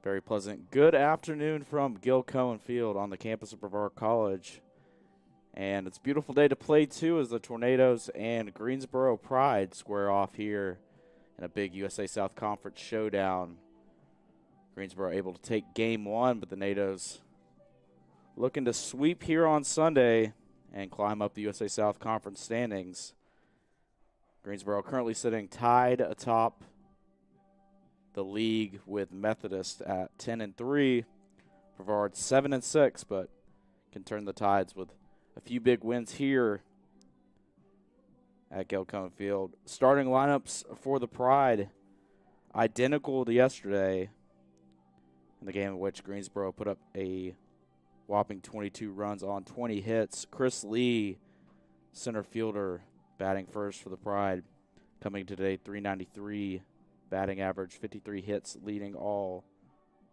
Very pleasant. Good afternoon from Gil Cohen Field on the campus of Brevard College. And it's a beautiful day to play, too, as the Tornadoes and Greensboro Pride square off here in a big USA South Conference showdown. Greensboro able to take game one, but the Nados looking to sweep here on Sunday and climb up the USA South Conference standings. Greensboro currently sitting tied atop the league with Methodist at 10-3. Brevard 7-6, but can turn the tides with a few big wins here at Gil Cohen Field. Starting lineups for the Pride identical to yesterday, in the game in which Greensboro put up a whopping 22 runs on 20 hits. Chris Lee, center fielder, batting first for the Pride, coming today .393 batting average, 53 hits, leading all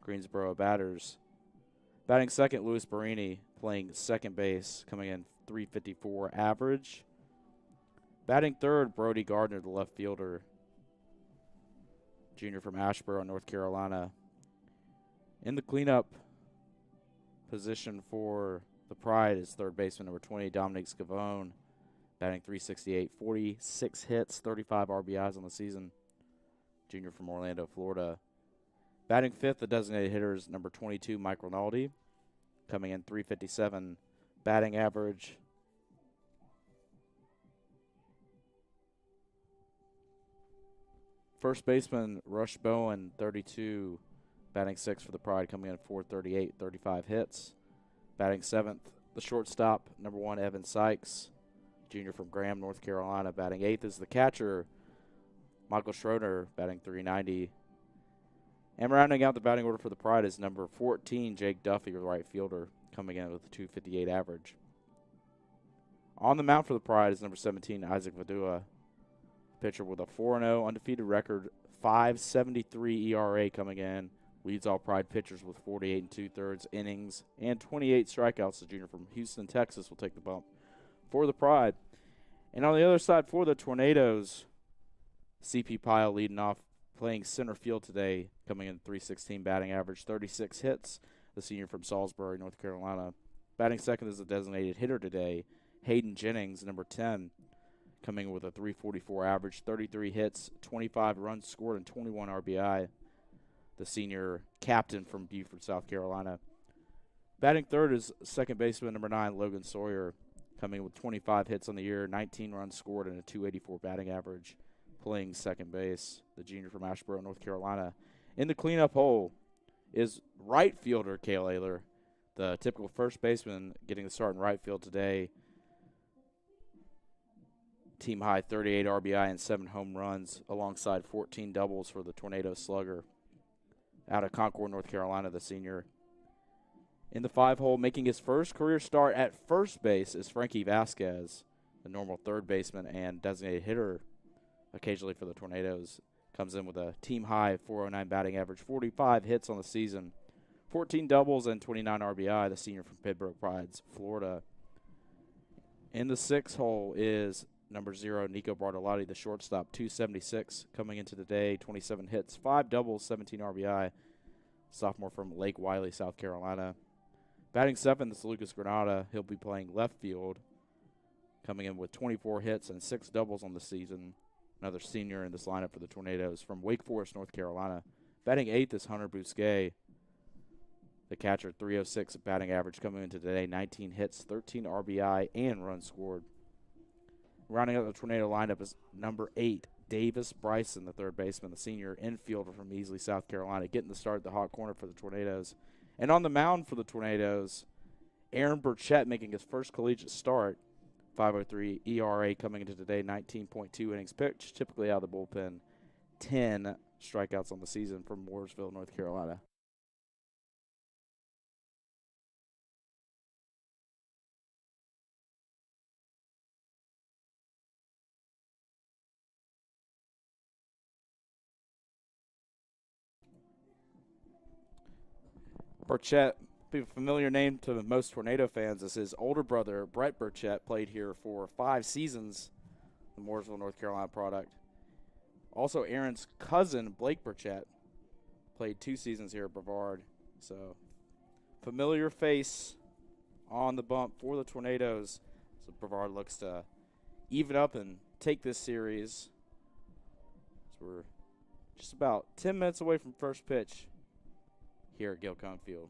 Greensboro batters. Batting second, Luis Barini, playing second base, coming in .354 average. Batting third, Brody Gardner, the left fielder, junior from Asheboro, North Carolina. In the cleanup position for the Pride is third baseman number 20, Dominic Scavone, batting .368, 46 hits, 35 RBIs on the season, junior from Orlando, Florida. Batting fifth, the designated hitter is number 22, Mike Rinaldi, coming in .357 batting average. First baseman, Rush Bowen, 32, batting sixth for the Pride, coming in .438, 35 hits. Batting seventh, the shortstop, number 1, Evan Sykes, junior from Graham, North Carolina. Batting eighth is the catcher, Michael Schroeder, batting .390. And rounding out the batting order for the Pride is number 14, Jake Duffy, the right fielder, coming in with a .258 average. On the mound for the Pride is number 17, Isaac Vadua, pitcher with a 4-0 undefeated record, .573 ERA coming in. Leads all Pride pitchers with 48 2/3 innings and 28 strikeouts. The junior from Houston, Texas, will take the bump for the Pride. And on the other side for the Tornadoes, CP Pyle leading off, playing center field today, coming in .316 batting average, 36 hits. The senior from Salisbury, North Carolina. Batting second is the designated hitter today, Hayden Jennings, number 10, coming with a .344 average, 33 hits, 25 runs scored, and 21 RBI. The senior captain from Beaufort, South Carolina. Batting third is second baseman number 9, Logan Sawyer, coming with 25 hits on the year, 19 runs scored, and a .284 batting average, playing second base. The junior from Asheboro, North Carolina. In the cleanup hole is right fielder Cale Ayler, the typical first baseman, getting the start in right field today. Team high 38 RBI and 7 home runs, alongside 14 doubles for the Tornado slugger. Out of Concord, North Carolina, the senior. In the 5-hole, making his first career start at first base is Frankie Vasquez, the normal third baseman and designated hitter occasionally for the Tornadoes. Comes in with a team-high .409 batting average, 45 hits on the season, 14 doubles, and 29 RBI, the senior from Pembroke Prides, Florida. In the 6-hole is number 0, Nico Bartolotti, the shortstop, .276 coming into the day, 27 hits, 5 doubles, 17 RBI. Sophomore from Lake Wiley, South Carolina. Batting seventh is Lucas Granada. He'll be playing left field, coming in with 24 hits and 6 doubles on the season. Another senior in this lineup for the Tornadoes from Wake Forest, North Carolina. Batting eighth is Hunter Bousquet, the catcher, .306 batting average coming into today, 19 hits, 13 RBI, and runs scored. Rounding out the Tornado lineup is number 8, Davis Bryson, the third baseman, the senior infielder from Easley, South Carolina, getting the start at the hot corner for the Tornadoes. And on the mound for the Tornadoes, Aaron Burchett making his first collegiate start, .503 ERA coming into today, 19.2 innings pitched, typically out of the bullpen, 10 strikeouts on the season from Mooresville, North Carolina. Burchett, be a familiar name to most Tornado fans, as his older brother, Brett Burchett, played here for 5 seasons, the Mooresville, North Carolina product. Also, Aaron's cousin, Blake Burchett, Played 2 seasons here at Brevard. So, familiar face on the bump for the Tornadoes. So, Brevard looks to even up and take this series. So, we're just about 10 minutes away from first pitch here at Gilcon Field.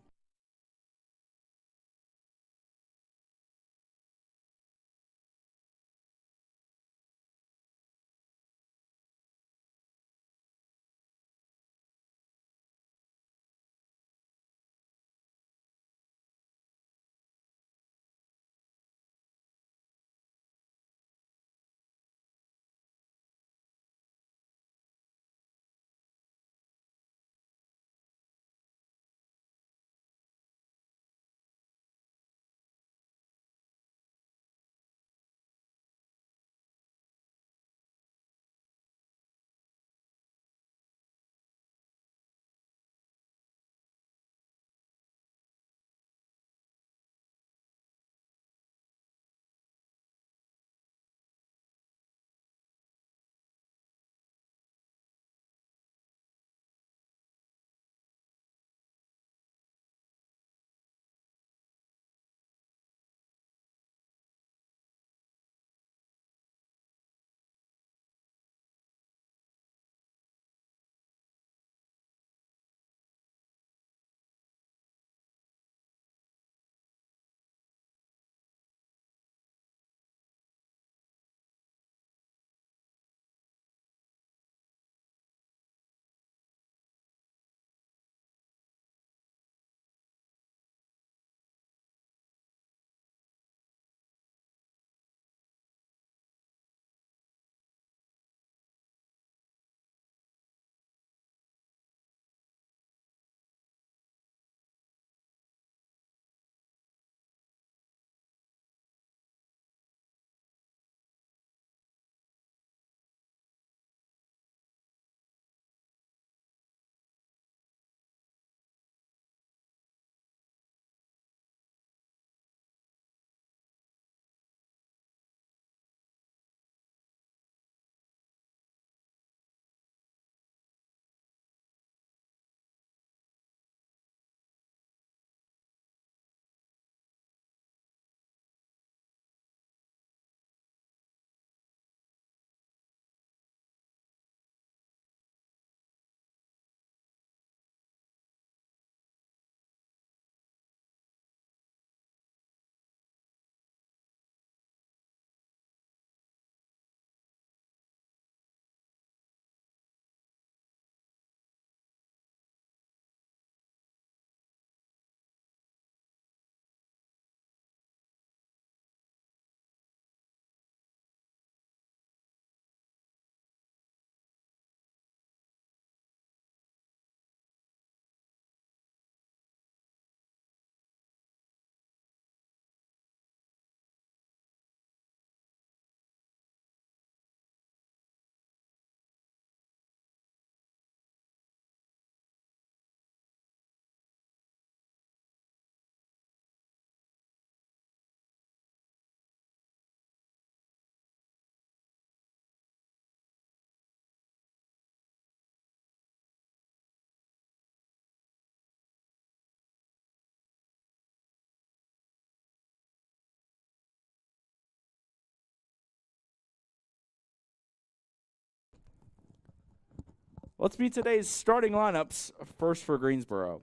Let's meet today's starting lineups. First for Greensboro.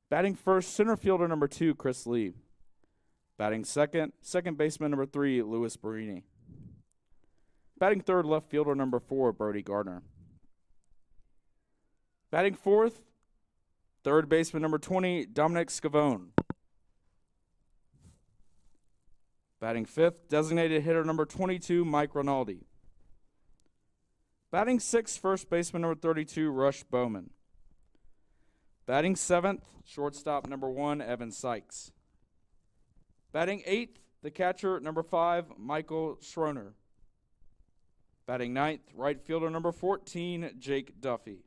Batting first, center fielder number 2, Chris Lee. Batting second, second baseman number 3, Louis Barini. Batting third, left fielder number 4, Brody Gardner. Batting fourth, third baseman number 20, Dominic Scavone. Batting fifth, designated hitter number 22, Mike Rinaldi. Batting sixth, first baseman number 32, Rush Bowman. Batting seventh, shortstop number 1, Evan Sykes. Batting eighth, the catcher number 5, Michael Schroner. Batting ninth, right fielder number 14, Jake Duffy.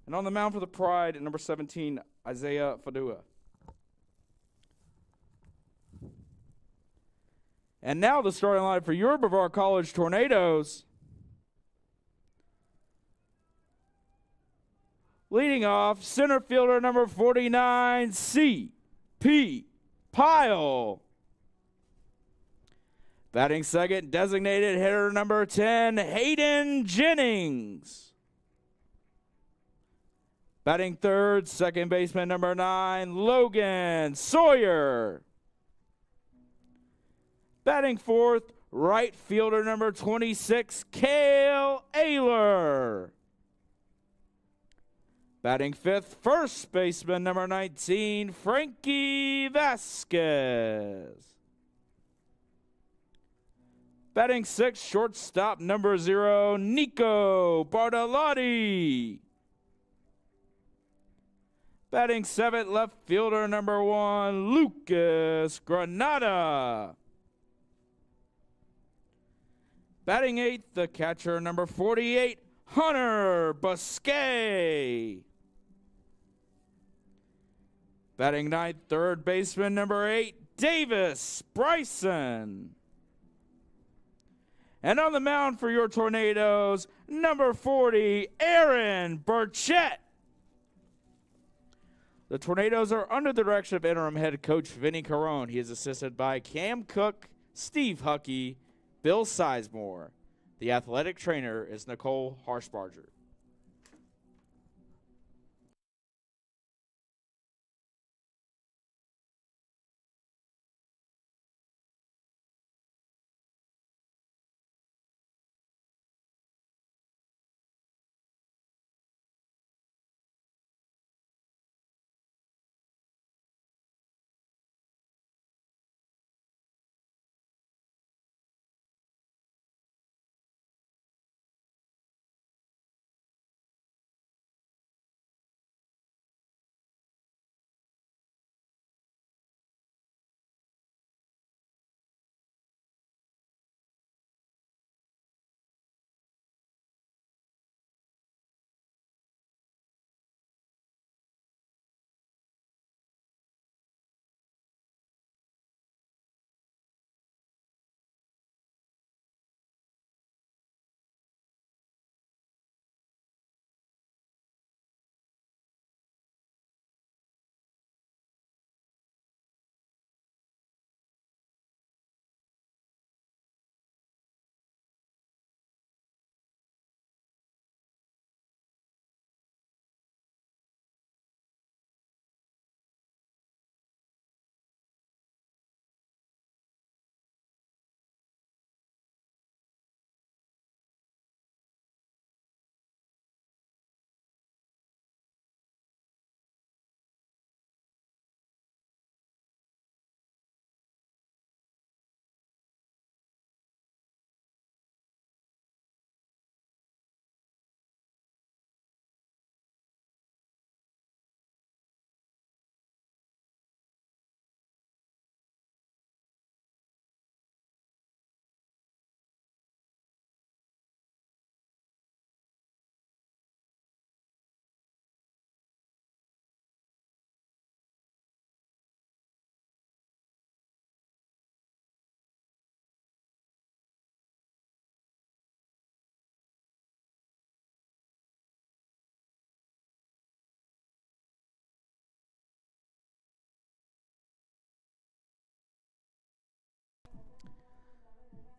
And on the mound for the Pride, number 17, Isaiah Fadua. And now the starting line for your Brevard College Tornadoes. Leading off, center fielder number 49, C.P. Pyle. Batting second, designated hitter number 10, Hayden Jennings. Batting third, second baseman number 9, Logan Sawyer. Batting fourth, right fielder number 26, Cale Ayler. Batting fifth, first baseman number 19, Frankie Vasquez. Batting sixth, shortstop number 0, Nico Bartolotti. Batting seventh, left fielder number 1, Lucas Granada. Batting eighth, the catcher number 48, Hunter Busquet. Batting ninth, third baseman number 8, Davis Bryson. And on the mound for your Tornadoes, number 40, Aaron Burchett. The Tornadoes are under the direction of interim head coach Vinny Carone. He is assisted by Cam Cook, Steve Huckey, Bill Sizemore. The athletic trainer is Nicole Harshbarger.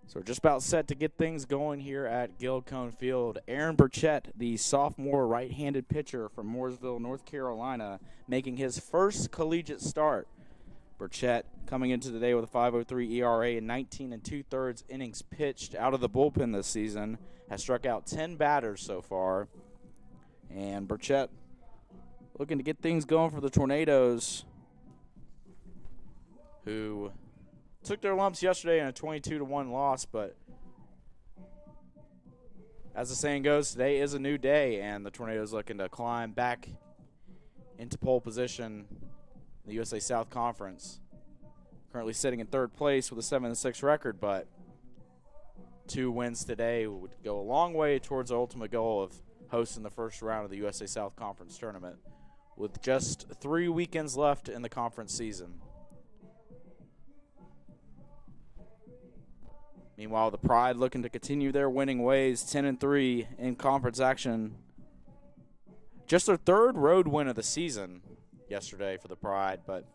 So we're just about set to get things going here at Gilcone Field. Aaron Burchett, the sophomore right-handed pitcher from Mooresville, North Carolina, making his first collegiate start. Burchett coming into the day with a 5.03 ERA and 19 2/3 innings pitched out of the bullpen this season. Has struck out 10 batters so far. And Burchett looking to get things going for the Tornadoes, who took their lumps yesterday in a 22-1 loss, but as the saying goes, today is a new day, and the Tornadoes looking to climb back into pole position in the USA South Conference. Currently sitting in third place with a 7-6 record, but 2 wins today would go a long way towards the ultimate goal of hosting the first round of the USA South Conference tournament, with just 3 weekends left in the conference season. Meanwhile, the Pride looking to continue their winning ways, 10-3 in conference action Just their third road win of the season yesterday for the Pride, but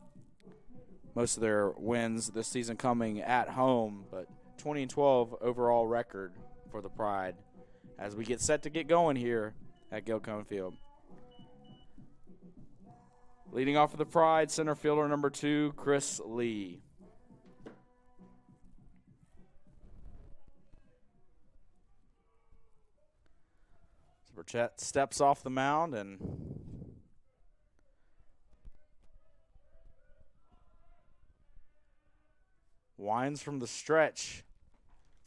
most of their wins this season coming at home. But 20-12 overall record for the Pride as we get set to get going here at Gil Cone Field. Leading off for the Pride, center fielder number 2, Chris Lee. Burchett steps off the mound and winds from the stretch.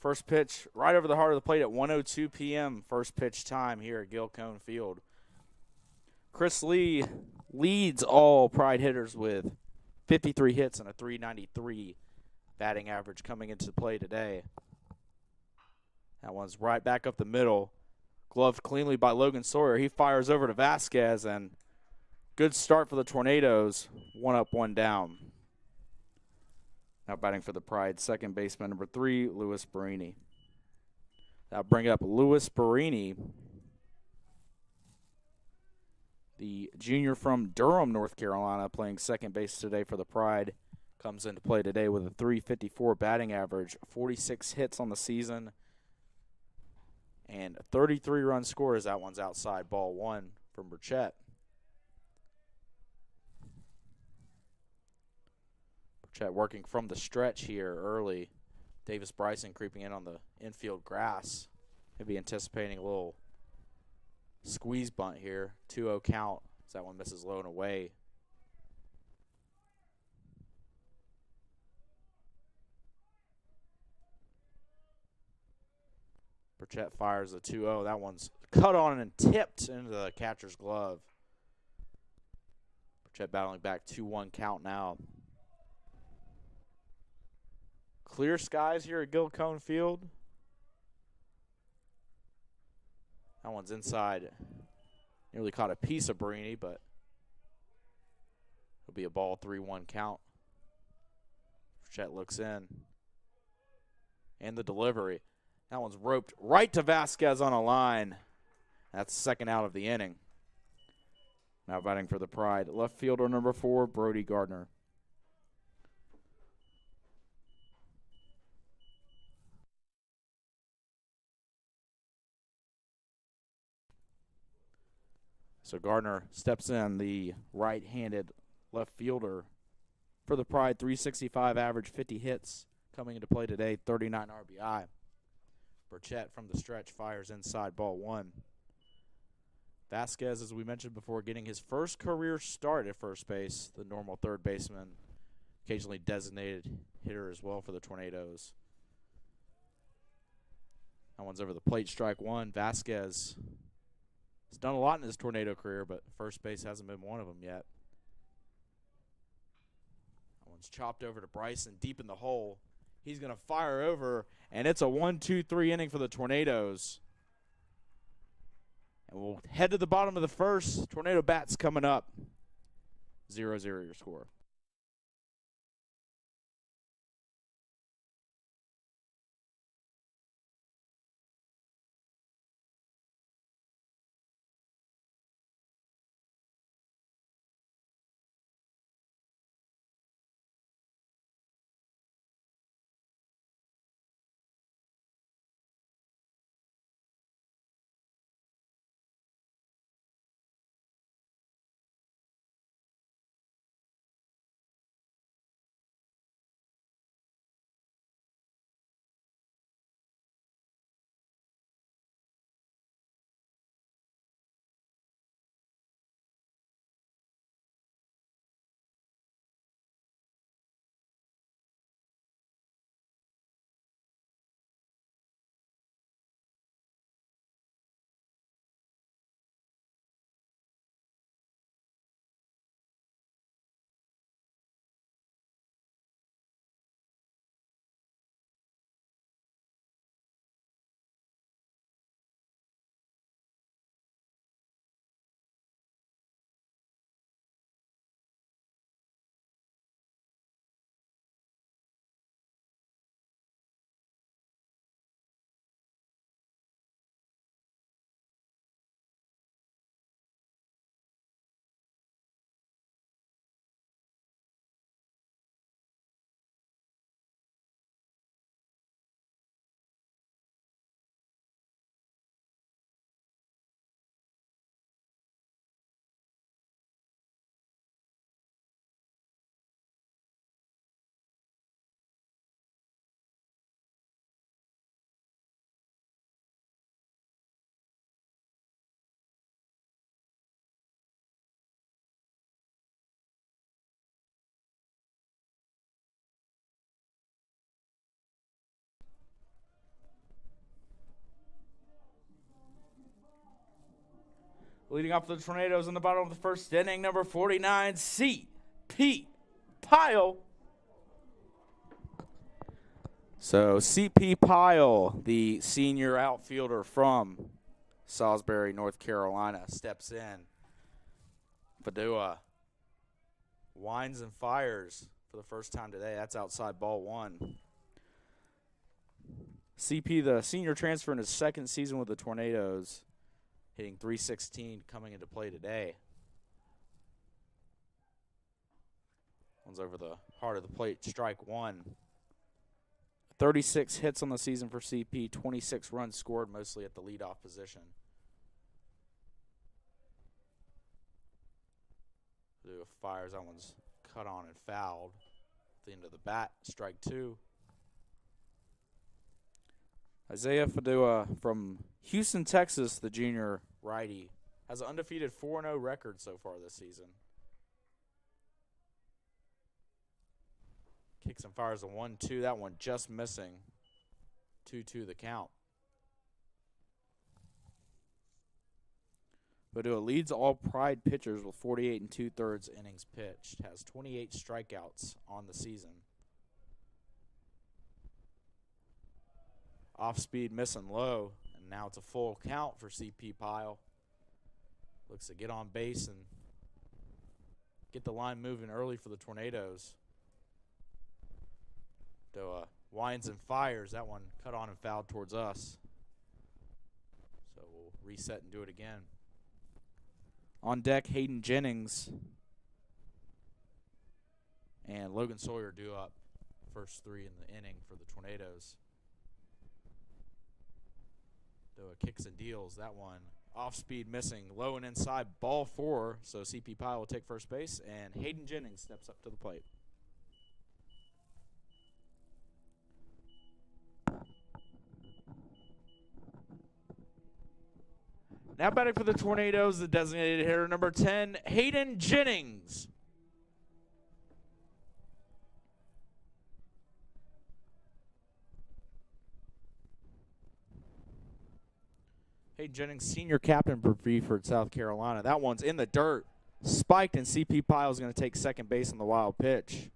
First pitch right over the heart of the plate at 1:02 p.m. First pitch time here at Gil Cone Field. Chris Lee leads all Pride hitters with 53 hits and a .393 batting average coming into play today. That one's right back up the middle. Gloved cleanly by Logan Sawyer. He fires over to Vasquez, and good start for the Tornadoes. 1 up, 1 down. Now batting for the Pride, second baseman number 3, Louis Barini. Now bring up Louis Barini, the junior from Durham, North Carolina, playing second base today for the Pride. Comes into play today with a .354 batting average, 46 hits on the season, and a 33-run score as that one's outside, ball 1 from Burchett. Burchett working from the stretch here early. Davis Bryson creeping in on the infield grass. Maybe anticipating a little squeeze bunt here. 2-0 count as that one misses low and away. Burchett fires a 2-0. That one's cut on and tipped into the catcher's glove. Burchett battling back, 2-1 count now. Clear skies here at Gil Cone Field. That one's inside. Nearly caught a piece of Barini, but it'll be a ball, 3-1 count. Burchett looks in. And the delivery. That one's roped right to Vasquez on a line. That's second out of the inning. Now batting for the Pride, left fielder number 4, Brody Gardner. So Gardner steps in, the right-handed left fielder for the Pride, .365 average, 50 hits coming into play today, 39 RBI. Burchett from the stretch fires inside, ball 1. Vasquez, as we mentioned before, getting his first career start at first base, the normal third baseman, occasionally designated hitter as well for the Tornadoes. That one's over the plate, strike 1. Vasquez has done a lot in his Tornado career, but first base hasn't been one of them yet. That one's chopped over to Bryson deep in the hole. He's going to fire over, and it's a 1-2-3 inning for the Tornadoes. And we'll head to the bottom of the first. Tornado bats coming up. 0-0 your score. Leading off the Tornadoes in the bottom of the first inning, number 49, C.P. Pyle. So C.P. Pyle, the senior outfielder from Salisbury, North Carolina, steps in. Padua winds and fires for the first time today. That's outside ball one. CP, the senior transfer in his second season with the Tornadoes, hitting .316 coming into play today. One's over the heart of the plate, strike one. 36 hits on the season for CP, 26 runs scored, mostly at the leadoff position. Padua fires, that one's cut on and fouled. At the end of the bat, strike two. Isaiah Padua from Houston, Texas, the junior righty, has an undefeated 4-0 record so far this season. Kicks and fires a 1-2. That one just missing. 2-2 the count. Padua leads all Pride pitchers with 48 2/3 innings pitched. Has 28 strikeouts on the season. Off speed, missing low, and now it's a full count for C.P. Pyle. Looks to get on base and get the line moving early for the Tornadoes. Padua winds and fires. That one cut on and fouled towards us. So we'll reset and do it again. On deck, Hayden Jennings and Logan Sawyer due up. First three in the inning for the Tornadoes. Padua kicks and deals. That one off speed, missing, low and inside, ball four. So C.P. Pyle will take first base, and Hayden Jennings steps up to the plate. Now batting for the Tornadoes, the designated hitter, number 10, Hayden Jennings. Hayden Jennings, senior captain for Brevard, South Carolina. That one's in the dirt, spiked, and C.P. Pyle is going to take second base on the wild pitch.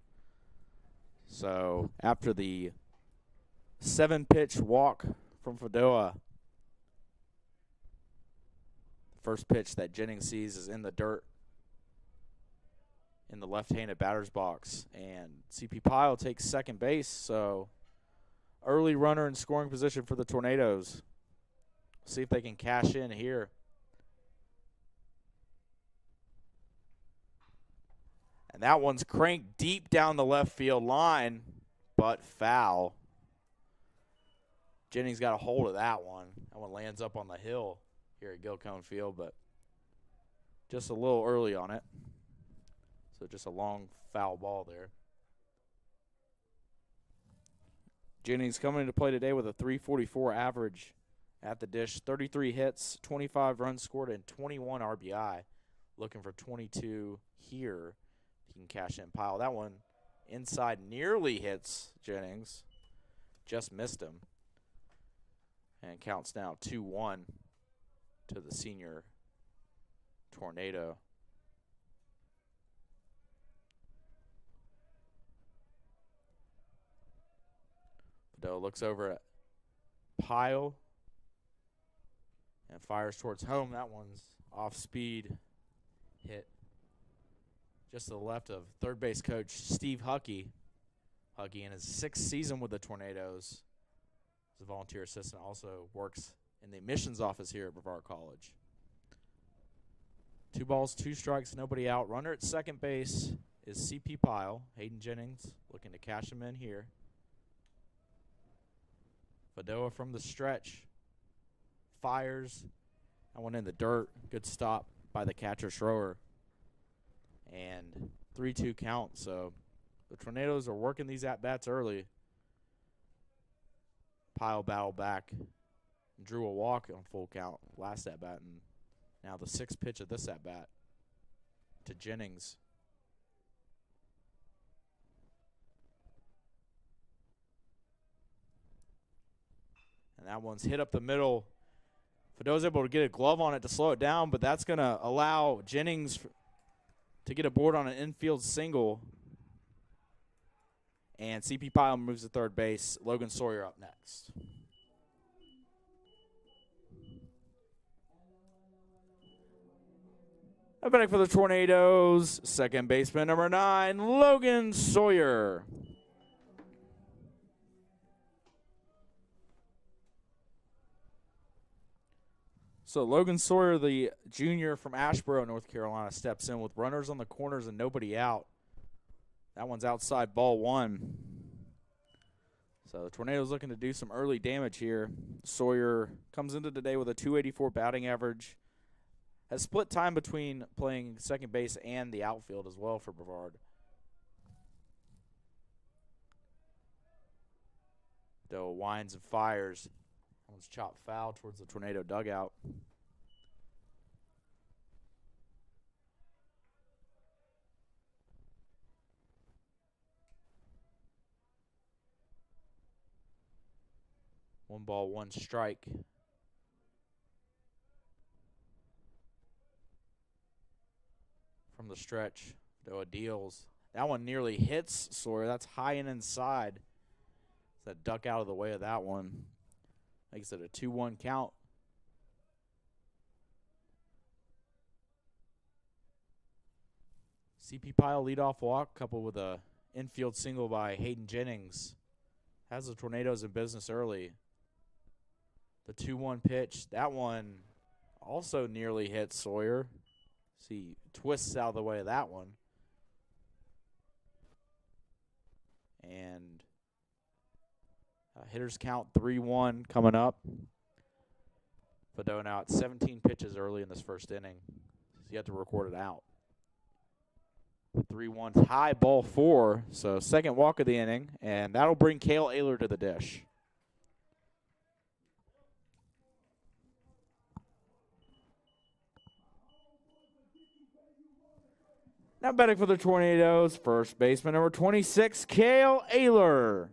So after the 7-pitch walk from Padua, first pitch that Jennings sees is in the dirt in the left-handed batter's box. And C.P. Pyle takes second base, so early runner in scoring position for the Tornadoes. See if they can cash in here. And that one's cranked deep down the left field line, but foul. Jennings got a hold of that one. That one lands up on the hill here at Gilcone Field, but just a little early on it. So just a long foul ball there. Jennings coming into play today with a .344 average at the dish, 33 hits, 25 runs scored, and 21 RBI. Looking for 22 here. He can cash in. Pyle. That one inside nearly hits Jennings. Just missed him. And counts now 2-1 to the senior Tornado. Padua looks over at Pyle and fires towards home. That one's off speed hit just to the left of third base coach Steve Huckey. Huckey in his 6th season with the Tornadoes. He's a volunteer assistant, also works in the admissions office here at Brevard College. 2 balls, 2 strikes, nobody out. Runner at second base is C.P. Pyle. Hayden Jennings looking to cash him in here. Padua from the stretch. Fires. That one in the dirt. Good stop by the catcher Schroer. And 3-2 count. So the Tornadoes are working these at-bats early. Pyle battled back. Drew a walk on full count last at-bat. And now the 6th pitch of this at-bat to Jennings. And that one's hit up the middle. Fadeau's able to get a glove on it to slow it down, but that's going to allow Jennings to get a board on an infield single. And CP Pyle moves to third base. Logan Sawyer up next. Batting for the Tornadoes, second baseman number 9, Logan Sawyer. So Logan Sawyer, the junior from Asheboro, North Carolina, steps in with runners on the corners and nobody out. That one's outside, ball 1. So the Tornadoes looking to do some early damage here. Sawyer comes into today with a .284 batting average. Has split time between playing second base and the outfield as well for Brevard. Though winds and fires. That one's chopped foul towards the Tornado dugout. One ball, one strike. From the stretch, though it deals. That one nearly hits Sawyer. That's high and inside. That duck out of the way of that one. Makes it a 2-1 count. CP Pyle leadoff walk, coupled with a infield single by Hayden Jennings. Has the Tornadoes in business early. The 2-1 pitch. That one also nearly hits Sawyer. See, twists out of the way of that one. And hitters count 3-1 coming up. Fadeau now at 17 pitches early in this first inning. He's yet to record it out. 3-1 high, ball 4. So second walk of the inning, and that'll bring Cale Ayler to the dish. Now batting for the Tornadoes, first baseman number 26, Cale Ayler.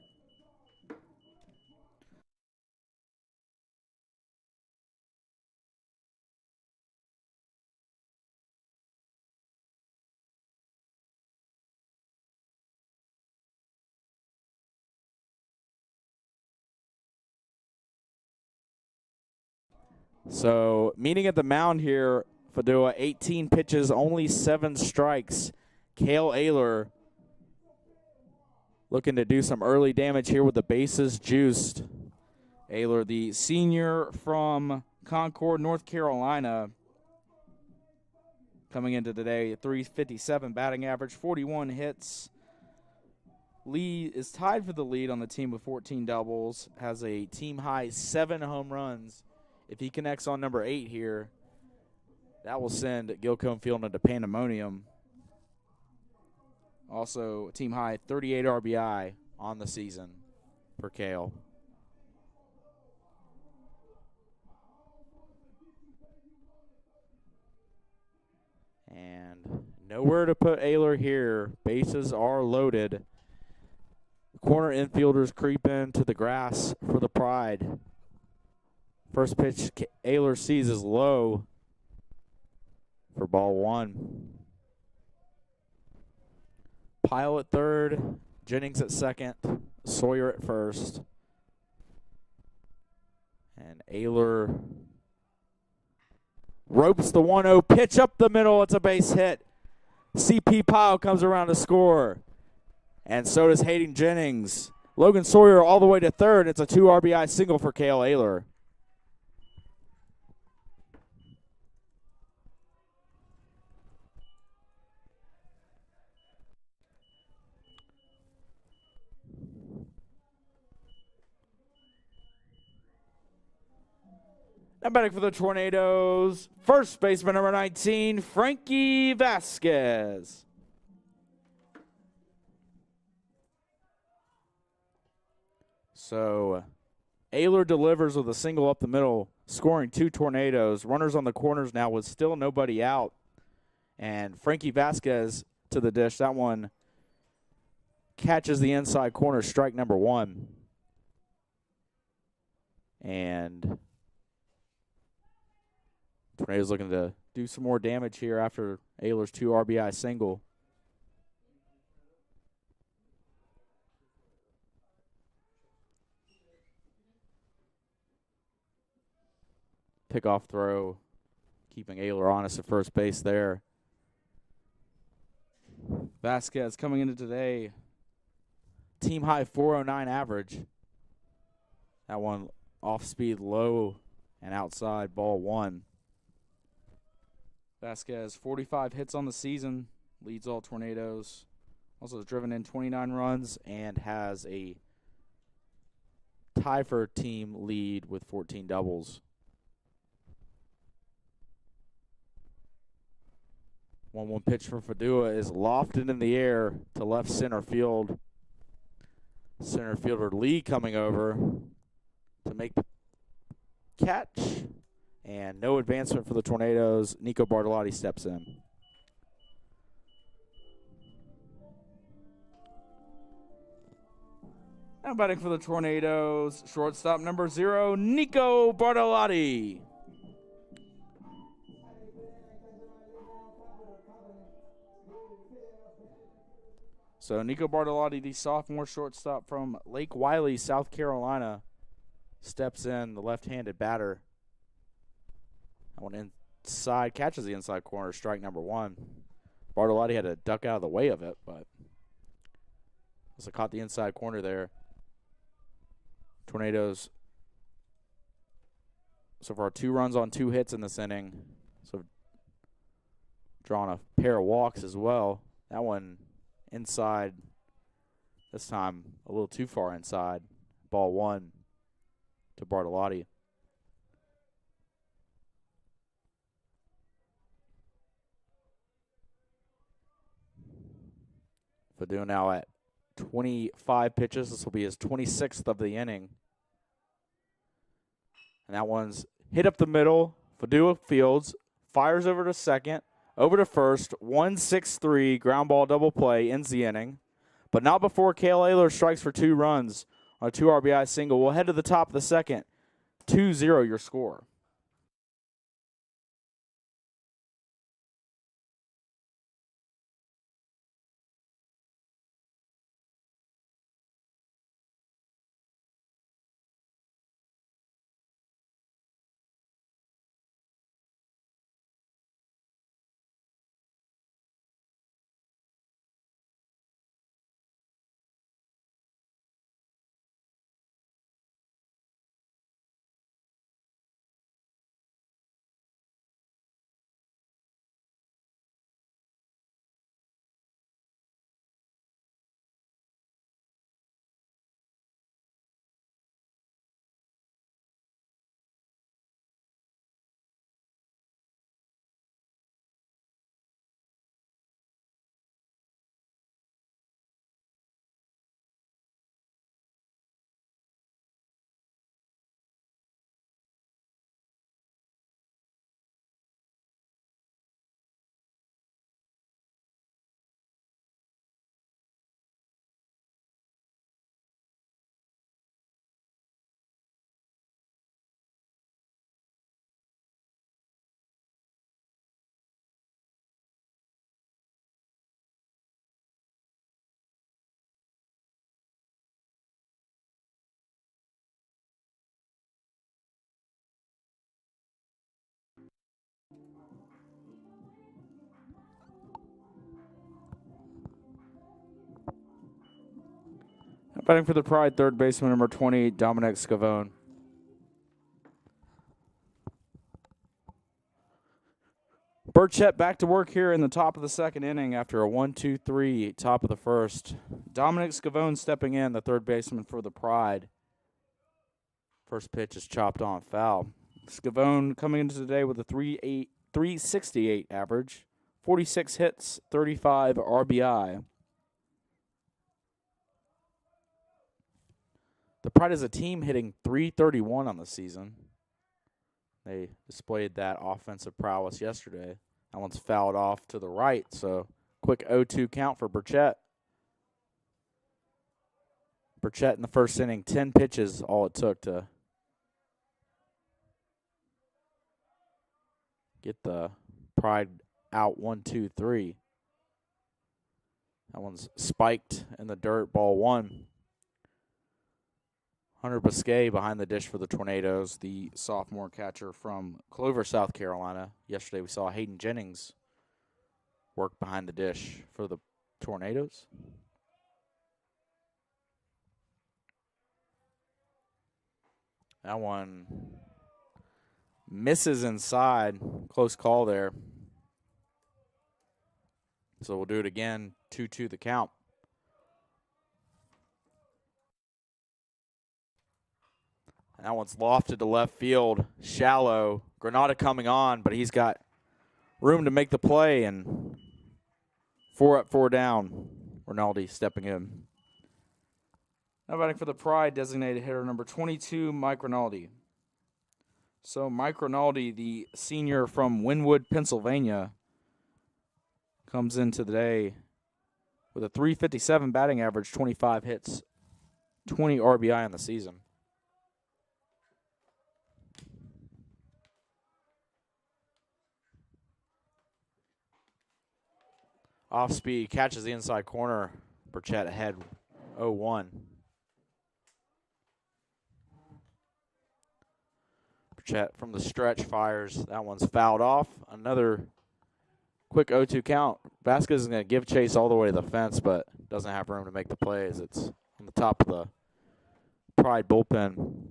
So meeting at the mound here, Fadeau, 18 pitches, only 7 strikes. Cale Ayler looking to do some early damage here with the bases juiced. Ayler, the senior from Concord, North Carolina, coming into today, 357 batting average, 41 hits. Lee is tied for the lead on the team with 14 doubles, has a team-high 7 home runs. If he connects on number 8 here, that will send Gilcombe Field into pandemonium. Also, team-high 38 RBI on the season for Cale. And nowhere to put Ayler here. Bases are loaded. Corner infielders creep into the grass for the Pride. First pitch Ayler sees is low for ball 1. Pyle at third, Jennings at second, Sawyer at first. And Ayler ropes the 1-0 pitch up the middle. It's a base hit. CP Pyle comes around to score. And so does Hayden Jennings. Logan Sawyer all the way to third. It's a 2 RBI single for Cale Ayler. Now batting for the Tornadoes, first baseman number 19, Frankie Vasquez. So Ayler delivers with a single up the middle, scoring 2 Tornadoes. Runners on the corners now with still nobody out. And Frankie Vasquez to the dish. That one catches the inside corner, strike number 1. And Tornadoes looking to do some more damage here after Ayler's 2 RBI single. Pickoff throw, keeping Ayler honest at first base there. Vasquez coming into today, team high 409 average. That one off speed, low and outside, ball 1. Vasquez, 45 hits on the season, leads all Tornadoes. Also has driven in 29 runs and has a tie for team lead with 14 doubles. 1-1 pitch for Fadua is lofted in the air to left center field. Center fielder Lee coming over to make the catch. And no advancement for the Tornadoes. Nico Bartolotti steps in. Now batting for the Tornadoes, shortstop number 0, Nico Bartolotti. So Nico Bartolotti, the sophomore shortstop from Lake Wiley, South Carolina, steps in, the left-handed batter. That one inside, catches the inside corner, strike number 1. Bartolotti had to duck out of the way of it, but also caught the inside corner there. Tornadoes so far 2 runs on 2 hits in this inning. So drawn a pair of walks as well. That one inside, this time a little too far inside. Ball 1 to Bartolotti. Fadua now at 25 pitches. This will be his 26th of the inning. And that one's hit up the middle. Fadua fields, fires over to second, over to first. 1-6-3, ground ball double play, ends the inning. But not before Cale Ayler strikes for 2 runs on a 2 RBI single. We'll head to the top of the second. 2-0 your score. Batting for the Pride, third baseman number 20, Dominic Scavone. Burchett back to work here in the top of the second inning after a 1-2-3 top of the first. Dominic Scavone stepping in, the third baseman for the Pride. First pitch is chopped on foul. Scavone coming into today with a 368 average, 46 hits, 35 RBI. The Pride is a team hitting .331 on the season. They displayed that offensive prowess yesterday. That one's fouled off to the right, so quick 0-2 count for Burchett. Burchett in the first inning, 10 pitches, all it took to get the Pride out 1, 2, 3. That one's spiked in the dirt, ball 1. Hunter Biscay behind the dish for the Tornadoes, the sophomore catcher from Clover, South Carolina. Yesterday we saw Hayden Jennings work behind the dish for the Tornadoes. That one misses inside. Close call there. So we'll do it again. 2-2 the count. And that one's lofted to left field. Shallow. Granada coming on, but he's got room to make the play. And 4 up, 4 down. Rinaldi stepping in. Now batting for the Pride, designated hitter number 22, Mike Rinaldi. So Mike Rinaldi, the senior from Wynwood, Pennsylvania, comes into the day with a .357 batting average, 25 hits, 20 RBI in the season. Off speed, catches the inside corner. Burchett ahead 0-1. Burchett from the stretch fires. That one's fouled off. Another quick 0-2 count. Vasquez is going to give chase all the way to the fence, but doesn't have room to make the plays. It's on the top of the Pride bullpen.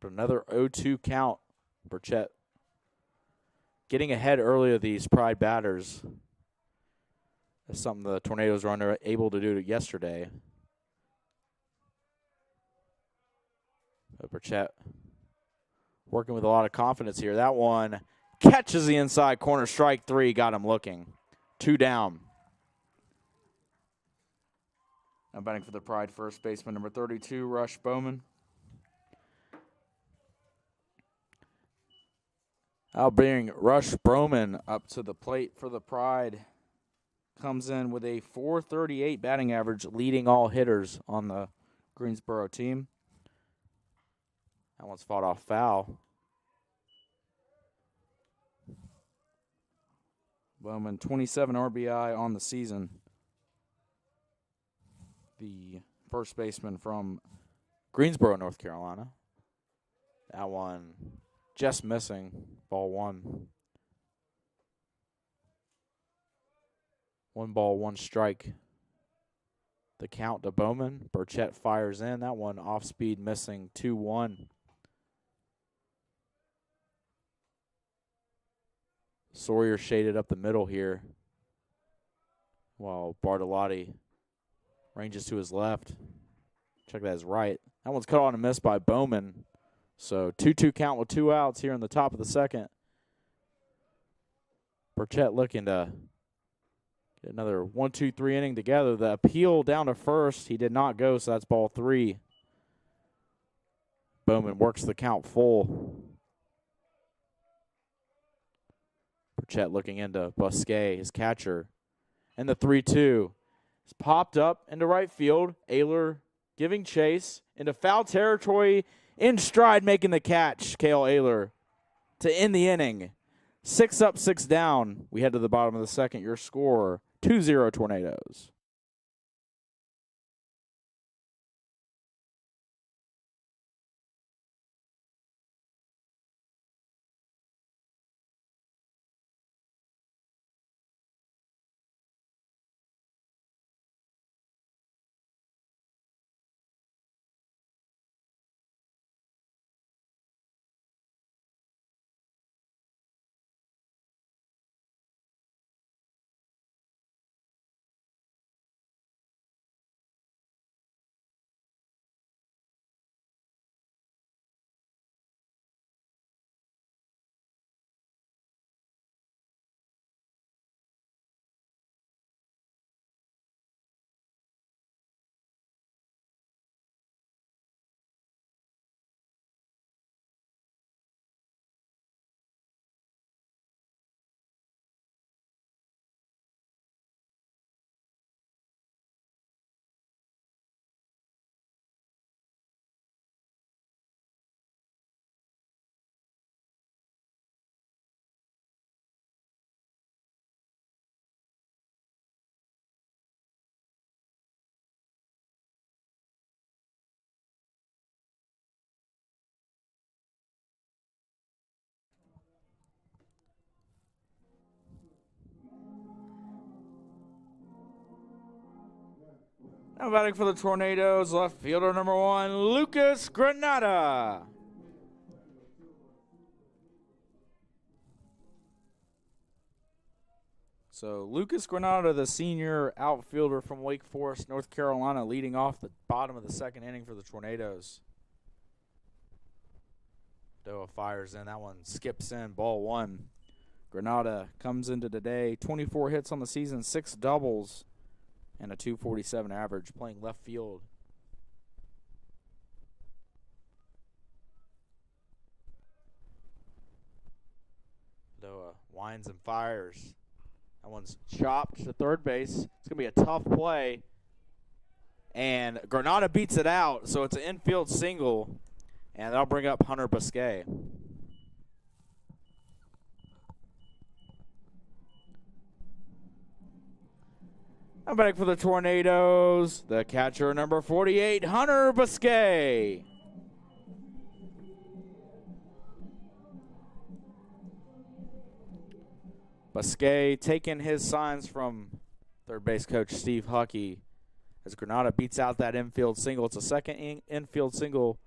But another 0-2 count. Burchett getting ahead early of these Pride batters. That's something the Tornadoes were unable to do yesterday. Burchett working with a lot of confidence here. That one catches the inside corner. Strike 3, got him looking. 2 down. Now batting for the Pride, first baseman number 32, Rush Bowman. I'll bring Rush Bowman up to the plate for the Pride. Comes in with a .438 batting average, leading all hitters on the Greensboro team. That one's fought off foul. Bowman, 27 RBI on the season. The first baseman from Greensboro, North Carolina. That one just missing, ball 1. 1 ball, 1 strike. The count to Bowman. Burchett fires in. That one off speed, missing, 2-1. Sawyer shaded up the middle here, while Bartolotti ranges to his left. Check that, his right. That one's cut on and missed by Bowman. So 2-2 count with 2 outs here in the top of the second. Burchett looking to get another 1-2-3 inning together. The appeal down to first, he did not go, so that's ball 3. Bowman works the count full. Burchett looking into Busquet, his catcher. And the 3-2 is popped up into right field. Ayler giving chase into foul territory, in stride, making the catch. Cale Ayler to end the inning. 6 up, 6 down. We head to the bottom of the second. Your score, 2-0 Tornadoes. Now batting for the Tornadoes, left fielder number 1, Lucas Granada. So Lucas Granada, the senior outfielder from Wake Forest, North Carolina, leading off the bottom of the second inning for the Tornadoes. Doa fires in. That one skips in. Ball 1. Granada comes into today. 24 hits on the season, 6 doubles, and a .247 average, playing left field. Doa winds and fires. That one's chopped to third base. It's going to be a tough play. And Granada beats it out, so it's an infield single. And that'll bring up Hunter Busquet. I'm back for the Tornadoes. The catcher, number 48, Hunter Busquet. Busquet taking his signs from third base coach Steve Huckey as Granada beats out that infield single. It's a second infield single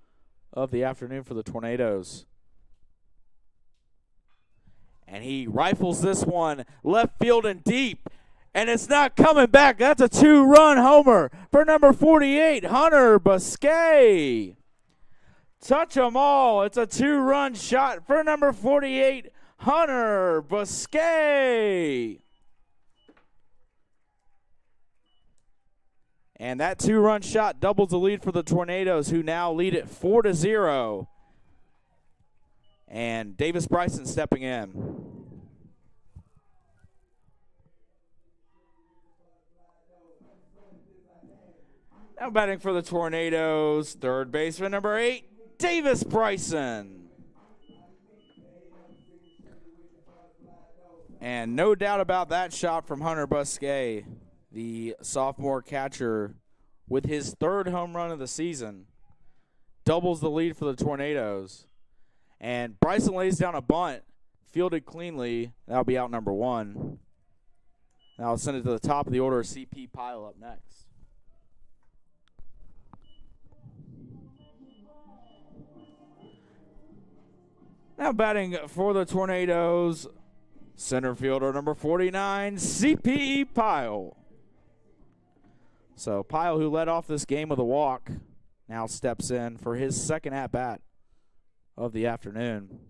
of the afternoon for the Tornadoes. And he rifles this one left field and deep. And it's not coming back. That's a 2-run homer for number 48, Hunter Busquet. Touch 'em all. It's a 2-run shot for number 48, Hunter Busquet. And that 2-run shot doubles the lead for the Tornadoes, who now lead it 4-0. And Davis Bryson stepping in. Now batting for the Tornadoes, third baseman number 8, Davis Bryson. And no doubt about that shot from Hunter Busquet, the sophomore catcher, with his 3rd home run of the season, doubles the lead for the Tornadoes. And Bryson lays down a bunt, fielded cleanly. That'll be out number 1. Now I'll send it to the top of the order. CP Pyle up next. Now batting for the Tornadoes, center fielder number 49, CP Pyle. So Pyle, who led off this game with a walk, now steps in for his 2nd at-bat of the afternoon.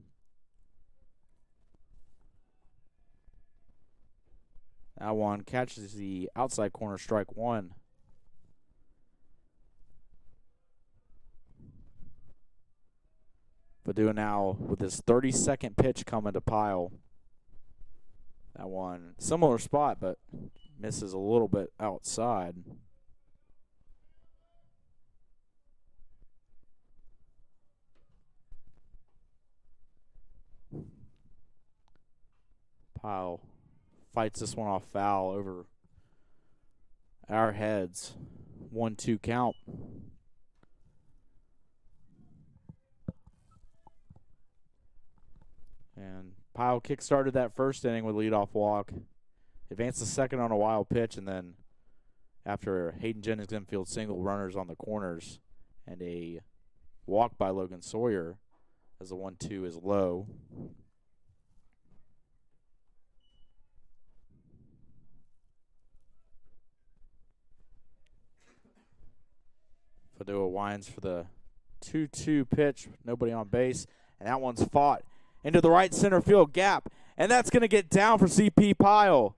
That one catches the outside corner, strike 1. Padua now with his 32nd pitch coming to Pyle. That one, similar spot, but misses a little bit outside. Pyle fights this one off foul over our heads. 1-2 count. And Pyle kick-started that first inning with leadoff walk. Advanced the second on a wild pitch, and then after Hayden Jennings' infield single, runners on the corners, and a walk by Logan Sawyer as the 1-2 is low. Padua winds for the 2-2 pitch, nobody on base, and that one's fought into the right center field gap. And that's going to get down for CP Pyle.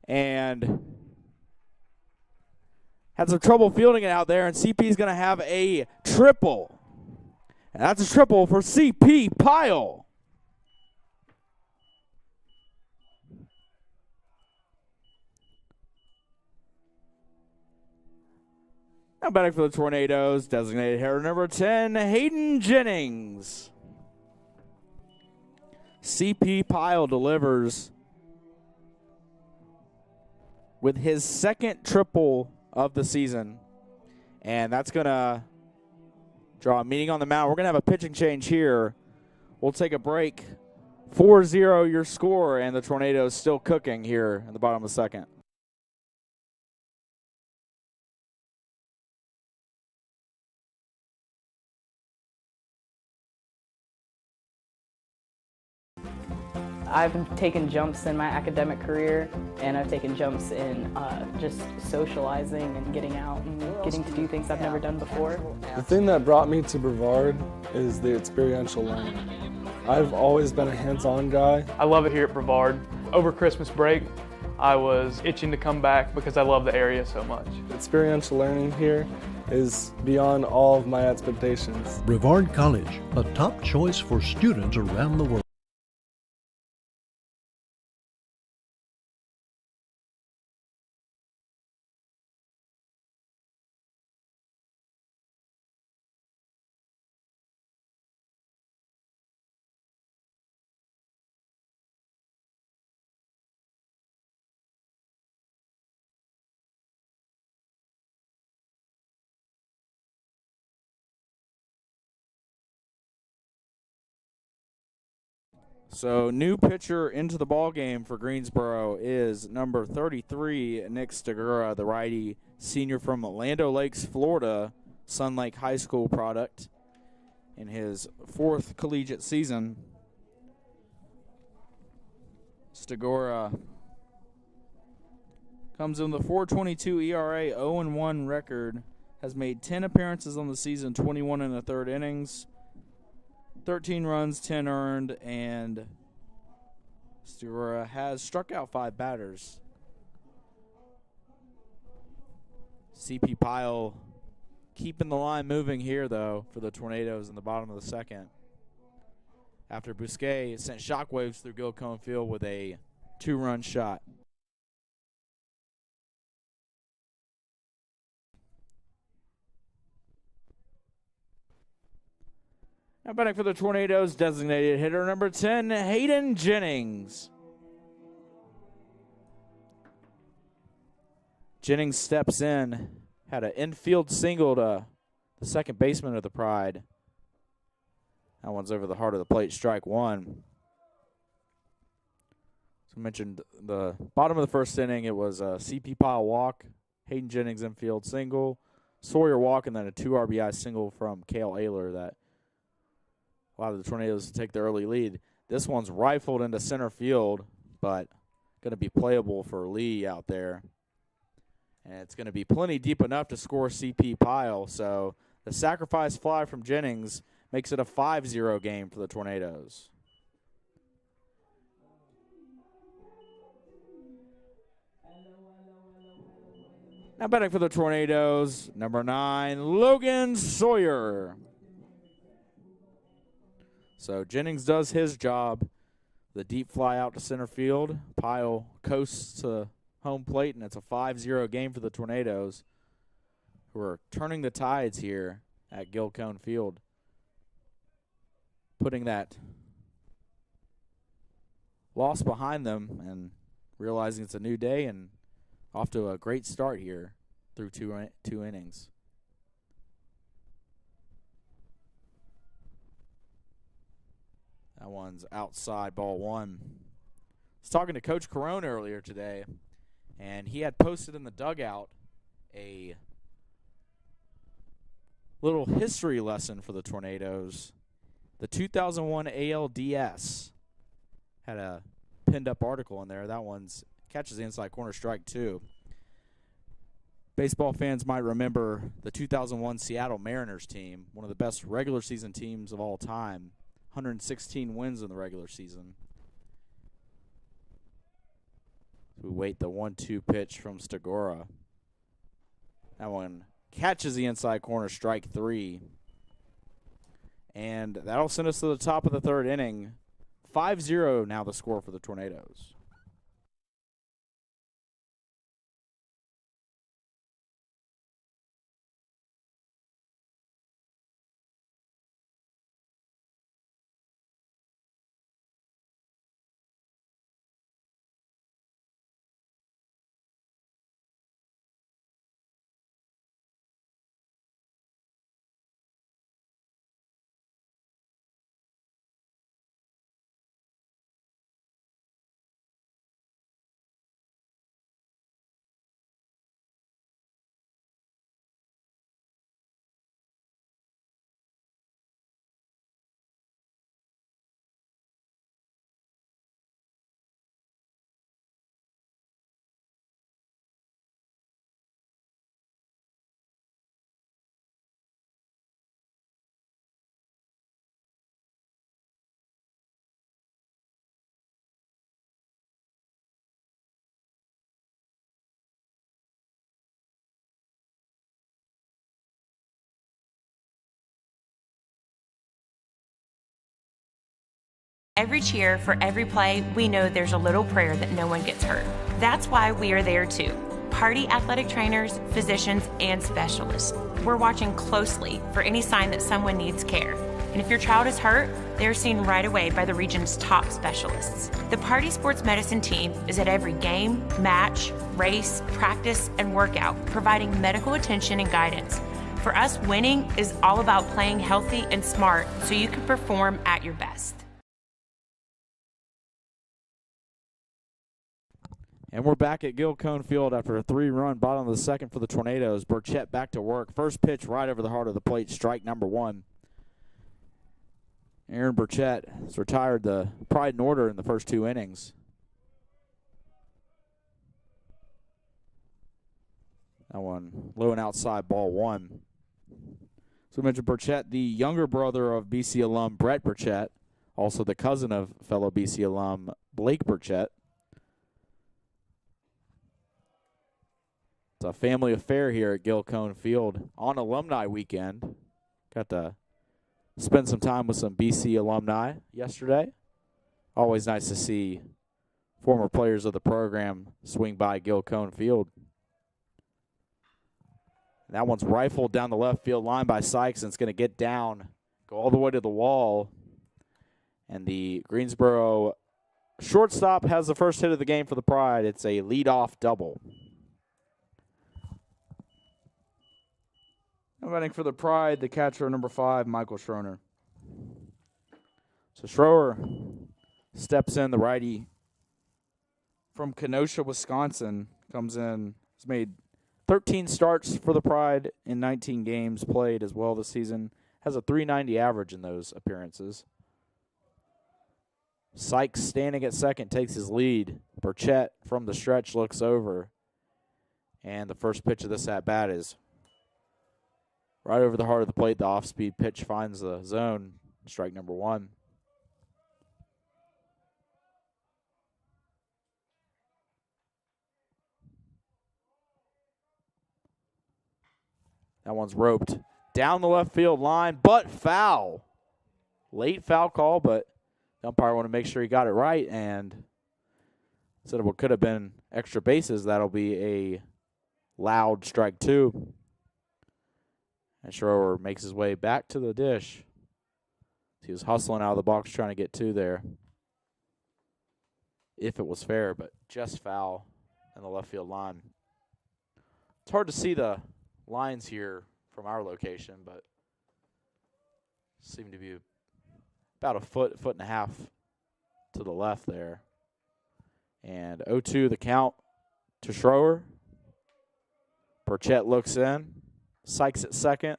And had some trouble fielding it out there, and CP's going to have a triple. And that's a triple for CP Pyle. Now batting for the Tornadoes, designated hitter number 10, Hayden Jennings. CP Pyle delivers with his 2nd triple of the season. And that's going to draw a meeting on the mound. We're going to have a pitching change here. We'll take a break. 4-0 your score, and the Tornadoes still cooking here in the bottom of the 2nd. I've taken jumps in my academic career, and I've taken jumps in just socializing and getting out and getting to do things I've never done before. The thing that brought me to Brevard is the experiential learning. I've always been a hands-on guy. I love it here at Brevard. Over Christmas break, I was itching to come back because I love the area so much. Experiential learning here is beyond all of my expectations. Brevard College, a top choice for students around the world. So, new pitcher into the ball game for Greensboro is number 33, Nick Stigura, the righty, senior from Land Lakes, Florida, Sun Lake High School product, in his 4th collegiate season. Stigura comes in with a 4.22 ERA, 0-1 record, has made 10 appearances on the season, 21 in the third innings. 13 runs, 10 earned, and Stigura has struck out 5 batters. CP Pyle keeping the line moving here, though, for the Tornadoes in the bottom of the second. After Bousquet sent shockwaves through Gil Cone Field with a 2-run shot. Now batting for the Tornadoes, designated hitter number 10, Hayden Jennings. Jennings steps in, had an infield single to the second baseman of the Pride. That one's over the heart of the plate, strike one. So I mentioned the bottom of the first inning, it was a CP Pyle walk, Hayden Jennings infield single, Sawyer walk, and then a 2 RBI single from Cale Ayler that allowed the Tornadoes to take the early lead. This one's rifled into center field, but going to be playable for Lee out there. And it's going to be plenty deep enough to score CP Pyle. So the sacrifice fly from Jennings makes it a 5-0 game for the Tornadoes. Now batting for the Tornadoes, number 9, Logan Sawyer. So Jennings does his job. The deep fly out to center field. Pyle coasts to home plate, and it's a 5-0 game for the Tornadoes, who are turning the tides here at Gil Cone Field, putting that loss behind them and realizing it's a new day and off to a great start here through two innings. That one's outside, ball one. I was talking to Coach Carone earlier today, and he had posted in the dugout a little history lesson for the Tornadoes. The 2001 ALDS had a pinned up article in there. That one's catches the inside corner, strike two. Baseball fans might remember the 2001 Seattle Mariners team, one of the best regular season teams of all time. 116 wins in the regular season. We wait the 1-2 pitch from Stigura. That one catches the inside corner, strike three. And that'll send us to the top of the third inning. 5-0 now the score for the Tornadoes. every cheer, for every play, we know there's a little prayer that no one gets hurt. That's why we are there too. Party athletic trainers, physicians, and specialists. We're watching closely for any sign that someone needs care. And if your child is hurt, they're seen right away by the region's top specialists. The Party Sports Medicine team is at every game, match, race, practice, and workout, providing medical attention and guidance. For us, winning is all about playing healthy and smart so you can perform at your best. And we're back at Gilcone Field after a 3-run bottom of the second for the Tornadoes. Burchett back to work. First pitch right over the heart of the plate, strike number 1. Aaron Burchett has retired the Pride and Order in the first 2 innings. That one low and outside, ball 1. So we mentioned Burchett, the younger brother of BC alum Brett Burchett, also the cousin of fellow BC alum Blake Burchett. It's a family affair here at Gilcone Field on Alumni Weekend. Got to spend some time with some BC alumni yesterday. Always nice to see former players of the program swing by Gilcone Field. That one's rifled down the left field line by Sykes, and it's going to get down, go all the way to the wall. And the Greensboro shortstop has the first hit of the game for the Pride. It's a leadoff double. Batting for the Pride, the catcher, number 5, Michael Schroner. So Schroer steps in, the righty from Kenosha, Wisconsin, comes in. He's made 13 starts for the Pride in 19 games played as well this season. Has a .390 average in those appearances. Sykes standing at second takes his lead. Burchett from the stretch looks over. And the first pitch of this at-bat is right over the heart of the plate. The off-speed pitch finds the zone. Strike number 1. That one's roped down the left field line, but foul. Late foul call, but the umpire wanted to make sure he got it right, and instead of what could have been extra bases, that'll be a loud strike 2. And Schroer makes his way back to the dish. He was hustling out of the box trying to get 2 there. If it was fair, but just foul in the left field line. It's hard to see the lines here from our location, but seem to be about a foot and a half to the left there. And 0-2 the count to Schroer. Burchett looks in. Sykes at second.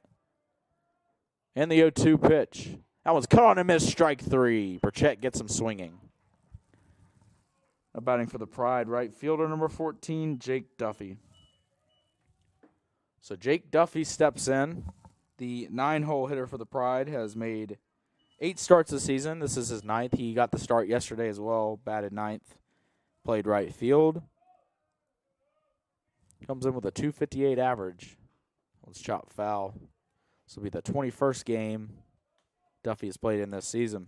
And the 0-2 pitch. That one's cut on and missed, strike 3. Burchett gets him swinging. Batting for the Pride, right fielder number 14, Jake Duffy. So Jake Duffy steps in. The 9-hole hitter for the Pride has made 8 starts this season. This is his 9th. He got the start yesterday as well, batted 9th, played right field. Comes in with a .258 average. Let's chop foul. This will be the 21st game Duffy has played in this season.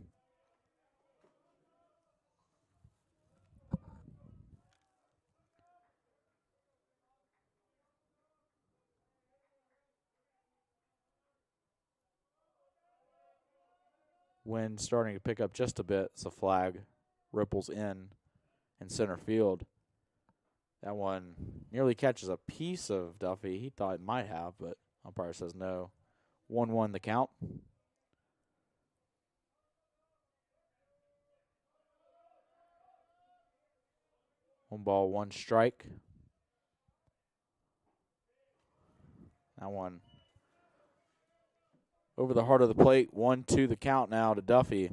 Wind starting to pick up just a bit. It's a flag. Ripples in center field. That one nearly catches a piece of Duffy. He thought it might have, but umpire says no. 1-1 the count. One ball, one strike. That one over the heart of the plate. 1-2 the count now to Duffy.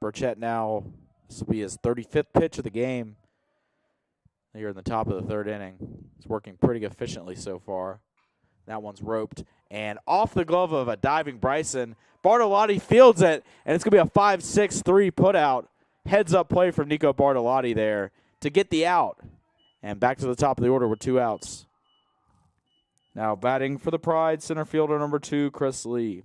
Burchett now, this will be his 35th pitch of the game. Here in the top of the 3rd inning. It's working pretty efficiently so far. That one's roped. And off the glove of a diving Bryson, Bartolotti fields it, and it's going to be a 5-6-3 putout. Heads-up play from Nico Bartolotti there to get the out. And back to the top of the order with 2 outs. Now batting for the Pride, center fielder number 2, Chris Lee.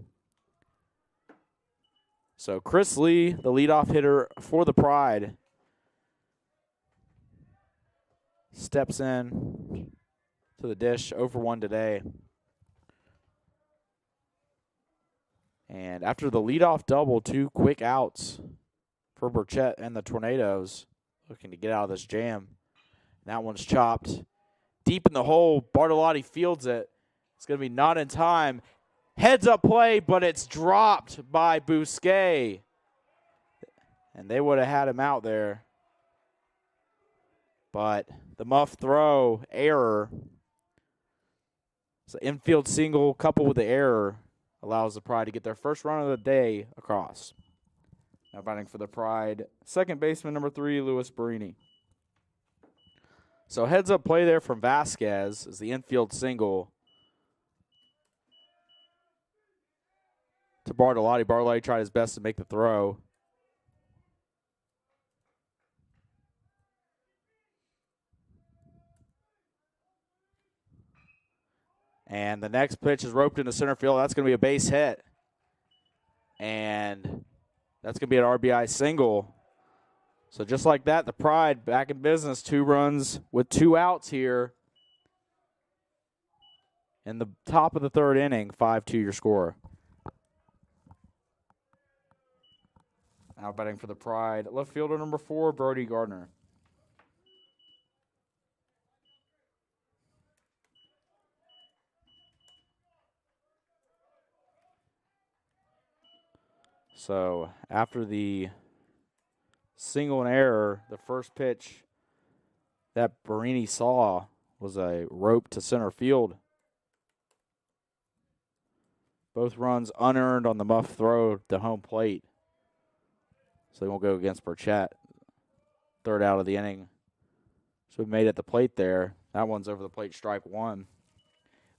So Chris Lee, the leadoff hitter for the Pride, steps in to the dish, 0 for 1 today. And after the leadoff double, 2 quick outs for Burchett and the Tornadoes, looking to get out of this jam. That one's chopped deep in the hole. Bartolotti fields it. It's going to be not in time. Heads up play, but it's dropped by Bousquet. And they would have had him out there. But the muff throw error. So infield single coupled with the error allows the Pride to get their first run of the day across. Now batting for the Pride, second baseman number 3, Luis Barini. So heads up play there from Vasquez as the infield single to Bartolotti. Bartolotti tried his best to make the throw. And the next pitch is roped into center field. That's going to be a base hit. And that's going to be an RBI single. So just like that, the Pride back in business. 2 runs with 2 outs here in the top of the 3rd inning. 5-2 your score. Now batting for the Pride, left fielder number 4, Brody Gardner. So after the single and error, the first pitch that Barini saw was a rope to center field. Both runs unearned on the muff throw to home plate. So they won't go against Burchett. 3rd out of the inning. So we made at the plate there. That one's over the plate, strike 1. It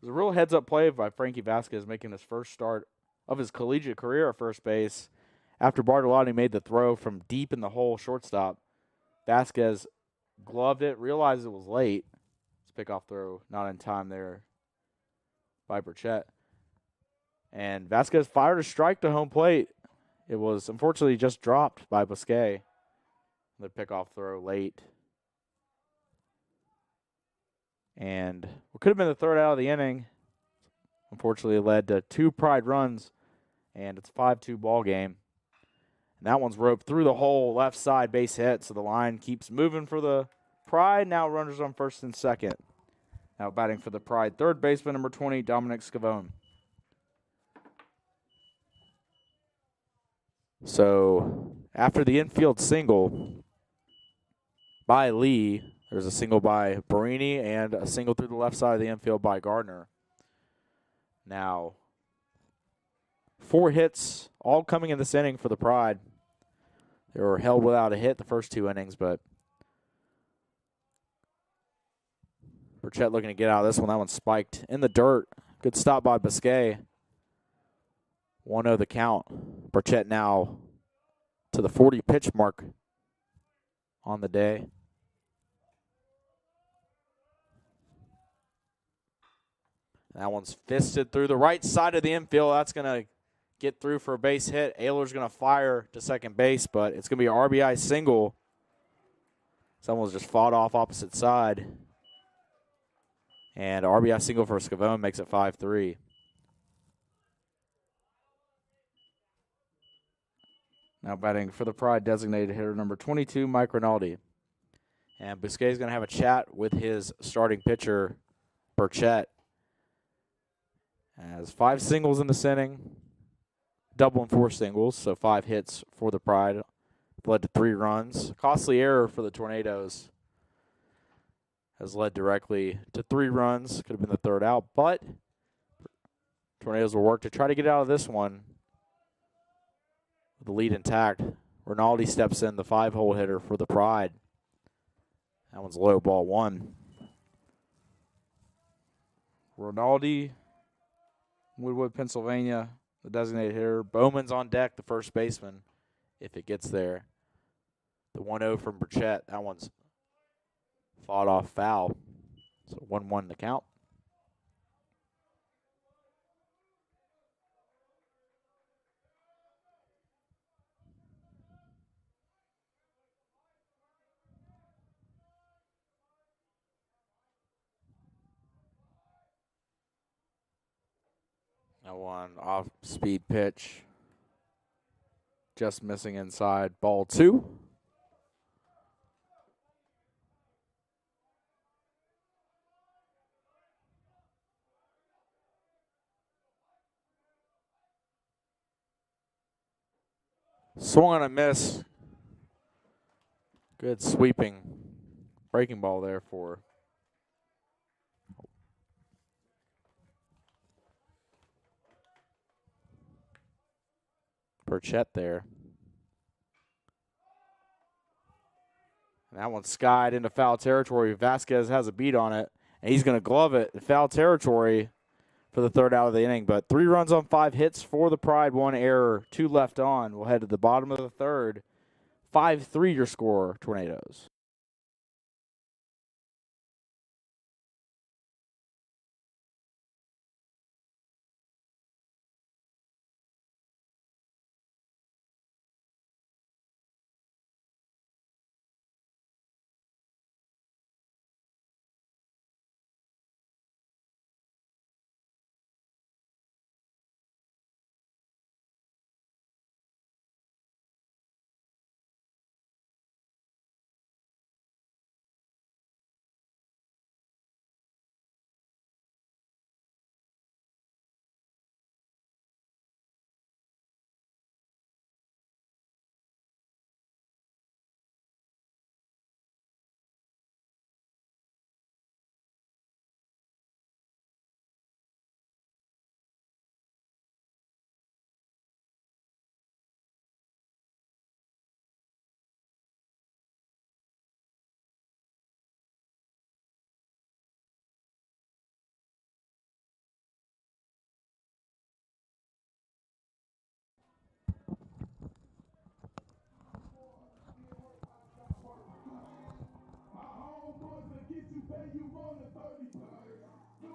was a real heads-up play by Frankie Vasquez, making his first start of his collegiate career at first base. After Bartolotti made the throw from deep in the hole shortstop, Vasquez gloved it, realized it was late. It's a pickoff throw, not in time there by Burchett. And Vasquez fired a strike to home plate. It was unfortunately just dropped by Bousquet. The pickoff throw late. And what could have been the 3rd out of the inning, unfortunately led to 2 Pride runs, and it's a 5-2 ball game. And that one's roped through the hole, left side, base hit, so the line keeps moving for the Pride. Now runners on first and second. Now batting for the Pride, 3rd baseman number 20, Dominic Scavone. So after the infield single by Lee, there's a single by Barini and a single through the left side of the infield by Gardner. Now 4 hits, all coming in this inning for the Pride. They were held without a hit the first 2 innings, but Burchett looking to get out of this one. That one spiked in the dirt. Good stop by Bousquet. 1-0 the count. Burchett now to the 40 pitch mark on the day. That one's fisted through the right side of the infield. That's going to get through for a base hit. Ayler's going to fire to second base, but it's going to be an RBI single. Someone's just fought off opposite side. And RBI single for Scavone makes it 5-3. Now batting for the Pride, designated hitter number 22, Mike Rinaldi. And Bousquet is going to have a chat with his starting pitcher, Burchett. Has 5 singles in this inning, double and 4 singles, so 5 hits for the Pride. Led to 3 runs. Costly error for the Tornadoes has led directly to 3 runs. Could have been the 3rd out, but Tornadoes will work to try to get out of this one with the lead intact. Rinaldi steps in, the 5-hole hitter for the Pride. That one's low, ball 1. Rinaldi, Woodwood, Pennsylvania, the designated hitter. Bowman's on deck, the first baseman, if it gets there. The 1-0 from Burchett. That one's fought off foul. So 1-1 the count. That one off-speed pitch. Just missing inside. Ball 2. Swung on a miss. Good sweeping breaking ball there for Burchett there. And that one skied into foul territory. Vasquez has a beat on it, and he's going to glove it in foul territory for the third out of the inning. But 3 runs on 5 hits for the Pride, 1 error, 2 left on. We'll head to the bottom of the third. 5-3 your score, Tornadoes.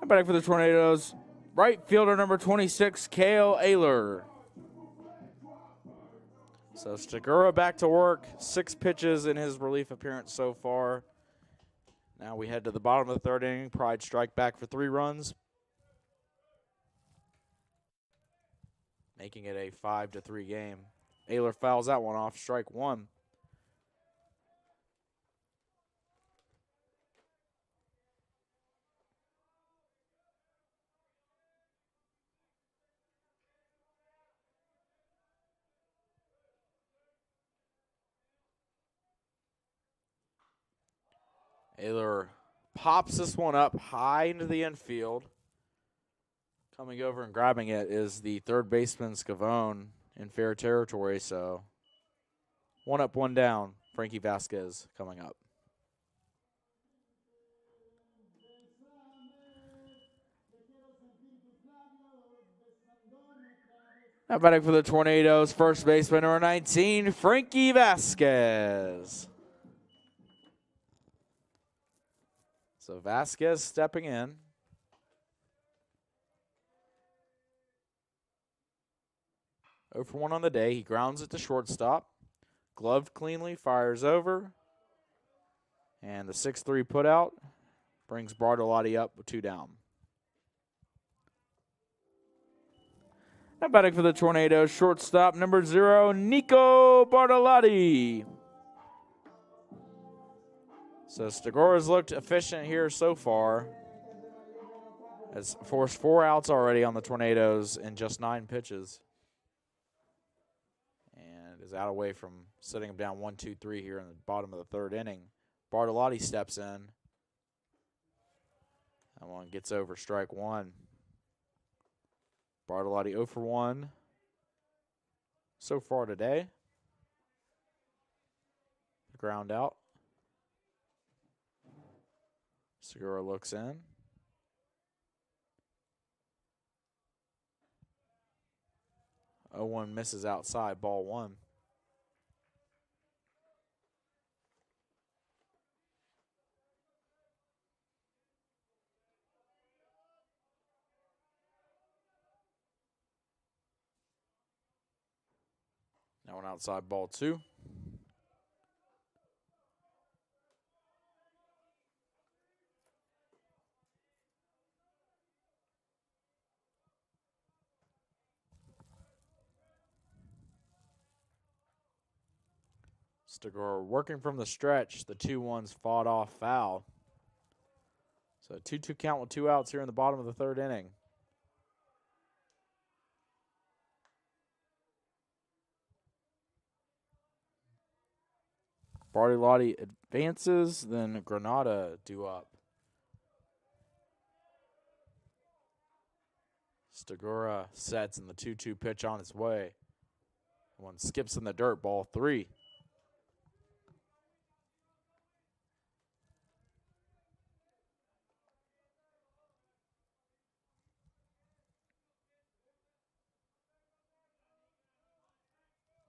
Back for the Tornadoes, right fielder number 26, Kale Ayler. So Stigura back to work. 6 pitches in his relief appearance so far. Now we head to the bottom of the third inning. Pride strike back for 3 runs, making it a 5-3 game. Ayler fouls that one off, strike 1. Ayler pops this one up high into the infield. Coming over and grabbing it is the third baseman, Scavone, in fair territory. So 1 up, 1 down. Frankie Vasquez coming up. Now batting for the Tornadoes, first baseman number 19, Frankie Vasquez. So Vasquez stepping in. Oh for 1 on the day. He grounds it to shortstop. Gloved cleanly, fires over. And the 6-3 put out brings Bartolotti up with 2 down. Now batting for the Tornadoes, shortstop number 0, Nico Bartolotti. So Stigura's looked efficient here so far. Has forced 4 outs already on the Tornadoes in just 9 pitches. And is out away from sitting him down 1-2-3 here in the bottom of the third inning. Bartolotti steps in. That one gets over, strike 1. Bartolotti 0 for 1 so far today. Ground out. Segura looks in. 0-1 misses outside, ball 1. That one outside, ball 2. Stigora working from the stretch. The 2-1s fought off foul. So 2-2 count with 2 outs here in the bottom of the 3rd inning. Bartolotti advances, then Granada due up. Stigora sets in the 2-2 pitch on its way. One skips in the dirt, ball 3.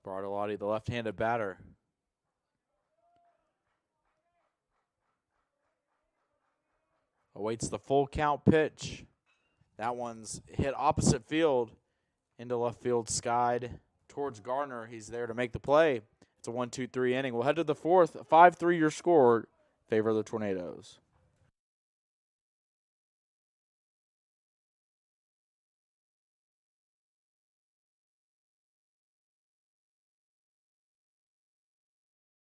Bartolotti, the left-handed batter. Awaits the full count pitch. That one's hit opposite field into left field, skied towards Gardner. He's there to make the play. It's a 1-2-3 inning. We'll head to the 4th. 5-3 your score in favor of the Tornadoes.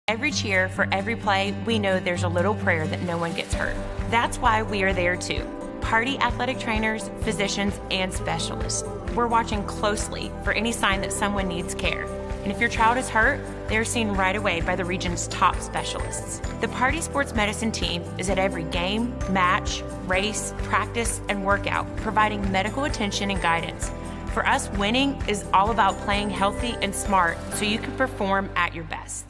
Every cheer, for every play, we know there's a little prayer that no one gets hurt. That's why we are there too. Party athletic trainers, physicians, and specialists. We're watching closely for any sign that someone needs care. And if your child is hurt, they're seen right away by the region's top specialists. The Party Sports Medicine team is at every game, match, race, practice, and workout, providing medical attention and guidance. For us, winning is all about playing healthy and smart so you can perform at your best.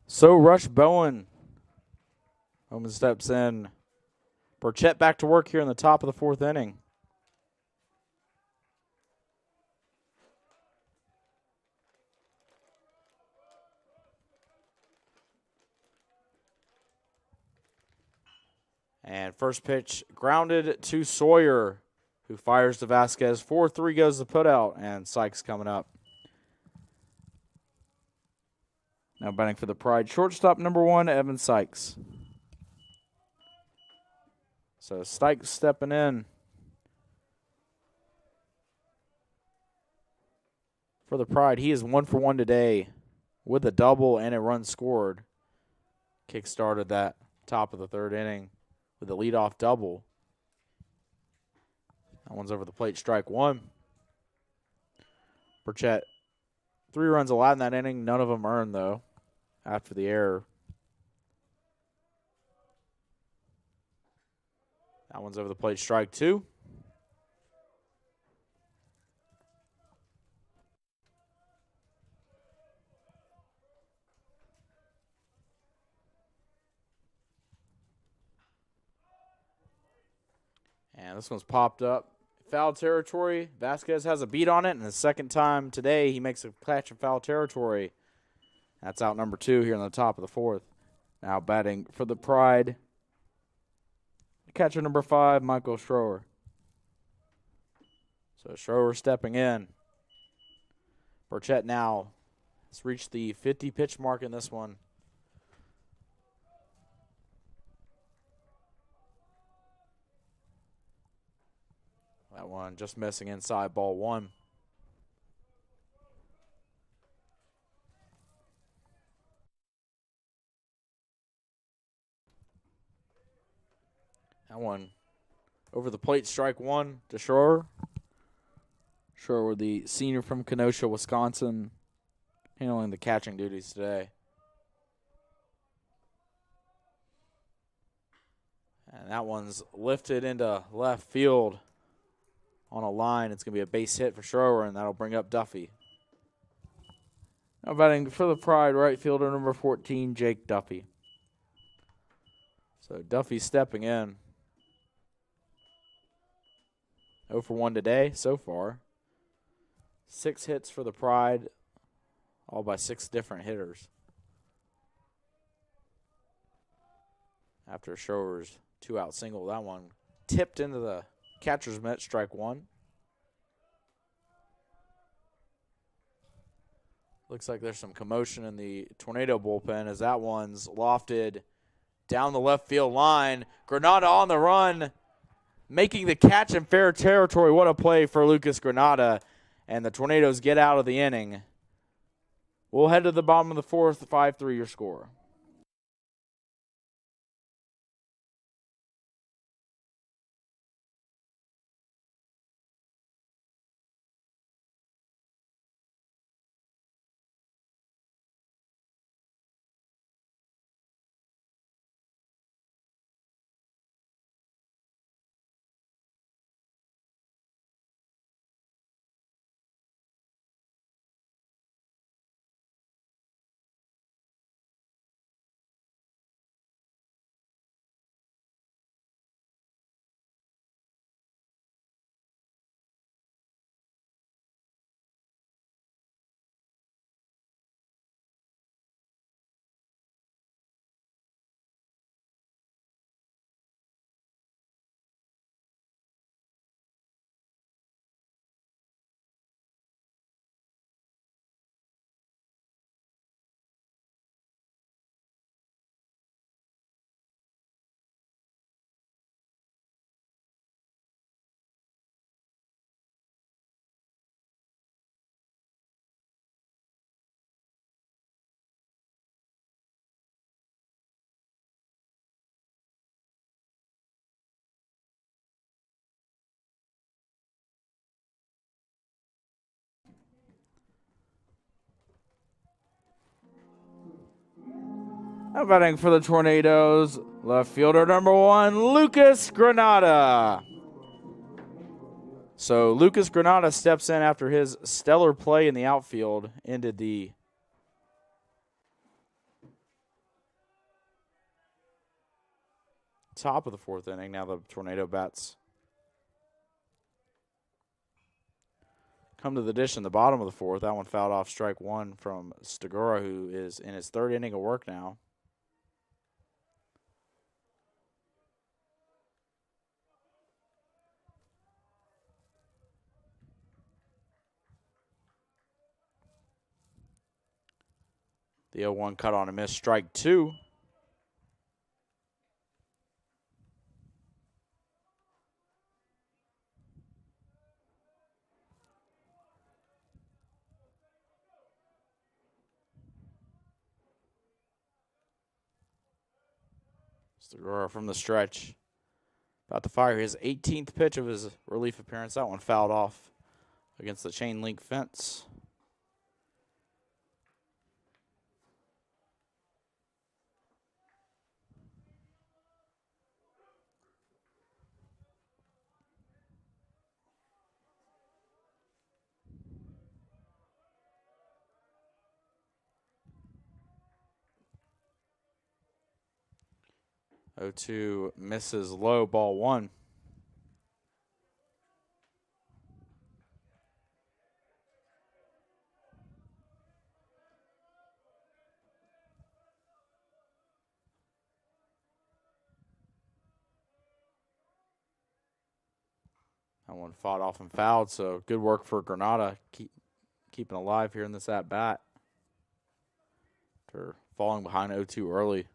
So Rush Bowen. Bowman steps in. Burchett back to work here in the top of the 4th inning. And first pitch grounded to Sawyer, who fires to Vasquez. 4-3 goes the putout, and Sykes coming up. Now batting for the Pride, shortstop number 1, Evan Sykes. So Sykes stepping in for the Pride. He is 1 for 1 today with a double and a run scored. Kick-started that top of the 3rd inning with a leadoff double. That one's over the plate, strike 1. Burchett, 3 runs allowed in that inning, none of them earned, though, after the error. That one's over the plate, strike 2. And this one's popped up. Foul territory. Vasquez has a beat on it, and the second time today he makes a catch in foul territory. That's out number 2 here on the top of the 4th. Now batting for the Pride, catcher number 5, Michael Schroer. So Schroer stepping in. Burchett now has reached the 50 pitch mark in this one. That one just missing inside, ball 1. That one over the plate, strike 1 to Schroer. Schroer, the senior from Kenosha, Wisconsin, handling the catching duties today. And that one's lifted into left field on a line. It's going to be a base hit for Schroer, and that'll bring up Duffy. Now batting for the Pride, right fielder number 14, Jake Duffy. So Duffy stepping in. 0 for 1 today so far. 6 hits for the Pride, all by 6 different hitters. After Schroer's 2-out single, that one tipped into the catcher's mitt, strike 1. Looks like there's some commotion in the Tornado bullpen as that one's lofted down the left field line. Granada on the run, making the catch in fair territory. What a play for Lucas Granada. And the Tornadoes get out of the inning. We'll head to the bottom of the 4th, 5-3 your score. Now batting for the Tornadoes, left fielder number 1, Lucas Granada. So Lucas Granada steps in after his stellar play in the outfield ended the top of the 4th inning. Now the Tornado bats come to the dish in the bottom of the 4th. That one fouled off, strike 1 from Stigura, who is in his 3rd inning of work now. The 0-1 cut on a miss, strike 2. Stigura from the stretch. About to fire his 18th pitch of his relief appearance. That one fouled off against the chain link fence. Oh, 2 misses low, ball 1. That one fought off and fouled, so good work for Granada, keeping alive here in this at-bat after falling behind 0-2 early.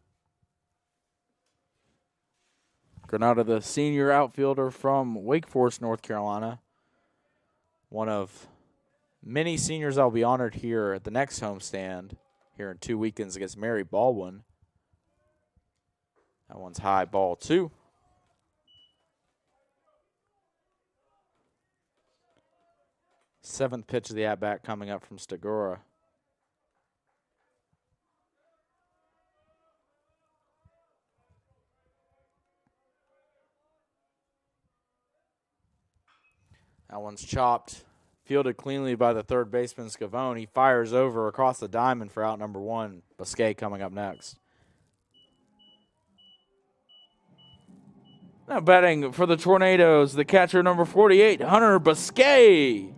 Granada, the senior outfielder from Wake Forest, North Carolina. One of many seniors that will be honored here at the next homestand here in 2 weekends against Mary Baldwin. That one's high, ball 2. Seventh pitch of the at-bat coming up from Stigura. That one's chopped. Fielded cleanly by the third baseman, Scavone. He fires over across the diamond for out number 1. Biscay coming up next. Now batting for the Tornadoes, the catcher number 48, Hunter Biscay.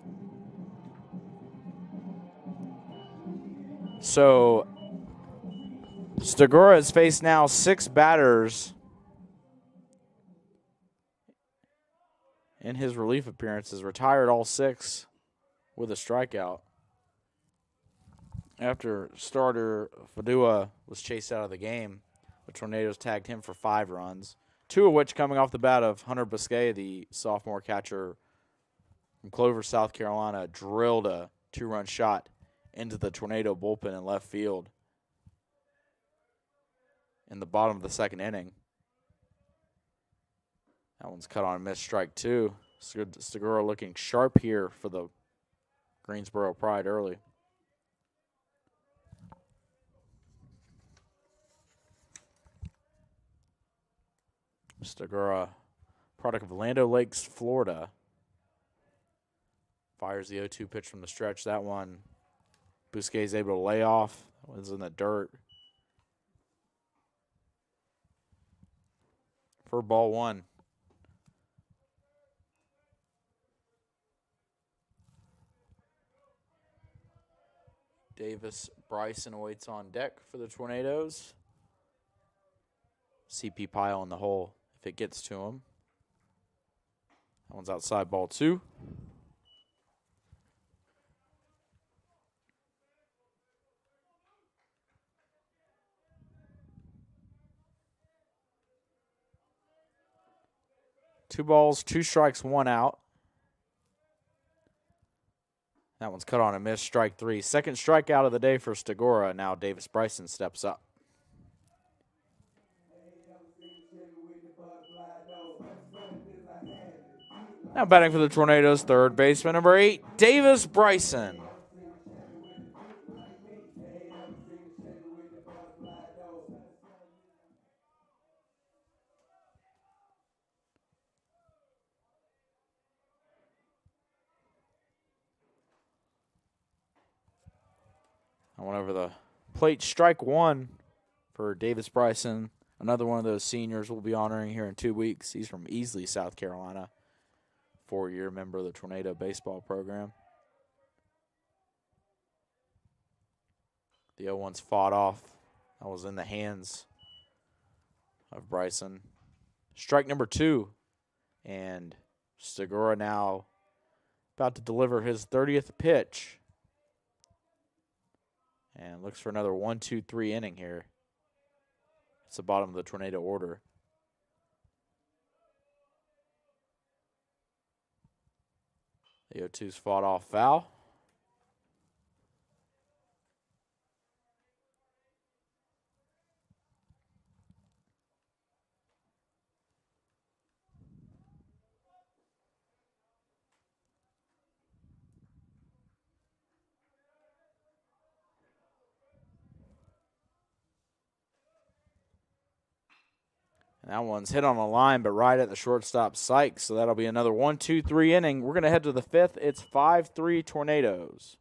So Stigura has faced now 6 batters in his relief appearances, retired all 6 with a strikeout. After starter Fadua was chased out of the game, the Tornadoes tagged him for 5 runs, 2 of which coming off the bat of Hunter Biscay, the sophomore catcher from Clover, South Carolina, drilled a 2-run shot into the Tornado bullpen in left field in the bottom of the 2nd inning. That one's cut on a missed, strike 2. Stigura looking sharp here for the Greensboro Pride early. Stigura, product of Land Lakes, Florida. Fires the 0-2 pitch from the stretch. That one, Biscay's able to lay off. That one's in the dirt. For ball 1. Davis Bryson awaits on deck for the Tornadoes. CP Pile in the hole if it gets to him. That one's outside, ball 2. Two balls, 2 strikes, 1 out. That one's cut on a miss, strike 3. Second strikeout of the day for Stigura. Now Davis Bryson steps up. Now batting for the Tornadoes, third baseman, number 8, Davis Bryson. I went over the plate, strike 1 for Davis Bryson. Another one of those seniors we'll be honoring here in 2 weeks. He's from Easley, South Carolina. 4-year member of the Tornado baseball program. The 0-1's fought off. That was in the hands of Bryson. Strike number 2. And Stigura now about to deliver his 30th pitch. And looks for another 1-2-3 inning here. It's the bottom of the Tornado order. The 0-2's fought off foul. And that one's hit on a line, but right at the shortstop Sykes. So that'll be another 1-2-3 inning. We're going to head to the 5th. It's 5-3 Tornadoes.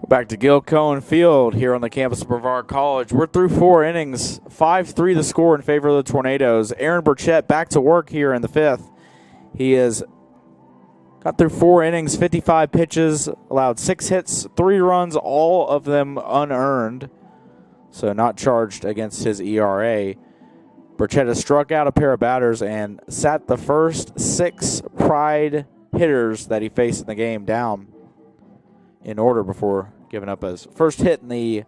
Back to Gil Cohen Field here on the campus of Brevard College. We're through 4 innings. 5-3 the score in favor of the Tornadoes. Aaron Burchett back to work here in the 5th. He has got through 4 innings, 55 pitches, allowed 6 hits, 3 runs, all of them unearned. So not charged against his ERA. Burchett has struck out a pair of batters and sat the first 6 Pride hitters that he faced in the game down in order before giving up his first hit in the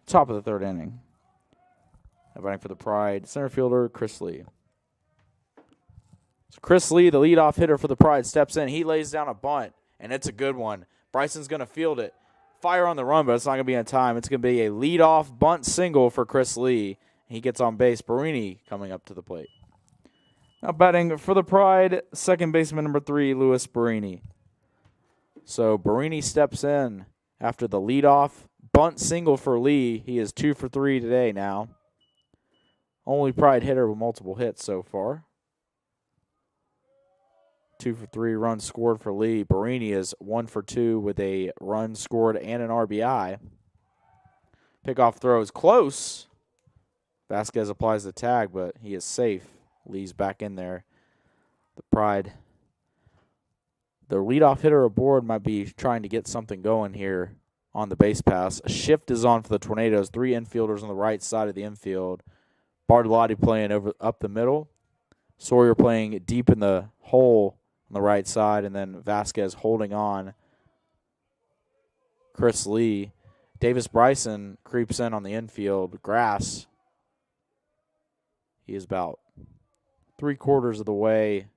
top of the 3rd inning. Batting for the Pride, center fielder Chris Lee. So Chris Lee, the leadoff hitter for the Pride, steps in. He lays down a bunt, and it's a good one. Bryson's going to field it. Fire on the run, but it's not going to be in time. It's going to be a leadoff bunt single for Chris Lee. He gets on base. Barini coming up to the plate. Now batting for the Pride, second baseman number 3, Louis Barini. So Barini steps in after the leadoff bunt single for Lee. He is 2 for 3 today now. Only Pride hitter with multiple hits so far. 2 for 3 runs scored for Lee. Barini is 1 for 2 with a run scored and an RBI. Pickoff throw is close. Vasquez applies the tag, but he is safe. Lee's back in there. The Pride, the leadoff hitter aboard, might be trying to get something going here on the base pass. A shift is on for the Tornadoes. 3 infielders on the right side of the infield. Bartolotti playing up the middle. Sawyer playing deep in the hole on the right side, and then Vasquez holding on Chris Lee. Davis Bryson creeps in on the infield grass. He is about 3/4 of the way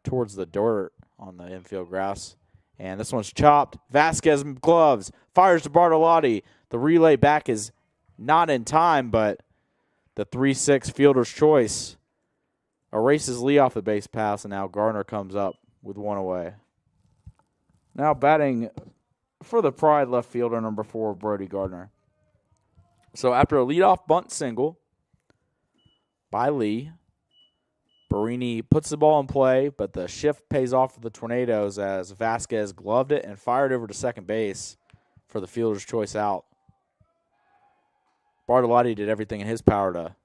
towards the dirt on the infield grass. And this one's chopped. Vasquez gloves, fires to Bartolotti. The relay back is not in time, but the 3-6 fielder's choice erases Lee off the base pass, and now Garner comes up with 1 away. Now batting for the Pride, left fielder number 4, Brody Gardner. So after a leadoff bunt single by Lee, Barini puts the ball in play, but the shift pays off for the Tornadoes as Vasquez gloved it and fired over to second base for the fielder's choice out. Bartolotti did everything in his power to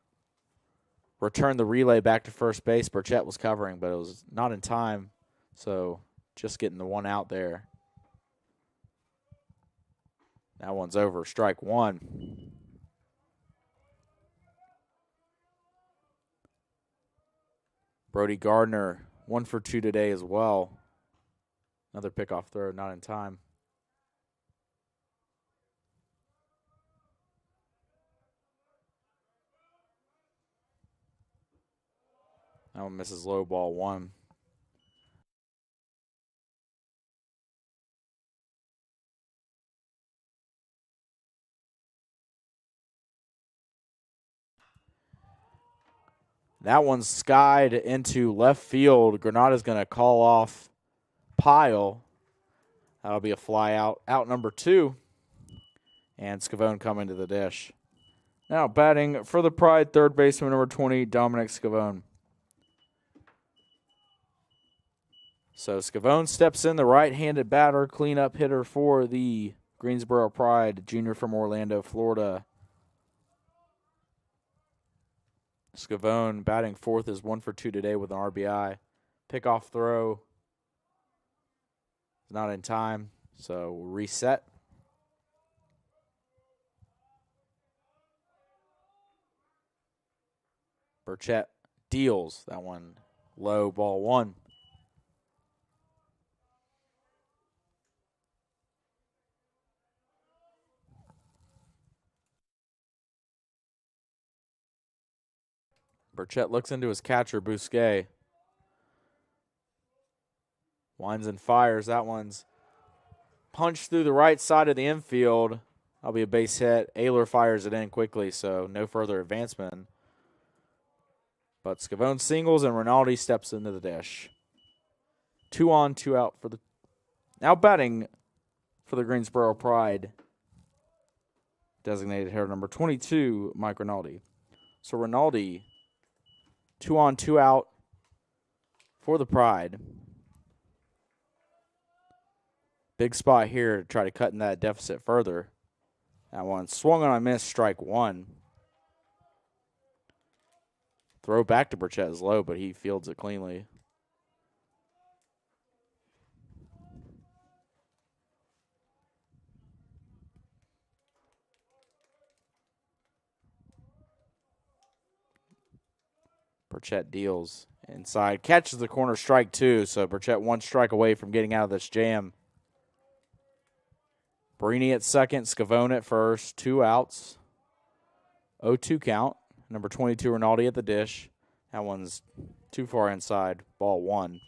return the relay back to first base. Burchett was covering, but it was not in time, so just getting the 1 out there. That one's over. Strike 1. Brody Gardner, 1 for 2 today as well. Another pickoff throw, not in time. That one misses low, ball 1. That one's skied into left field. Granada's going to call off Pyle. That'll be a fly out. Out number 2. And Scavone coming to the dish. Now batting for the Pride, third baseman number 20, Dominic Scavone. So Scavone steps in, the right-handed batter, cleanup hitter for the Greensboro Pride, junior from Orlando, Florida. Scavone batting 4th is 1 for 2 today with an RBI. Pickoff throw is not in time, so we'll reset. Burchett deals that one low, ball 1. Burchett looks into his catcher, Bousquet. Winds and fires. That one's punched through the right side of the infield. That'll be a base hit. Ayler fires it in quickly, so no further advancement. But Scavone singles, and Rinaldi steps into the dish. 2 on, 2 out for the... Now batting for the Greensboro Pride. Designated hitter number 22, Mike Rinaldi. So Rinaldi... 2 on, 2 out for the Pride. Big spot here to try to cut in that deficit further. That one swung on a miss, strike one. Throw back to Burchett is low, but he fields it cleanly. Burchett deals inside, catches the corner, strike two. So Burchett 1 strike away from getting out of this jam. Barini at second, Scavone at first, 2 outs. 0-2 count. Number 22, Rinaldi at the dish. That one's too far inside, ball 1.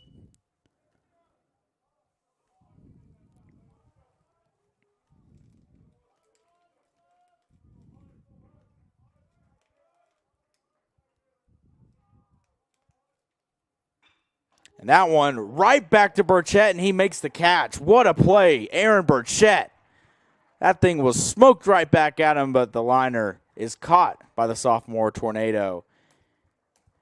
And that one right back to Burchett, and he makes the catch. What a play, Aaron Burchett. That thing was smoked right back at him, but the liner is caught by the sophomore Tornado.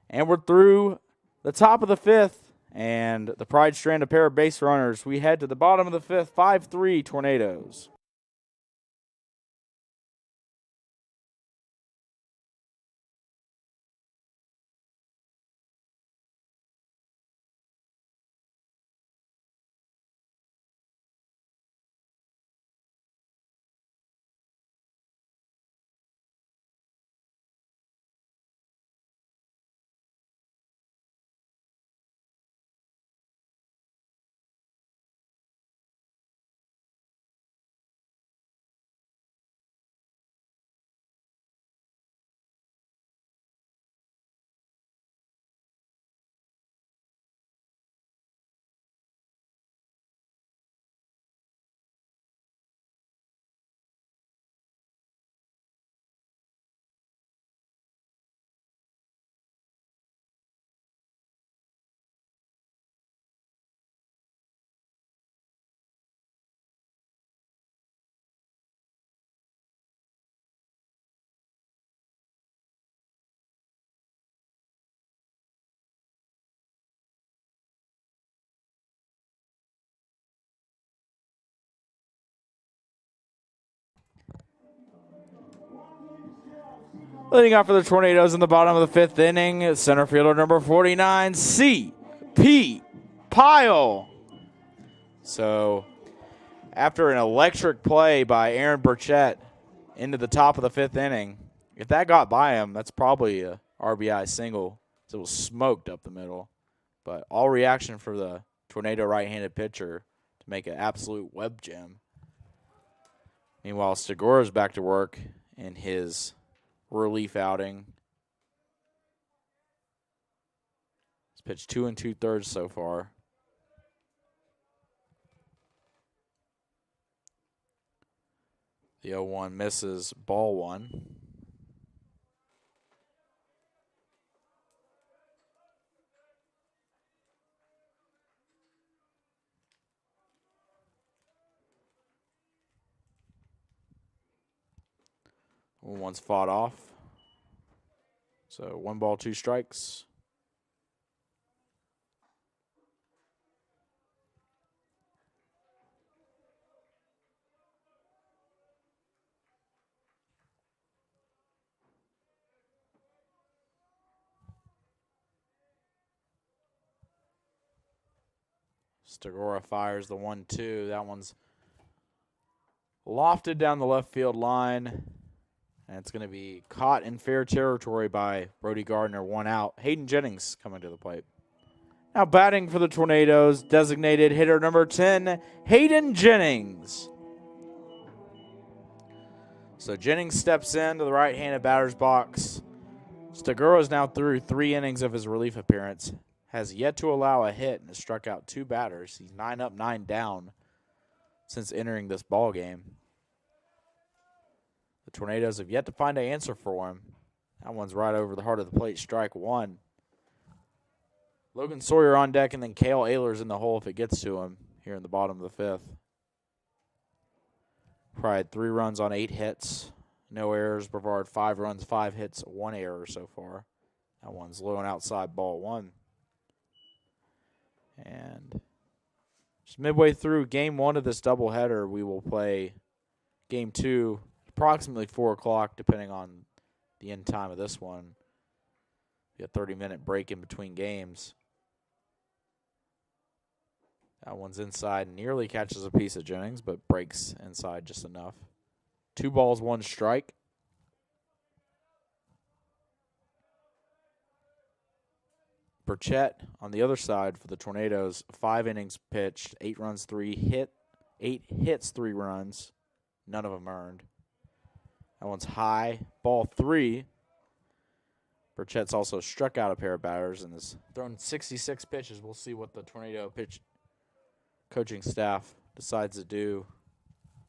And we're through the top of the 5th, and the Pride strand a pair of base runners. We head to the bottom of the 5th, 5-3 Tornadoes. Leading off for the Tornadoes in the bottom of the 5th inning, center fielder number 49, C.P. Pyle. So after an electric play by Aaron Burchett into the top of the 5th inning, if that got by him, that's probably a RBI single. So it was smoked up the middle. But all reaction for the Tornado right-handed pitcher to make an absolute web gem. Meanwhile, Segura's back to work in his relief outing. He's pitched 2 2/3 so far. The 0-1 misses, ball 1. One's fought off. So 1 ball, 2 strikes. Stegora fires the 1-2. That one's lofted down the left field line. And it's going to be caught in fair territory by Brody Gardner, 1 out. Hayden Jennings coming to the plate. Now batting for the Tornadoes, designated hitter number 10, Hayden Jennings. So Jennings steps into the right-handed batter's box. Stegura is now through 3 innings of his relief appearance. Has yet to allow a hit and has struck out 2 batters. He's 9 up, 9 down since entering this ball game. The Tornadoes have yet to find an answer for him. That one's right over the heart of the plate, strike 1. Logan Sawyer on deck, and then Cale Ehlers in the hole if it gets to him here in the bottom of the 5th. Pride 3 runs on 8 hits. No errors. Brevard 5 runs, 5 hits, 1 error so far. That one's low and outside, ball 1. And Just midway through Game 1 of this doubleheader, we will play Game 2, approximately 4 o'clock, depending on the end time of this one. A 30-minute break in between games. That one's inside, nearly catches a piece of Jennings, but breaks inside just enough. 2 balls, 1 strike. Burchett on the other side for the Tornadoes, 5 innings pitched, 8 runs, 8 hits, 3 runs. None of them earned. That one's high, ball 3. Burchett's also struck out a pair of batters and has thrown 66 pitches. We'll see what the Tornado pitch coaching staff decides to do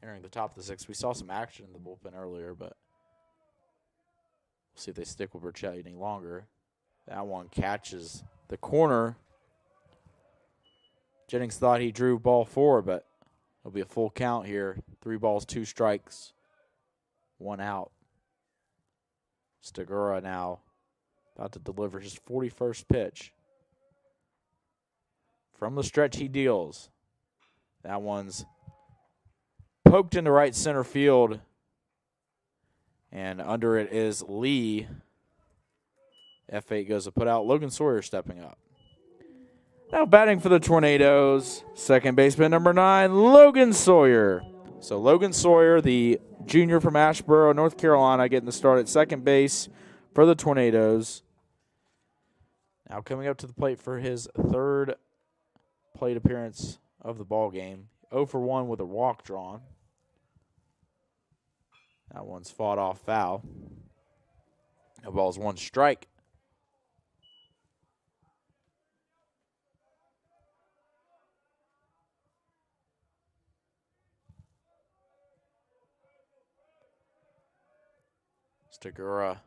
entering the top of the 6th. We saw some action in the bullpen earlier, but we'll see if they stick with Burchett any longer. That one catches the corner. Jennings thought he drew ball 4, but it'll be a full count here. 3 balls, 2 strikes, 1 out. Stigura now about to deliver his 41st pitch. From the stretch he deals. That one's poked into right center field. And under it is Lee. F8 goes to put out. Logan Sawyer stepping up. Now batting for the Tornadoes, second baseman number 9, Logan Sawyer. So Logan Sawyer, the junior from Asheboro, North Carolina, getting the start at second base for the Tornadoes. Now coming up to the plate for his 3rd plate appearance of the ball game. 0 for 1 with a walk drawn. That one's fought off foul. That ball's 1 strike. Stigura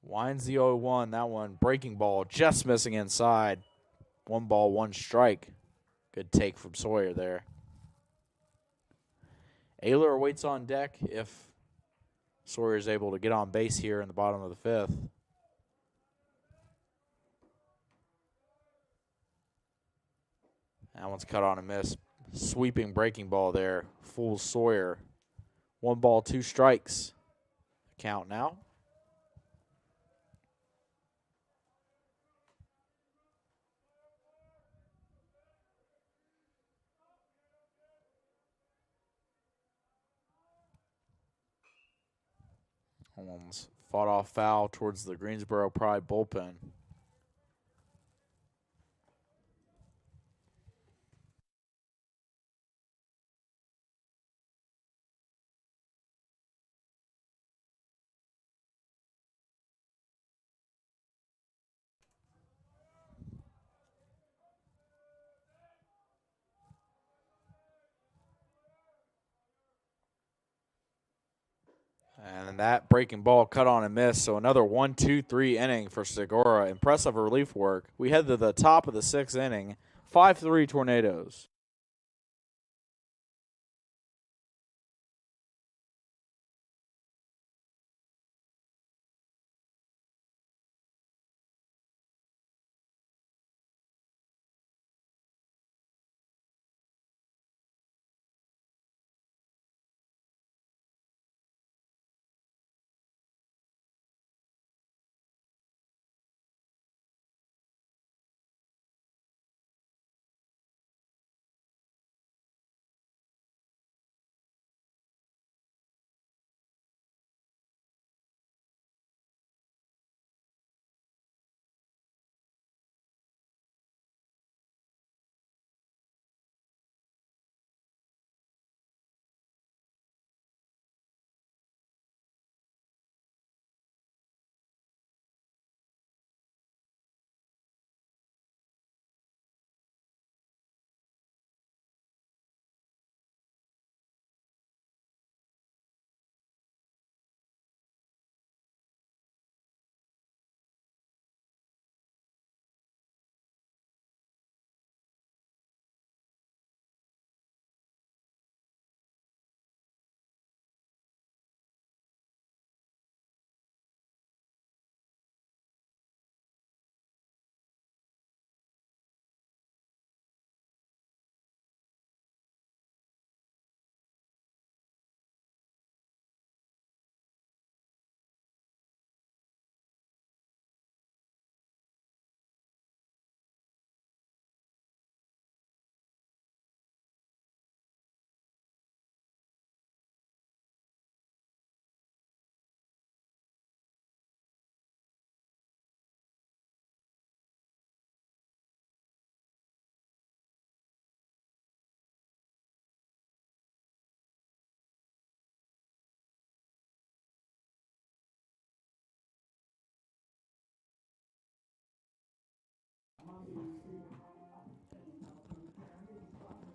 winds the 0-1. That one breaking ball just missing inside. 1 ball, 1 strike. Good take from Sawyer there. Ayler waits on deck if Sawyer is able to get on base here in the bottom of the 5th. That one's cut on a miss. Sweeping breaking ball there. Fools Sawyer. 1 ball, 2 strikes. Count now. One's fought off foul towards the Greensboro Pride bullpen. And that breaking ball cut on and missed. So another 1-2-3 inning for Segura. Impressive relief work. We head to the top of the 6th inning. 5-3 Tornadoes.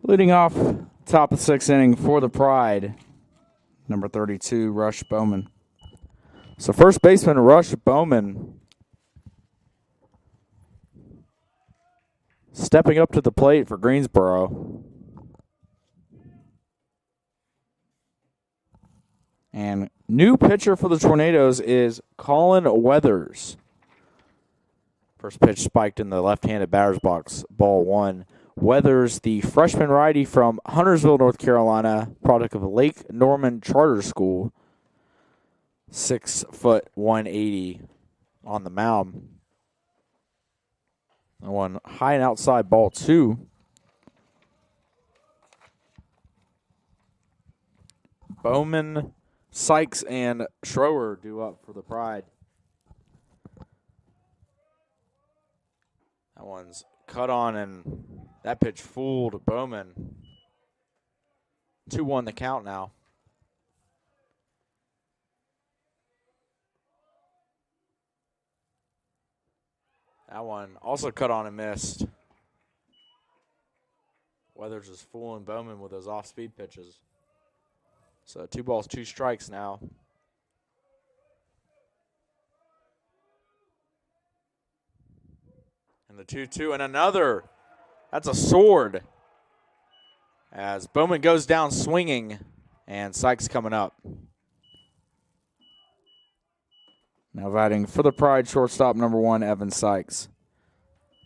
Leading off top of the 6th inning for the Pride, number 32, Rush Bowman. So first baseman Rush Bowman stepping up to the plate for Greensboro. And new pitcher for the Tornadoes is Colin Weathers. First pitch spiked in the left-handed batter's box, ball 1. Weathers, the freshman righty from Huntersville, North Carolina, product of Lake Norman Charter School, 6 foot 180 on the mound. And one high and outside, ball 2. Bowman, Sykes, and Schroer due up for the Pride. That one's cut on, and that pitch fooled Bowman. 2-1 the count now. That one also cut on and missed. Weathers is fooling Bowman with those off-speed pitches. So 2 balls, 2 strikes now. And the 2-2 and another. That's a sword. As Bowman goes down swinging, and Sykes coming up. Now batting for the Pride, shortstop number 1, Evan Sykes.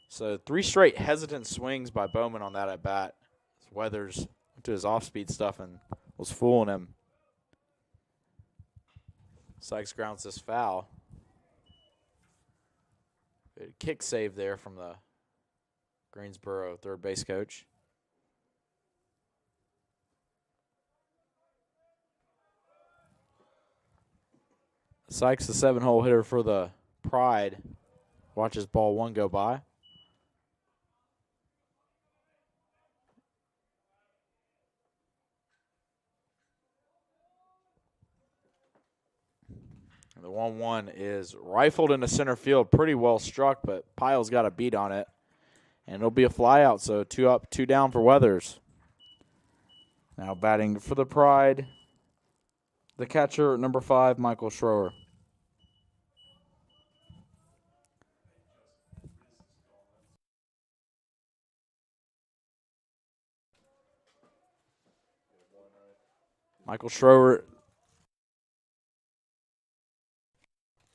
So 3 straight hesitant swings by Bowman on that at bat. Weathers went to his off-speed stuff and was fooling him. Sykes grounds this foul. Good kick save there from the Greensboro third base coach. Sykes, the 7-hole hitter for the Pride, watches ball 1 go by. And the 1-1 is rifled into center field, pretty well struck, but Pyle's got a beat on it. And it'll be a fly out, so 2 up, 2 down for Weathers. Now batting for the Pride, the catcher, number 5, Michael Schroer. Michael Schroer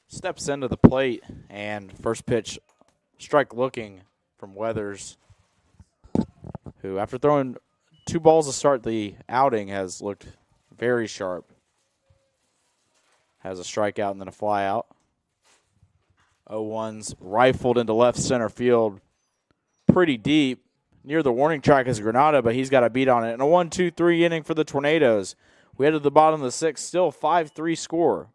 steps into the plate, and first pitch, strike looking from Weathers, who after throwing 2 balls to start the outing has looked very sharp. Has a strikeout and then a fly out. 0-1's rifled into left center field pretty deep. Near the warning track is Granada, but he's got a beat on it. And a 1-2-3 inning for the Tornadoes. We head to the bottom of the 6th, still 5-3 score.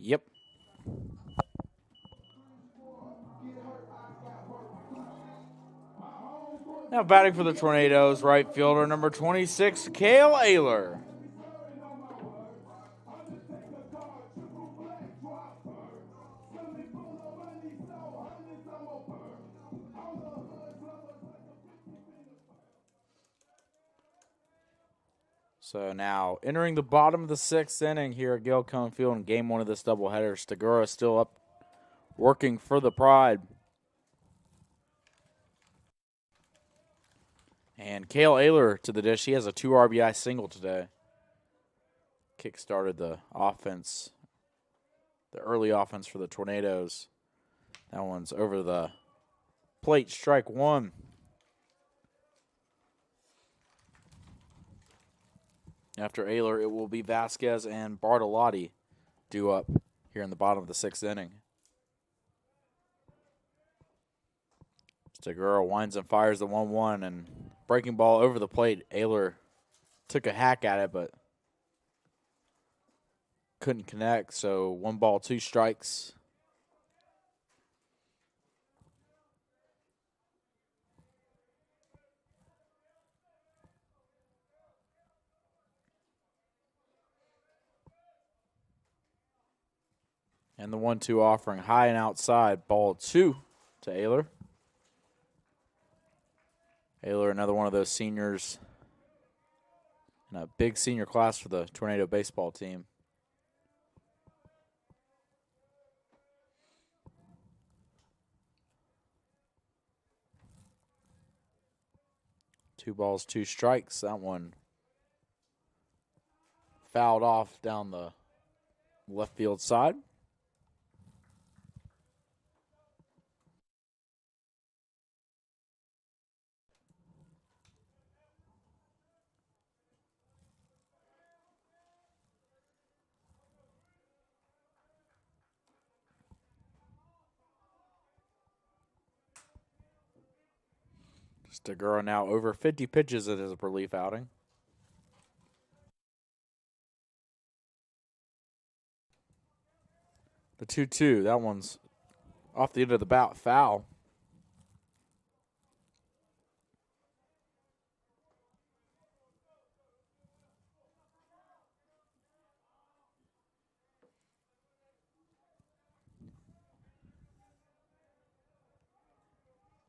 Yep. Now batting for the Tornadoes, right fielder number 26, Cale Ayler. So now entering the bottom of the 6th inning here at Gale Cone Field in game 1 of this doubleheader. Stigura still up working for the Pride. And Cale Ayler to the dish. He has a 2 RBI single today. Kick-started the offense, the early offense for the Tornadoes. That one's over the plate, strike 1. After Ayler, it will be Vasquez and Bartolotti due up here in the bottom of the 6th inning. Stigura winds and fires the 1-1, and breaking ball over the plate. Ayler took a hack at it, but couldn't connect, so 1 ball, 2 strikes. And the 1-2 offering high and outside, ball 2 to Ayler. Ayler, another one of those seniors in a big senior class for the Tornado baseball team. Two balls, 2 strikes. That one fouled off down the left field side. Stigura now over 50 pitches at his relief outing. The 2-2, that one's off the end of the bat, foul.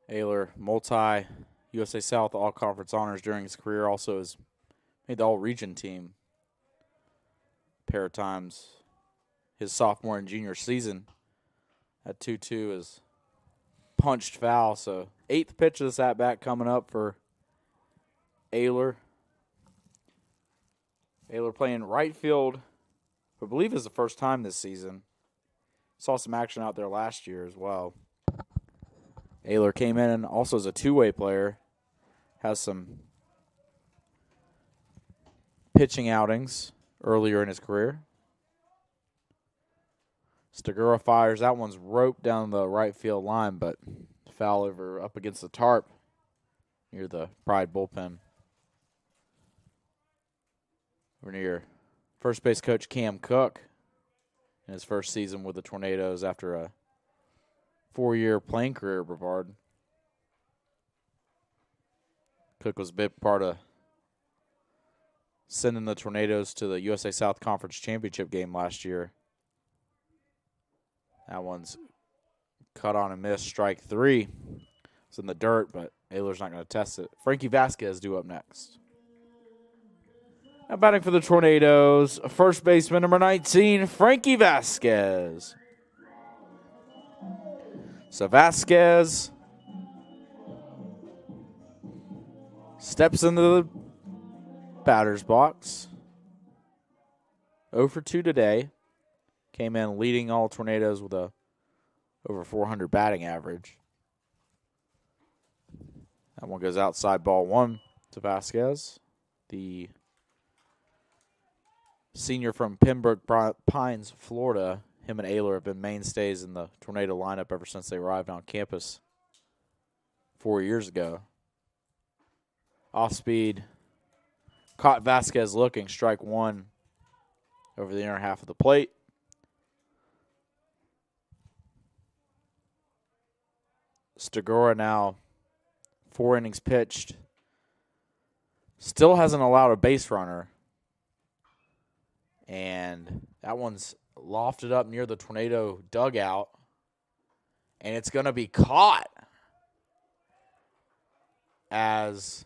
Ayler, multi-USA South All-Conference honors during his career. Also has made the All-Region team a pair of times his sophomore and junior season. That 2-2 is punched foul. So 8th pitch of this at-bat coming up for Ayler. Ayler playing right field, I believe is the first time this season. Saw some action out there last year as well. Ayler came in and also as a two-way player. Has some pitching outings earlier in his career. Stigura fires. That one's roped down the right field line, but foul over up against the tarp near the Pride bullpen. We're near first base coach Cam Cook in his first season with the Tornadoes after a 4-year playing career at Brevard. Cook was a big part of sending the Tornadoes to the USA South Conference Championship game last year. That one's cut on and missed, strike 3. It's in the dirt, but Ayler's not going to test it. Frankie Vasquez due up next. Now batting for the Tornadoes, first baseman number 19, Frankie Vasquez. So Vasquez steps into the batter's box. 0 for 2 today. Came in leading all Tornadoes with a over 400 batting average. That one goes outside, ball 1 to Vasquez. The senior from Pembroke Pines, Florida. Him and Ayler have been mainstays in the Tornado lineup ever since they arrived on campus 4 years ago. Off speed. Caught Vasquez looking. Strike 1 over the inner half of the plate. Stigora now 4 innings pitched. Still hasn't allowed a base runner. And that one's lofted up near the Tornado dugout. And it's going to be caught as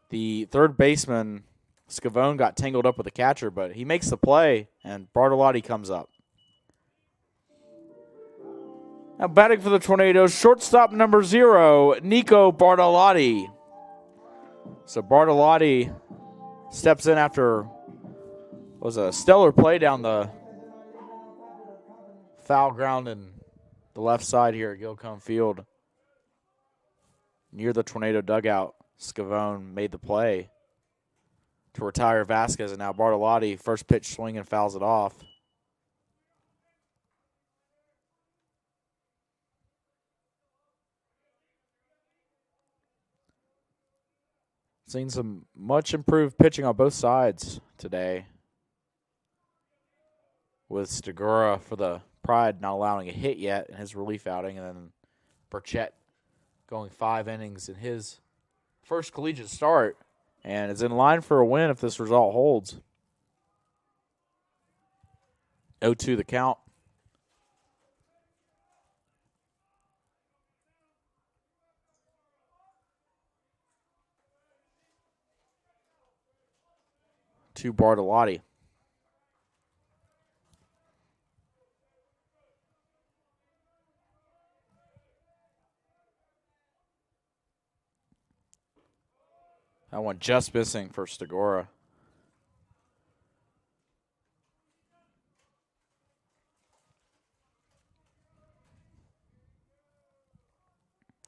the third baseman, Scavone, got tangled up with the catcher, but he makes the play, and Bartolotti comes up. Now batting for the Tornadoes, shortstop number 0, Nico Bartolotti. So Bartolotti steps in after was a stellar play down the foul ground in the left side here at Gilcombe Field. Near the Tornado dugout, Scavone made the play to retire Vasquez, and now Bartolotti, first pitch swing and fouls it off. Seen some much improved pitching on both sides today, with Stigura for the Pride not allowing a hit yet in his relief outing, and then Burchett going 5 innings in his first collegiate start, and is in line for a win if this result holds. 0-2 the count. To Bartolotti. That one just missing for Stigora.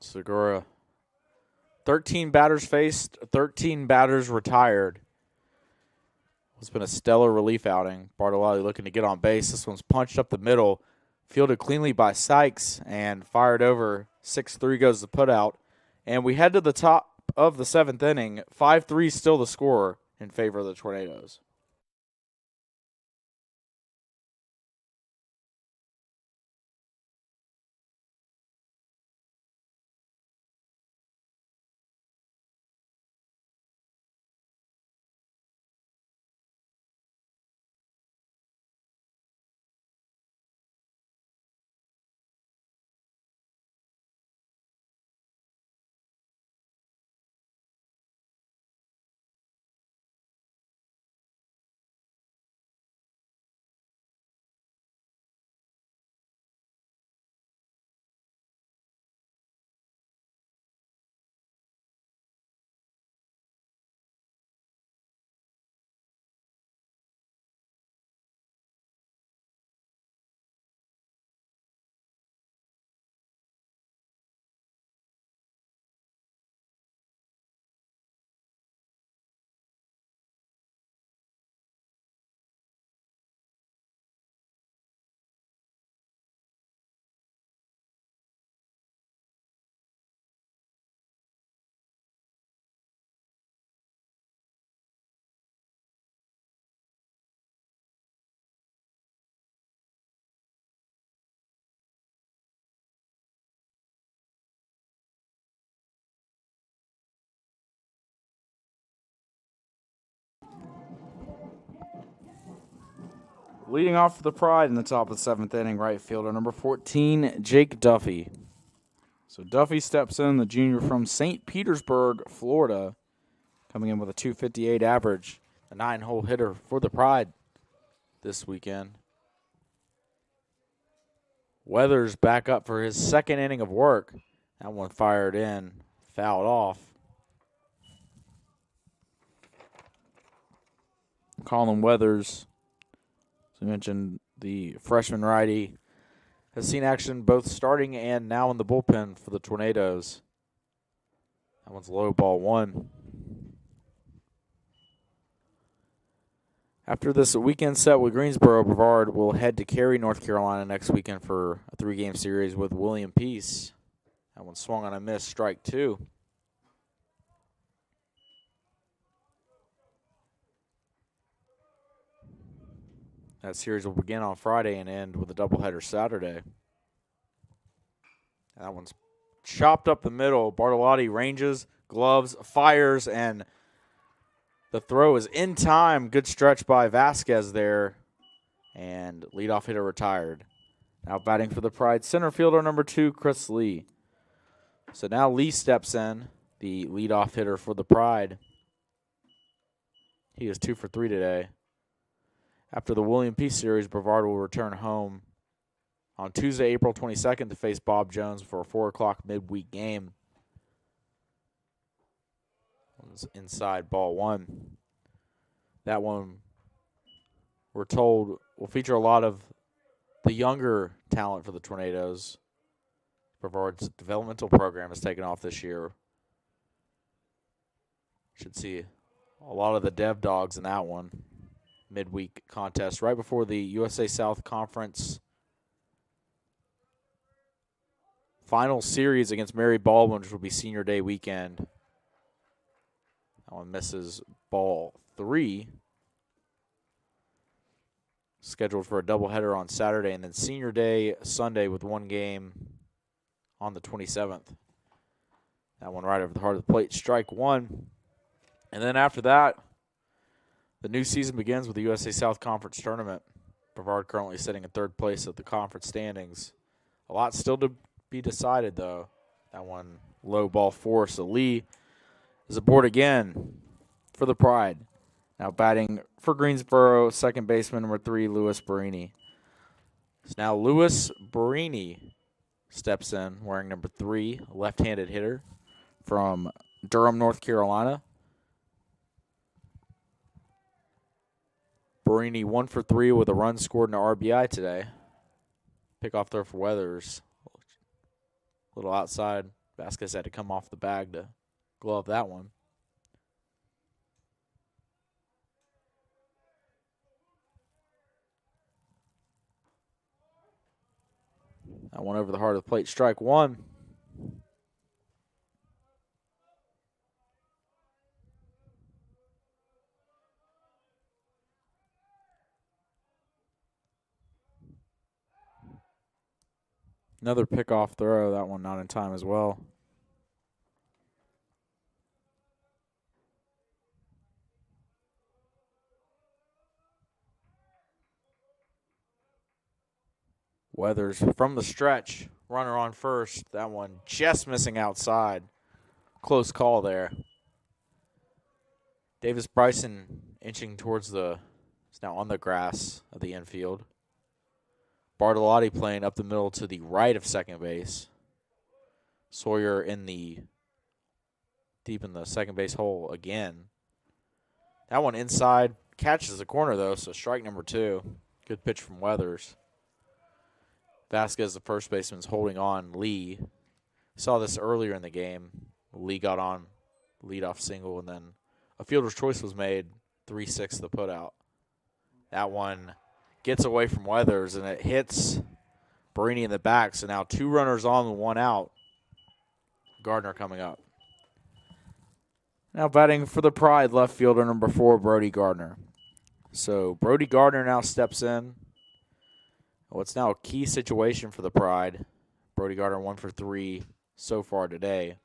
Stigora, 13 batters faced, 13 batters retired. It's been a stellar relief outing. Bartolotti looking to get on base. This one's punched up the middle, fielded cleanly by Sykes, and fired over. 6-3 goes the putout. And we head to the top of the 7th inning. 5-3 still the score in favor of the Tornadoes. Leading off for the Pride in the top of the 7th inning, right fielder number 14, Jake Duffy. So Duffy steps in, the junior from St. Petersburg, Florida, coming in with a .258 average, a 9-hole hitter for the Pride this weekend. Weathers back up for his 2nd inning of work. That one fired in, fouled off. Colin Weathers, as I mentioned, the freshman righty, has seen action both starting and now in the bullpen for the Tornadoes. That one's low, ball 1. After this weekend set with Greensboro, Brevard will head to Cary, North Carolina next weekend for a 3-game series with William Peace. That one swung on a miss, strike 2. That series will begin on Friday and end with a doubleheader Saturday. That one's chopped up the middle. Bartolotti ranges, gloves, fires, and the throw is in time. Good stretch by Vasquez there. And leadoff hitter retired. Now batting for the Pride, center fielder number 2, Chris Lee. So now Lee steps in, the leadoff hitter for the Pride. He is 2 for 3 today. After the William P. Series, Brevard will return home on Tuesday, April 22nd to face Bob Jones for a 4 o'clock midweek game. One's inside, ball 1. That one, we're told, will feature a lot of the younger talent for the Tornadoes. Brevard's developmental program has taken off this year. Should see a lot of the Dev Dogs in that one. Midweek contest right before the USA South Conference final series against Mary Baldwin, which will be Senior Day weekend. That one misses ball 3. Scheduled for a doubleheader on Saturday, and then Senior Day Sunday with one game on the 27th. That one right over the heart of the plate, strike 1. And then after that, the new season begins with the USA South Conference Tournament. Brevard currently sitting in 3rd place at the conference standings. A lot still to be decided, though. That one low, ball 4. So Lee is aboard again for the Pride. Now batting for Greensboro, second baseman number 3, Louis Barini. So now Louis Barini steps in wearing number 3, a left-handed hitter from Durham, North Carolina. Barini 1 for 3 with a run scored and an RBI today. Pickoff throw for Weathers. A little outside. Vasquez had to come off the bag to glove that one. That one over the heart of the plate, strike 1. Another pickoff throw, that one not in time as well. Weathers from the stretch, runner on first. That one just missing outside. Close call there. Davis Bryson inching towards it's now on the grass of the infield. Bartolotti playing up the middle to the right of second base. Sawyer deep in the second base hole again. That one inside, catches the corner though, so strike number 2. Good pitch from Weathers. Vasquez, the first baseman, is holding on Lee. Saw this earlier in the game. Lee got on leadoff single, and then a fielder's choice was made, 3-6 the putout. That one gets away from Weathers, and it hits Barini in the back. So now 2 runners on and 1 out. Gardner coming up. Now batting for the Pride, left fielder number 4, Brody Gardner. So Brody Gardner now steps in. It's now a key situation for the Pride. Brody Gardner 1 for 3 so far today.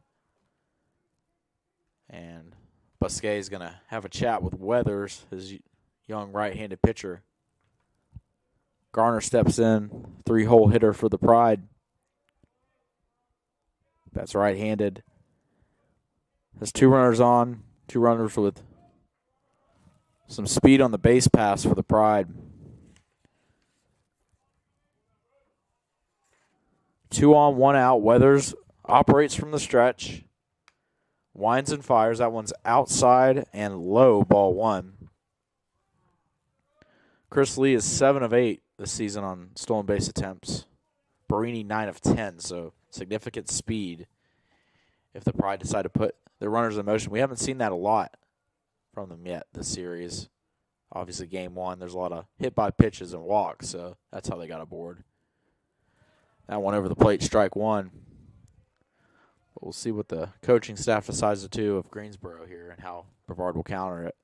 And Busquet is going to have a chat with Weathers, his young right-handed pitcher. Garner steps in, 3-hole hitter for the Pride. That's right-handed. Has 2 runners on, 2 runners with some speed on the base pass for the Pride. 2 on, 1 out. Weathers operates from the stretch. Winds and fires. That one's outside and low, ball 1. Chris Lee is 7 of 8 this season on stolen base attempts. Barini 9 of 10, so significant speed if the Pride decide to put their runners in motion. We haven't seen that a lot from them yet this series. Obviously, game 1, there's a lot of hit by pitches and walks, so that's how they got aboard. That one over the plate, strike 1. But we'll see what the coaching staff decides to do of Greensboro here and how Brevard will counter it.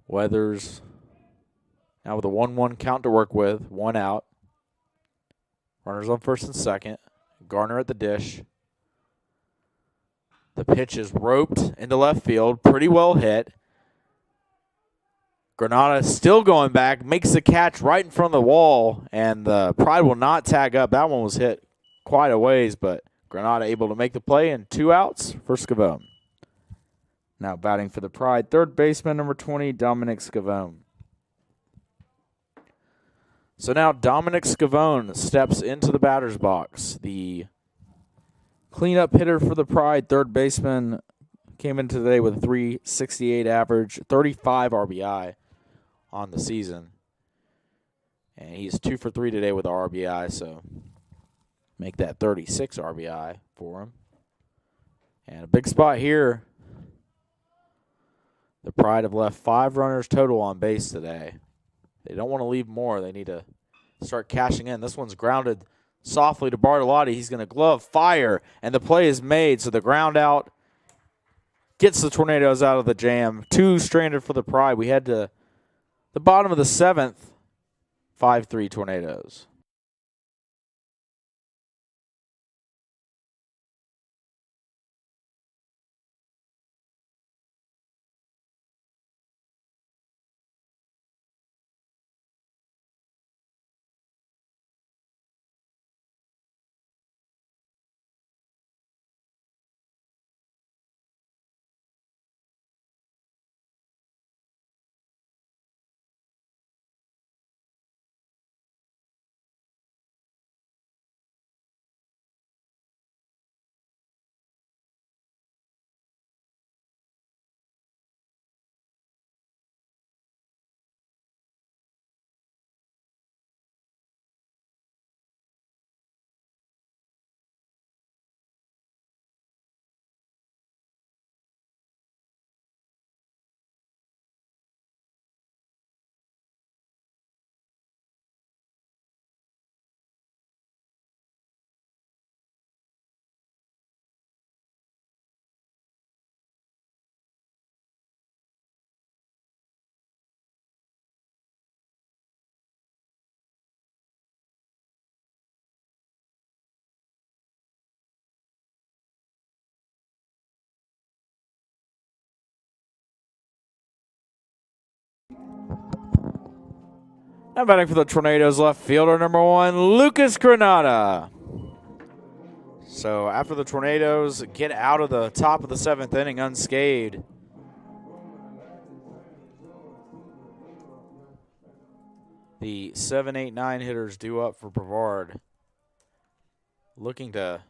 Weathers now with a 1-1 count to work with, 1 out. Runners on first and second. Garner at the dish. The pitch is roped into left field. Pretty well hit. Granada still going back. Makes the catch right in front of the wall. And the Pride will not tag up. That one was hit quite a ways, but Granada able to make the play, and 2 outs for Scavone. Now batting for the Pride, third baseman, number 20, Dominic Scavone. So now Dominic Scavone steps into the batter's box. The cleanup hitter for the Pride, third baseman, came in today with a .368 average, 35 RBI on the season. And he's 2 for 3 today with a RBI, so make that 36 RBI for him. And a big spot here. The Pride have left 5 runners total on base today. They don't want to leave more. They need to start cashing in. This one's grounded softly to Bartolotti. He's going to glove fire, and the play is made. So the ground out gets the Tornadoes out of the jam. 2 stranded for the Pride. We head to the bottom of the 7th. 5-3 Tornadoes. Now batting for the Tornadoes, left fielder number 1, Lucas Granada. So after the Tornadoes get out of the top of the 7th inning unscathed, the 7, 8, 9 hitters due up for Brevard, looking to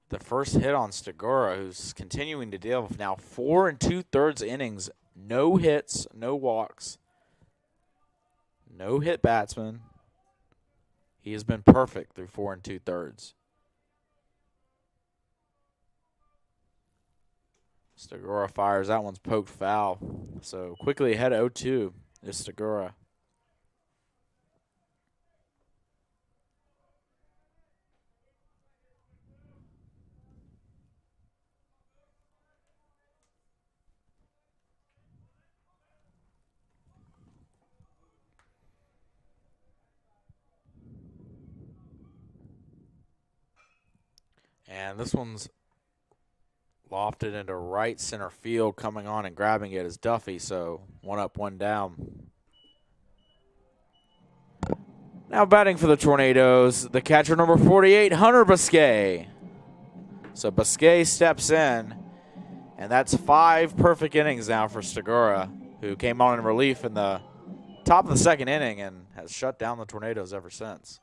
the first hit on Stigura, who's continuing to deal with now 4 2/3 innings. No hits, no walks, no hit batsman. He has been perfect through 4 2/3. Stigura fires. That one's poked foul. So quickly ahead of 0-2 is Stigura. And this one's lofted into right center field. Coming on and grabbing it is Duffy, so 1 up, 1 down. Now batting for the Tornadoes, the catcher number 48, Hunter Biscay. So Biscay steps in, and that's 5 perfect innings now for Stigura, who came on in relief in the top of the 2nd inning and has shut down the Tornadoes ever since.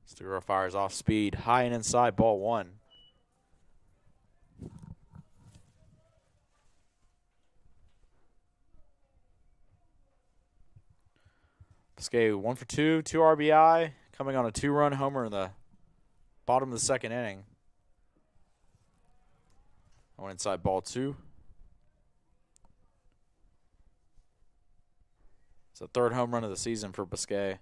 Stigura fires off speed, high and inside, ball 1. Biscay 1 for 2, 2 RBI, coming on a 2-run homer in the bottom of the 2nd inning. One inside, ball 2. It's the 3rd home run of the season for Biscay.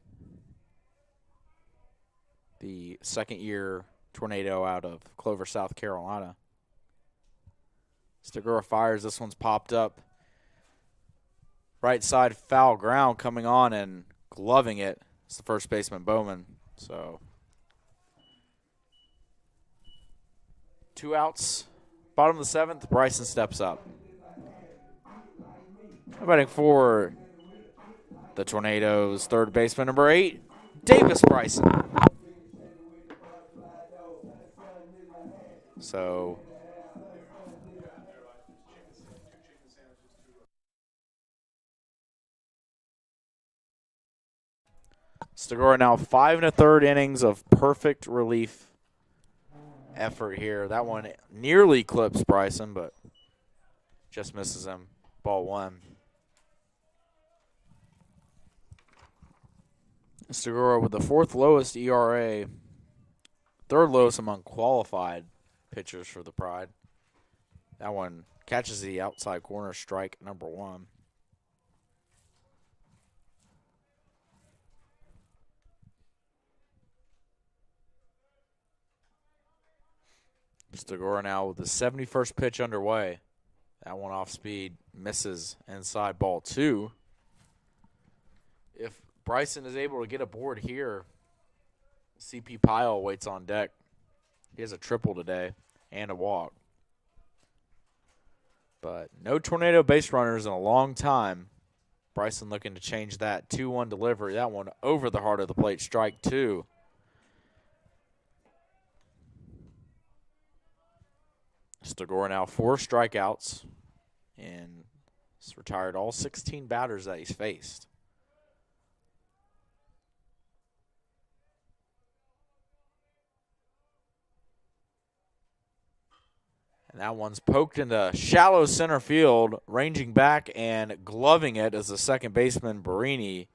The 2nd-year Tornado out of Clover, South Carolina. Stigura fires. This one's popped up. Right side foul ground coming on and gloving it. It's the first baseman, Bowman. So 2 outs. Bottom of the 7th, Bryson steps up. Batting for the Tornadoes, third baseman, number 8, Davis Bryson. So Stigura now 5 1/3 innings of perfect relief effort here. That one nearly clips Bryson, but just misses him. Ball 1. Stigura with the 4th lowest ERA, 3rd lowest among qualified pitchers for the Pride. That one catches the outside corner, strike number 1. Stigura now with the 71st pitch underway. That one off speed, misses inside, ball 2. If Bryson is able to get aboard here, CP Pyle waits on deck. He has a triple today and a walk. But no Tornado base runners in a long time. Bryson looking to change that. 2-1 delivery. That one over the heart of the plate, strike 2. Stigura now 4 strikeouts and he's retired all 16 batters that he's faced. And that one's poked into shallow center field, ranging back and gloving it as the second baseman, Barini.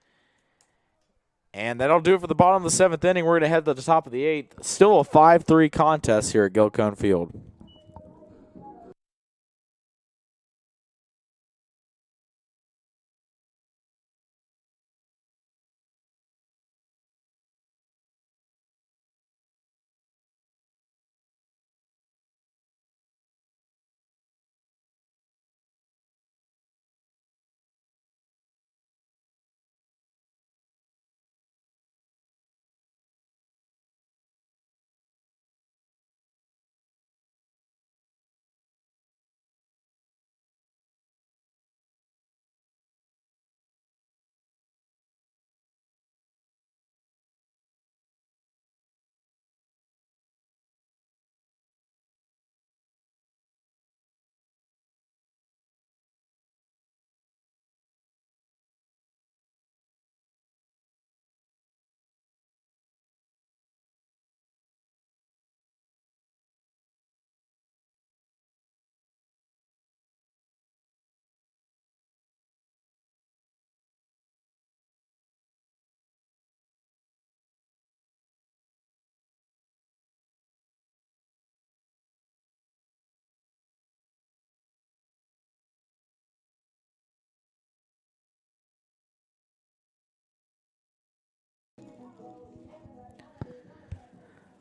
And that'll do it for the bottom of the 7th inning. We're going to head to the top of the 8th. Still a 5-3 contest here at Gilcone Field.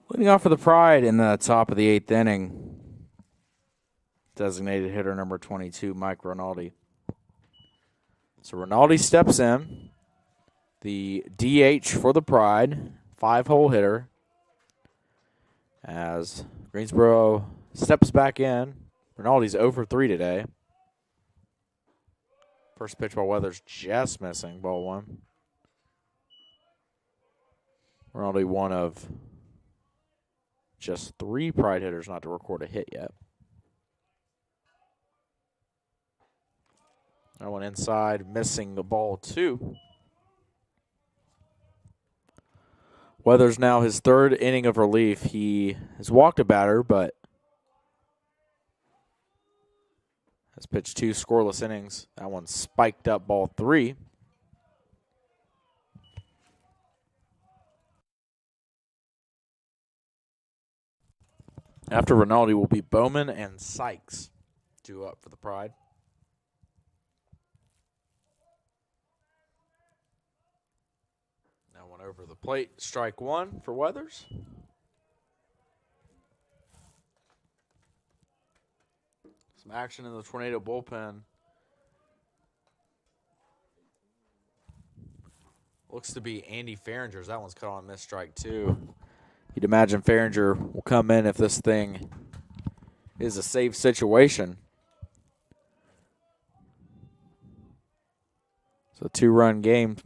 Leading off for the Pride in the top of the 8th inning, designated hitter number 22, Mike Rinaldi. So Rinaldi steps in, the DH for the Pride, 5-hole hitter, as Greensboro steps back in. Rinaldi's 0 for 3 today. First pitch by Weathers just missing, ball 1. Rinaldi one of just 3 Pride hitters not to record a hit yet. That one inside, missing the ball 2. Weathers now his 3rd inning of relief. He has walked a batter, but has pitched 2 scoreless innings. That one spiked up, ball 3. After Rinaldi will be Bowman and Sykes due up for the Pride. Now one over the plate, strike 1 for Weathers. Some action in the Tornado bullpen. Looks to be Andy Farringer's. That one's caught on missed strike, too. You'd imagine Farringer will come in if this thing is a safe situation. It's a 2-run game.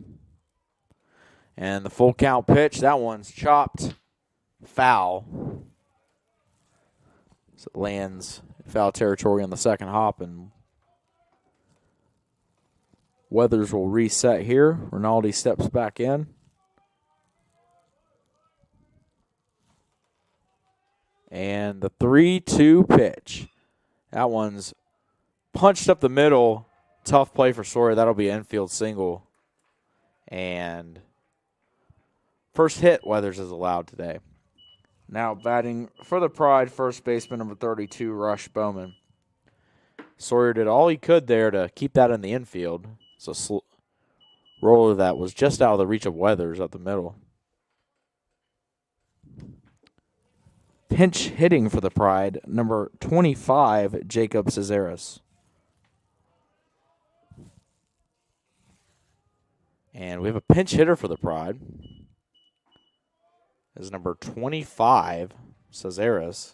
And the full count pitch, that one's chopped foul. So it lands in foul territory on the second hop, and Weathers will reset here. Rinaldi steps back in. And the 3-2 pitch. That one's punched up the middle. Tough play for Sawyer. That'll be an infield single. And first hit Weathers is allowed today. Now batting for the Pride, first baseman number 32, Rush Bowman. Sawyer did all he could there to keep that in the infield. So roller that was just out of the reach of Weathers up the middle. Pinch hitting for the Pride, number 25, Jacob Cesaris. And we have a pinch hitter for the Pride. Is number 25, Cesaris.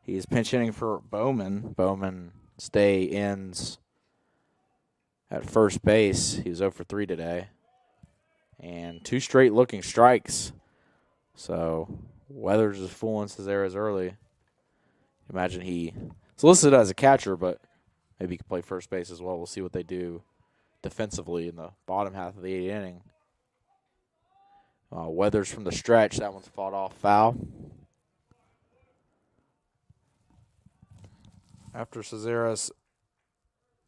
He's pinch hitting for Bowman. Bowman ends at first base. He was 0 for 3 today. And 2 straight looking strikes. So Weathers is fooling Cesaris early. Imagine he's listed as a catcher, but maybe he could play first base as well. We'll see what they do defensively in the bottom half of the 8th inning. Weathers from the stretch. That one's fought off foul. After Cesaris,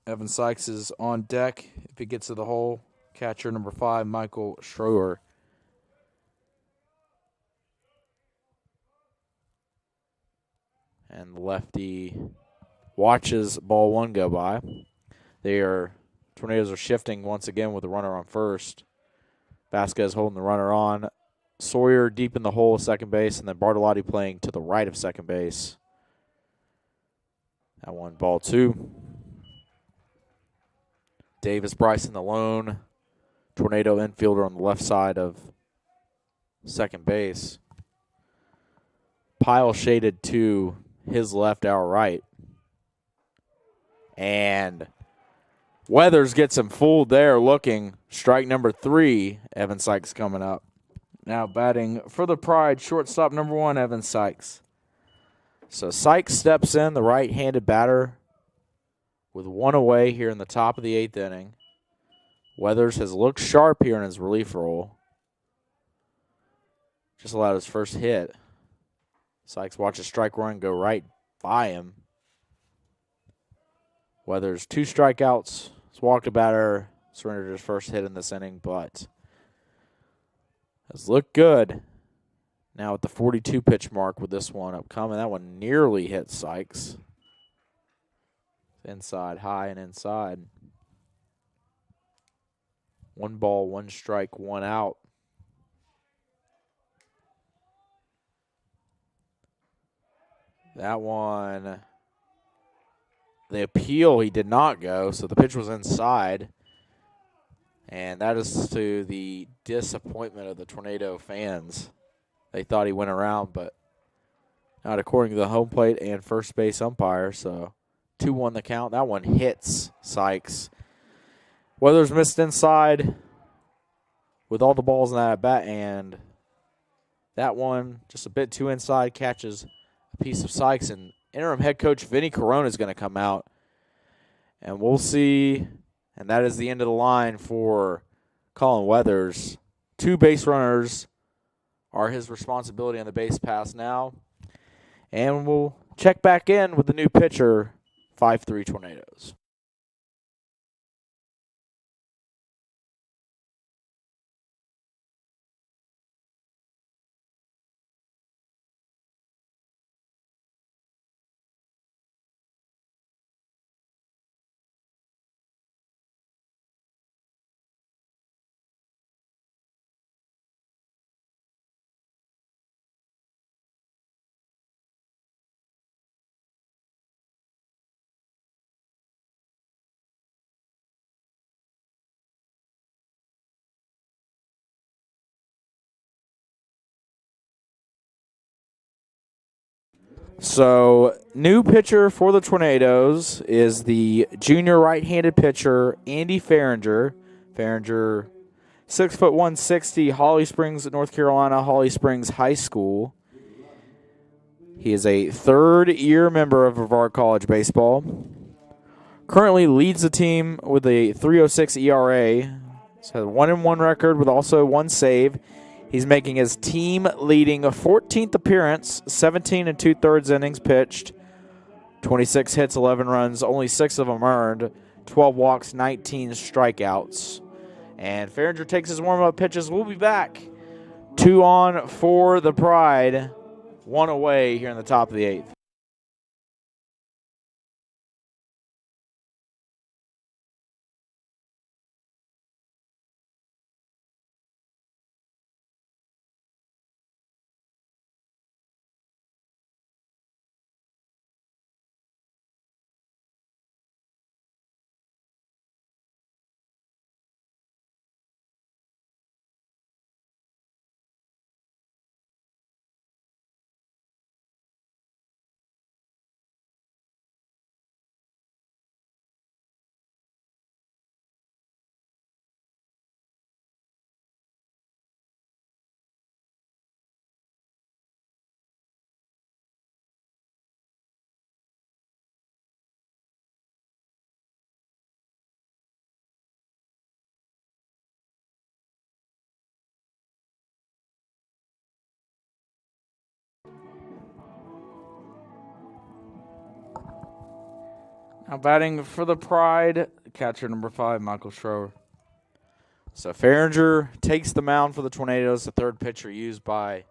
Evan Sykes is on deck. If he gets to the hole, catcher number 5, Michael Schroer. And the lefty watches ball 1 go by. Tornadoes are shifting once again with the runner on first. Vasquez holding the runner on. Sawyer deep in the hole, second base, and then Bartolotti playing to the right of second base. That one, ball 2. Davis Bryson, the lone Tornado infielder on the left side of second base. Pile shaded to his left, our right. And Weathers gets him fooled there looking. Strike number 3, Evan Sykes coming up. Now batting for the Pride, shortstop number 1, Evan Sykes. So Sykes steps in, the right-handed batter, with 1 away here in the top of the 8th inning. Weathers has looked sharp here in his relief role. Just allowed his first hit. Sykes watches strike run go right by him. Weathers 2 strikeouts. He's walked a batter, surrendered his first hit in this inning, but has looked good. Now at the 42 pitch mark with this one upcoming. That one nearly hit Sykes. Inside, high and inside. 1 ball, 1 strike, 1 out. That one, the appeal, he did not go, so the pitch was inside. And that is to the disappointment of the Tornado fans. They thought he went around, but not according to the home plate and first base umpire. So 2-1 the count. That one hits Sykes. Weathers missed inside with all the balls in that at bat, and that one just a bit too inside catches a piece of Sykes. And interim head coach Vinny Corona is going to come out, and we'll see. And that is the end of the line for Colin Weathers. 2 base runners are his responsibility on the base pass now. And we'll check back in with the new pitcher, 5-3 Tornadoes. So, new pitcher for the Tornadoes is the junior right-handed pitcher, Andy Farringer. Farringer, 6', 160, Holly Springs, North Carolina, Holly Springs High School. He is a third-year member of Brevard College Baseball. Currently leads the team with a 3.06 ERA. He's had a 1-1 record with also 1 save. He's making his team-leading 14th appearance, 17 2/3 innings pitched, 26 hits, 11 runs, only 6 of them earned, 12 walks, 19 strikeouts. And Farringer takes his warm-up pitches. We'll be back. 2 on for the Pride, 1 away here in the top of the 8th. Now batting for the Pride, catcher number 5, Michael Schroer. So Farringer takes the mound for the Tornadoes, the third pitcher used by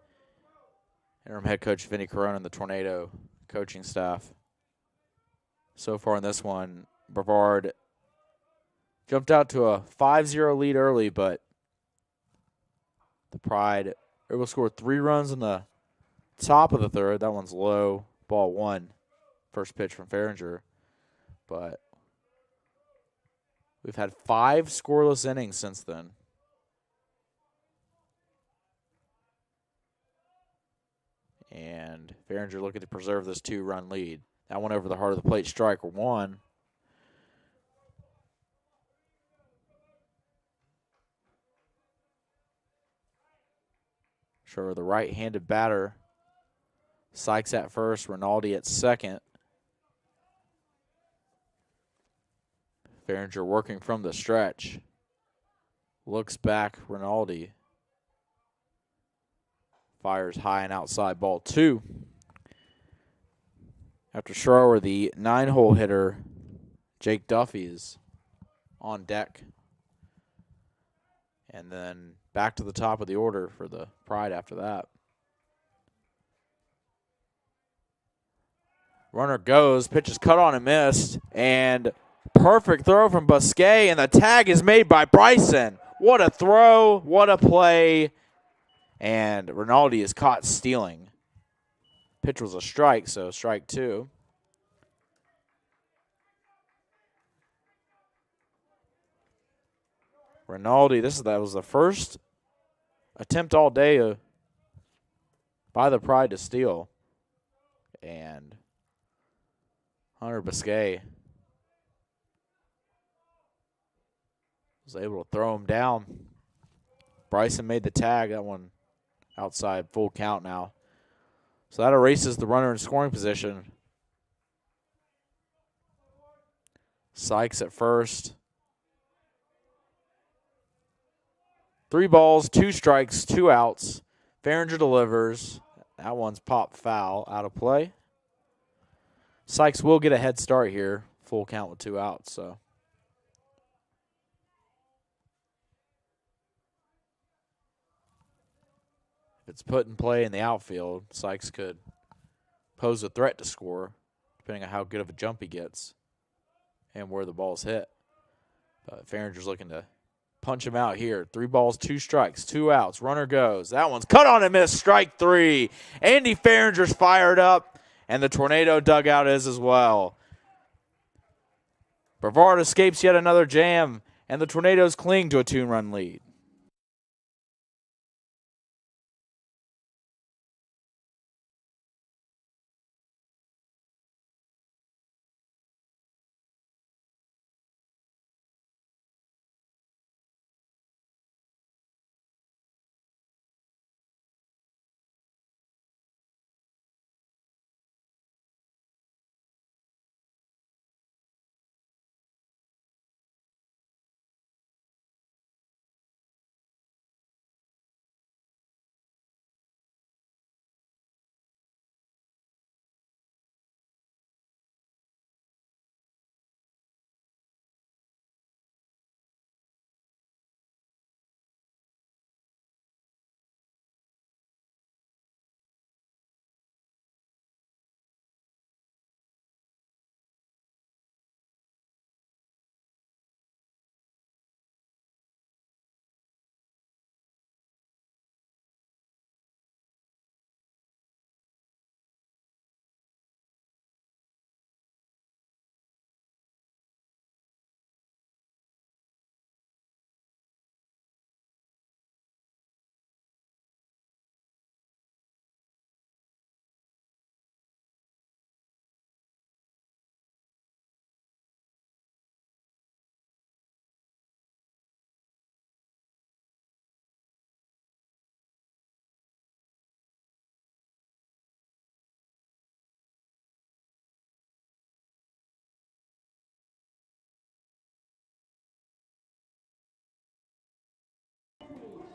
interim head coach Vinny Corona and the Tornado coaching staff. So far in this one, Brevard jumped out to a 5-0 lead early, but the Pride were able to score 3 runs in the top of the third. That one's low, ball 1, first pitch from Farringer. But we've had 5 scoreless innings since then. And Farringer looking to preserve this 2-run lead. That one over the heart of the plate, strike 1. Sure, the right-handed batter. Sykes at first, Rinaldi at second. Farringer working from the stretch. Looks back, Rinaldi. Fires high and outside, ball 2. After Schroer, the 9-hole hitter, Jake Duffy, is on deck. And then back to the top of the order for the Pride after that. Runner goes, pitch is cut on and missed, and perfect throw from Busquet, and the tag is made by Bryson. What a throw, what a play, and Rinaldi is caught stealing. Pitch was a strike, so strike 2. Rinaldi, that was the first attempt all day by the Pride to steal. And Hunter Busquet was able to throw him down. Bryson made the tag. That one outside, full count now. So that erases the runner in scoring position. Sykes at first. 3 balls, 2 strikes, 2 outs. Farringer delivers. That one's popped foul, out of play. Sykes will get a head start here. Full count with 2 outs, so. If it's put in play in the outfield, Sykes could pose a threat to score, depending on how good of a jump he gets and where the ball's hit. But Farringer's looking to punch him out here. 3 balls, 2 strikes, 2 outs. Runner goes. That one's cut on and missed. Strike 3. Andy Farringer's fired up, and the Tornado dugout is as well. Brevard escapes yet another jam, and the Tornadoes cling to a 2-run lead.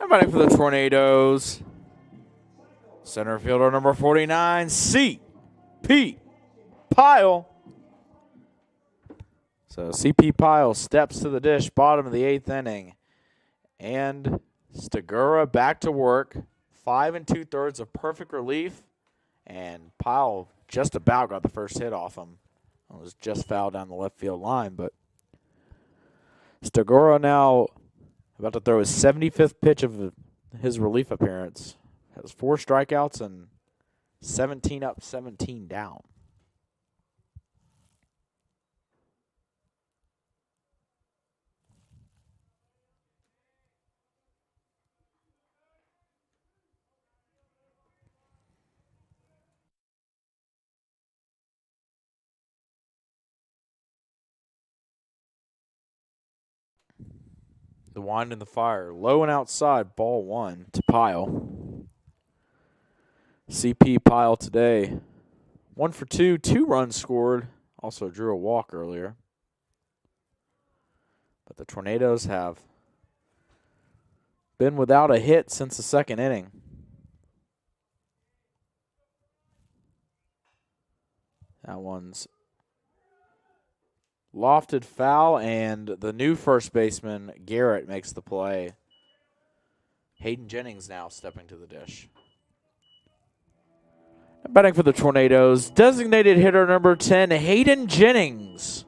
And batting for the Tornadoes, center fielder number 49, C.P. Pyle. So C.P. Pyle steps to the dish, bottom of the 8th inning. And Stigura back to work. 5 2/3 of perfect relief. And Pyle just about got the first hit off him. It was just fouled down the left field line, but Stigura now about to throw his 75th pitch of his relief appearance. Has 4 strikeouts and 17 up, 17 down. The wind and the fire. Low and outside, ball 1 to Pyle. C.P. Pyle today, 1 for 2, 2 runs scored. Also drew a walk earlier. But the Tornadoes have been without a hit since the 2nd inning. That one's lofted foul, and the new first baseman, Garrett, makes the play. Hayden Jennings now stepping to the dish. Batting for the Tornadoes, designated hitter number 10, Hayden Jennings.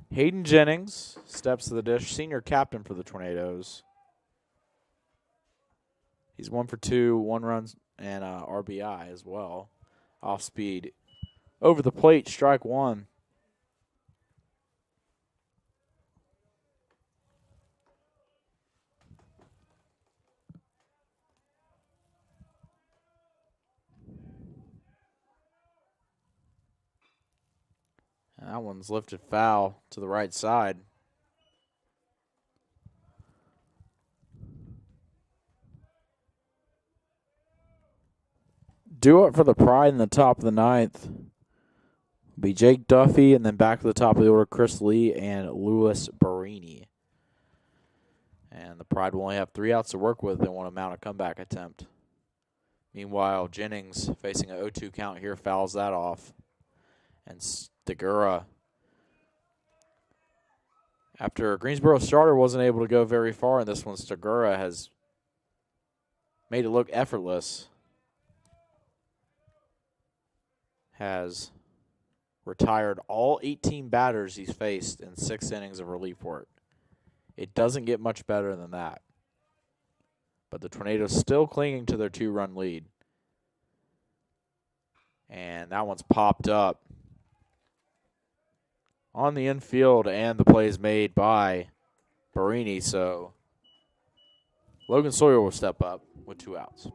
Hayden Jennings steps to the dish, senior captain for the Tornadoes. He's 1 for 2, 1 run and RBI as well. Off speed. Over the plate, strike 1. And that one's lifted foul to the right side. Due up for the Pride in the top of the 9th will be Jake Duffy, and then back to the top of the order, Chris Lee and Louis Barini. And the Pride will only have 3 outs to work with. They want to mount a comeback attempt. Meanwhile, Jennings, facing an 0-2 count here, fouls that off. And Stigura, after Greensboro starter wasn't able to go very far in this one, Stigura has made it look effortless. Has retired all 18 batters he's faced in 6 innings of relief work. It doesn't get much better than that. But the Tornadoes still clinging to their 2-run lead. And that one's popped up on the infield, and the play is made by Barini. So Logan Sawyer will step up with 2 outs.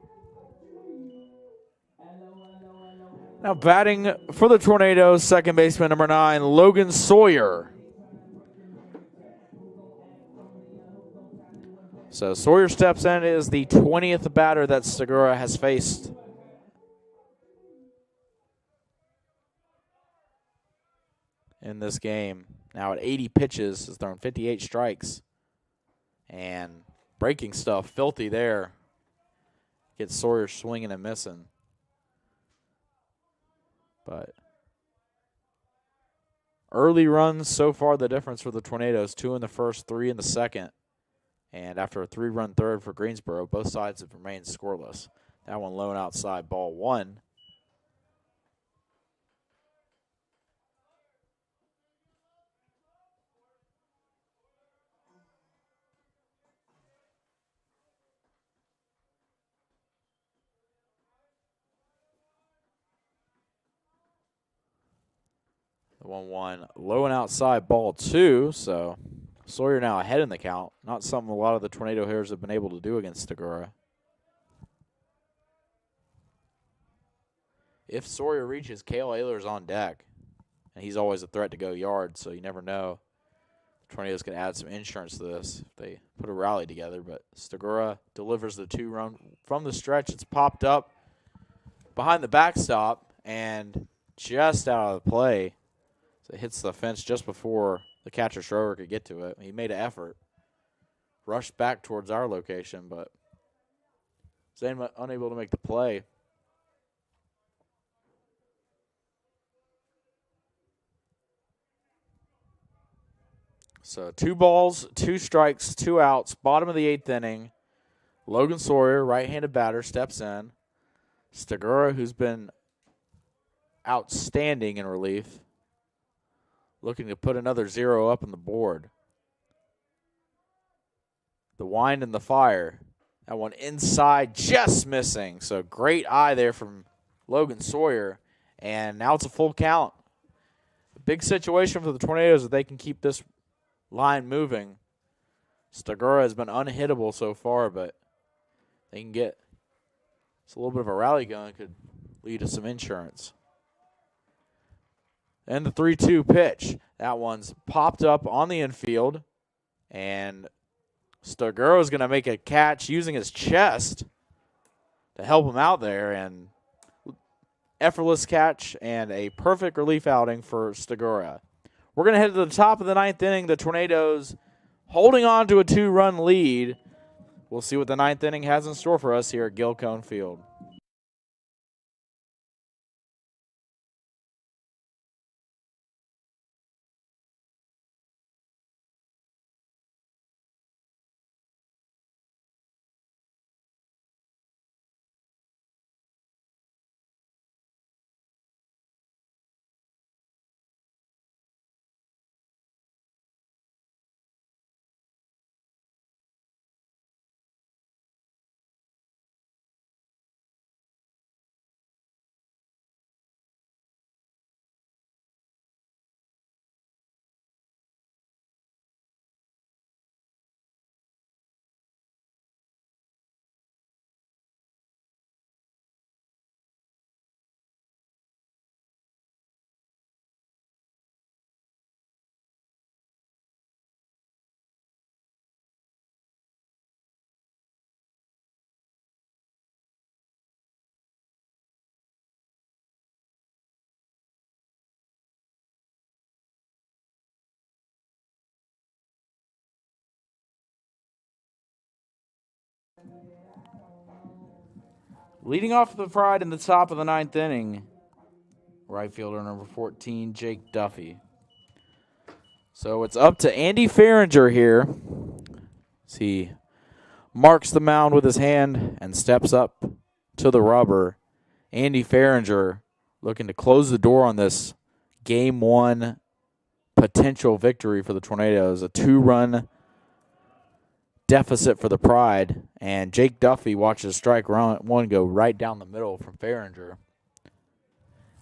Now batting for the Tornadoes, second baseman number 9, Logan Sawyer. So Sawyer steps in, is the 20th batter that Stigura has faced. In this game. Now at 80 pitches, has thrown 58 strikes. And breaking stuff, filthy there. Gets Sawyer swinging and missing. But early runs so far, the difference for the Tornadoes, 2 in the first, 3 in the second. And after a 3-run third for Greensboro, both sides have remained scoreless. That one low and outside, ball 1. The 1-1 low and outside, ball 2. So Sawyer now ahead in the count. Not something a lot of the Tornado hitters have been able to do against Stigura. If Sawyer reaches, Cale Ayler's on deck. And he's always a threat to go yard, so you never know. The Tornadoes can add some insurance to this if they put a rally together. But Stigura delivers the 2-run from the stretch. It's popped up behind the backstop, and just out of the play. So it hits the fence just before the catcher thrower could get to it. He made an effort. Rushed back towards our location, but was unable to make the play. So 2 balls, 2 strikes, 2 outs, bottom of the 8th inning. Logan Sawyer, right-handed batter, steps in. Stigura, who's been outstanding in relief, looking to put another 0 up on the board. The wind and the fire. That one inside, just missing. So great eye there from Logan Sawyer. And now it's a full count. A big situation for the Tornadoes if they can keep this line moving. Stigura has been unhittable so far, but they can get a little bit of a rally going. Could lead to some insurance. And the 3-2 pitch. That one's popped up on the infield. And Stigura is going to make a catch using his chest to help him out there. And effortless catch and a perfect relief outing for Stigura. We're going to head to the top of the 9th inning. The Tornadoes holding on to a 2-run lead. We'll see what the 9th inning has in store for us here at Gilcone Field. Leading off the Pride in the top of the 9th inning, right fielder number 14, Jake Duffy. So it's up to Andy Farringer here as he marks the mound with his hand and steps up to the rubber. Andy Farringer looking to close the door on this Game 1 potential victory for the Tornadoes. A 2-run deficit for the Pride, and Jake Duffy watches strike one go right down the middle from Farringer.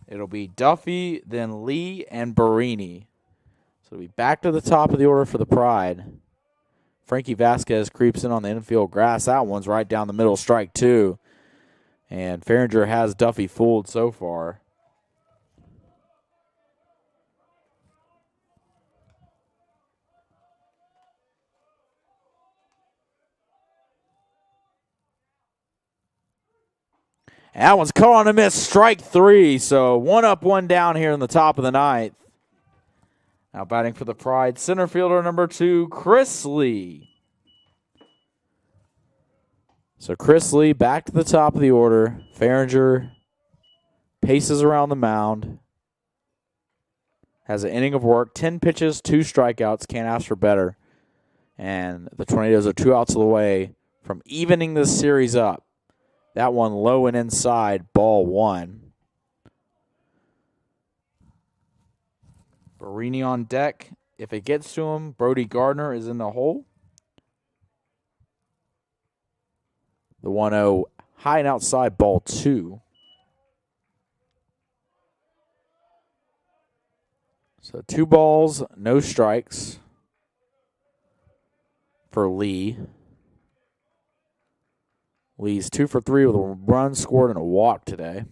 It'll be Duffy, then Lee, and Barini. So it'll be back to the top of the order for the Pride. Frankie Vasquez creeps in on the infield grass. That one's right down the middle, strike 2. And Farringer has Duffy fooled so far. And that one's caught on a miss, strike 3. So 1 up, 1 down here in the top of the 9th. Now batting for the Pride, center fielder number 2, Chris Lee. So Chris Lee back to the top of the order. Farringer paces around the mound. Has an inning of work, 10 pitches, 2 strikeouts. Can't ask for better. And the Tornadoes are 2 outs away from evening this series up. That one low and inside, ball 1. Barini on deck. If it gets to him, Brody Gardner is in the hole. The 1-0 high and outside, ball 2. So 2 balls, no strikes for Lee. Lee's 2 for 3 with a run scored and a walk today.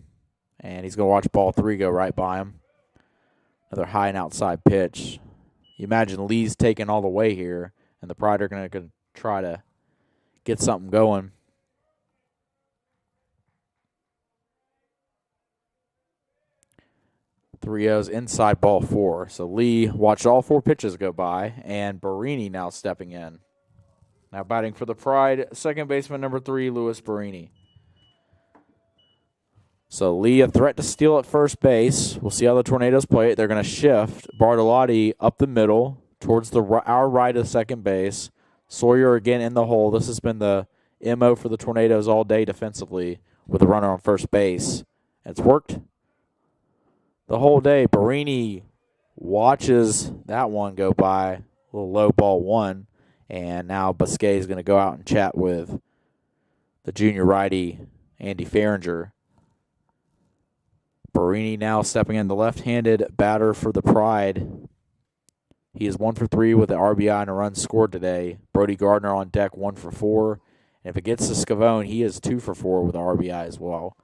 And he's going to watch ball 3 go right by him. Another high and outside pitch. You imagine Lee's taking all the way here, and the Pride are going to try to get something going. 3-0's inside ball 4. So Lee watched all 4 pitches go by, and Barini now stepping in. Now batting for the Pride, second baseman number 3, Louis Barini. So Lee a threat to steal at first base. We'll see how the Tornadoes play it. They're going to shift Bartolotti up the middle towards our right of second base. Sawyer again in the hole. This has been the MO for the Tornadoes all day defensively with a runner on first base. It's worked the whole day. Barini watches that one go by. A little low ball 1. And now Biscay is going to go out and chat with the junior righty, Andy Farringer. Barini now stepping in, the left-handed batter for the Pride. He is 1 for 3 with an RBI and a run scored today. Brody Gardner on deck, 1 for 4. And if it gets to Scavone, he is 2 for 4 with an RBI as well.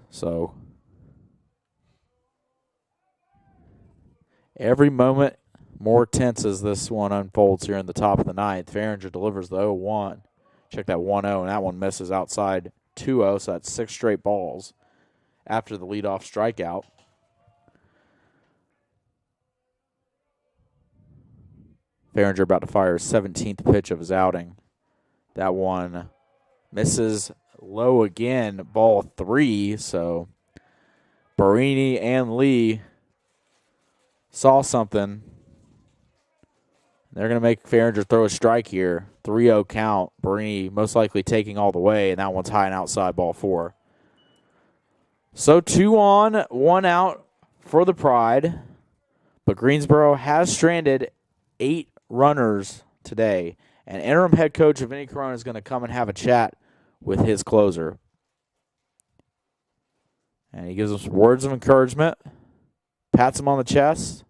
So every moment more tense as this one unfolds here in the top of the 9th. Farringer delivers the 0-1. Check that 1-0, and that one misses outside 2-0, so that's 6 straight balls after the leadoff strikeout. Farringer about to fire his 17th pitch of his outing. That one misses low again, ball 3, so Barini and Lee saw something. They're going to make Farringer throw a strike here. 3-0 count. Barini most likely taking all the way, and that one's high and outside, ball 4. So 2 on, 1 out for the Pride. But Greensboro has stranded 8 runners today. And interim head coach Vinny Corona is going to come and have a chat with his closer. And he gives him some words of encouragement, pats him on the chest,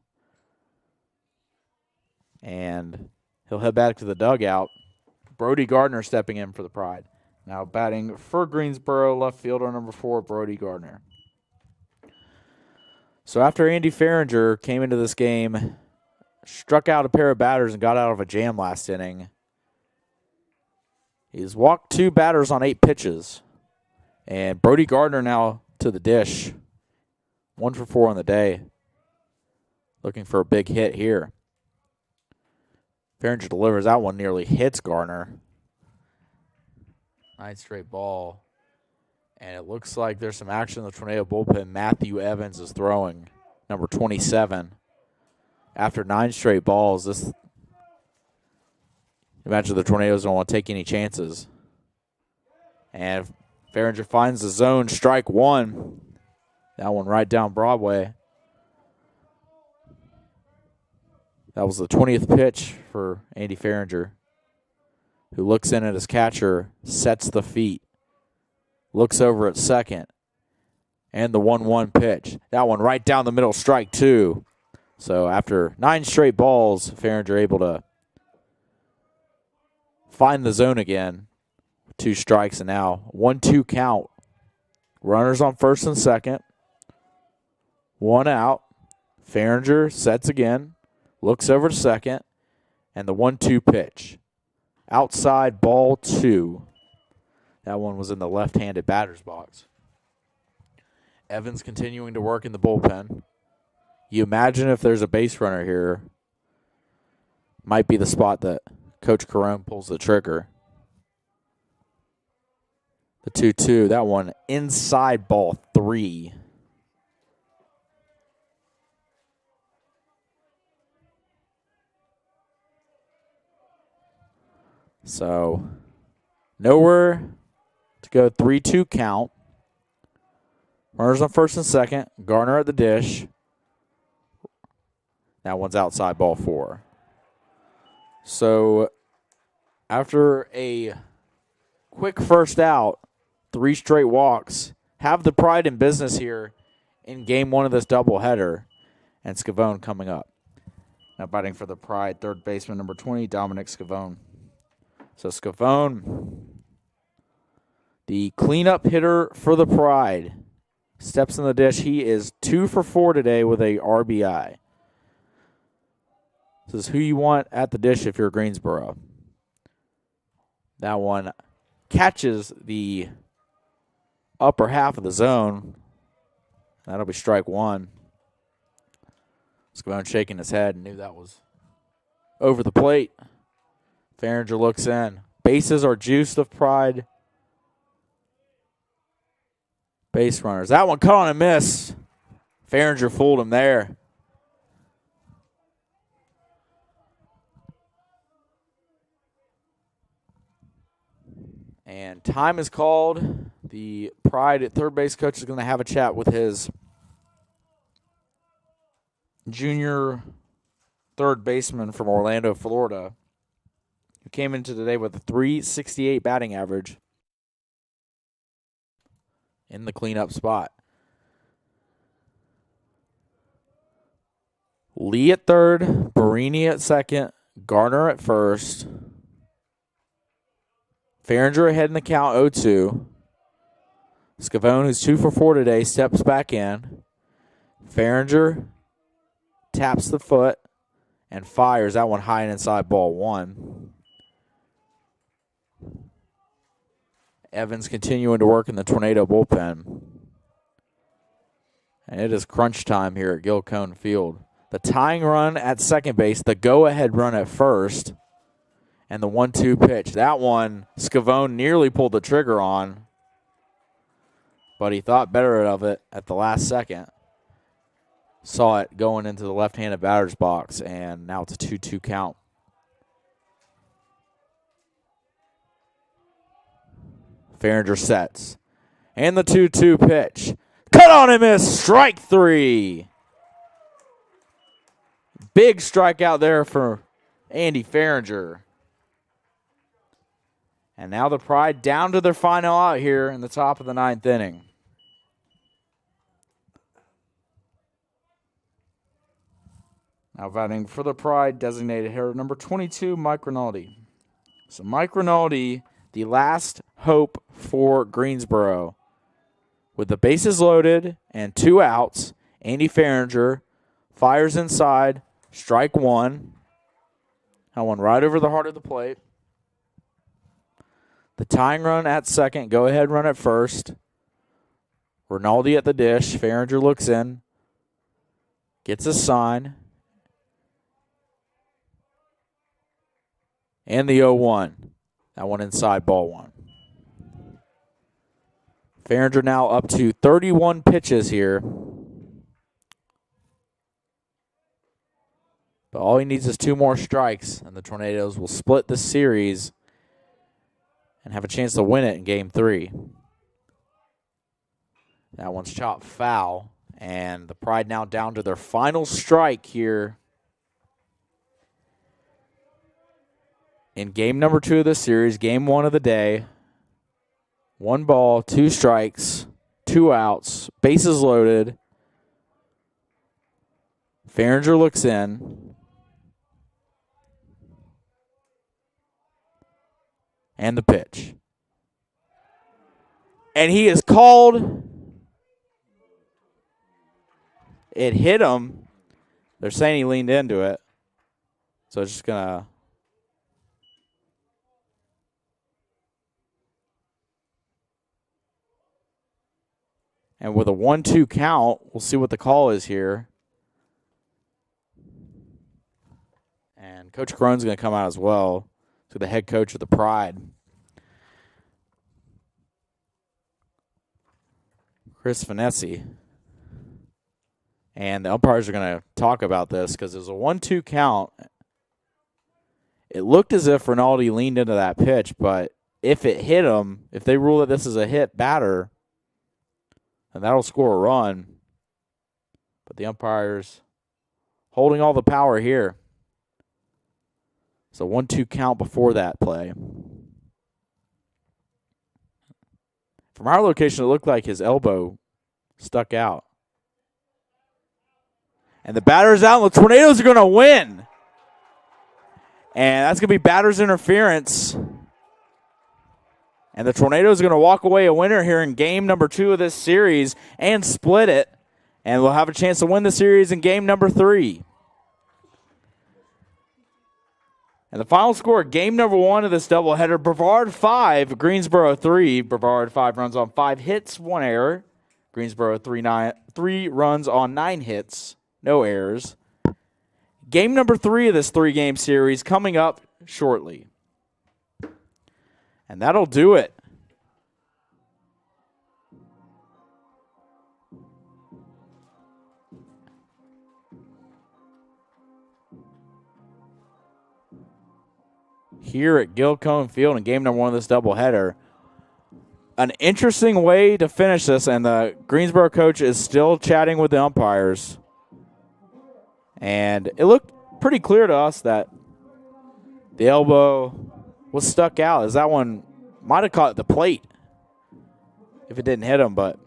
and he'll head back to the dugout. Brody Gardner stepping in for the Pride. Now batting for Greensboro, left fielder number 4, Brody Gardner. So after Andy Farringer came into this game, struck out a pair of batters and got out of a jam last inning, he's walked 2 batters on 8 pitches. And Brody Gardner now to the dish. 1 for 4 on the day. Looking for a big hit here. Farringer delivers. That one nearly hits Gardner. 9 straight ball. And it looks like there's some action in the Tornado bullpen. Matthew Evans is throwing, number 27. After 9 straight balls, this, imagine the Tornadoes don't want to take any chances. And Farringer finds the zone, strike 1. That one right down Broadway. That was the 20th pitch for Andy Farringer, who looks in at his catcher, sets the feet, looks over at second, and the 1-1 pitch. That one right down the middle, strike 2. So after 9 straight balls, Farringer able to find the zone again with 2 strikes, and now 1-2 count. Runners on first and second. 1 out. Farringer sets again. Looks over to second, and the 1-2 pitch. Outside, ball 2. That one was in the left-handed batter's box. Evans continuing to work in the bullpen. You imagine if there's a base runner here, might be the spot that Coach Carone pulls the trigger. The 2-2, that one inside, ball 3. So, nowhere to go. 3-2 count. Runners on first and second. Garner at the dish. That one's outside, ball 4. So, after a quick first out, 3 straight walks, have the Pride in business here in game 1 of this doubleheader. And Scavone coming up. Now batting for the Pride, third baseman number 20, Dominic Scavone. So Scavone, the cleanup hitter for the Pride, steps in the dish. He is 2 for 4 today with a RBI. This is who you want at the dish if you're Greensboro. That one catches the upper half of the zone. That'll be strike one. Scavone shaking his head and knew that was over the plate. Farringer looks in. Bases are juiced of Pride. Base runners. That one caught on a miss. Farringer fooled him there. And time is called. The Pride at third base coach is going to have a chat with his junior third baseman from Orlando, Florida, who came into today with a .368 batting average in the cleanup spot. Lee at third, Barini at second, Garner at first. Farringer ahead in the count 0-2. Scavone, who's 2 for 4 today, steps back in. Farringer taps the foot and fires that one high and inside, ball one. Evans continuing to work in the Tornado bullpen. And it is crunch time here at Gil Cone Field. The tying run at second base, the go-ahead run at first, and the 1-2 pitch. That one, Scavone nearly pulled the trigger on, but he thought better of it at the last second. Saw it going into the left-handed batter's box, and now it's a 2-2 count. Farringer sets. And the 2-2 pitch. Cut on and miss, strike three. Big strikeout there for Andy Farringer. And now the Pride down to their final out here in the top of the ninth inning. Now batting for the Pride, designated hitter number 22, Mike Rinaldi. So Mike Rinaldi, the last hope for Greensboro. With the bases loaded and 2 outs, Andy Farringer fires inside, strike one. That one right over the heart of the plate. The tying run at second, go-ahead run at first. Rinaldi at the dish. Farringer looks in, gets a sign. And the 0-1. That one inside, ball one. Farringer now up to 31 pitches here. But all he needs is 2 more strikes, and the Tornadoes will split the series and have a chance to win it in Game 3. That one's chopped foul, and the Pride now down to their final strike here in game number 2 of this series, game 1 of the day. 1 ball, 2 strikes, 2 outs, bases loaded. Farringer looks in. And the pitch. And he is called. It hit him. They're saying he leaned into it. So it's just going to. And with a 1-2 count, we'll see what the call is here. And Coach Crone's going to come out as well, to the head coach of the Pride. Chris Finessi. And the umpires are going to talk about this because there's a 1-2 count. It looked as if Rinaldi leaned into that pitch, but if it hit him, if they rule that this is a hit batter, and that'll score a run. But the umpires holding all the power here. So 1-2 count before that play. From our location, it looked like his elbow stuck out. And the batter's out, and the Tornadoes are going to win. And that's going to be batter's interference. And the Tornadoes are going to walk away a winner here in game number 2 of this series and split it. And we'll have a chance to win the series in game number 3. And the final score, game number 1 of this doubleheader, Brevard 5, Greensboro 3. Brevard 5 runs on 5 hits, 1 error. Greensboro 3 runs on 9 hits, no errors. Game number 3 of this 3-game series coming up shortly. And that'll do it. Here at Gilcone Field in game number 1 of this doubleheader. An interesting way to finish this, and the Greensboro coach is still chatting with the umpires. And it looked pretty clear to us that the elbow was stuck out, as that one might have caught the plate if it didn't hit him. But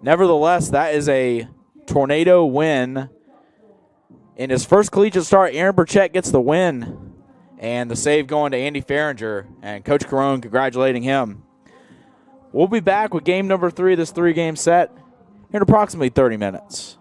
nevertheless, that is a Tornado win. In his first collegiate start, Aaron Burchett gets the win. And the save going to Andy Farringer, and Coach Carone congratulating him. We'll be back with game number 3 of this 3-game set in approximately 30 minutes.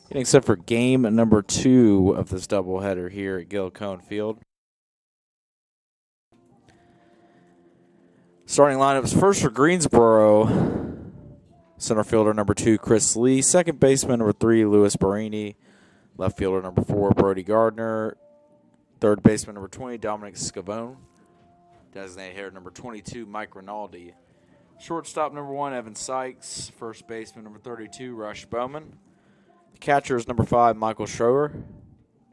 Getting set for game number 2 of this doubleheader here at Gilcone Field. Starting lineups first for Greensboro. Center fielder number 2, Chris Lee. Second baseman number 3, Louis Barini. Left fielder number 4, Brody Gardner. Third baseman number 20, Dominic Scavone. Designated hitter number 22, Mike Rinaldi. Shortstop number 1, Evan Sykes. First baseman number 32, Rush Bowman. The catcher is number 5, Michael Schroer.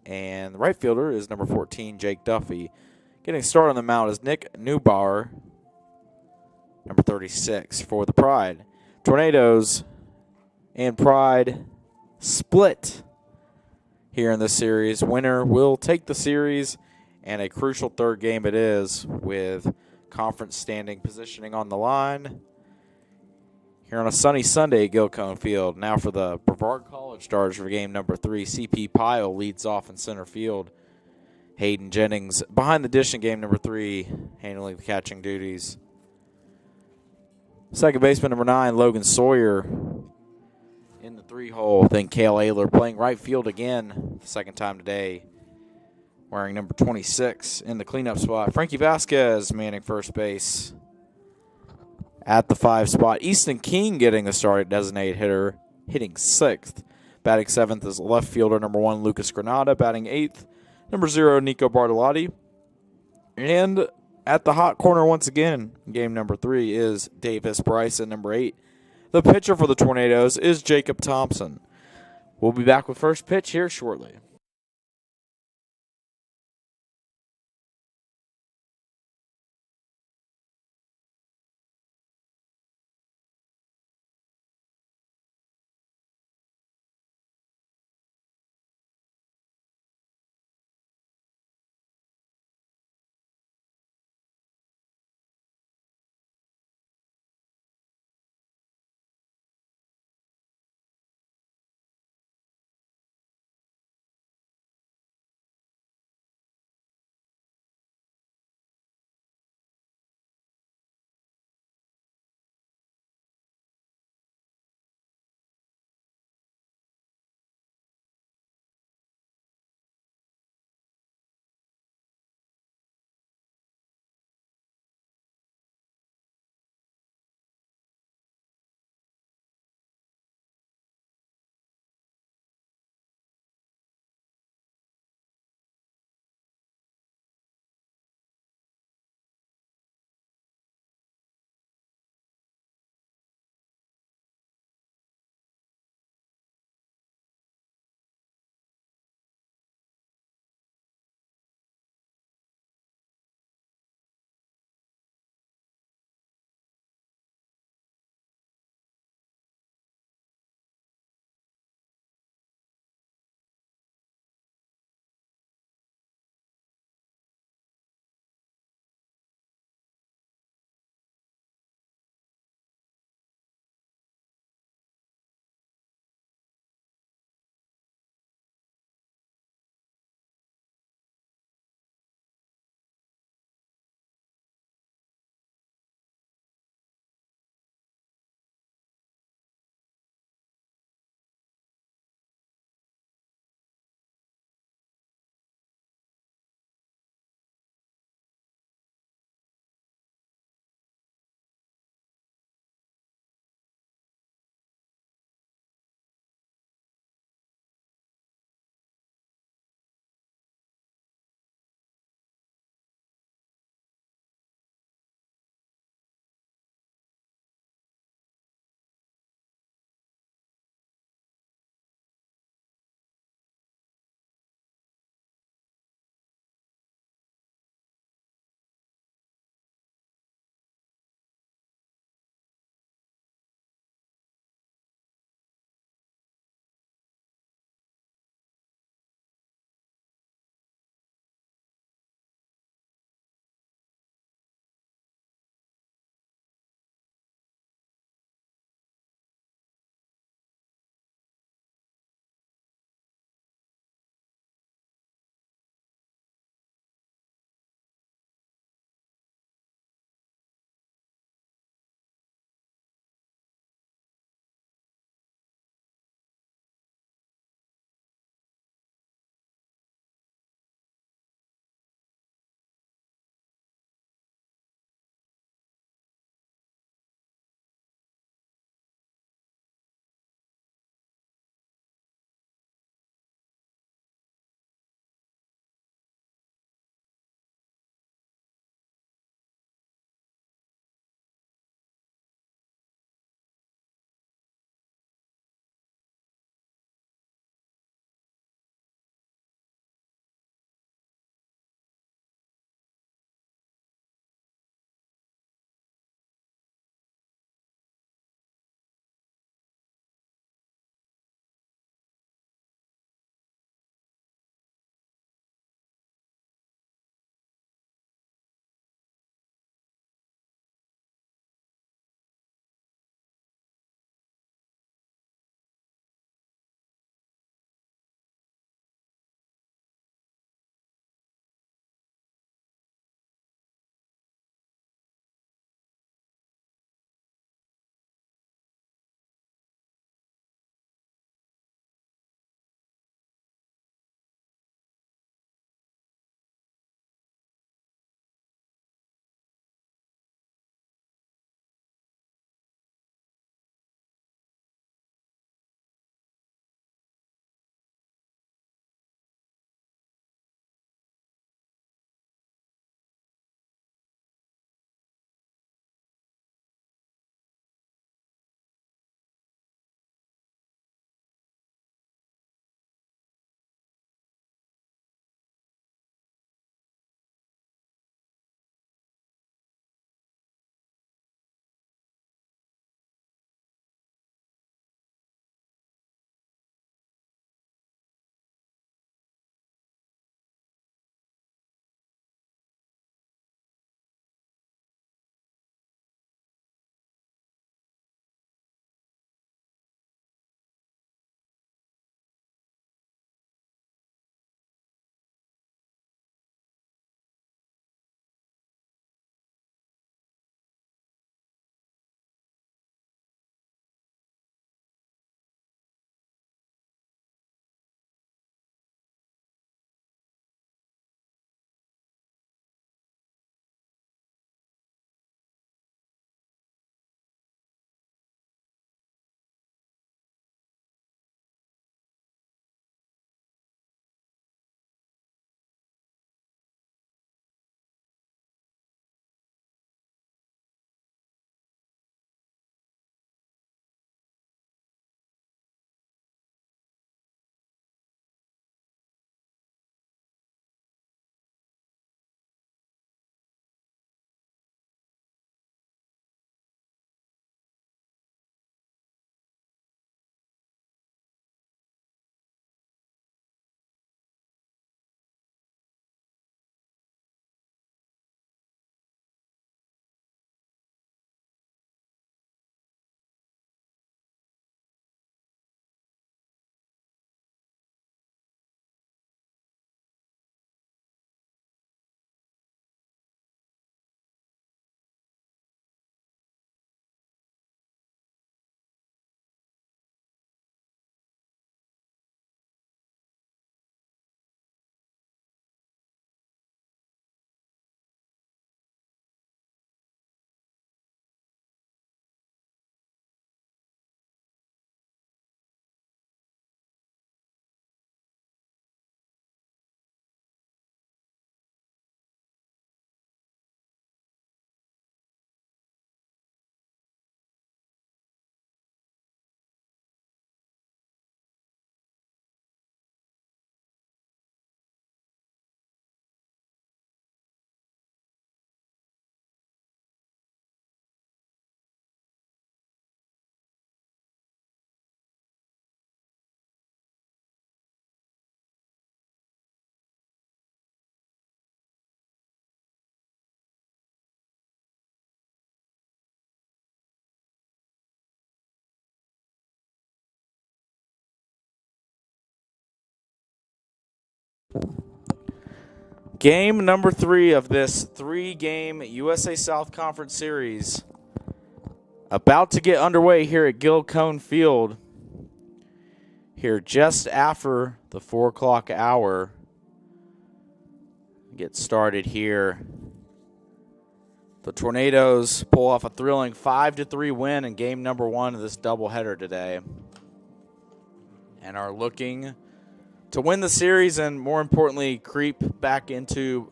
And the right fielder is number 14, Jake Duffy. Getting started on the mound is Nick Neubauer, number 36, for the Pride. Tornadoes and Pride split here in this series. Winner will take the series, and a crucial third game it is, with conference standing positioning on the line here on a sunny Sunday at Gilcone Field. Now for the Brevard College Stars for game number 3. CP Pyle leads off in center field. Hayden Jennings behind the dish in game number 3, handling the catching duties. Second baseman number 9, Logan Sawyer in the 3-hole. Then Cale Ayler playing right field again, the second time today, wearing number 26 in the cleanup spot. Frankie Vasquez manning first base at the 5 spot. Easton King getting the start at designated hitter, hitting 6th. Batting 7th is left fielder number 1, Lucas Granada. Batting 8th, number 0, Nico Bartolotti. And at the hot corner once again, game number 3, is Davis Bryson, number 8. The pitcher for the Tornadoes is Jacob Thompson. We'll be back with first pitch here shortly. Game number 3 of this 3-game USA South Conference Series about to get underway here at Gil Cone Field here just after the 4 o'clock hour. Get started here. The Tornadoes pull off a thrilling 5-3 win in game number 1 of this doubleheader today and are looking to win the series and, more importantly, creep back into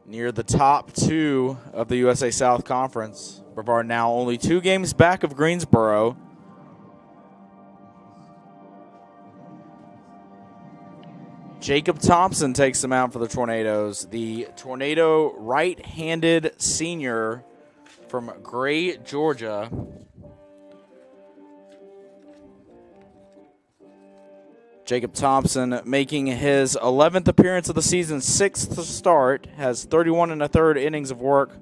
near the top 2 of the USA South Conference. Brevard now only 2 games back of Greensboro. Jacob Thompson takes them out for the Tornadoes. The Tornado right-handed senior from Gray, Georgia. Jacob Thompson making his 11th appearance of the season, 6th start, has 31 1/3 innings of work,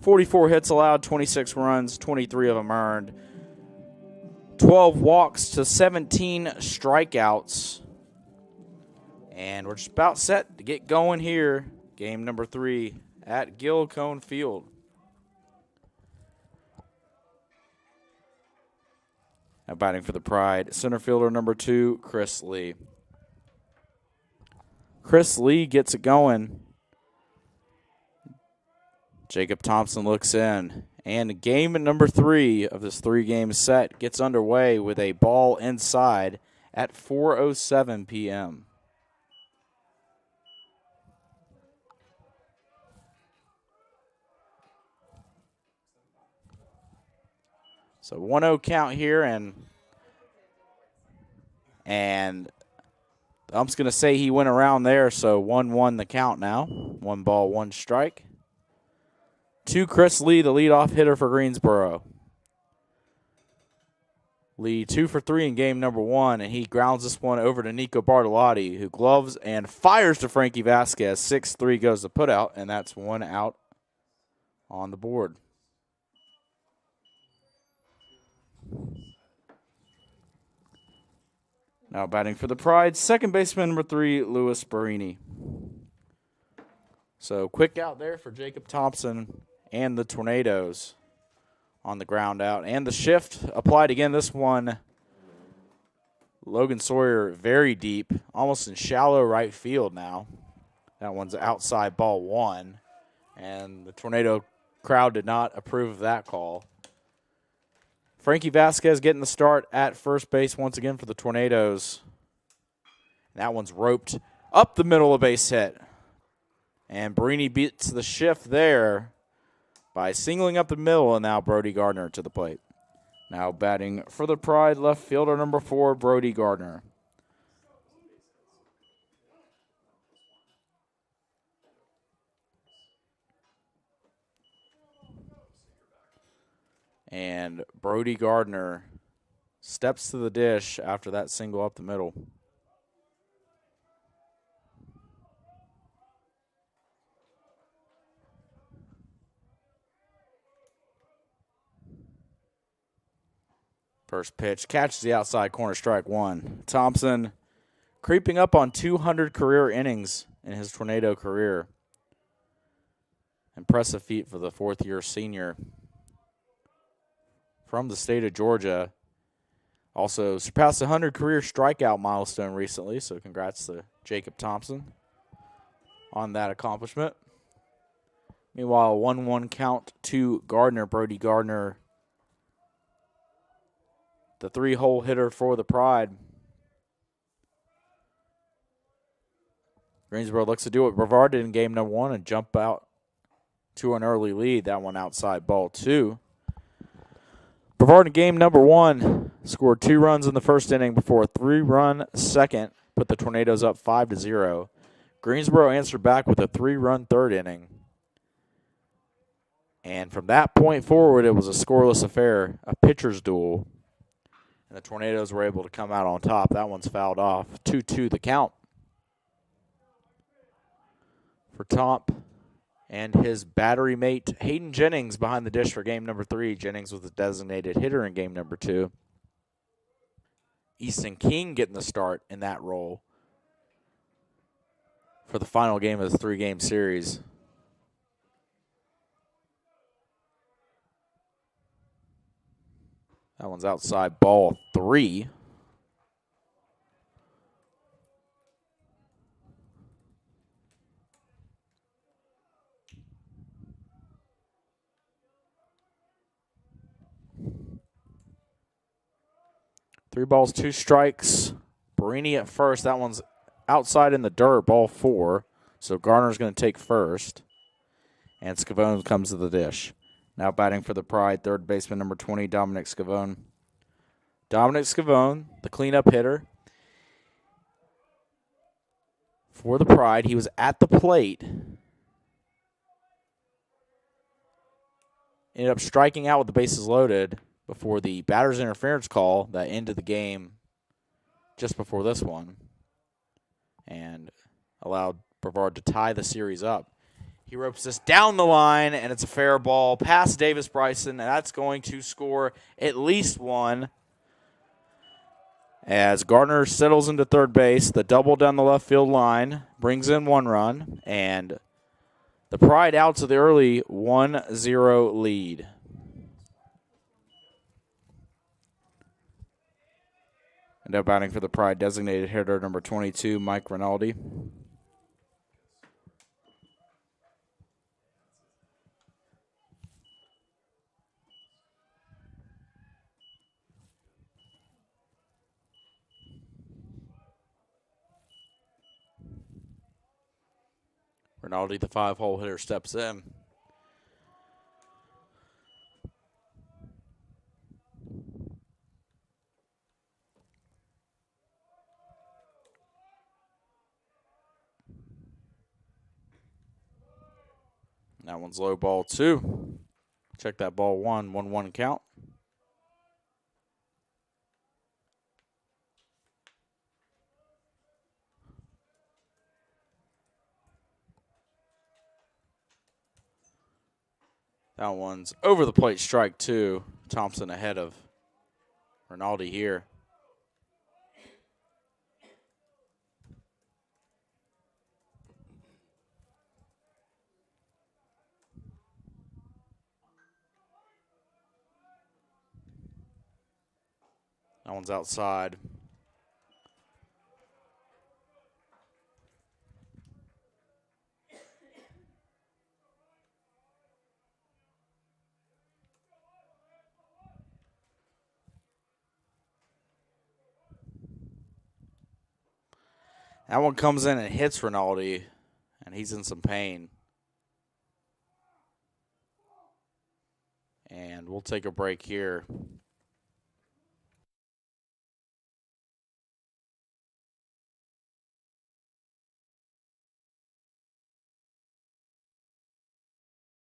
44 hits allowed, 26 runs, 23 of them earned, 12 walks to 17 strikeouts. And we're just about set to get going here. Game number 3 at Gil Cone Field. Now batting for the Pride, center fielder number 2, Chris Lee. Chris Lee gets it going. Jacob Thompson looks in. And game number 3 of this 3-game set gets underway with a ball inside at 4:07 p.m. So 1-0 count here, and the ump's going to say he went around there, so 1-1 the count now. 1 ball, 1 strike. To Chris Lee, the leadoff hitter for Greensboro. Lee 2 for 3 in game number 1, and he grounds this one over to Nico Bartolotti, who gloves and fires to Frankie Vasquez. 6-3 goes the putout, and that's 1 out on the board. Now batting for the Pride, second baseman number 3, Louis Barini. So quick out there for Jacob Thompson and the Tornadoes on the ground out. And the shift applied again. This one, Logan Sawyer very deep, almost in shallow right field now. That one's outside ball 1. And the Tornado crowd did not approve of that call. Frankie Vasquez getting the start at first base once again for the Tornadoes. That one's roped up the middle of base hit. And Barini beats the shift there by singling up the middle, and now Brody Gardner to the plate. Now batting for the Pride, left fielder number 4, Brody Gardner. And Brody Gardner steps to the dish after that single up the middle. First pitch, catches the outside corner, strike 1. Thompson creeping up on 200 career innings in his Tornado career. Impressive feat for the 4th-year senior from the state of Georgia. Also surpassed the 100 career strikeout milestone recently, so congrats to Jacob Thompson on that accomplishment. Meanwhile, 1-1 count to Gardner, Brody Gardner, the 3-hole hitter for the Pride. Greensboro looks to do what Brevard did in game number 1 and jump out to an early lead. That one outside ball 2. Brevard in game number 1 scored 2 runs in the first inning before a 3-run second put the Tornadoes up 5-0. Greensboro answered back with a 3-run third inning. And from that point forward, it was a scoreless affair, a pitcher's duel. And the Tornadoes were able to come out on top. That one's fouled off. 2-2 the count for Tomp and his battery mate Hayden Jennings behind the dish for game number 3. Jennings was the designated hitter in game number 2. Easton King getting the start in that role. for the final game of the 3-game series. That one's outside, ball 3. Three balls, 2 strikes. Barini at first. That one's outside in the dirt, ball 4. So Garner's going to take first. And Scavone comes to the dish. Now batting for the Pride, third baseman number 20, Dominic Scavone. Dominic Scavone, the cleanup hitter for the Pride. He was at the plate. Ended up striking out with the bases loaded before the batter's interference call that ended the game just before this one and allowed Brevard to tie the series up. He ropes this down the line, and it's a fair ball past Davis Bryson, and that's going to score at least one. As Gardner settles into third base, the double down the left field line brings in 1 run, and the Pride out to the early 1-0 lead. And now batting for the Pride, designated hitter number 22, Mike Rinaldi. Rinaldi, the 5-hole hitter, steps in. That one's low, ball 2. Check that, ball 1, 1-1 count. That one's over the plate, strike 2. Thompson ahead of Rinaldi here. That one's outside. That one comes in and hits Rinaldi, and he's in some pain. And we'll take a break here.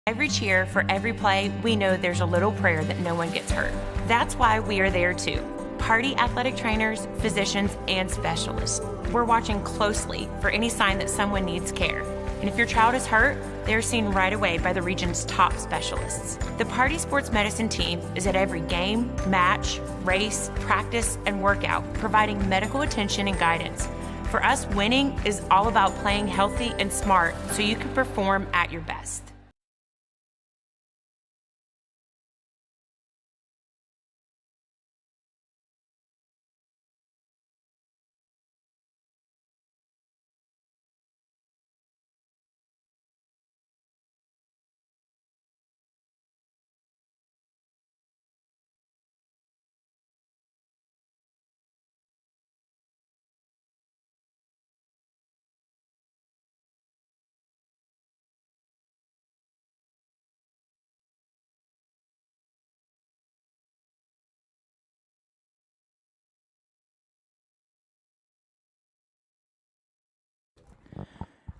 Every cheer, for every play, we know there's a little prayer that no one gets hurt. That's why we are there too. Party athletic trainers, physicians, and specialists. We're watching closely for any sign that someone needs care. And if your child is hurt, they're seen right away by the region's top specialists. The Party Sports Medicine team is at every game, match, race, practice, and workout, providing medical attention and guidance. For us, winning is all about playing healthy and smart so you can perform at your best.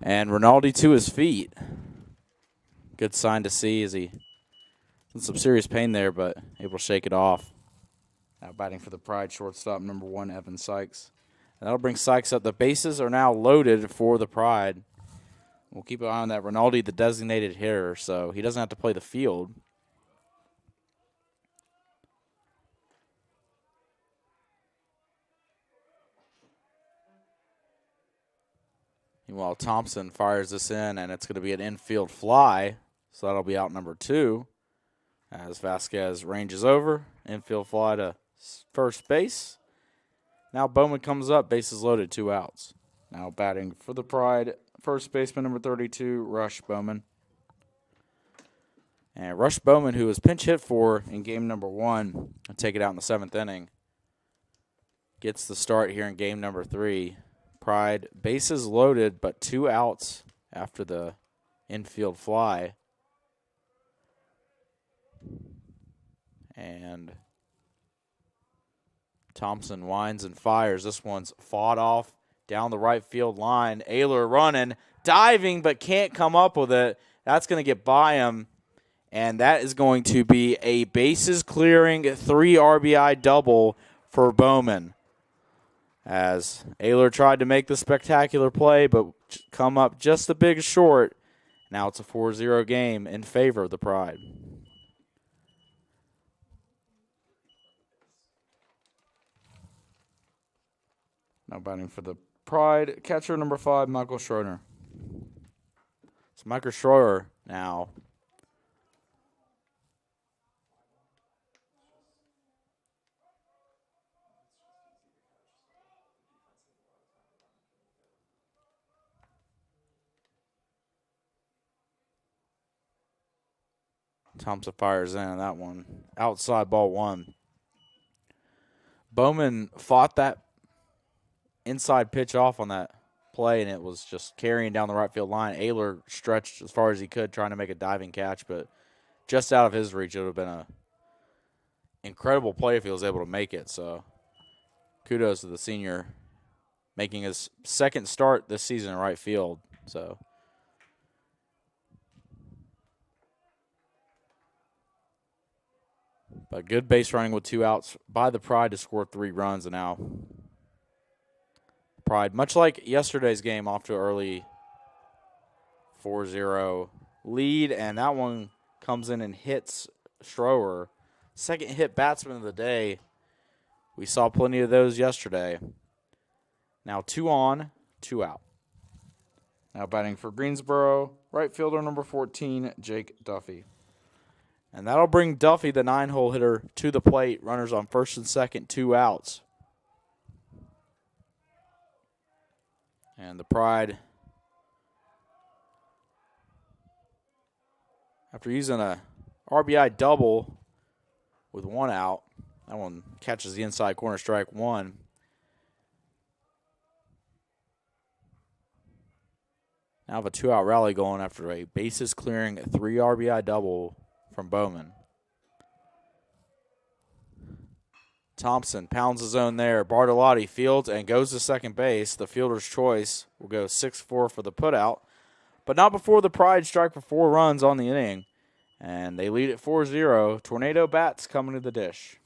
And Rinaldi to his feet. Good sign to see as he in some serious pain there, but able to shake it off. Now batting for the Pride, shortstop number 1, Evan Sykes. And that'll bring Sykes up. The bases are now loaded for the Pride. We'll keep an eye on that. Rinaldi, the designated hitter, so he doesn't have to play the field. Meanwhile, Thompson fires this in, and it's going to be an infield fly, so that'll be out number 2. As Vasquez ranges over, infield fly to first base. Now Bowman comes up, bases loaded, 2 outs. Now batting for the Pride, first baseman number 32, Rush Bowman. And Rush Bowman, who was pinch hit for in game number 1, and take it out in the 7th inning, gets the start here in game number 3. Pride, bases loaded, but 2 outs after the infield fly. And Thompson winds and fires. This one's fought off down the right field line. Ayler running, diving, but can't come up with it. That's going to get by him, and that is going to be a bases-clearing 3 RBI double for Bowman. As Ayler tried to make the spectacular play, but come up just a bit short. Now it's a 4-0 game in favor of the Pride. Now batting for the Pride, catcher number 5, Michael Schroeder. So Michael Schroeder now Thompson fires in that one. Outside ball 1. Bowman fought that inside pitch off on that play, and it was just carrying down the right field line. Ayler stretched as far as he could, trying to make a diving catch, but just out of his reach. It would have been an incredible play if he was able to make it. So kudos to the senior making his second start this season in right field. So but good base running with 2 outs by the Pride to score 3 runs, and now Pride, much like yesterday's game, off to an early 4-0 lead, and that one comes in and hits Schroeder. Second hit batsman of the day. We saw plenty of those yesterday. Now 2 on, 2 out. Now batting for Greensboro, right fielder number 14, Jake Duffy. And that'll bring Duffy, the 9-hole hitter, to the plate. Runners on first and second, 2 outs. And the Pride, after using a RBI double with 1 out, that one catches the inside corner, strike 1. Now have a 2-out rally going after a bases-clearing 3 RBI double from Bowman. Thompson pounds his own there. Bartolotti fields and goes to second base. The fielder's choice will go 6-4 for the putout, but not before the Pride strike for 4 runs on the inning, and they lead at 4-0. Tornado bats coming to the dish.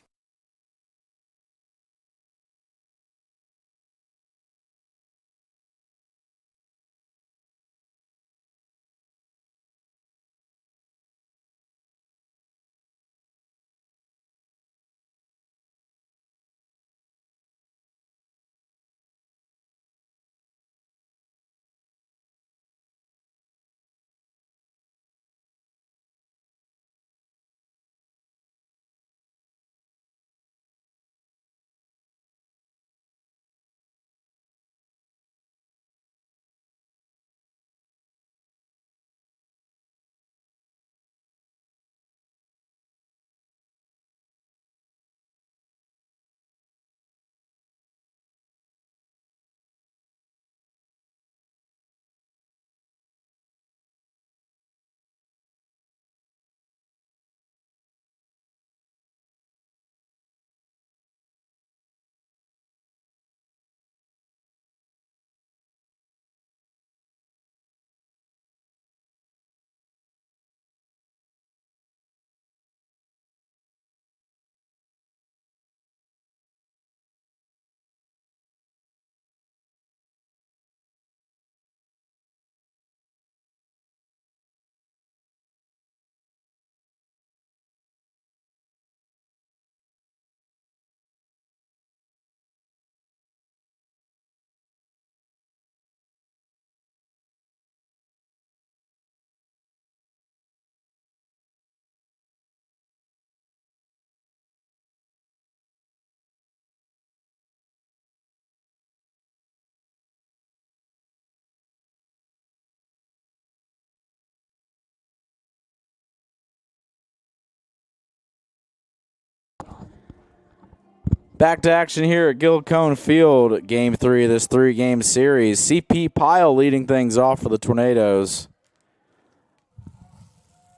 Back to action here at Gilcone Field, Game 3 of this 3-game series. CP Pyle leading things off for the Tornadoes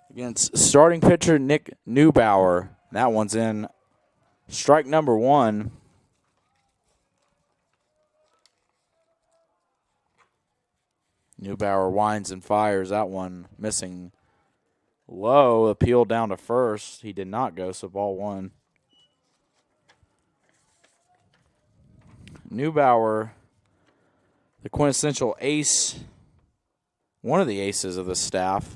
against starting pitcher Nick Neubauer. That one's in strike number 1. Neubauer winds and fires. That one missing low. Appeal down to first. He did not go, so ball 1. Neubauer, the quintessential ace, one of the aces of the staff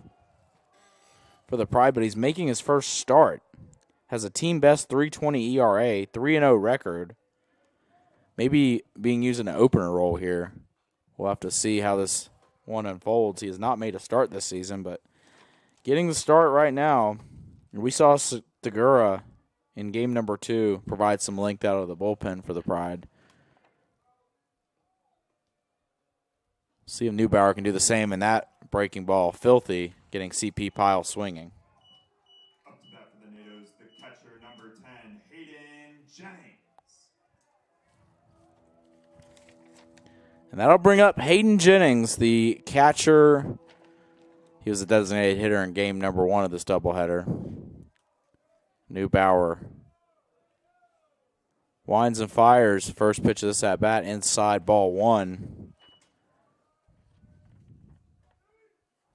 for the Pride, but he's making his first start. Has a team best 3.20 ERA, 3-0 record. Maybe being used in an opener role here. We'll have to see how this one unfolds. He has not made a start this season, but getting the start right now. We saw Segura in game number 2 provide some length out of the bullpen for the Pride. See if Neubauer can do the same in that breaking ball. Filthy, getting CP Pyle swinging. Up to bat for the Natos, the catcher, number 10, Hayden Jennings. And that'll bring up Hayden Jennings, the catcher. He was a designated hitter in game number 1 of this doubleheader. Neubauer winds and fires. First pitch of this at bat, inside, ball 1.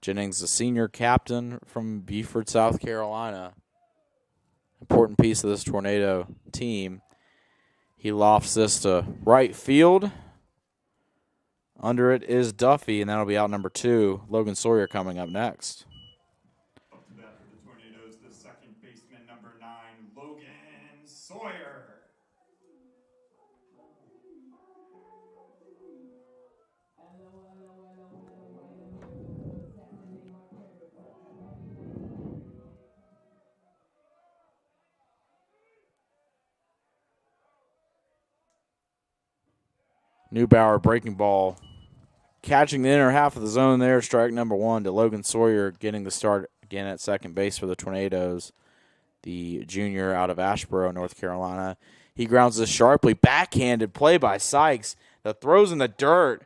Jennings, the senior captain from Beaufort, South Carolina. Important piece of this Tornado team. He lofts this to right field. Under it is Duffy, and that'll be out number 2. Logan Sawyer coming up next. Up to bat for the Tornadoes, the second baseman, number 9, Logan Sawyer. Neubauer breaking ball. Catching the inner half of the zone there. Strike number 1 to Logan Sawyer, getting the start again at second base for the Tornadoes. The junior out of Asheboro, North Carolina. He grounds this sharply. Backhanded play by Sykes. The throw's in the dirt.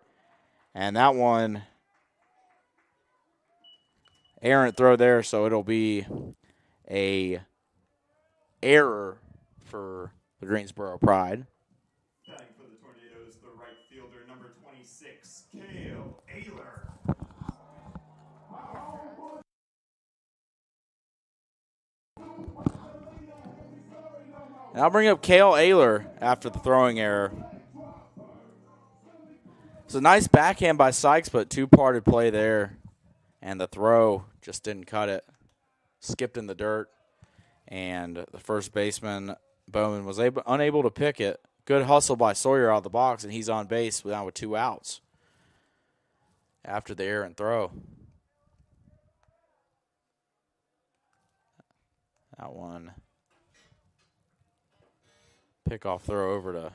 And that one, errant throw there, so it'll be a error for the Greensboro Pride. Batting for the Tornadoes, the right fielder, number 26, Cale Ayler. And I'll bring up Cale Ayler after the throwing error. It's a nice backhand by Sykes, but two-parted play there. And the throw just didn't cut it. Skipped in the dirt. And the first baseman, Bowman, was unable to pick it. Good hustle by Sawyer out of the box, and he's on base now with 2 outs after the errant throw. That one. Pickoff throw over to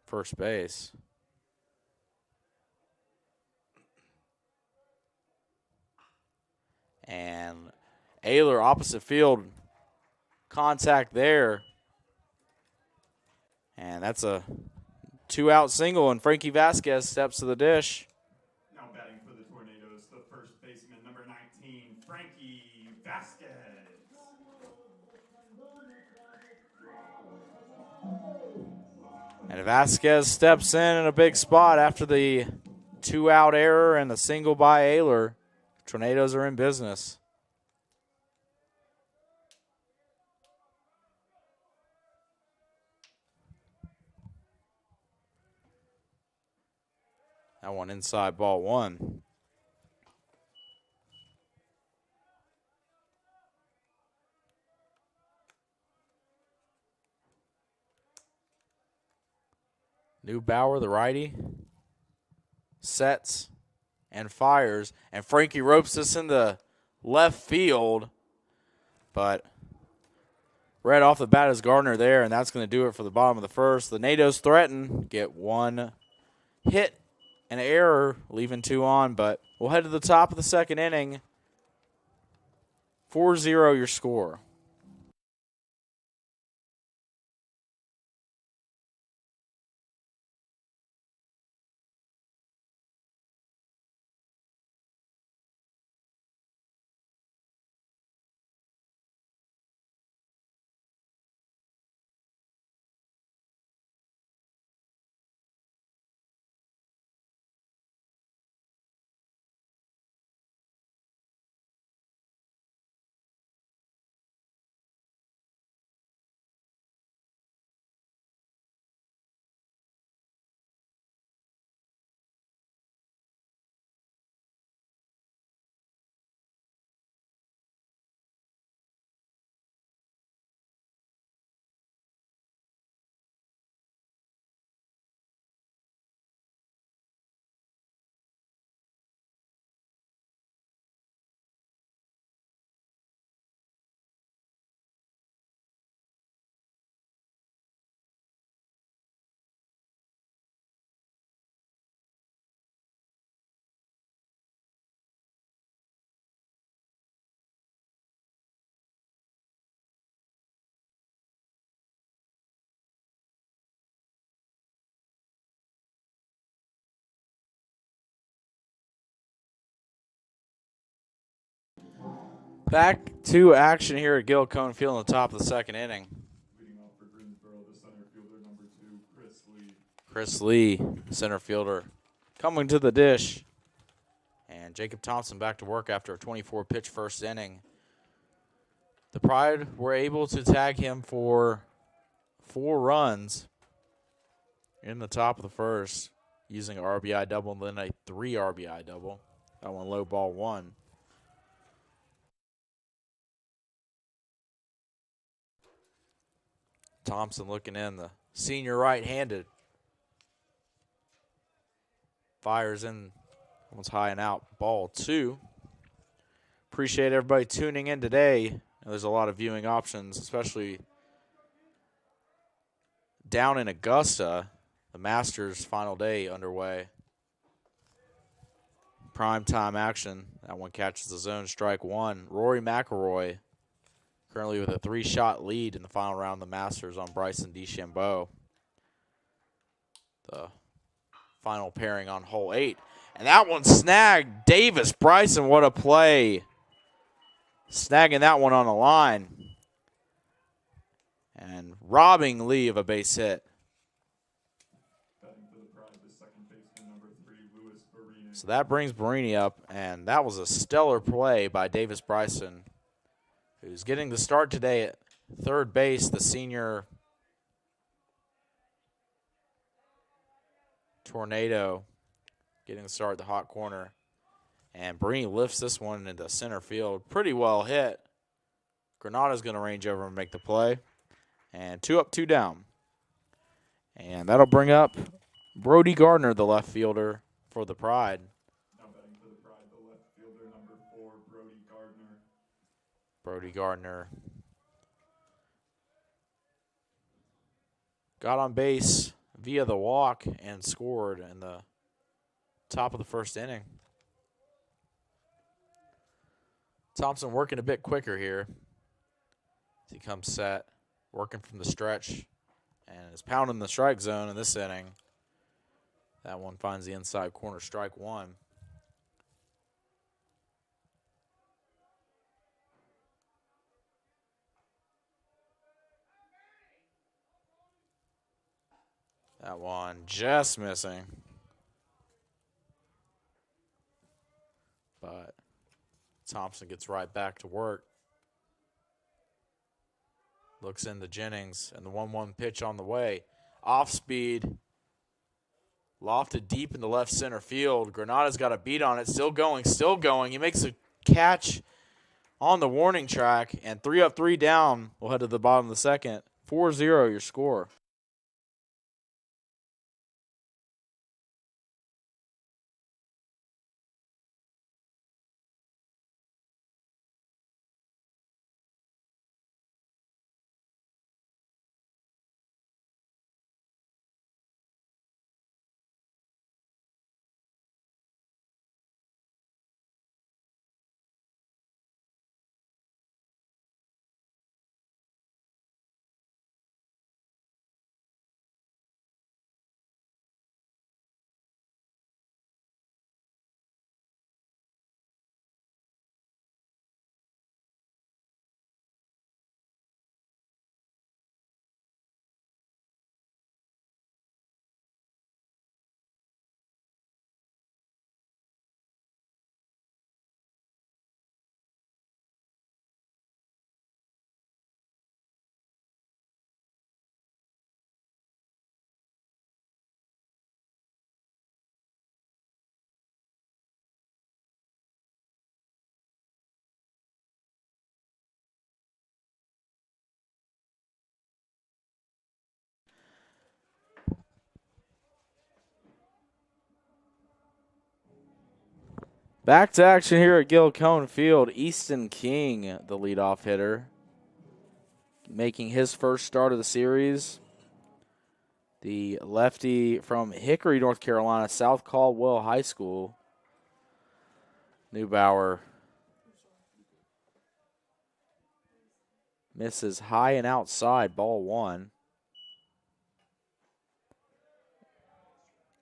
first base. And Ayler opposite field, contact there. And that's a 2-out single, and Frankie Vasquez steps to the dish. Now batting for the Tornadoes, the first baseman, number 19, Frankie Vasquez. And Vasquez steps in a big spot after the 2-out error and the single by Ayler. Tornadoes are in business. That one inside, ball 1. Neubauer, the righty, sets and fires. And Frankie ropes this into left field. But right off the bat is Gardner there, and that's going to do it for the bottom of the first. The Natos threaten, get 1 hit, an error, leaving 2 on. But we'll head to the top of the second inning. 4-0 your score. Back to action here at Gilcone Field in the top of the second inning. Leading off for Greensboro, the center fielder, number 2, Chris Lee. Chris Lee, center fielder, coming to the dish. And Jacob Thompson back to work after a 24-pitch first inning. The Pride were able to tag him for 4 runs in the top of the first using an RBI double and then a 3 RBI double. That one low ball 1. Thompson looking in, the senior right-handed. Fires in, almost high and out, ball 2. Appreciate everybody tuning in today. There's a lot of viewing options, especially down in Augusta. The Masters final day underway. Prime time action. That one catches the zone, strike 1. Rory McIlroy currently with a 3-shot lead in the final round of the Masters on Bryson DeChambeau. The final pairing on hole 8. And that one snagged. Davis Bryson, what a play. Snagging that one on the line. And robbing Lee of a base hit. Batting for the Pride, the second baseman, number 3, Louis Barini. So that brings Barini up, and that was a stellar play by Davis Bryson, who's getting the start today at third base, the senior Tornado getting the start at the hot corner. And Barini lifts this one into center field. Pretty well hit. Granada's going to range over and make the play. And 2 up, 2 down. And that'll bring up Brody Gardner, the left fielder for the Pride. Now batting for the Pride, the left fielder, number 4, Brody Gardner. Brody Gardner got on base via the walk and scored in the top of the first inning. Thompson working a bit quicker here as he comes set, working from the stretch, and is pounding the strike zone in this inning. That one finds the inside corner, strike 1. That one just missing. But Thompson gets right back to work. Looks into Jennings, and the 1-1 pitch on the way. Off speed. Lofted deep into left center field. Granada's got a beat on it. Still going, still going. He makes a catch on the warning track, and 3 up, 3 down. We'll head to the bottom of the second. 4-0 your score. Back to action here at Gilcone Field. Easton King, the leadoff hitter, making his first start of the series. The lefty from Hickory, North Carolina, South Caldwell High School. Neubauer misses high and outside, ball 1.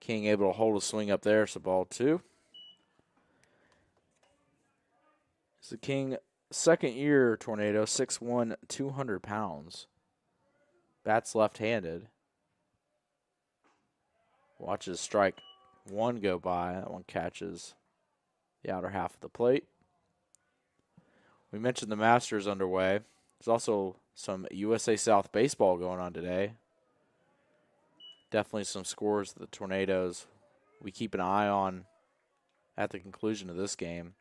King able to hold a swing up there, so ball 2. So King second-year tornado, 6'1", 200 pounds. Bats left-handed. Watches strike one go by. That one catches the outer half of the plate. We mentioned the Masters underway. There's also some USA South baseball going on today. Definitely some scores of the Tornadoes we keep an eye on at the conclusion of this game.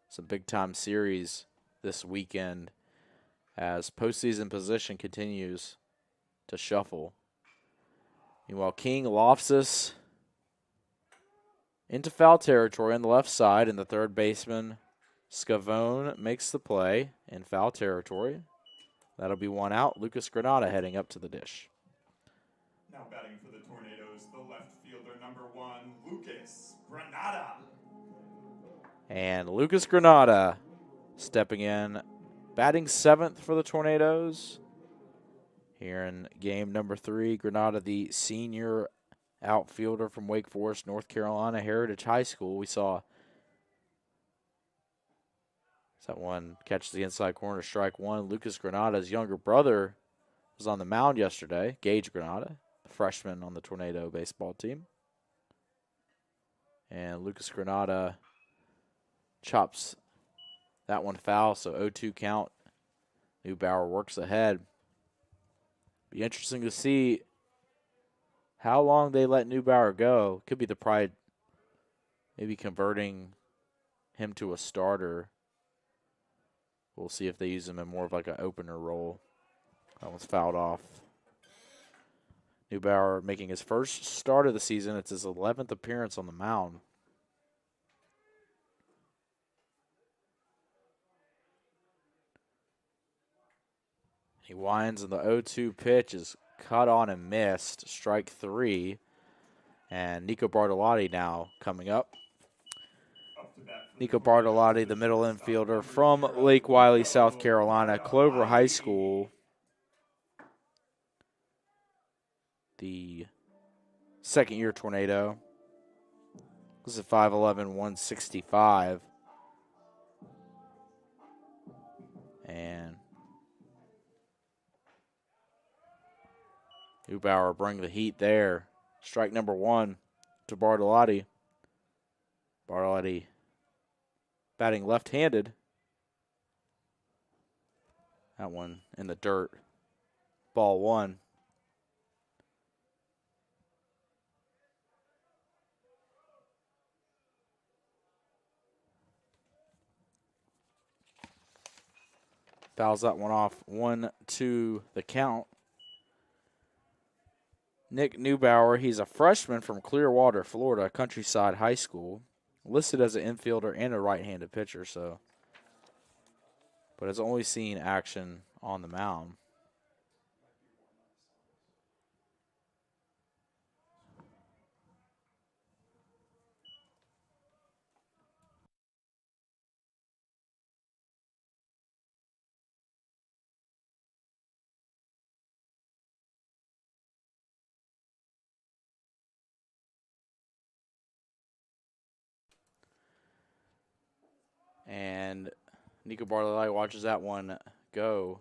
Some big-time series this weekend as postseason position continues to shuffle. Meanwhile, King lofts us into foul territory on the left side, and the third baseman, Scavone, makes the play in foul territory. That'll be one out. Lucas Granada heading up to the dish. Now batting for the Tornadoes, the left fielder, number 1, Lucas Granada. And Lucas Granada stepping in, batting seventh for the Tornadoes. Here in game number 3, Granada, the senior outfielder from Wake Forest, North Carolina Heritage High School. We saw that one catches the inside corner, strike one. Lucas Granada's younger brother was on the mound yesterday, Gage Granada, a freshman on the Tornado baseball team. And Lucas Granada chops that one foul, so 0-2 count. Neubauer works ahead. Be interesting to see how long they let Neubauer go. Could be the pride, maybe converting him to a starter. We'll see if they use him in more of like an opener role. That one's fouled off. Neubauer making his first start of the season. It's his 11th appearance on the mound. He winds, and the 0-2 pitch is cut on and missed. Strike 3. And Nico Bartolotti now coming up. Nico Bartolotti, the middle infielder from Lake Wiley, South Carolina, Clover High School. The second-year Tornado. This is 5'11", 165. And Neubauer bring the heat there. Strike number 1 to Bartolotti. Bartolotti batting left-handed. That one in the dirt. Ball 1. Fouls that one off. 1-2 the count. Nick Neubauer, he's a freshman from Clearwater, Florida, Countryside High School. Listed as an infielder and a right-handed pitcher, but has only seen action on the mound. And Nico Bartolotti watches that one go.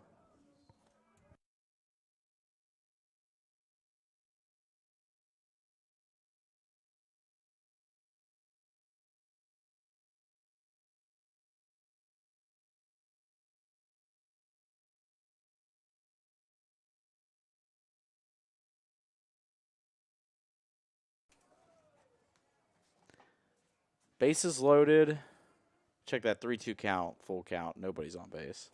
Bases loaded. Check that 3-2 count, full count. Nobody's on base.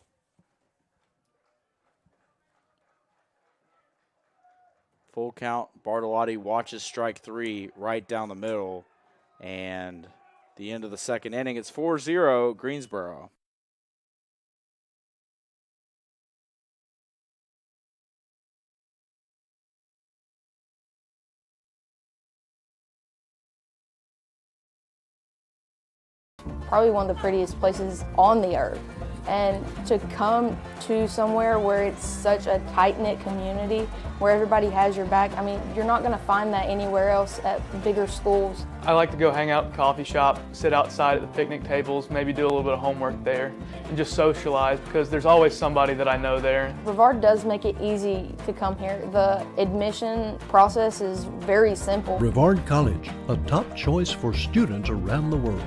Full count. Bartolotti watches strike 3 right down the middle. And the end of the second inning, it's 4-0 Greensboro. Probably one of the prettiest places on the earth. And to come to somewhere where it's such a tight-knit community, where everybody has your back, I mean, you're not going to find that anywhere else at bigger schools. I like to go hang out at the coffee shop, sit outside at the picnic tables, maybe do a little bit of homework there, and just socialize because there's always somebody that I know there. Brevard does make it easy to come here. The admission process is very simple. Brevard College, a top choice for students around the world.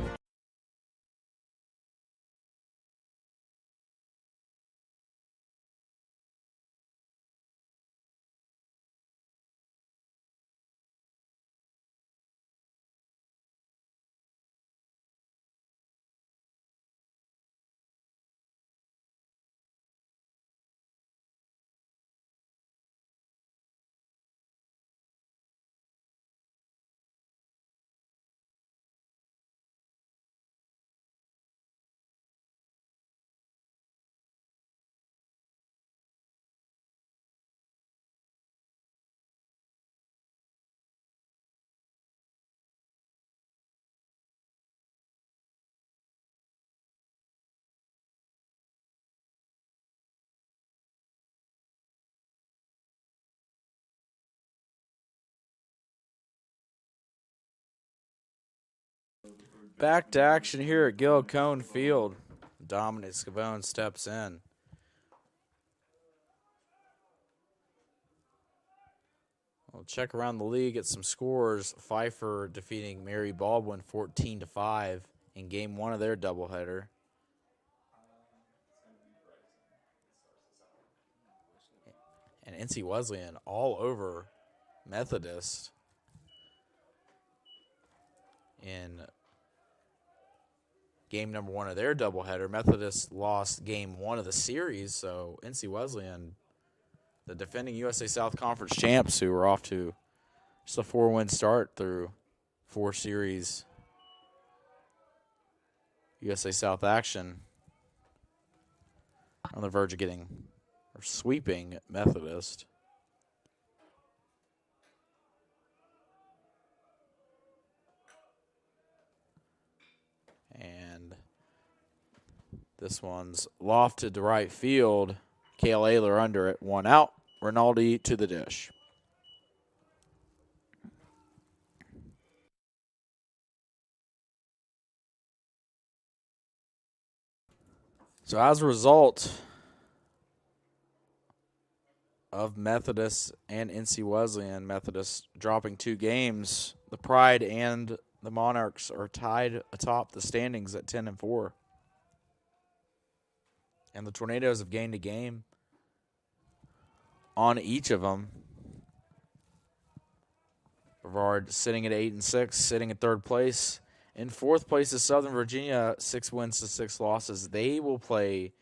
Back to action here at Gil Cone Field. Dominic Scavone steps in. We'll check around the league at some scores. Pfeiffer defeating Mary Baldwin 14-5 in game one of their doubleheader. And NC Wesleyan all over Methodist in game number one of their doubleheader. Methodist lost game one of the series, so NC Wesleyan, the defending USA South Conference champs, who are off to just a 4-win start through 4 series USA South action, on the verge of getting or sweeping Methodist. And this one's lofted to right field. Cale Ayler under it. 1 out. Rinaldi to the dish. So as a result of Methodist and NC Wesleyan, Methodist dropping 2 games, the Pride and the Monarchs are tied atop the standings at 10-4. And the Tornadoes have gained a game on each of them. Brevard sitting at 8-6, sitting at 3rd place. In 4th place is Southern Virginia, 6 wins to 6 losses. They will play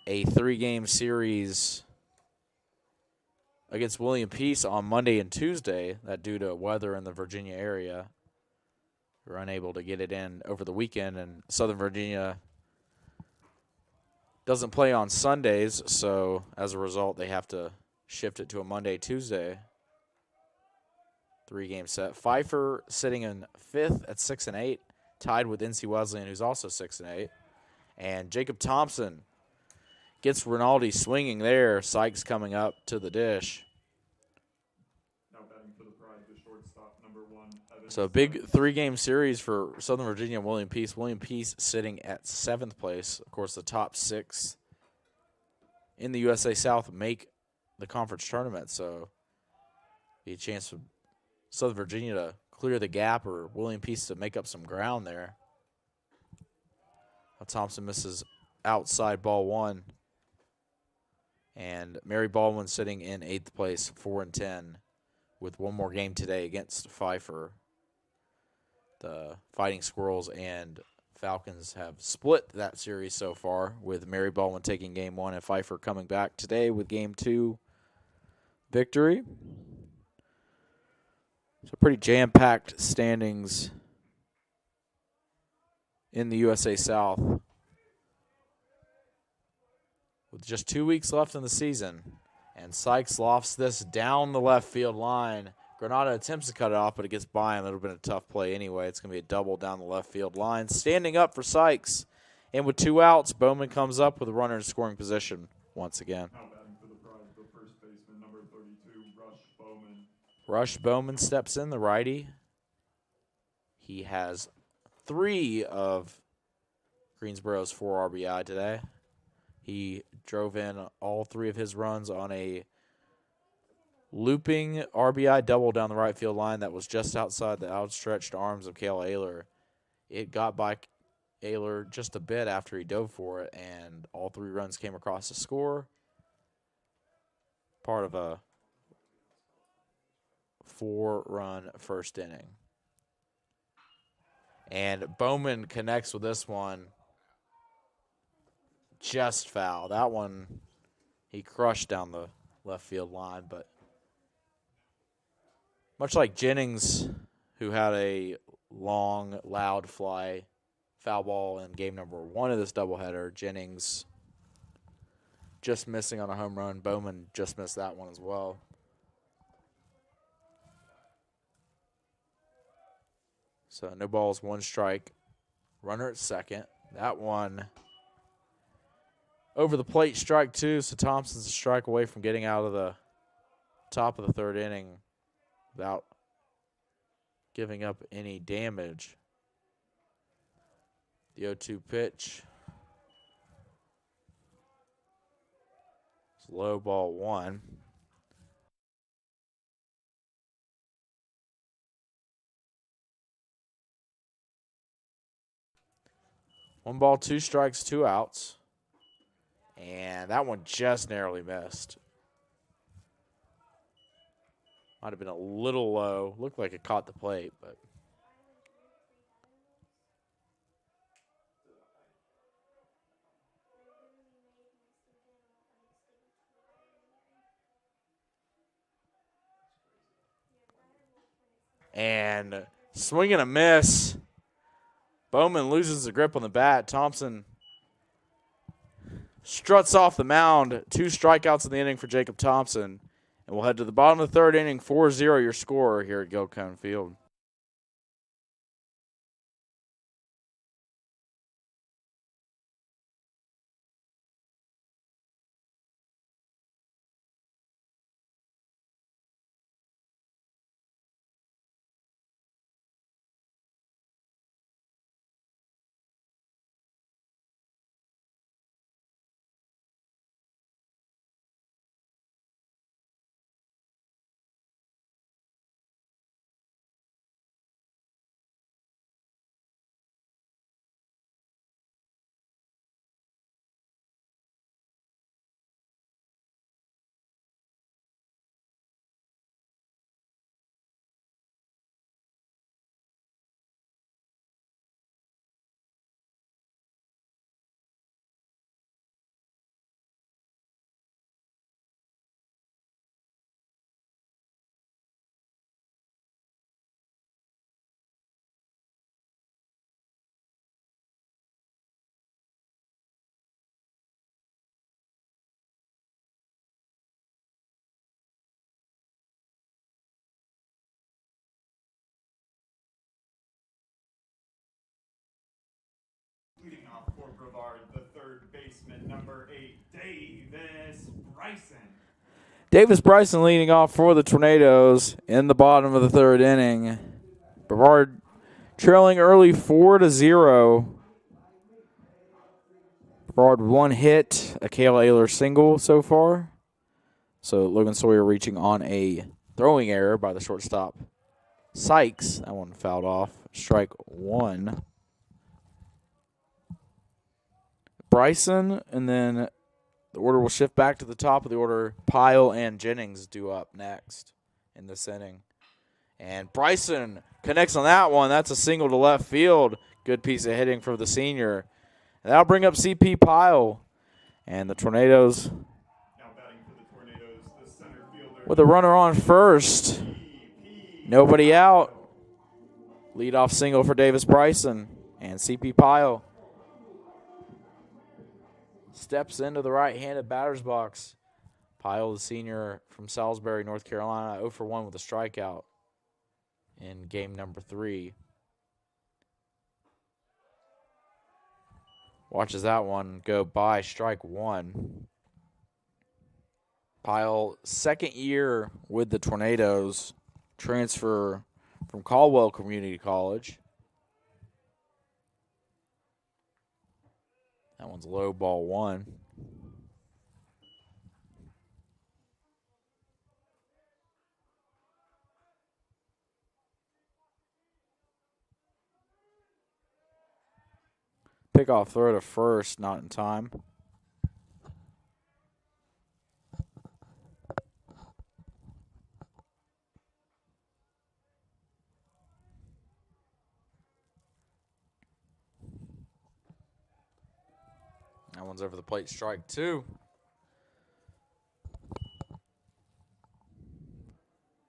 a 3-game series against William Peace on Monday and Tuesday. That due to weather in the Virginia area. We're unable to get it in over the weekend, and Southern Virginia doesn't play on Sundays, so as a result, they have to shift it to a Monday, Tuesday 3-game set. Pfeiffer sitting in 5th at 6-8, tied with NC Wesleyan, who's also 6-8. And Jacob Thompson gets Rinaldi swinging there. Sykes coming up to the dish. Now batting for the Pride, the shortstop, number 1. So a big 3-game series for Southern Virginia and William Peace. William Peace sitting at 7th place. Of course, the top 6 in the USA South make the conference tournament. So be a chance for Southern Virginia to clear the gap or William Peace to make up some ground there. Thompson misses outside ball 1. And Mary Baldwin sitting in 8th place, 4-10, with 1 more game today against Pfeiffer. The Fighting Squirrels and Falcons have split that series so far, with Mary Baldwin taking game 1 and Pfeiffer coming back today with game 2 victory. So pretty jam-packed standings in the USA South. With just 2 weeks left in the season, and Sykes lofts this down the left field line. Granada attempts to cut it off, but it gets by him. It would have been a tough play anyway. It's going to be a double down the left field line. Standing up for Sykes And with 2 outs, Bowman comes up with a runner in scoring position once again. Now batting for the Pride, the first baseman, number 32, Rush Bowman. Rush Bowman steps in, the righty. He has 3 of Greensboro's 4 RBI today. He drove in all 3 of his runs on a looping RBI double down the right field line that was just outside the outstretched arms of Cale Ayler. It got by Ayler just a bit after he dove for it, and all 3 runs came across the score. Part of a 4-run first inning. And Bowman connects with this one just foul. That one he crushed down the left field line, but much like Jennings, who had a long, loud fly foul ball in game number 1 of this doubleheader, Jennings just missing on a home run. Bowman just missed that one as well. So no balls, 1 strike. Runner at second. That one over the plate, strike 2. So Thompson's a strike away from getting out of the top of the 3rd inning without giving up any damage. The 0-2 pitch. It's low, ball 1. One ball, 2 strikes, 2 outs. And that one just narrowly missed. Might have been a little low. Looked like it caught the plate, but. And swing and a miss. Bowman loses the grip on the bat. Thompson struts off the mound. 2 strikeouts in the inning for Jacob Thompson. And we'll head to the bottom of the 3rd inning, 4-0 your score here at Gilcone Field. Leading off for Brevard, the 3rd baseman, number 8, Davis Bryson. Davis Bryson leading off for the Tornadoes in the bottom of the 3rd inning. Brevard trailing early 4-0. Brevard with 1 hit, a Cale Ayler single so far. So Logan Sawyer reaching on a throwing error by the shortstop Sykes. That one fouled off. Strike 1. Bryson, and then the order will shift back to the top of the order. Pyle and Jennings due up next in this inning. And Bryson connects on that one. That's a single to left field. Good piece of hitting for the senior. And that'll bring up CP Pyle. And the Tornadoes, Now batting for the Tornadoes, the center fielder, with a runner on first. Nobody out. Leadoff single for Davis Bryson. And CP Pyle steps into the right-handed batter's box. Pyle, the senior from Salisbury, North Carolina, 0 for 1 with a strikeout in game number 3. Watches that one go by, strike one. Pyle, second year with the Tornadoes, transfer from Caldwell Community College. That one's low, ball one. Pickoff throw to first, not in time. That one's over the plate, strike two.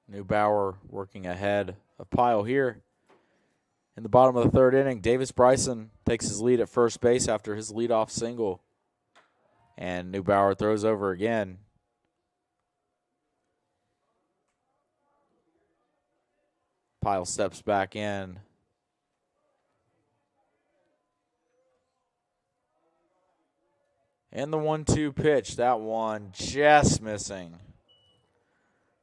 Neubauer working ahead of Pyle here. In the bottom of the third inning, Davis Bryson takes his lead at first base after his leadoff single. And Neubauer throws over again. Pyle steps back in. And the 1-2 pitch, that one just missing.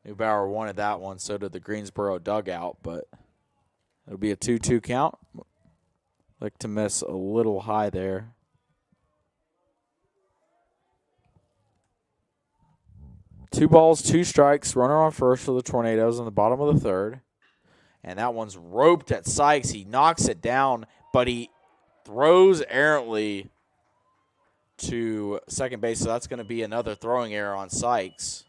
Neubauer wanted that one, so did the Greensboro dugout, but it'll be a 2-2 count. Like to miss a little high there. Two balls, two strikes, runner on first for the Tornadoes in the bottom of the third. And that one's roped at Sykes. He knocks it down, but he throws errantly to second base, so that's going to be another throwing error on Sykes.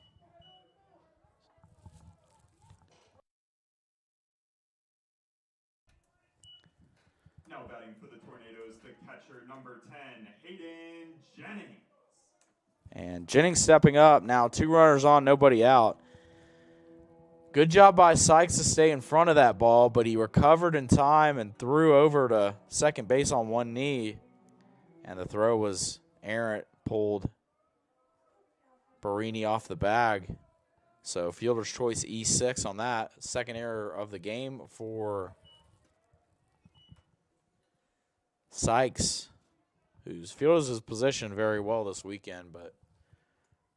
Now batting for the Tornadoes, the catcher, number 10, Hayden Jennings. And Jennings stepping up. Now 2 runners on, nobody out. Good job by Sykes to stay in front of that ball, but he recovered in time and threw over to second base on one knee. And the throw was errant, pulled Barini off the bag. So fielder's choice E6 on that. Second error of the game for Sykes, who's fielded his position very well this weekend, but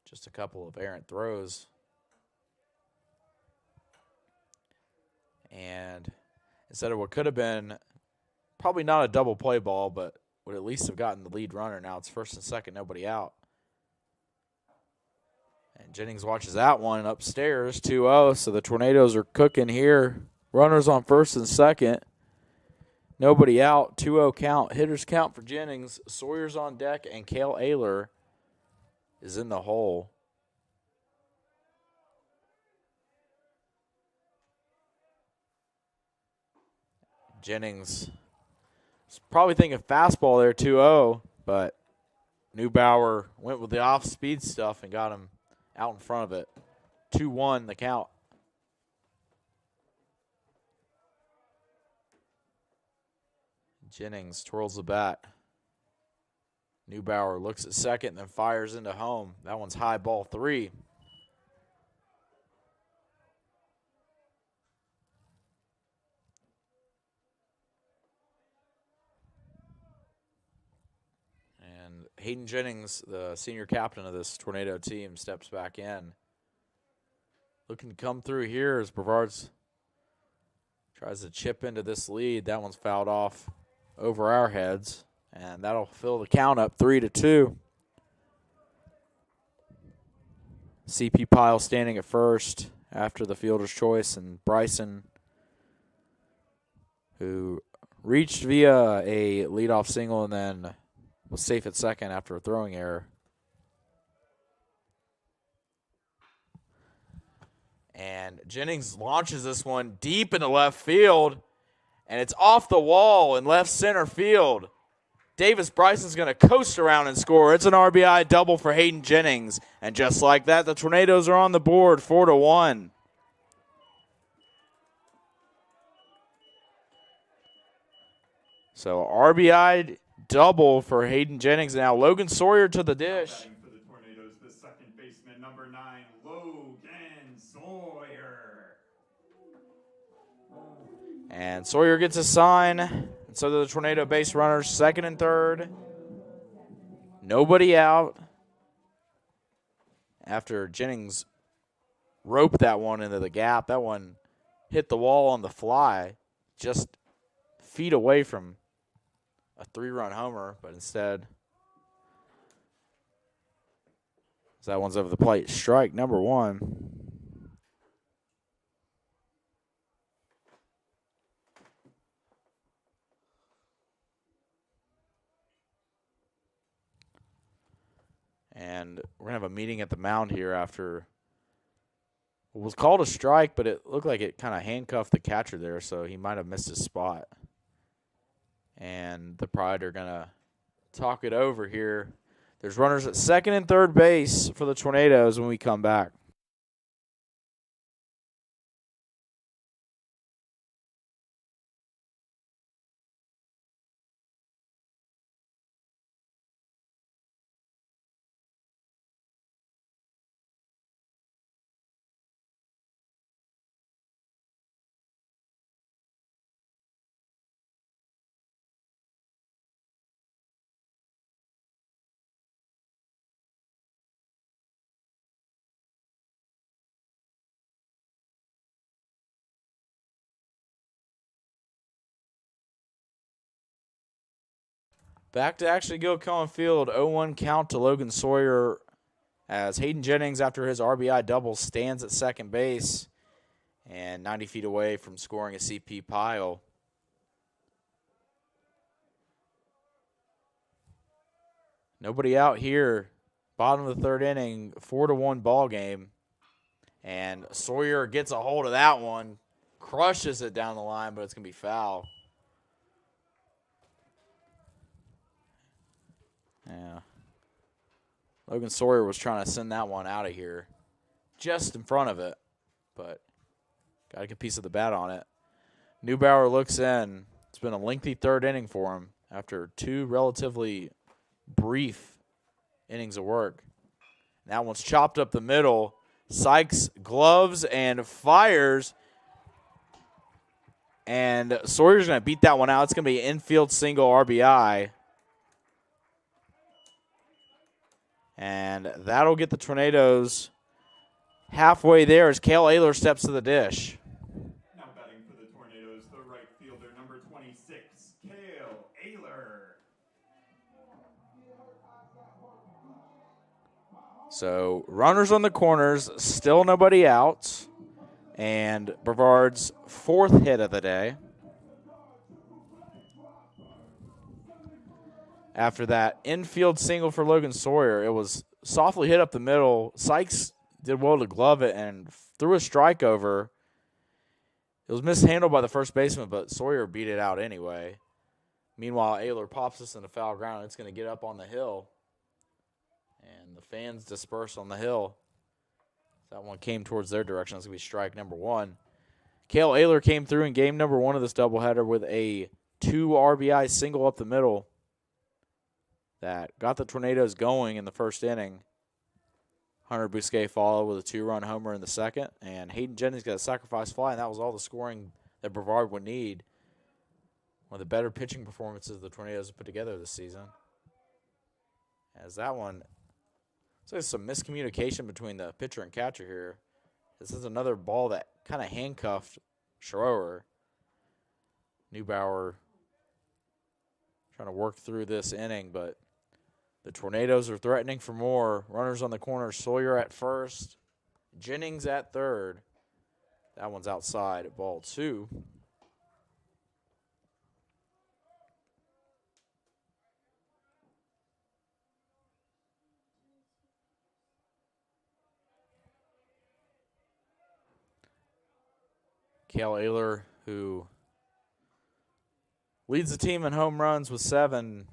just a couple of errant throws. And instead of what could have been probably not a double play ball, but would at least have gotten the lead runner. Now it's first and second, nobody out. And Jennings watches that one upstairs, 2-0. So the Tornadoes are cooking here. Runners on first and second. Nobody out, 2-0 count. Hitters count for Jennings. Sawyer's on deck, and Cale Ayler is in the hole. Jennings is probably thinking fastball there, 2-0, but Neubauer went with the off-speed stuff and got him out in front of it. 2-1 the count. Jennings twirls the bat. Neubauer looks at second and then fires into home. That one's high, ball 3. And Hayden Jennings, the senior captain of this Tornado team, steps back in. Looking to come through here as Brevard tries to chip into this lead. That one's fouled off over our heads, and that'll fill the count up 3-2. CP Pyle standing at first after the fielder's choice, and Bryson, who reached via a leadoff single and then was safe at second after a throwing error. And Jennings launches this one deep into left field, and it's off the wall in left center field. Davis Bryson's going to coast around and score. It's an RBI double for Hayden Jennings. And just like that, the Tornadoes are on the board, 4-1. So RBI double for Hayden Jennings. Now Logan Sawyer to the dish. Batting for the Tornadoes, the second baseman, number 9, Logan Sawyer. And Sawyer gets a sign. And so do the Tornado base runners, second and third. Nobody out after Jennings roped that one into the gap. That one hit the wall on the fly, just feet away from a 3-run homer, but instead, so that one's over the plate. Strike number 1. And we're going to have a meeting at the mound here after what was called a strike, but it looked like it kind of handcuffed the catcher there, so he might have missed his spot. And the Pride are going to talk it over here. There's runners at second and third base for the Tornadoes when we come back. Back to actually go Cohen Field. 0-1 count to Logan Sawyer as Hayden Jennings, after his RBI double, stands at second base and 90 feet away from scoring a CP pile. Nobody out here. Bottom of the third inning, 4-1 ball game. And Sawyer gets a hold of that one, crushes it down the line, but it's going to be foul. Yeah. Logan Sawyer was trying to send that one out of here just in front of it, but got a good piece of the bat on it. Neubauer looks in. It's been a lengthy third inning for him after 2 relatively brief innings of work. That one's chopped up the middle. Sykes gloves and fires. And Sawyer's going to beat that one out. It's going to be an infield single RBI. And that'll get the Tornadoes halfway there as Cale Ayler steps to the dish. Now batting for the Tornadoes, the right fielder, number 26, Cale Ayler. So runners on the corners, still nobody out. And Brevard's 4th hit of the day. After that infield single for Logan Sawyer, it was softly hit up the middle. Sykes did well to glove it and threw a strike over. It was mishandled by the first baseman, but Sawyer beat it out anyway. Meanwhile, Ayler pops this into foul ground. It's going to get up on the hill. And the fans disperse on the hill. That one came towards their direction. It's going to be strike number 1. Cale Ayler came through in game number 1 of this doubleheader with a 2 RBI single up the middle that got the Tornadoes going in the first inning. Hunter Bousquet followed with a 2-run homer in the second, and Hayden Jennings got a sacrifice fly, and that was all the scoring that Brevard would need. One of the better pitching performances the Tornadoes have put together this season. As that one, looks like some miscommunication between the pitcher and catcher here. This is another ball that kind of handcuffed Schroer. Neubauer trying to work through this inning, but the Tornadoes are threatening for more. Runners on the corner, Sawyer at first, Jennings at third. That one's outside at ball 2. Cale Ayler, who leads the team in home runs with 7,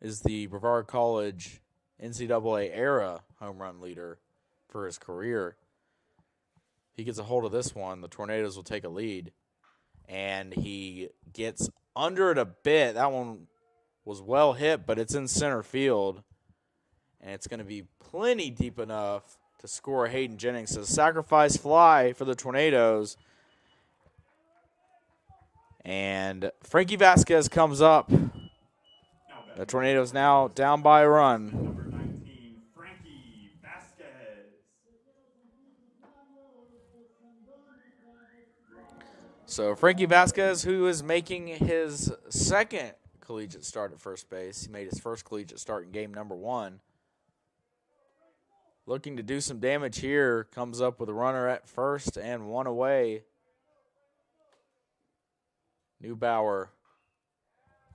is the Brevard College NCAA era home run leader for his career. He gets a hold of this one. The Tornadoes will take a lead. And he gets under it a bit. That one was well hit, but it's in center field. And it's going to be plenty deep enough to score Hayden Jennings. So sacrifice fly for the Tornadoes. And Frankie Vasquez comes up. The Tornadoes now down by a run. Number 19, Frankie Vasquez. So Frankie Vasquez, who is making his second collegiate start at first base. He made his first collegiate start in game number 1. Looking to do some damage here. Comes up with a runner at first and one away. Neubauer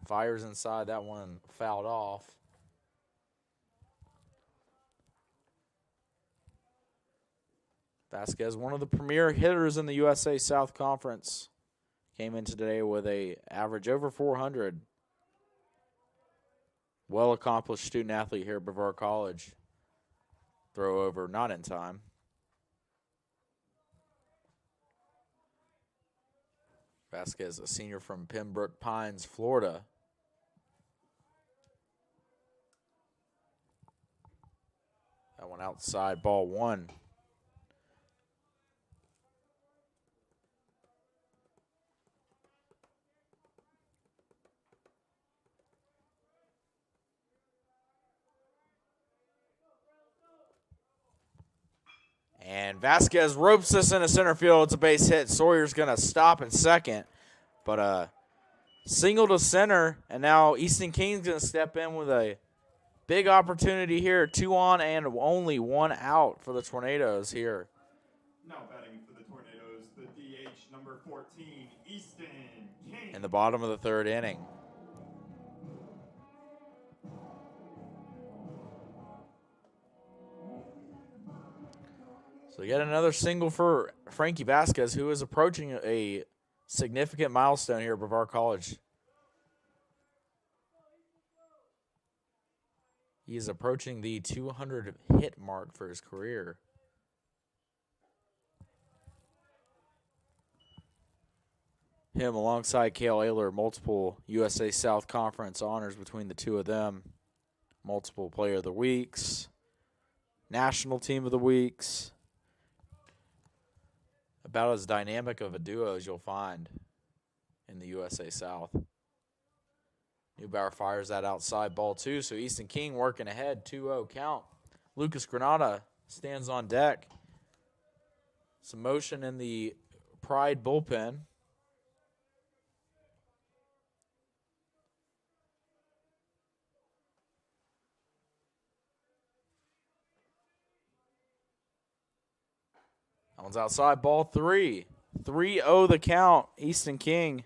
fires inside. That one fouled off. Vasquez, one of the premier hitters in the USA South Conference, came in today with a average over 400. Well-accomplished student-athlete here at Brevard College. Throw over, not in time. Vasquez, a senior from Pembroke Pines, Florida. That one outside, ball 1. And Vasquez ropes this into center field. It's a base hit. Sawyer's going to stop in second. But single to center, and now Easton King's going to step in with a big opportunity here. 2 on and only 1 out for the Tornadoes here. Now batting for the Tornadoes, the DH number 14, Easton King. In the bottom of the 3rd inning. So yet another single for Frankie Vasquez, who is approaching a significant milestone here at Brevard College. He is approaching the 200 hit mark for his career. Him alongside Cale Ayler, multiple USA South Conference honors between the two of them. Multiple Player of the Weeks, National Team of the Weeks. About as dynamic of a duo as you'll find in the USA South. Neubauer fires that outside, ball 2. So Easton King working ahead, 2-0 count. Lucas Granada stands on deck. Some motion in the Pride bullpen. That one's outside, ball 3. 3-0 the count, Easton King.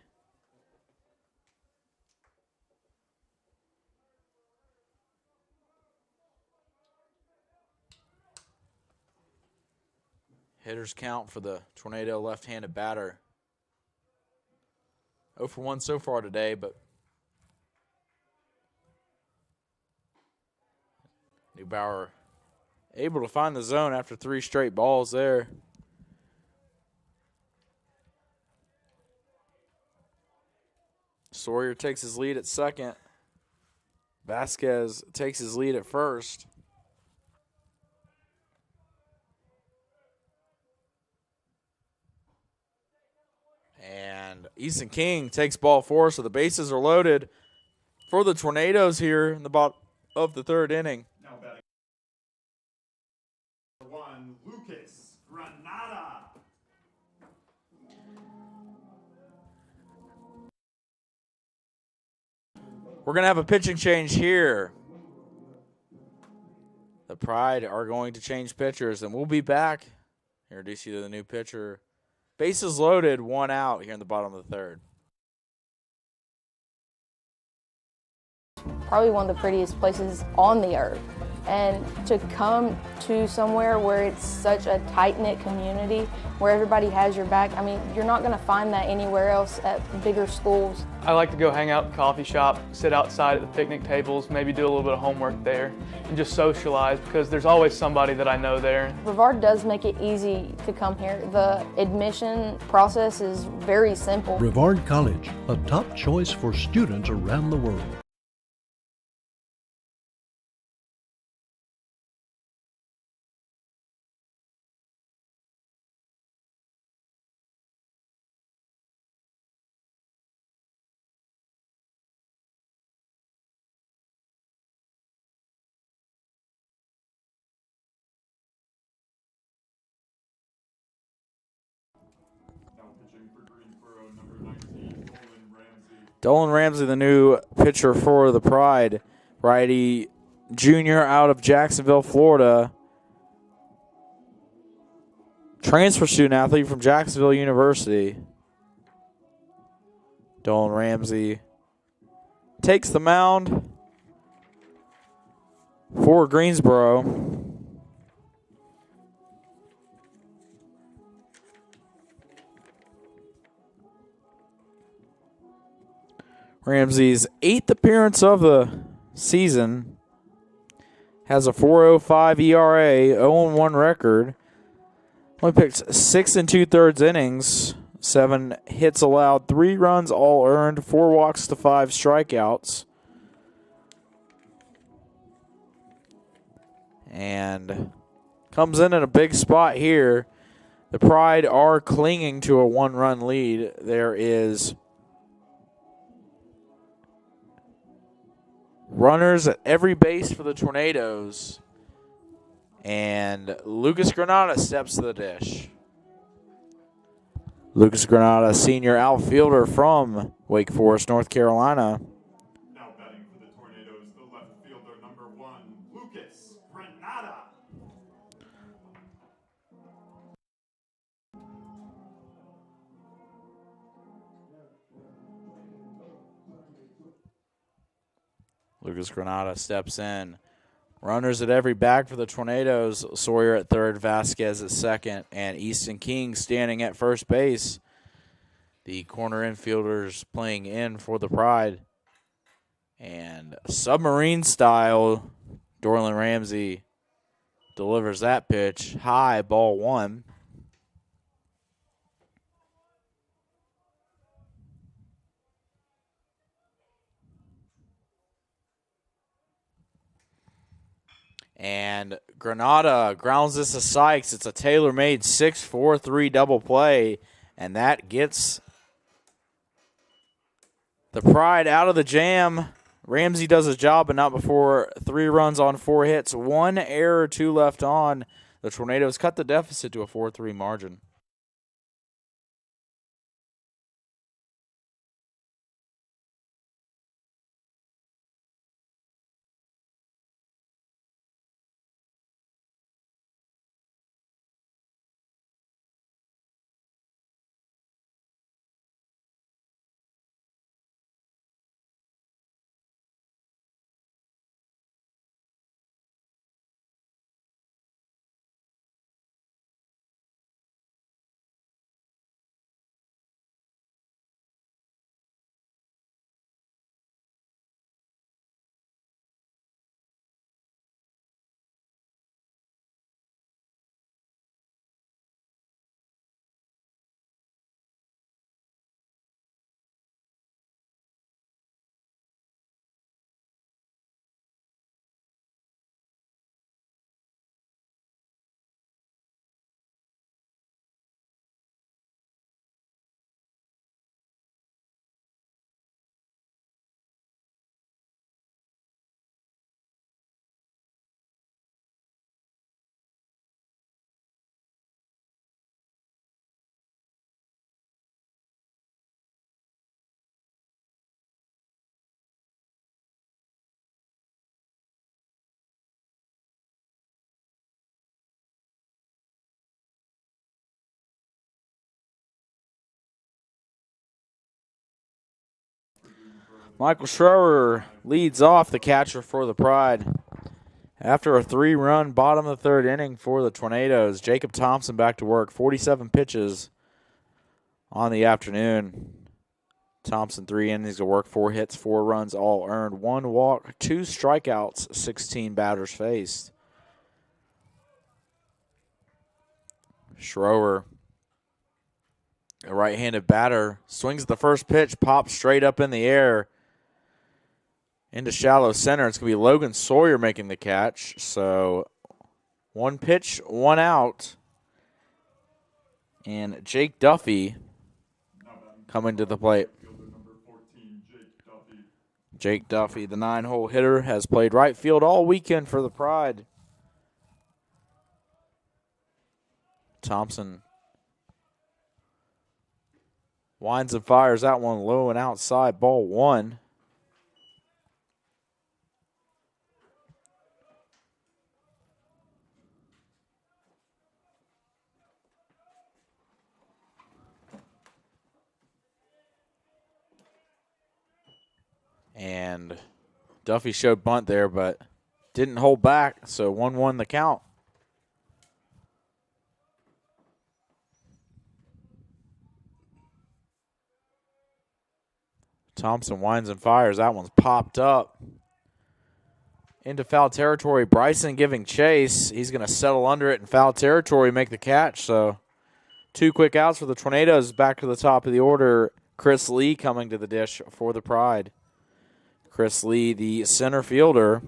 Hitters count for the Tornado left-handed batter. 0 for 1 so far today, but Neubauer able to find the zone after 3 straight balls there. Sawyer takes his lead at second. Vasquez takes his lead at first. And Easton King takes ball 4, so the bases are loaded for the Tornadoes here in the bottom of the 3rd inning. Now batting 1, Lucas Granada. We're going to have a pitching change here. The Pride are going to change pitchers, and we'll be back. Introduce you to the new pitcher. Bases loaded, 1 out here in the bottom of the 3rd. Probably one of the prettiest places on the earth. And to come to somewhere where it's such a tight-knit community, where everybody has your back, I mean, you're not going to find that anywhere else at bigger schools. I like to go hang out at the coffee shop, sit outside at the picnic tables, maybe do a little bit of homework there, and just socialize because there's always somebody that I know there. Brevard does make it easy to come here. The admission process is very simple. Brevard College, a top choice for students around the world. Dolan Ramsey, the new pitcher for the Pride. Righty junior out of Jacksonville, Florida. Transfer student athlete from Jacksonville University. Dolan Ramsey takes the mound for Greensboro. Ramsey's 8th appearance of the season. Has a 4.05 ERA, 0-1 record. Only pitched 6 2/3 innings, 7 hits allowed, 3 runs all earned, 4 walks to 5 strikeouts. And comes in a big spot here. The Pride are clinging to a 1-run lead. There is runners at every base for the Tornadoes. And Lucas Granada steps to the dish. Lucas Granada, senior outfielder from Wake Forest, North Carolina. Now batting for the Tornadoes, the left fielder, number 1, Lucas Granada. Lucas Granada steps in. Runners at every bag for the Tornadoes. Sawyer at third, Vasquez at second, and Easton King standing at first base. The corner infielders playing in for the Pride. And submarine style, Dolan Ramsey delivers that pitch. High, ball 1. And Granada grounds this to Sykes. It's a tailor-made 6-4-3 double play, and that gets the Pride out of the jam. Ramsey does his job, but not before 3 runs on 4 hits. 1 error, 2 left on. The Tornadoes cut the deficit to a 4-3 margin. Michael Schroer leads off, the catcher for the Pride. After a 3-run bottom of the 3rd inning for the Tornadoes, Jacob Thompson back to work. 47 pitches on the afternoon. Thompson 3 innings of work, 4 hits, 4 runs, all earned. 1 walk, 2 strikeouts, 16 batters faced. Schroer, a right-handed batter, swings at the first pitch, pops straight up in the air into shallow center. It's going to be Logan Sawyer making the catch. So 1 pitch, 1 out. And Jake Duffy coming to the plate. Jake Duffy, the 9-hole hitter, has played right field all weekend for the Pride. Thompson Winds and fires that one low and outside, ball 1. And Duffy showed bunt there, but didn't hold back, so 1-1 the count. Thompson winds and fires. That one's popped up into foul territory. Bryson giving chase. He's going to settle under it in foul territory, make the catch. So 2 quick outs for the Tornadoes. Back to the top of the order. Chris Lee coming to the dish for the Pride. Chris Lee, the center fielder,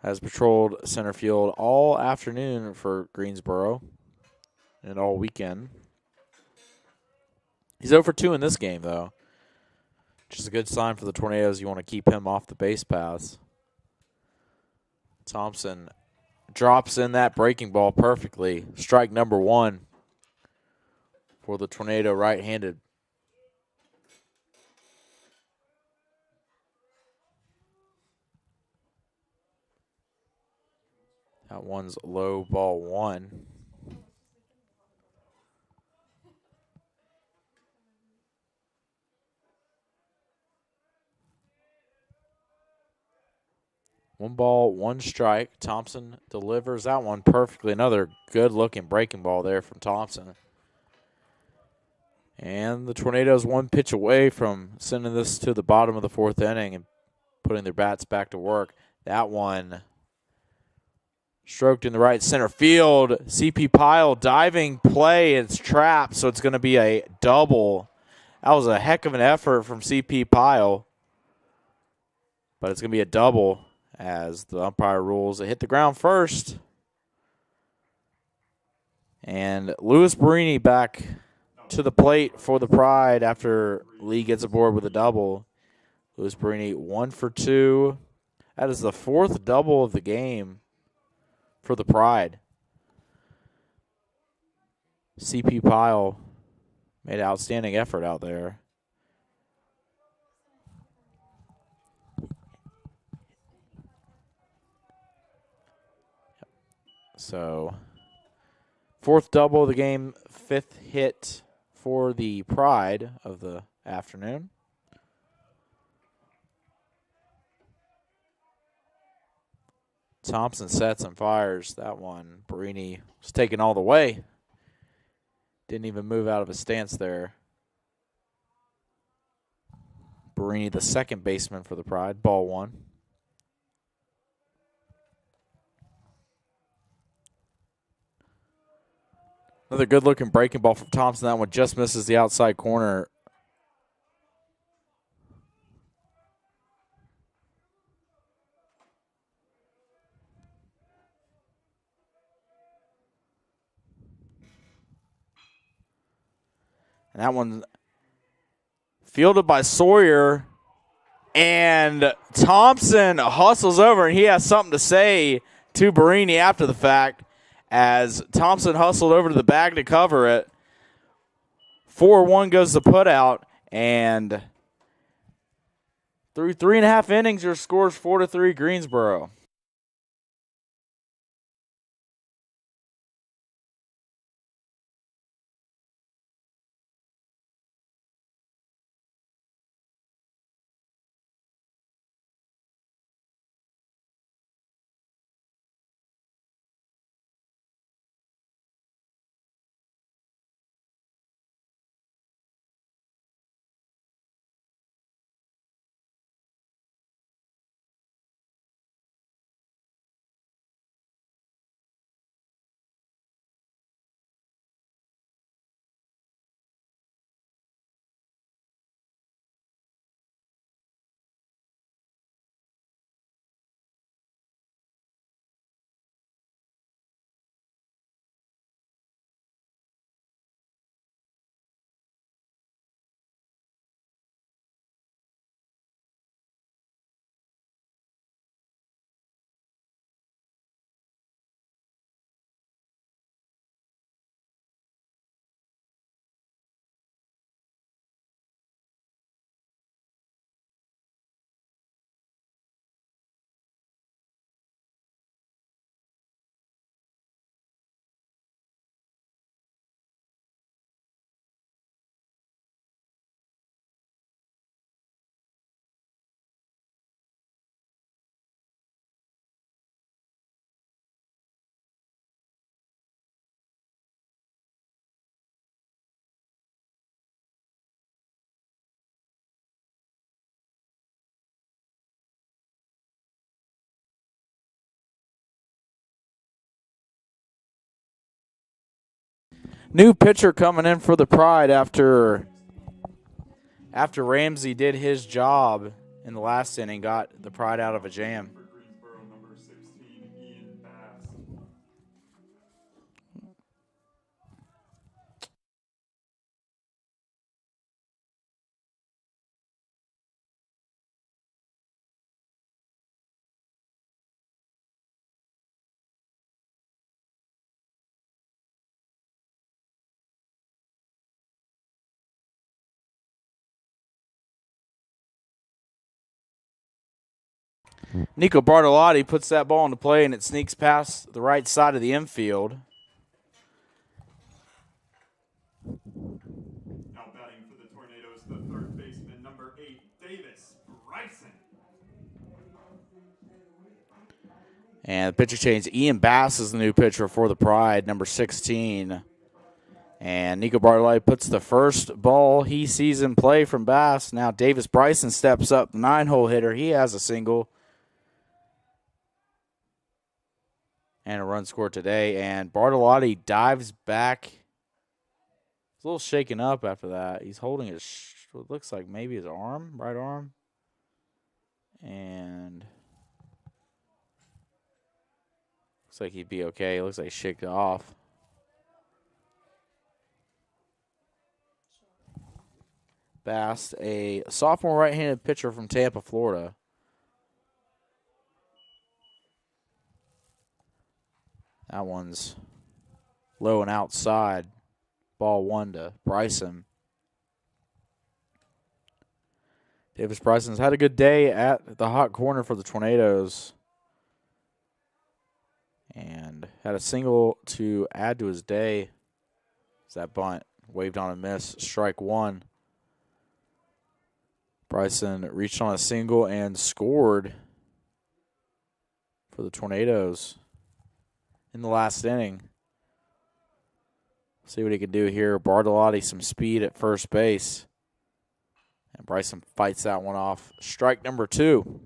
has patrolled center field all afternoon for Greensboro and all weekend. He's 0 for 2 in this game, though, which is a good sign for the Tornadoes. You want to keep him off the base paths. Thompson drops in that breaking ball perfectly. Strike number 1 for the Tornado right-handed. That one's low, ball 1. One ball, 1 strike. Thompson delivers that one perfectly. Another good-looking breaking ball there from Thompson. And the Tornadoes 1 pitch away from sending this to the bottom of the 4th inning and putting their bats back to work. That one stroked in the right center field. CP Pyle diving play. It's trapped, so it's going to be a double. That was a heck of an effort from CP Pyle. But it's going to be a double as the umpire rules it hit the ground first. And Louis Barini back to the plate for the Pride after Lee gets aboard with a double. Louis Barini 1 for 2. That is the 4th double of the game for the Pride. CP Pyle made an outstanding effort out there. So, 4th double of the game, 5th hit for the Pride of the afternoon. Thompson sets and fires that one. Barini was taken all the way. Didn't even move out of his stance there. Barini, the second baseman for the Pride, ball 1. Another good-looking breaking ball from Thompson. That one just misses the outside corner. And that one fielded by Sawyer. And Thompson hustles over, and he has something to say to Barini after the fact as Thompson hustled over to the bag to cover it. 4-1 goes the putout, and through 3.5 innings, your score is 4-3 Greensboro. New pitcher coming in for the Pride after Ramsey did his job in the last inning, got the Pride out of a jam. For Greensboro, number 16, Ian Bass. Nico Bartolotti puts that ball into play, and it sneaks past the right side of the infield. Now batting for the Tornadoes, the third baseman, number 8, Davis Bryson. And the pitcher change. Ian Bass is the new pitcher for the Pride, number 16. And Nico Bartolotti puts the first ball he sees in play from Bass. Now Davis Bryson steps up, 9-hole hitter. He has a single. And a run scored today. And Bartolotti dives back. He's a little shaken up after that. He's holding his, what looks like maybe his arm, right arm. And looks like he'd be okay. Looks like he shook it off. Bass, a sophomore right-handed pitcher from Tampa, Florida. That one's low and outside. Ball 1 to Bryson. Davis Bryson's had a good day at the hot corner for the Tornadoes. And had a single to add to his day. As that bunt waved on a miss. Strike 1. Bryson reached on a single and scored for the Tornadoes in the last inning. See what he can do here. Bartolotti some speed at first base. And Bryson fights that one off. Strike number 2.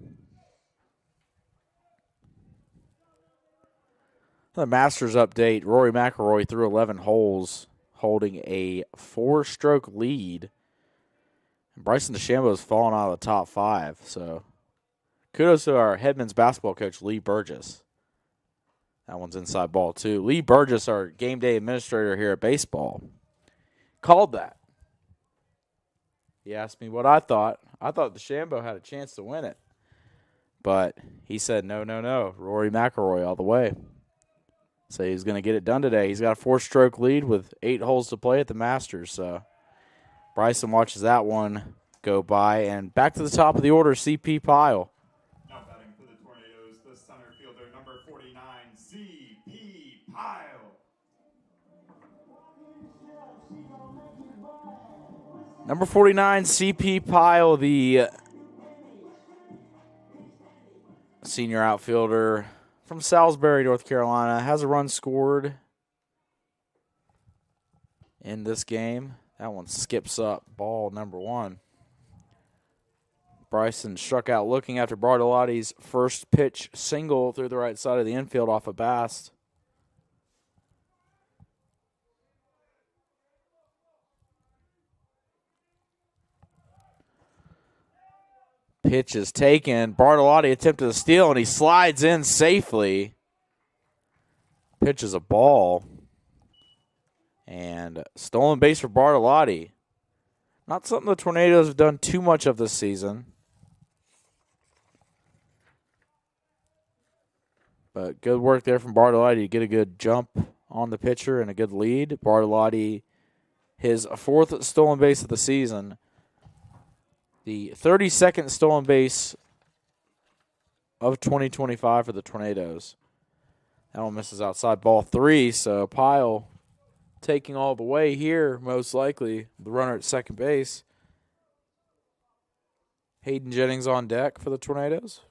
The Masters update. Rory McIlroy threw 11 holes, holding a 4-stroke lead. And Bryson DeChambeau has fallen out of the top 5. So kudos to our head men's basketball coach, Lee Burgess. That one's inside ball 2. Lee Burgess, our game day administrator here at baseball, called that. He asked me what I thought. I thought DeChambeau had a chance to win it. But he said, no. Rory McIlroy all the way. So he's going to get it done today. He's got a 4-stroke lead with 8 holes to play at the Masters. So Bryson watches that one go by. And back to the top of the order, CP Pyle. Now batting for the Tornadoes, the center fielder, number 49, C.P. Pyle. Number 49, C.P. Pyle, the senior outfielder from Salisbury, North Carolina, has a run scored in this game. That one skips up, ball number 1. Bryson struck out looking after Bartolotti's first pitch single through the right side of the infield off of Bass. Pitch is taken. Bartolotti attempted to steal, and he slides in safely. Pitch is a ball. And stolen base for Bartolotti. Not something the Tornadoes have done too much of this season. But good work there from Bartolotti to get a good jump on the pitcher and a good lead. Bartolotti, his 4th stolen base of the season. The 32nd stolen base of 2025 for the Tornadoes. That one misses outside, ball 3, so Pyle taking all the way here, most likely. The runner at second base. Hayden Jennings on deck for the Tornadoes.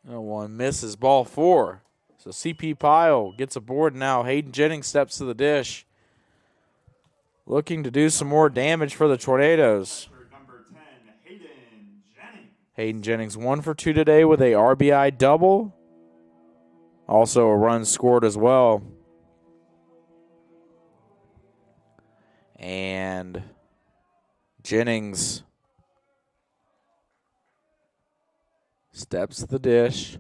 That one misses, ball 4. So CP Pyle gets aboard now. Hayden Jennings steps to the dish. Looking to do some more damage for the Tornadoes. Number 10, Hayden Jennings. Hayden Jennings 1 for 2 today with a RBI double. Also a run scored as well. And Jennings steps to the dish.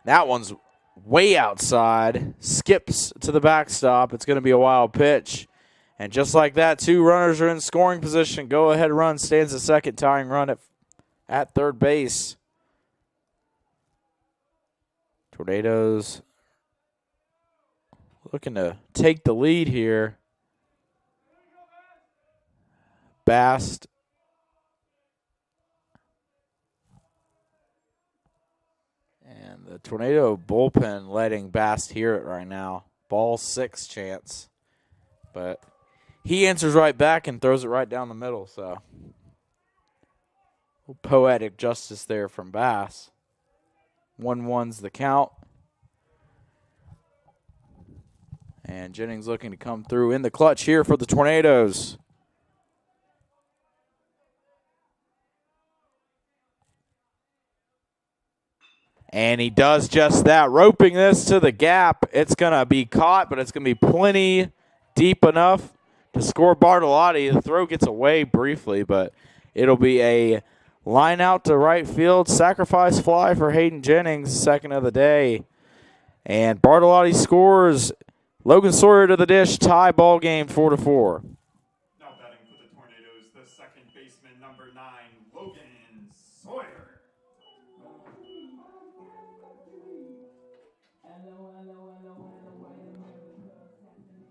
That one's way outside. Skips to the backstop. It's going to be a wild pitch. And just like that, 2 runners are in scoring position. Go-ahead run stands at second, tying run at third base. Tornadoes looking to take the lead here. Bast and the Tornado bullpen letting Bast hear it right now. Ball 6 chance. But he answers right back and throws it right down the middle. So poetic justice there from Bass. 1-1's the count. And Jennings looking to come through in the clutch here for the Tornadoes. And he does just that, roping this to the gap. It's going to be caught, but it's going to be plenty deep enough to score Bartolotti. The throw gets away briefly, but it'll be a line out to right field. Sacrifice fly for Hayden Jennings, second of the day. And Bartolotti scores. Logan Sawyer to the dish, tie ball game 4-4. Now batting for the Tornadoes, the second baseman, number 9, Logan Sawyer.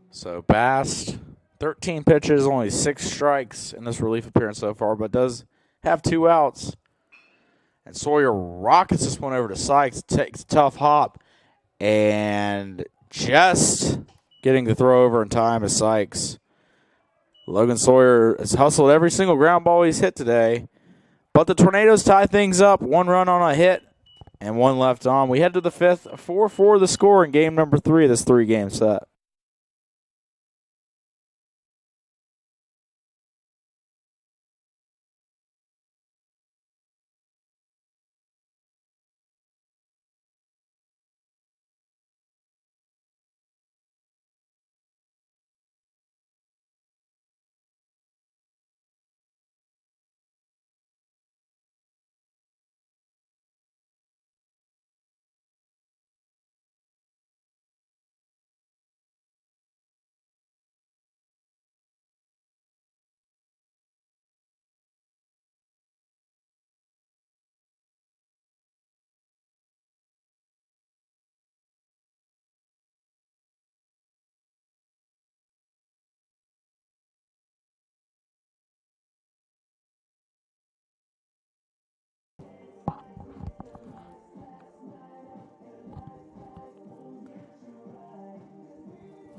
So Bast, 13 pitches, only 6 strikes in this relief appearance so far, but does have 2 outs. And Sawyer rockets this one over to Sykes, takes a tough hop, and just getting the throw over in time is Sykes. Logan Sawyer has hustled every single ground ball he's hit today, but the Tornadoes tie things up. 1 run on a hit and 1 left on. We head to the 5th, 4-4 the score in game number 3 of this 3-game set.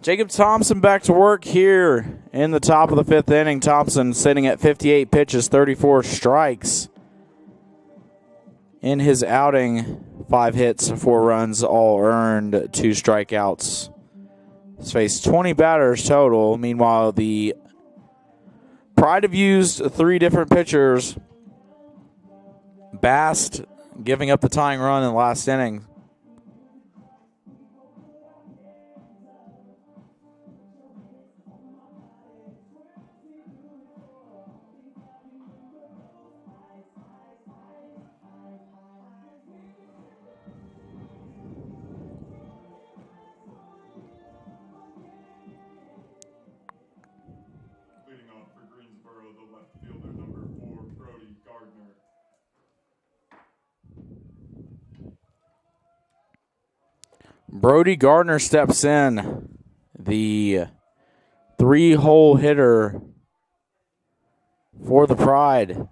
Jacob Thompson back to work here in the top of the 5th inning. Thompson sitting at 58 pitches, 34 strikes. In his outing, 5 hits, 4 runs, all earned, 2 strikeouts. He's faced 20 batters total. Meanwhile, the Pride have used 3 different pitchers. Bast giving up the tying run in the last inning. Leading off for Greensboro, the left fielder, number 4, Brody Gardner. Brody Gardner steps in, the 3-hole hitter for the Pride.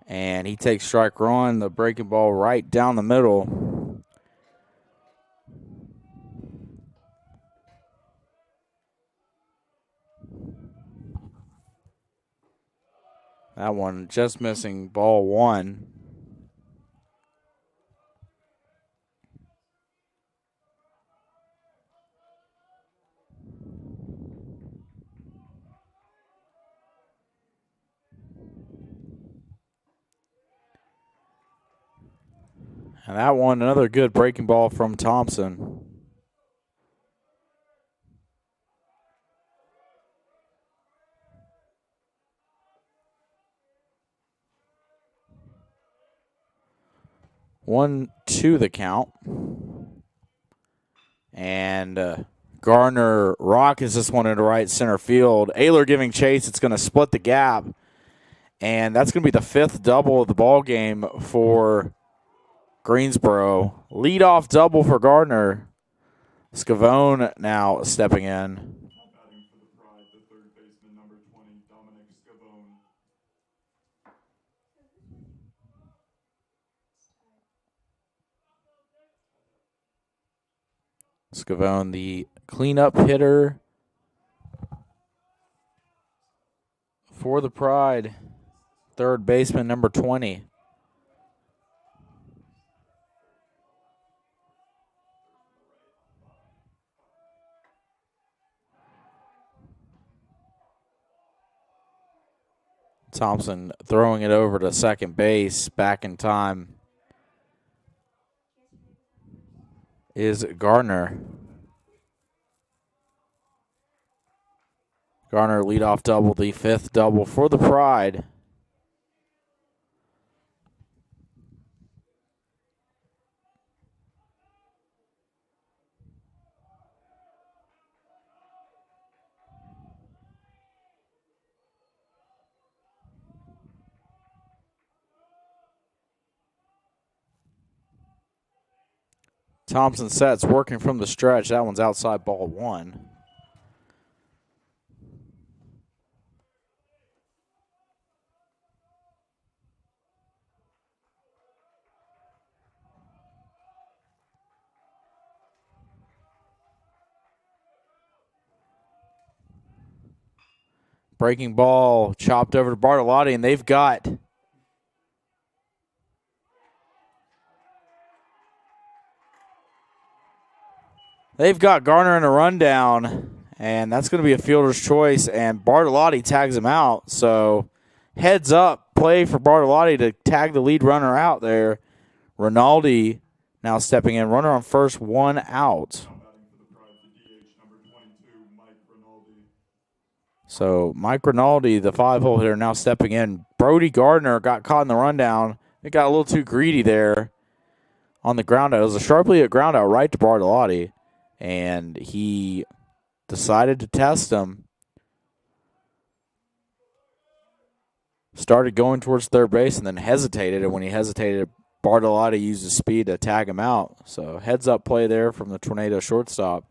And he takes strike one, the breaking ball right down the middle. That one just missing ball 1. And that one, another good breaking ball from Thompson. One, two the count. And Gardner rockets this one into right center field. Ayler giving chase. It's going to split the gap. And that's going to be the 5th double of the ball game for Greensboro. Leadoff double for Gardner. Scavone now stepping in. Batting for the Pride, the third baseman, number 20, Dominic Scavone. Scavone, the cleanup hitter for the Pride. Third baseman, number 20. Thompson throwing it over to second base. Back in time is Gardner. Gardner leadoff double, the 5th double for the Pride. Thompson sets, working from the stretch. That one's outside, ball 1. Breaking ball chopped over to Bartolotti, and they've got Gardner in a rundown, and that's going to be a fielder's choice, and Bartolotti tags him out. So heads up play for Bartolotti to tag the lead runner out there. Rinaldi now stepping in. Runner on first, 1 out. So Mike Rinaldi, the 5-hole hitter, now stepping in. Brody Gardner got caught in the rundown. It got a little too greedy there on the ground out. It was a sharply hit ground out right to Bartolotti, and he decided to test him. Started going towards third base and then hesitated, and when he hesitated, Bartolotti used his speed to tag him out. So heads-up play there from the Tornado shortstop.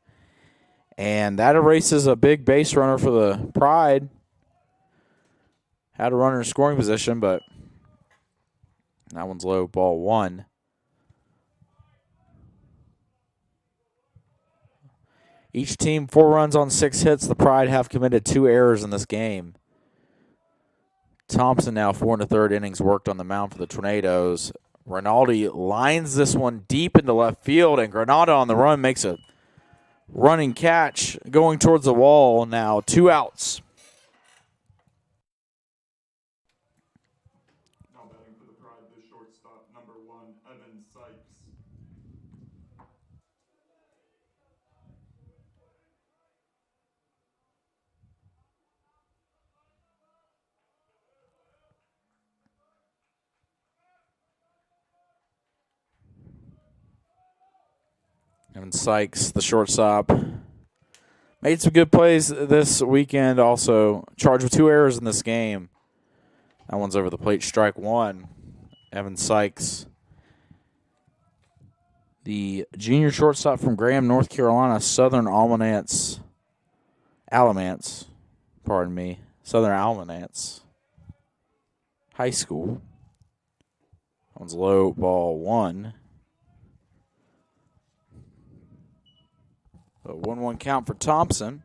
And that erases a big base runner for the Pride. Had a runner in scoring position, but that one's low, ball 1. Each team 4 runs on 6 hits. The Pride have committed 2 errors in this game. Thompson now 4 1/3 innings worked on the mound for the Tornadoes. Rinaldi lines this one deep into left field, and Granada on the run makes a running catch going towards the wall. Now 2 outs. Now batting for the Pride, the shortstop, number 1, Evan Sykes. Evan Sykes, the shortstop, made some good plays this weekend. Also charged with 2 errors in this game. That one's over the plate, strike 1. Evan Sykes, the junior shortstop from Graham, North Carolina, Southern Alamance, Southern Alamance High School. That one's low, ball 1. A 1-1 count for Thompson.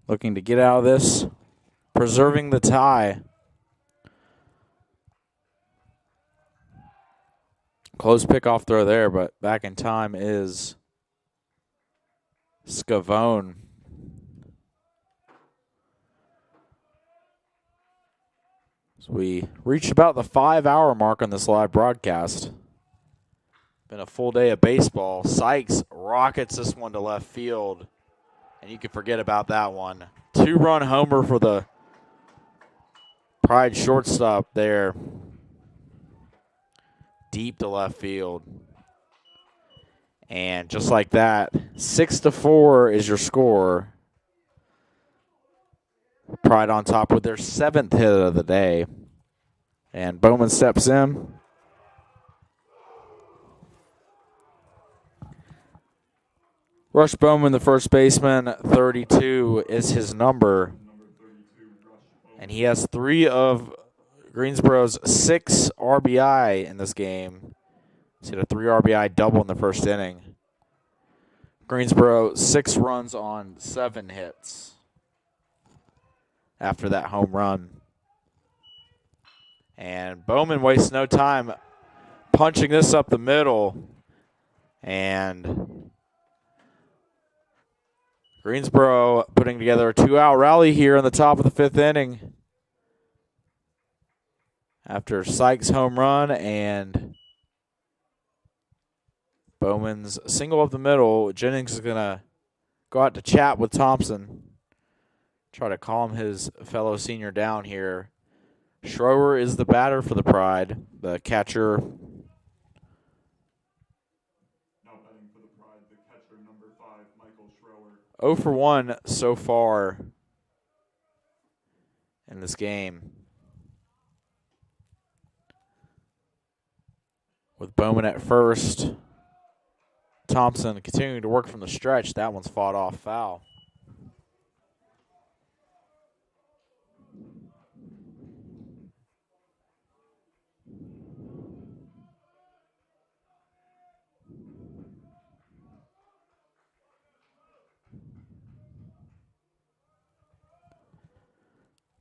Looking to get out of this, preserving the tie. Close pickoff throw there, but back in time is Scavone. So we reached about the 5-hour mark on this live broadcast. Been a full day of baseball. Sykes rockets this one to left field, and you can forget about that one. 2-run homer for the Pride shortstop there. Deep to left field. And just like that, 6-4 is your score. Pride on top with their 7th hit of the day. And Bowman steps in. Rush Bowman, the first baseman, 32 is his number. And he has 3 of Greensboro's 6 RBI in this game. He's hit a 3 RBI double in the first inning. Greensboro 6 runs on 7 hits after that home run. And Bowman wastes no time punching this up the middle. And Greensboro putting together a 2-out rally here in the top of the 5th inning. After Sykes' home run and Bowman's single up the middle, Jennings is going to go out to chat with Thompson. Try to calm his fellow senior down here. Schroer is the batter for the Pride. The catcher. Now batting for the Pride, the catcher, number 5, Michael Schroer. 0 for 1 so far in this game. With Bowman at first. Thompson continuing to work from the stretch. That one's fought off foul.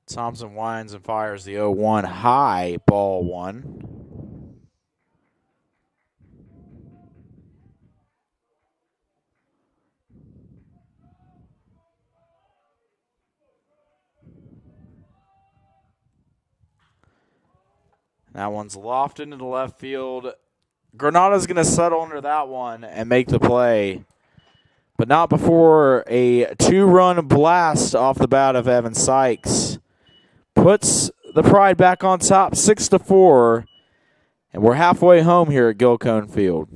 Thompson winds and fires the 0-1 high, ball 1. That one's lofted into the left field. Granada's going to settle under that one and make the play. But not before a 2-run blast off the bat of Evan Sykes. Puts the Pride back on top, 6-4. And we're halfway home here at Gilcone Field.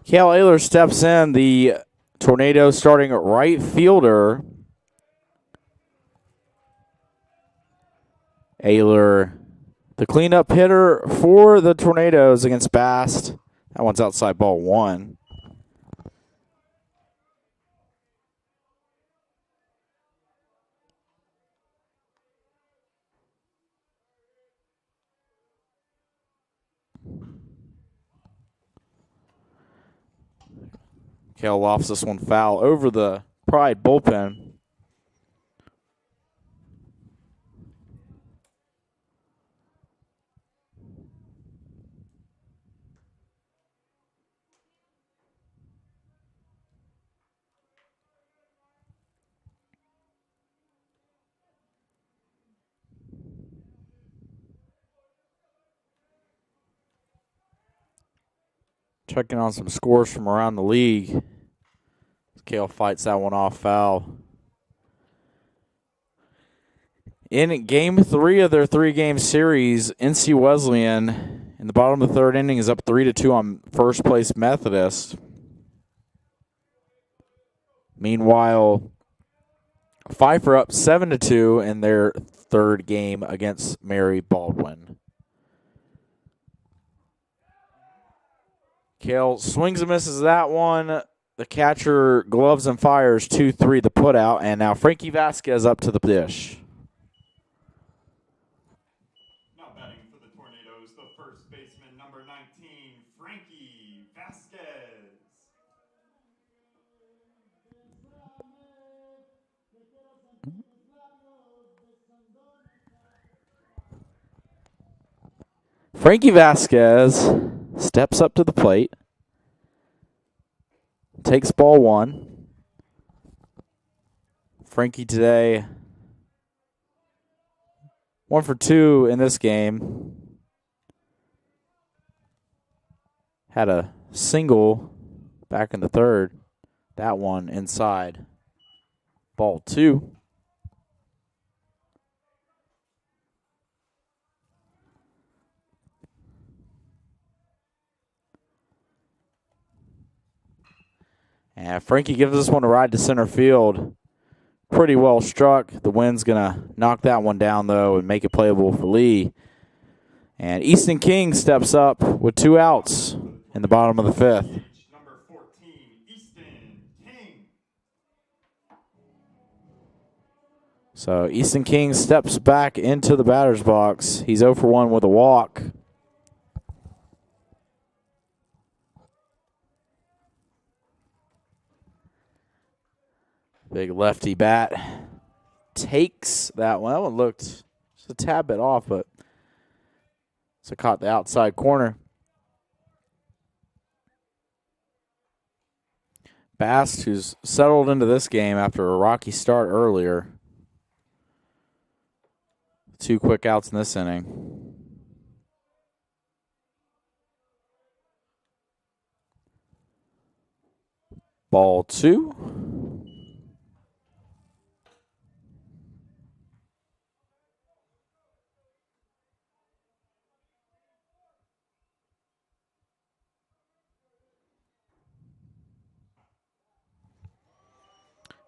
Cale Ayler steps in, the Tornado starting right fielder. Ayler, the cleanup hitter for the Tornadoes against Bast. That one's outside, ball 1. Cale lofts this one foul over the Pride bullpen. Checking on some scores from around the league. Kale fights that one off foul. In game 3 of their 3-game series, NC Wesleyan in the bottom of the 3rd inning is up 3-2 on first place Methodist. Meanwhile, Pfeiffer up 7-2 in their 3rd game against Mary Baldwin. Kale swings and misses that one. The catcher gloves and fires 2-3 the putout, and now Frankie Vasquez up to the dish. Now batting for the Tornadoes, the first baseman, number 19, Frankie Vasquez. Frankie Vasquez steps up to the plate, takes ball 1. Frankie today 1 for 2 in this game. Had a single back in the 3rd. That one inside. Ball 2. And Frankie gives this one a ride to center field. Pretty well struck. The wind's going to knock that one down, though, and make it playable for Lee. And Easton King steps up with 2 outs in the bottom of the 5th. Number 14, Easton King. So Easton King steps back into the batter's box. He's 0 for 1 with a walk. Big lefty bat takes that one. That one looked just a tad bit off, but so caught the outside corner. Bast, who's settled into this game after a rocky start earlier. 2 quick outs in this inning. Ball 2.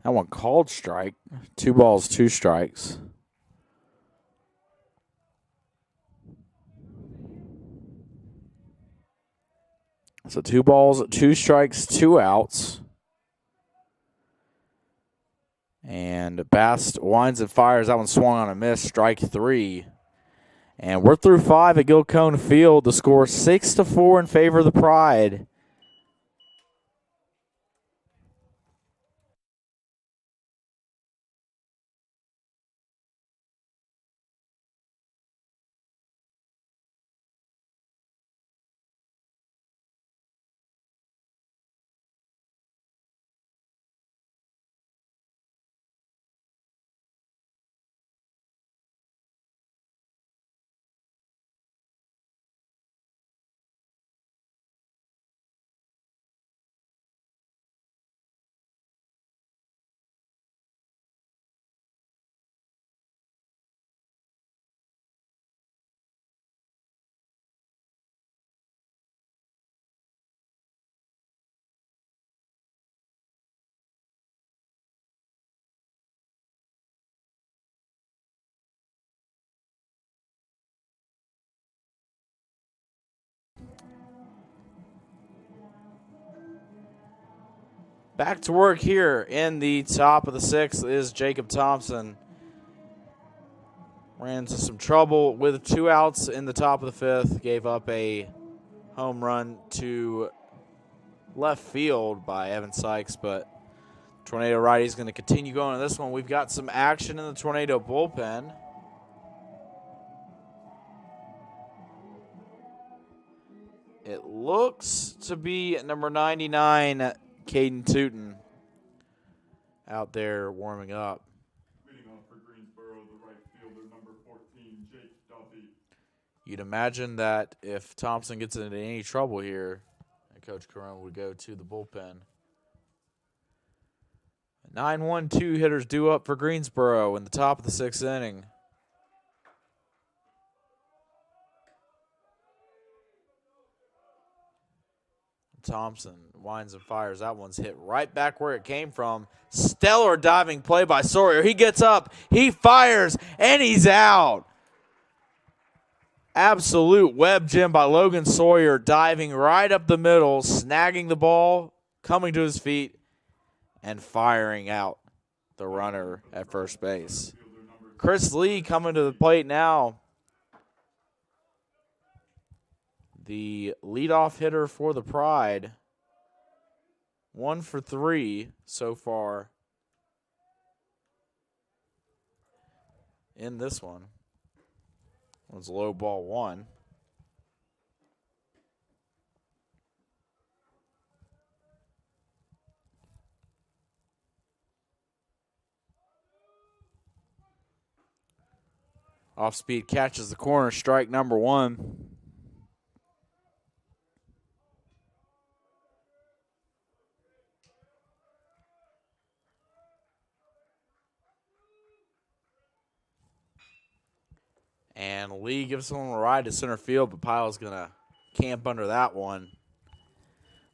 That one called strike. 2 balls, 2 strikes. So 2 balls, 2 strikes, 2 outs. And Bast winds and fires. That one swung on a miss. Strike 3. And we're through 5 at Gilcone Field. The score 6-4 in favor of the Pride. Back to work here in the top of the 6th is Jacob Thompson. Ran into some trouble with 2 outs in the top of the 5th. Gave up a home run to left field by Evan Sykes, but Tornado righty is going to continue going on this one. We've got some action in the Tornado bullpen. It looks to be number 99, Caden Tootin, out there warming up. Leading off for Greensboro, the right fielder, number 14, Jake Duffy. You'd imagine that if Thompson gets into any trouble here, it Coach Corona would go to the bullpen. 9-1-2 hitters due up for Greensboro in the top of the 6th inning. Thompson winds and fires. That one's hit right back where it came from. Stellar diving play by Sawyer. He gets up, he fires, and he's out. Absolute web gem by Logan Sawyer, diving right up the middle, snagging the ball, coming to his feet, and firing out the runner at first base. Chris Lee coming to the plate now. The leadoff hitter for the Pride. 1 for 3 so far in this one. Was low ball 1. Off speed catches the corner, strike number 1. And Lee gives him a ride to center field, but Pyle's going to camp under that one.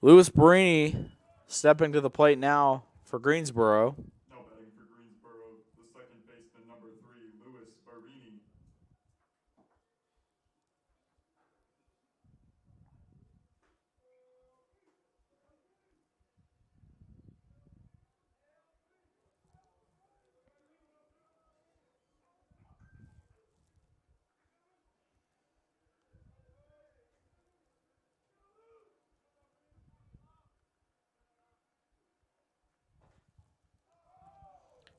Louis Barini stepping to the plate now for Greensboro. Now batting for Greensboro, the second baseman, number 3, Louis Barini.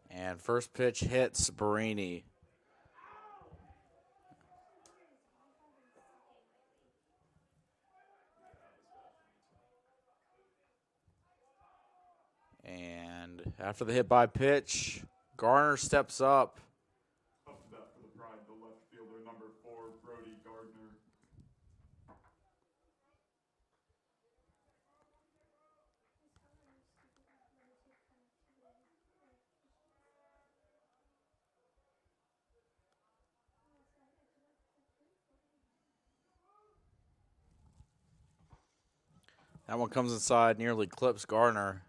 And first pitch hits Barini. And after the hit by pitch, Garner steps up. Up to bat for the Pride, the left fielder, number 4, Brody Gardner. That one comes inside, nearly clips Garner.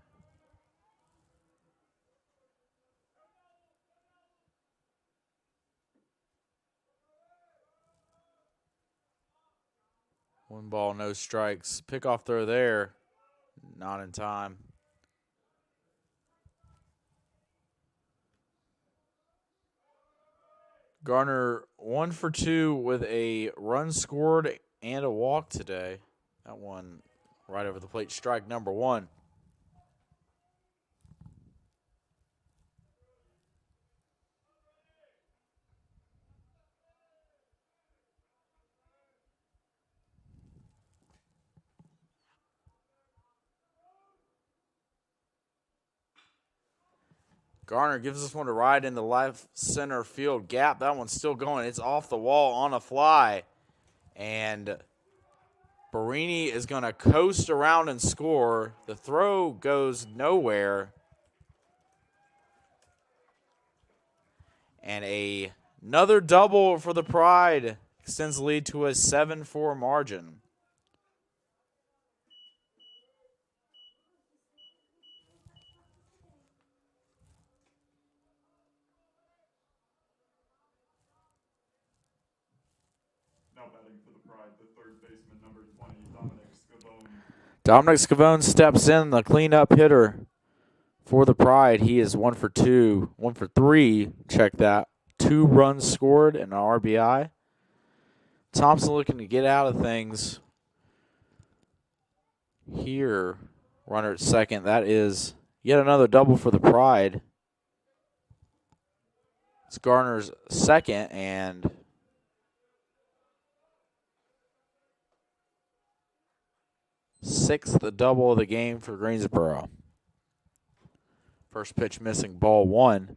One ball, no strikes. Pickoff throw there. Not in time. Garner 1 for 2 with a run scored and a walk today. That one right over the plate, strike number 1. Garner gives this one a ride in the left center field gap. That one's still going. It's off the wall on a fly. And Barini is going to coast around and score. The throw goes nowhere. And another double for the Pride extends the lead to a 7-4 margin. Now batting for the Pride, the third baseman, number 20, Dominic Scavone. Dominic Scavone steps in, the cleanup hitter for the Pride. He is 1 for 2, 1 for 3. Check that. 2 runs scored and an RBI. Thompson looking to get out of things here. Runner at second. That is yet another double for the Pride. It's Garner's second and sixth double of the game for Greensboro. First pitch missing, ball 1.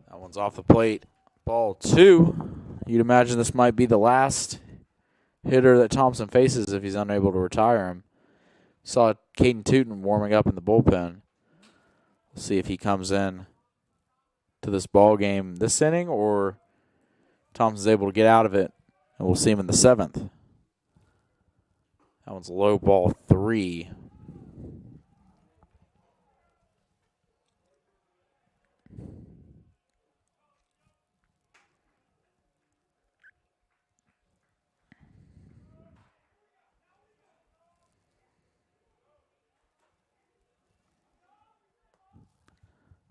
That one's off the plate, Ball 2. You'd imagine this might be the last hitter that Thompson faces if he's unable to retire him. Saw Caden Tootin warming up in the bullpen. We'll see if he comes in to this ball game this inning or Thompson's able to get out of it, and we'll see him in the 7th. That one's low, ball 3.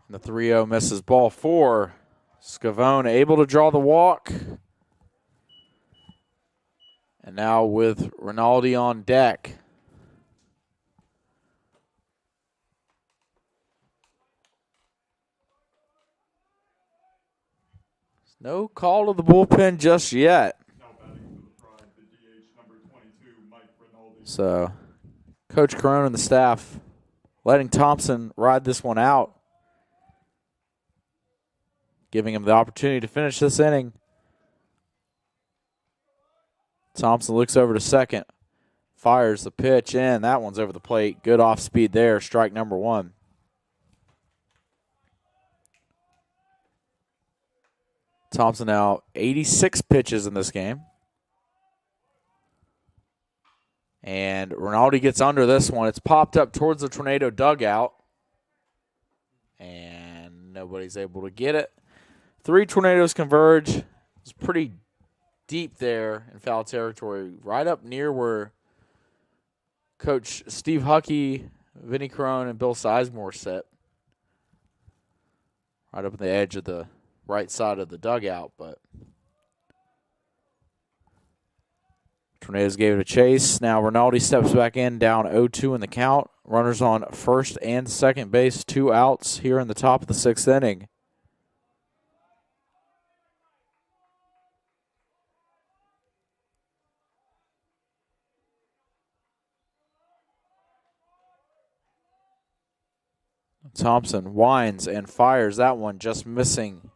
The 3-0 misses, ball 4. Scavone able to draw the walk. And now with Rinaldi on deck. No call to the bullpen just yet. So, Coach Corona and the staff letting Thompson ride this one out, giving him the opportunity to finish this inning. Thompson looks over to second, fires the pitch in. That one's over the plate. Good off speed there. Strike number 1. Thompson now 86 pitches in this game. And Rinaldi gets under this one. It's popped up towards the Tornado dugout. And nobody's able to get it. 3 Tornadoes converge. It's pretty deep there in foul territory, right up near where Coach Steve Huckey, Vinnie Crone, and Bill Sizemore sit. Right up on the edge of the right side of the dugout, but Tornadoes gave it a chase. Now Rinaldi steps back in, down 0-2 in the count. Runners on first and second base, 2 outs here in the top of the 6th inning. Thompson winds and fires that one, just missing.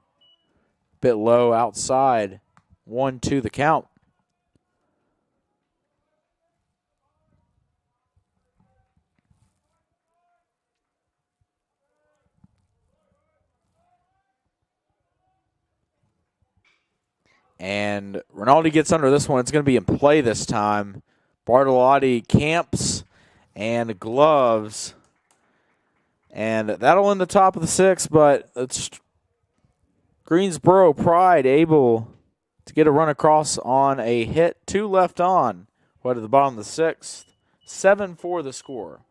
Bit low outside. 1-2 the count. And Rinaldi gets under this one. It's going to be in play this time. Bartolotti camps and gloves. And that'll end the top of the 6th, but it's Greensboro Pride able to get a run across on a hit. 2 left on. Way to the bottom of the 6th. 7-4 the score.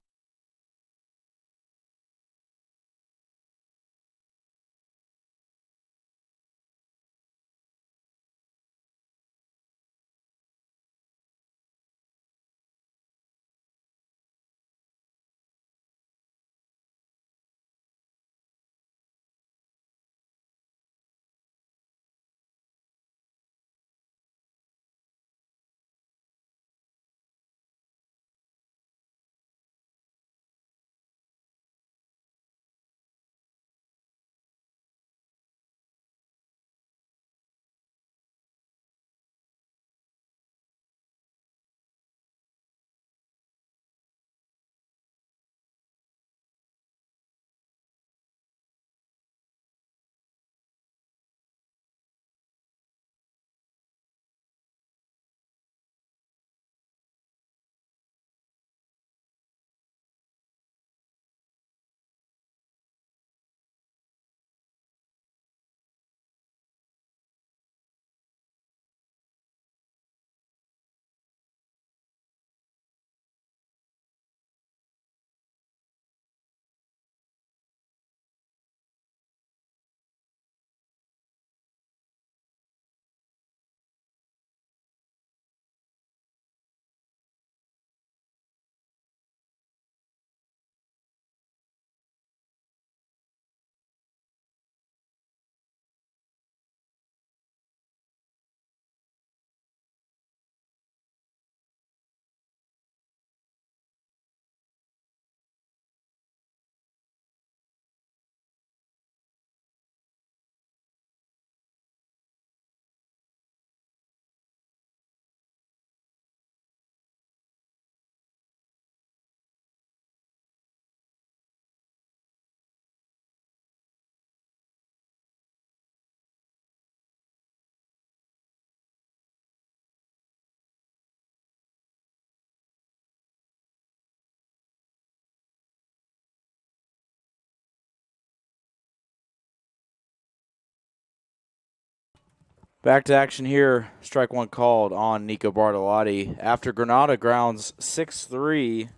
Back to action here. Strike one called on Nico Bartolotti. After Granada grounds 6-3,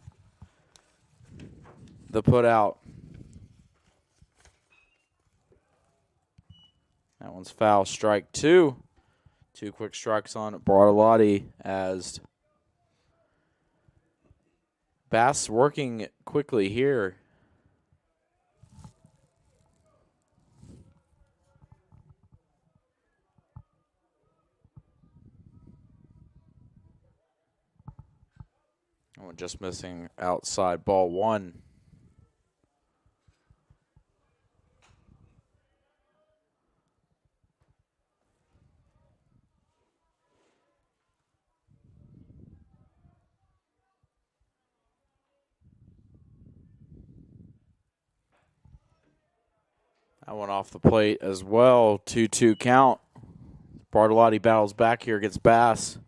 the put out. That one's foul. Strike two. 2 quick strikes on Bartolotti as Bass working quickly here. Oh, just missing outside ball one. That one off the plate as well. 2-2 count. Bartolotti battles back here against Bass.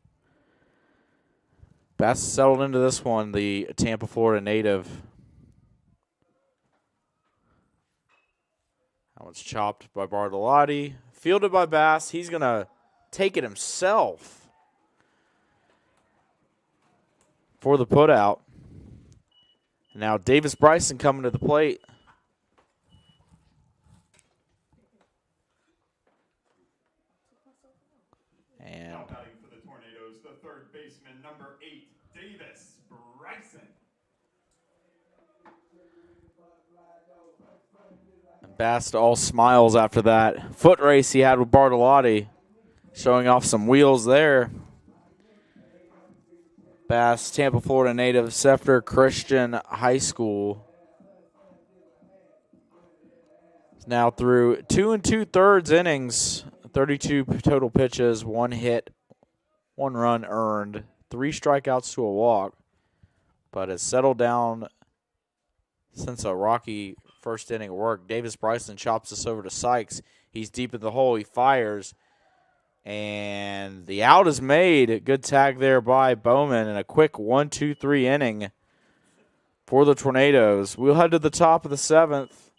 Bass settled into this one, the Tampa, Florida native. That one's chopped by Bartolotti. Fielded by Bass. He's going to take it himself for the putout. Now Davis Bryson coming to the plate. And Now batting for the Tornadoes, the third baseman, number 8, Davis Bryson. Bass all smiles after that foot race he had with Bartolotti, showing off some wheels there. Bass, Tampa, Florida native, Sefter Christian High School. Now through 2 2/3 innings, 32 total pitches, 1 hit, 1 run earned, 3 strikeouts to a walk, but has settled down since a rocky first inning of work. Davis Bryson chops this over to Sykes. He's deep in the hole. He fires, and the out is made. Good tag there by Bowman, and a quick 1-2-3 inning for the Tornadoes. We'll head to the top of the 7th.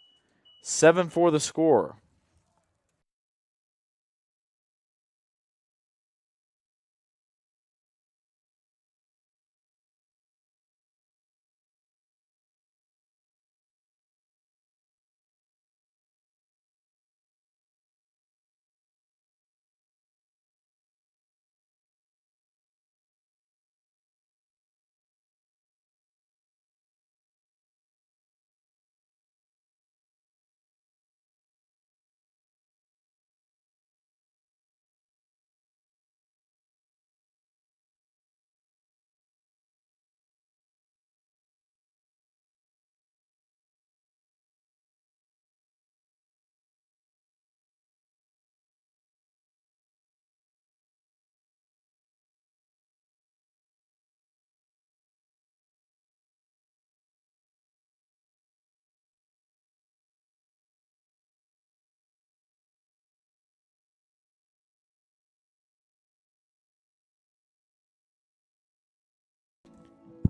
7-4 the score.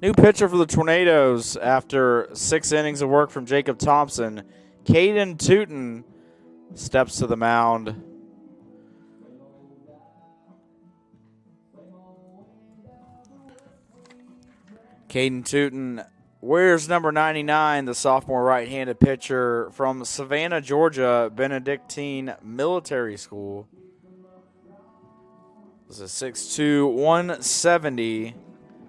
New pitcher for the Tornadoes after 6 innings of work from Jacob Thompson. Caden Tootin steps to the mound. Caden Tootin wears number 99, the sophomore right-handed pitcher from Savannah, Georgia, Benedictine Military School. This is 6'2", 170.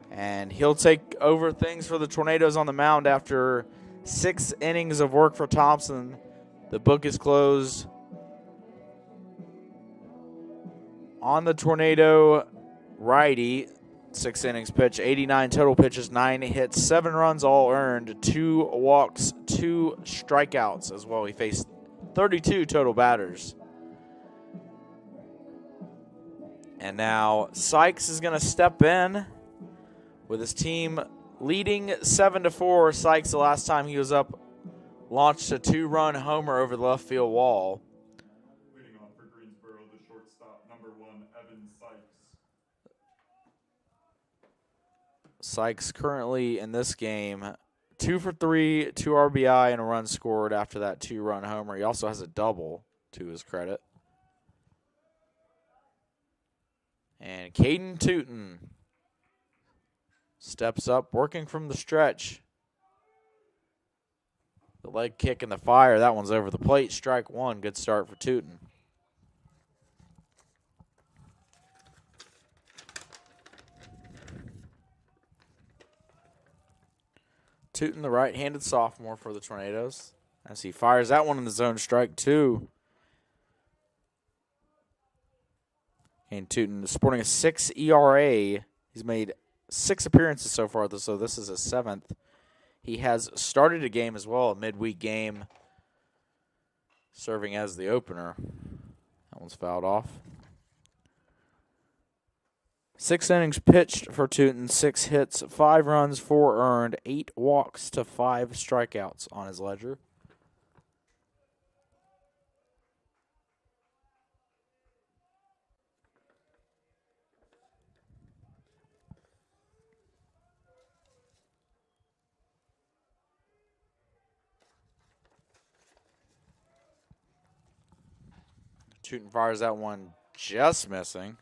And he'll take over things for the Tornadoes on the mound after 6 innings of work for Thompson. The book is closed on the Tornado righty. 6 innings pitch, 89 total pitches, 9 hits, 7 runs all earned, 2 walks, 2 strikeouts as well. He faced 32 total batters. And now Sykes is going to step in with his team leading 7-4. Sykes, the last time he was up, launched a 2-run homer over the left field wall. Leading off for Greensboro, the shortstop, number 1, Evan Sykes. Sykes currently in this game 2 for 3, 2 RBI, and a run scored after that 2-run homer. He also has a double to his credit. And Caden Tootin steps up, working from the stretch. The leg kick and the fire, that one's over the plate. Strike one, good start for Tootin. Tootin, the right-handed sophomore for the Tornadoes, as he fires that one in the zone, strike two. And Tootin is sporting a 6 ERA. He's made 6 appearances so far, so this is his 7th. He has started a game as well, a midweek game, serving as the opener. That one's fouled off. 6 innings pitched for Tootin, 6 hits, 5 runs, 4 earned, 8 walks to 5 strikeouts on his ledger. Tootin fires that one just missing.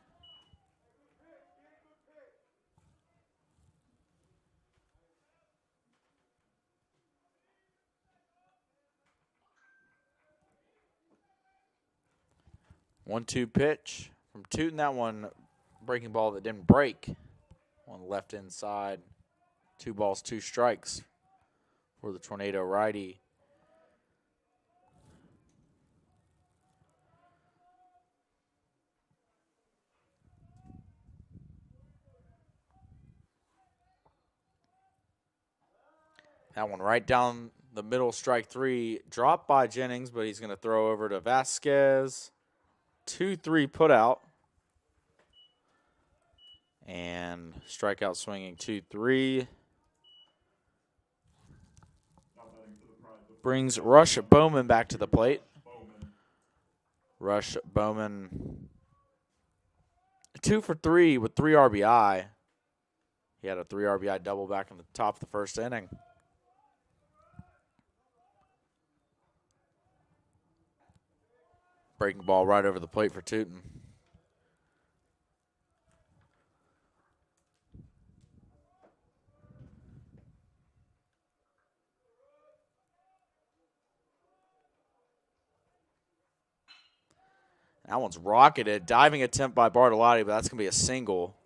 One-two pitch from Tootin. That one breaking ball that didn't break on the left inside. 2 balls, 2 strikes for the Tornado righty. That one right down the middle, strike 3. Dropped by Jennings, but he's going to throw over to Vasquez. 2-3 put out. And strikeout swinging 2-3. Brings Rush Bowman back to the plate. Rush Bowman 2 for 3 with 3 RBI. He had a 3 RBI double back in the top of the first inning. Breaking ball right over the plate for Tootin. That one's rocketed. Diving attempt by Bartolotti, but that's going to be a single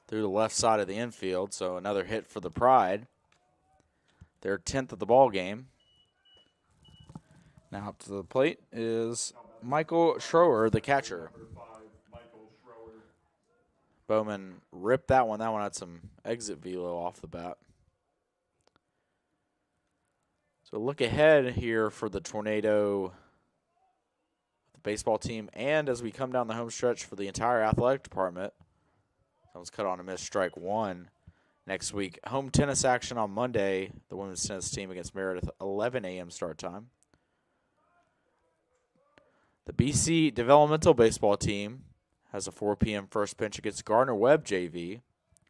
through the left side of the infield. So another hit for the Pride. Their 10th of the ball game. Now up to the plate is Michael Schroer, the catcher. Bowman ripped that one. That one had some exit velo off the bat. So look ahead here for the Tornado baseball team, and as we come down the home stretch for the entire athletic department. That was cut on a miss, strike 1. Next week, home tennis action on Monday. The women's tennis team against Meredith, 11 a.m. start time. The BC developmental baseball team has a 4 p.m. first pitch against Gardner Webb JV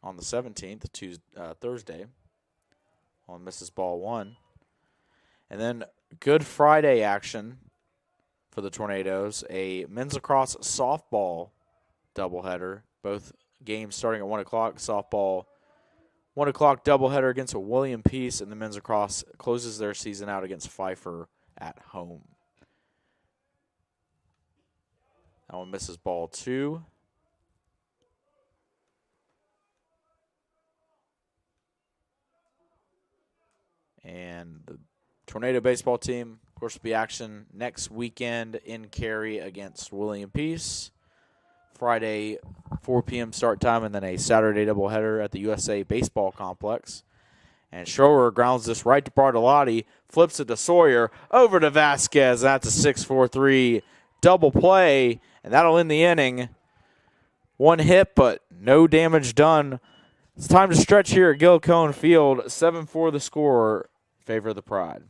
on the 17th, Thursday, on Mrs. Ball 1. And then Good Friday action for the Tornadoes, a men's lacrosse softball doubleheader. Both games starting at 1 o'clock. Softball, 1 o'clock doubleheader against William Peace, and the men's lacrosse closes their season out against Pfeiffer at home. That one misses ball 2. And the Tornado baseball team, of course, will be action next weekend in Cary against William Peace. Friday, 4 p.m. start time, and then a Saturday doubleheader at the USA Baseball Complex. And Schroer grounds this right to Bartolotti, flips it to Sawyer, over to Vasquez. That's a 6-4-3 double play, and that'll end the inning. 1 hit, but no damage done. It's time to stretch here at Gil Cohen Field. 7-4 the score, favor of the Pride.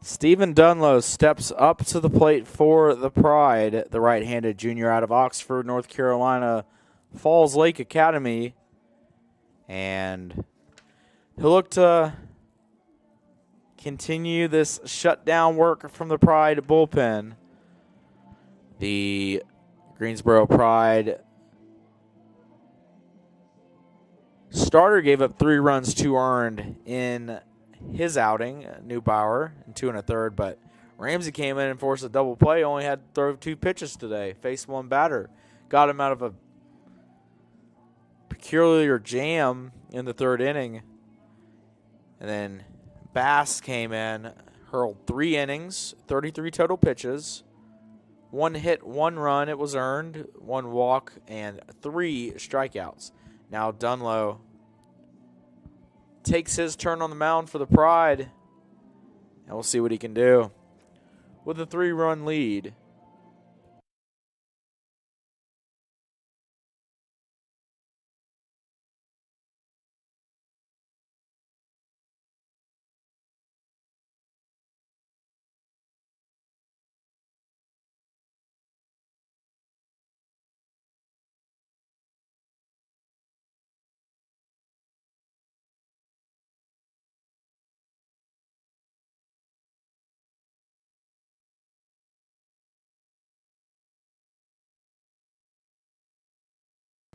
Stephen Dunlow steps up to the plate for the Pride, the right-handed junior out of Oxford, North Carolina, Falls Lake Academy. And he'll look to continue this shutdown work from the Pride bullpen. The Greensboro Pride starter gave up 3 runs, 2 earned in his outing, Neubauer, and 2 1/3, but Ramsey came in and forced a double play, only had to throw 2 pitches today, faced 1 batter, got him out of a peculiar jam in the 3rd inning. And then Bass came in, hurled 3 innings, 33 total pitches, 1 hit, 1 run, it was earned, 1 walk, and 3 strikeouts. Now Dunlow takes his turn on the mound for the Pride, and we'll see what he can do with a 3-run lead.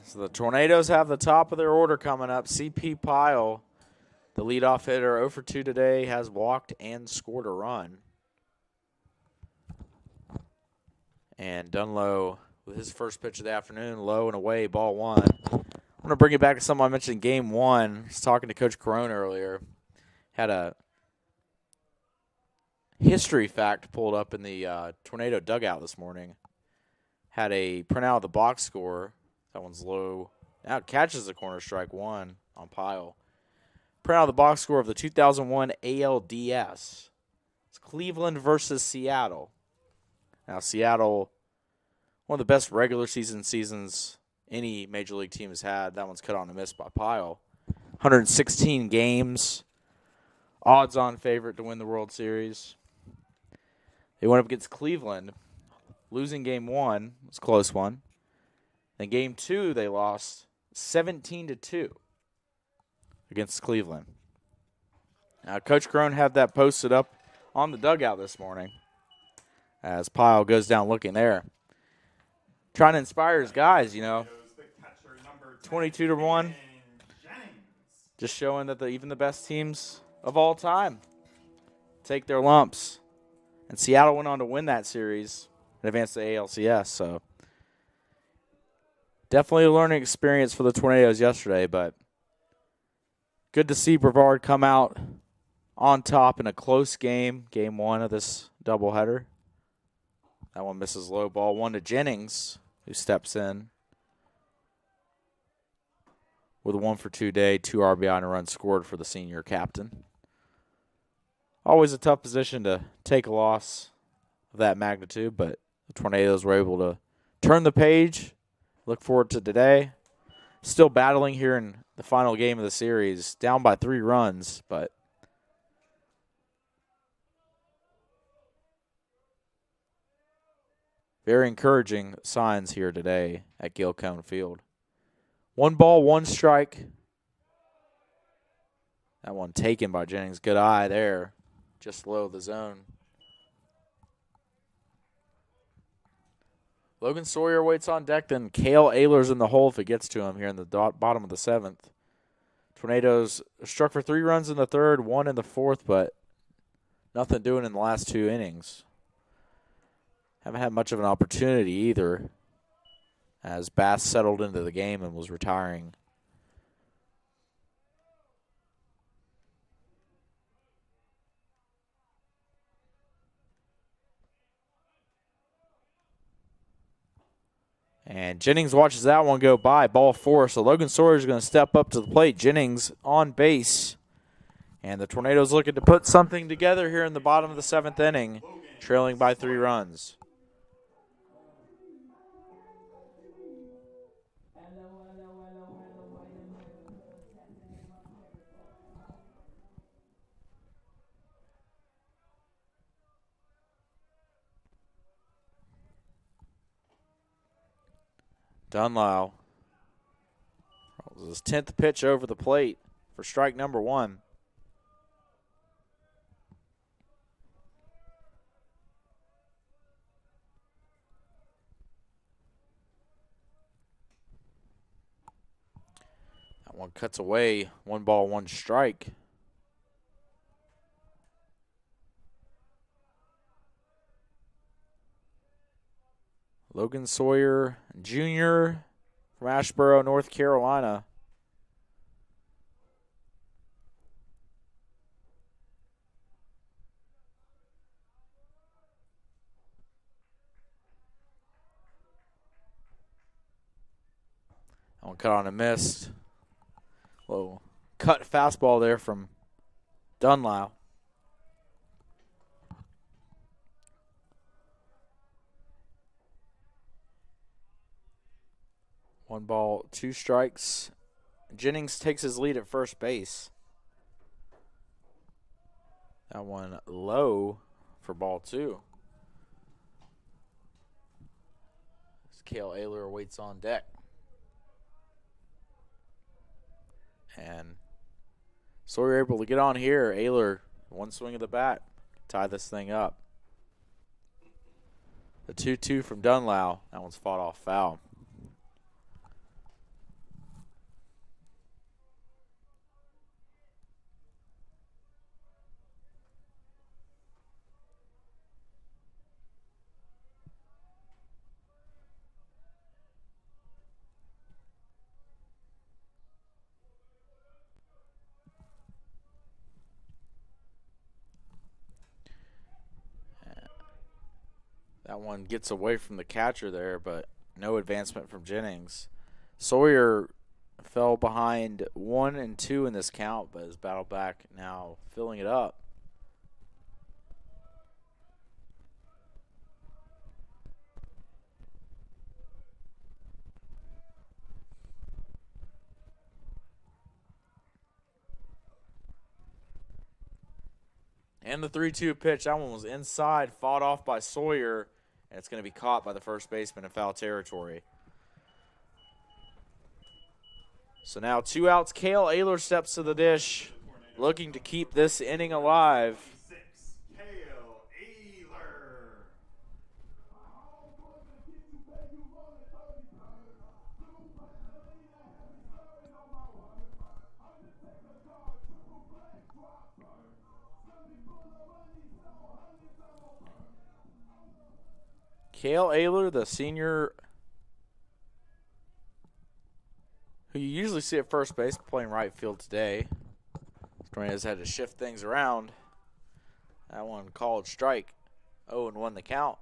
So the Tornadoes have the top of their order coming up. C.P. Pyle, the leadoff hitter, 0 for 2 today, has walked and scored a run. And Dunlow, with his first pitch of the afternoon, low and away, ball 1. I'm going to bring it back to something I mentioned in Game 1. I was talking to Coach Corona earlier. Had a history fact pulled up in the Tornado dugout this morning. Had a printout of the box score. That one's low. Now it catches the corner, strike 1 on Pyle. Print out the box score of the 2001 ALDS. It's Cleveland versus Seattle. Now Seattle, one of the best regular seasons any major league team has had. That one's cut on a miss by Pyle. 116 games. Odds-on favorite to win the World Series. They went up against Cleveland. Losing game 1. It was a close one. Then game 2, they lost 17-2 against Cleveland. Now, Coach Crone had that posted up on the dugout this morning as Pyle goes down looking there. Trying to inspire his guys, 22-1. Just showing that even the best teams of all time take their lumps. And Seattle went on to win that series and advance to ALCS, so definitely a learning experience for the Tornadoes yesterday, but good to see Brevard come out on top in a close game, game 1 of this doubleheader. That one misses low, ball 1 to Jennings, who steps in with a 1 for 2 day, 2 RBI and a run scored for the senior captain. Always a tough position to take a loss of that magnitude, but the Tornadoes were able to turn the page. Look forward to today. Still battling here in the final game of the series. Down by 3 runs, but very encouraging signs here today at Gil Cone Field. 1 ball, 1 strike. That one taken by Jennings. Good eye there. Just low of the zone. Logan Sawyer waits on deck, then Cale Ehlers in the hole if it gets to him here in the bottom of the 7th. Tornadoes struck for 3 runs in the 3rd, 1 in the 4th, but nothing doing in the last 2 innings. Haven't had much of an opportunity either as Bass settled into the game and was retiring. And Jennings watches that one go by, ball 4. So Logan Sawyer is going to step up to the plate. Jennings on base. And the Tornadoes looking to put something together here in the bottom of the 7th inning, trailing by 3 runs. Dunlao. This is his 10th pitch over the plate for strike number 1. That one cuts away. 1 ball, 1 strike. Logan Sawyer Jr. from Asheboro, North Carolina. That one cut on a miss. Whoa. Cut fastball there from Dunlao. One ball, 2 strikes. Jennings takes his lead at first base. That one low for ball 2. As Cale Ayler waits on deck. And Sawyer able to get on here. Ayler, 1 swing of the bat, tie this thing up. The 2-2 from Dunlao. That one's fought off foul. That one gets away from the catcher there, but no advancement from Jennings. Sawyer fell behind 1 and 2 in this count, but has battled back now, filling it up. And the 3-2 pitch, that one was inside, fought off by Sawyer, and it's going to be caught by the first baseman in foul territory. So now 2 outs. Cale Ayler steps to the dish, looking to keep this inning alive. Cale Ayler. Cale Ayler, the senior who you usually see at first base, playing right field today. Tornadoes had to shift things around. That one called strike. 0-1 the count.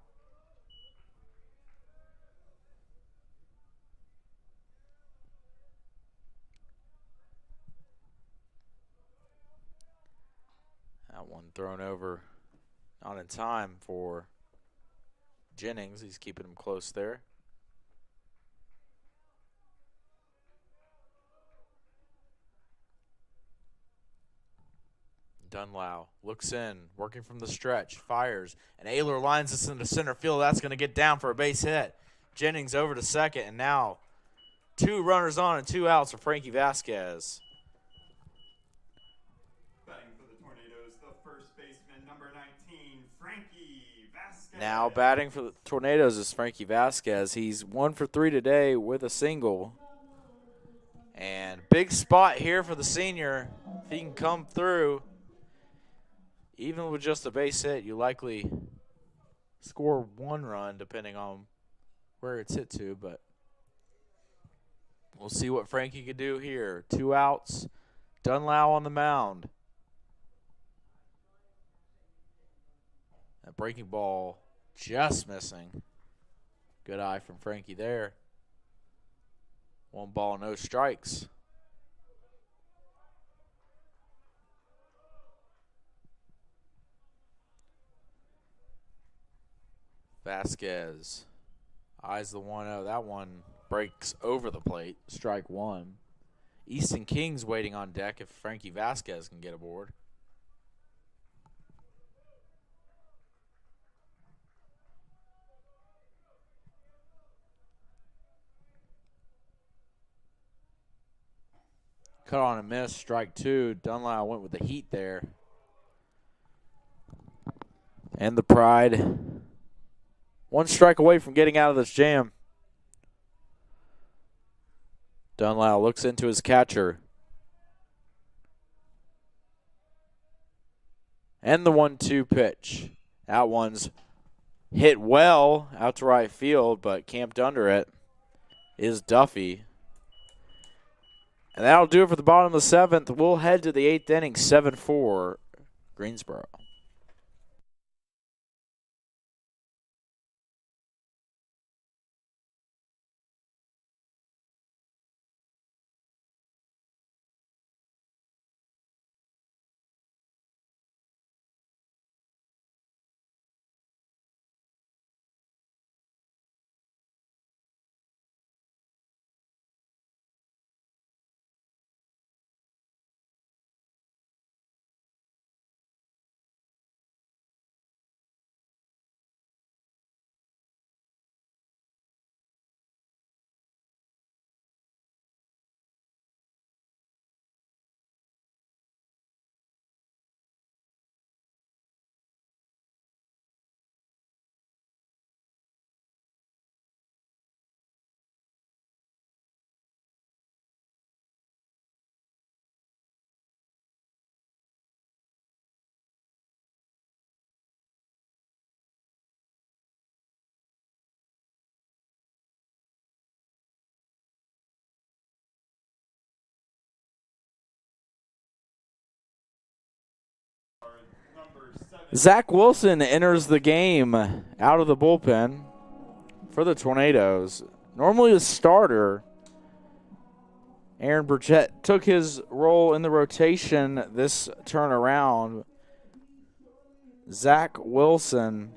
That one thrown over, not in time for Jennings. He's keeping him close there. Dunlao looks in, working from the stretch, fires, and Ayler lines this into center field. That's going to get down for a base hit. Jennings over to second, and now 2 runners on and 2 outs for Frankie Vasquez. Batting for the Tornadoes, the first baseman, number 19, Frankie Vasquez. Now batting for the Tornadoes is Frankie Vasquez. He's 1 for 3 today with a single. And big spot here for the senior. If he can come through, even with just a base hit, you likely score 1 run depending on where it's hit to, but we'll see what Frankie could do here. 2 outs, Dunlao on the mound. That breaking ball just missing. Good eye from Frankie there. 1 ball, no strikes. Vasquez eyes the 1-0. That one breaks over the plate. Strike 1. Easton King's waiting on deck if Frankie Vasquez can get aboard. Cut on a miss, strike two. Dunlap went with the heat there. And the Pride, one strike away from getting out of this jam. Dunlap looks into his catcher. And the 1-2 pitch. That one's hit well out to right field, but camped under it is Duffy. And that'll do it for the bottom of the seventh. We'll head to the eighth inning, 7-4, Greensboro. Zach Wilson enters the game out of the bullpen for the Tornadoes. Normally a starter, Aaron Burchett took his role in the rotation this turnaround. Zach Wilson,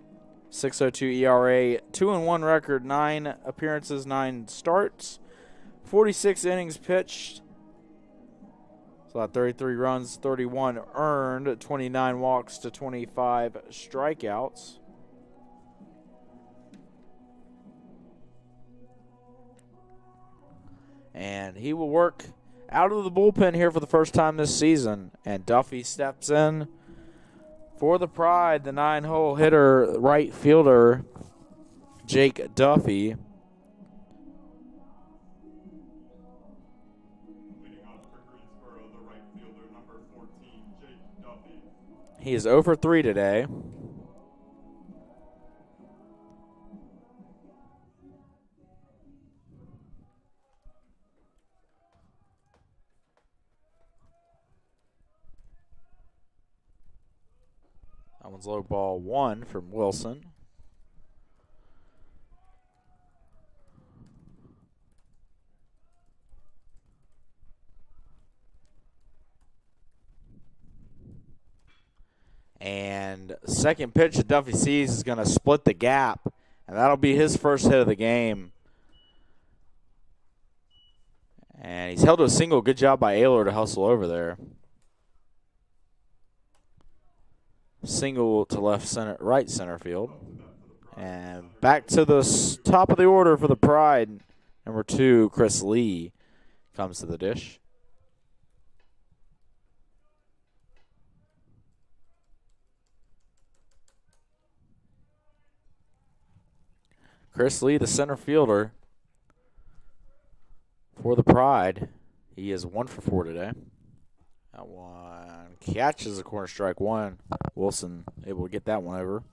6.02 ERA, 2-1 record, 9 appearances, 9 starts, 46 innings pitched. So 33 runs, 31 earned, 29 walks to 25 strikeouts. And he will work out of the bullpen here for the first time this season. And Duffy steps in for the Pride, the 9-hole hitter, right fielder, Jake Duffy. He is 0 for 3 today. That one's low ball 1 from Wilson. And second pitch that Duffy sees is going to split the gap, and that'll be his first hit of the game. And he's held to a single. Good job by Ayler to hustle over there. Single to right center field. And back to the top of the order for the Pride. Number 2, Chris Lee comes to the dish. Chris Lee, the center fielder for the Pride. He is 1 for 4 today. That one catches a corner strike 1. Wilson able to get that one over.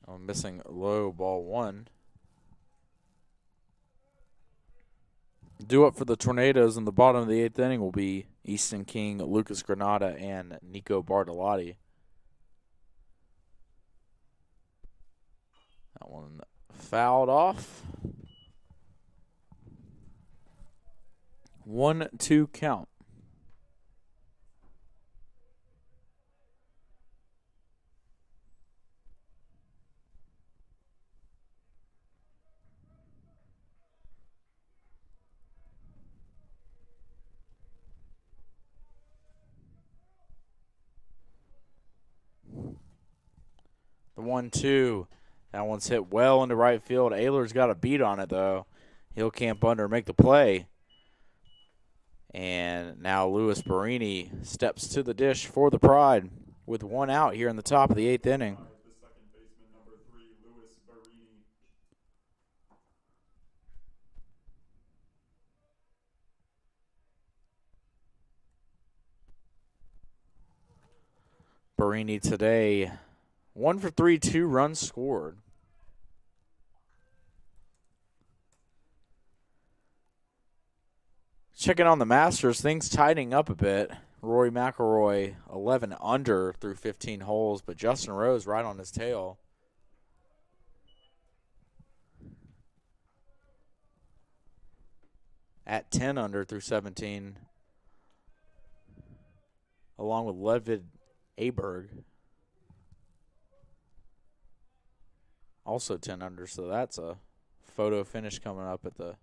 I'm missing low ball 1. Due up for the Tornadoes in the bottom of the 8th inning will be Easton King, Lucas Granada, and Nico Bartolotti. That one fouled off. 1-2 count. 1-2. That one's hit well into right field. Ayler's got a beat on it, though. He'll camp under and make the play. And now Louis Barini steps to the dish for the Pride with one out here in the top of the 8th inning. The second baseman, number 3, Louis Barini. Barini today, 1 for 3, 2 runs scored. Checking on the Masters, things tightening up a bit. Rory McIlroy 11 under through 15 holes, but Justin Rose right on his tail. At 10 under through 17, along with Ludwig Aberg. Also 10 under, so that's a photo finish coming up at the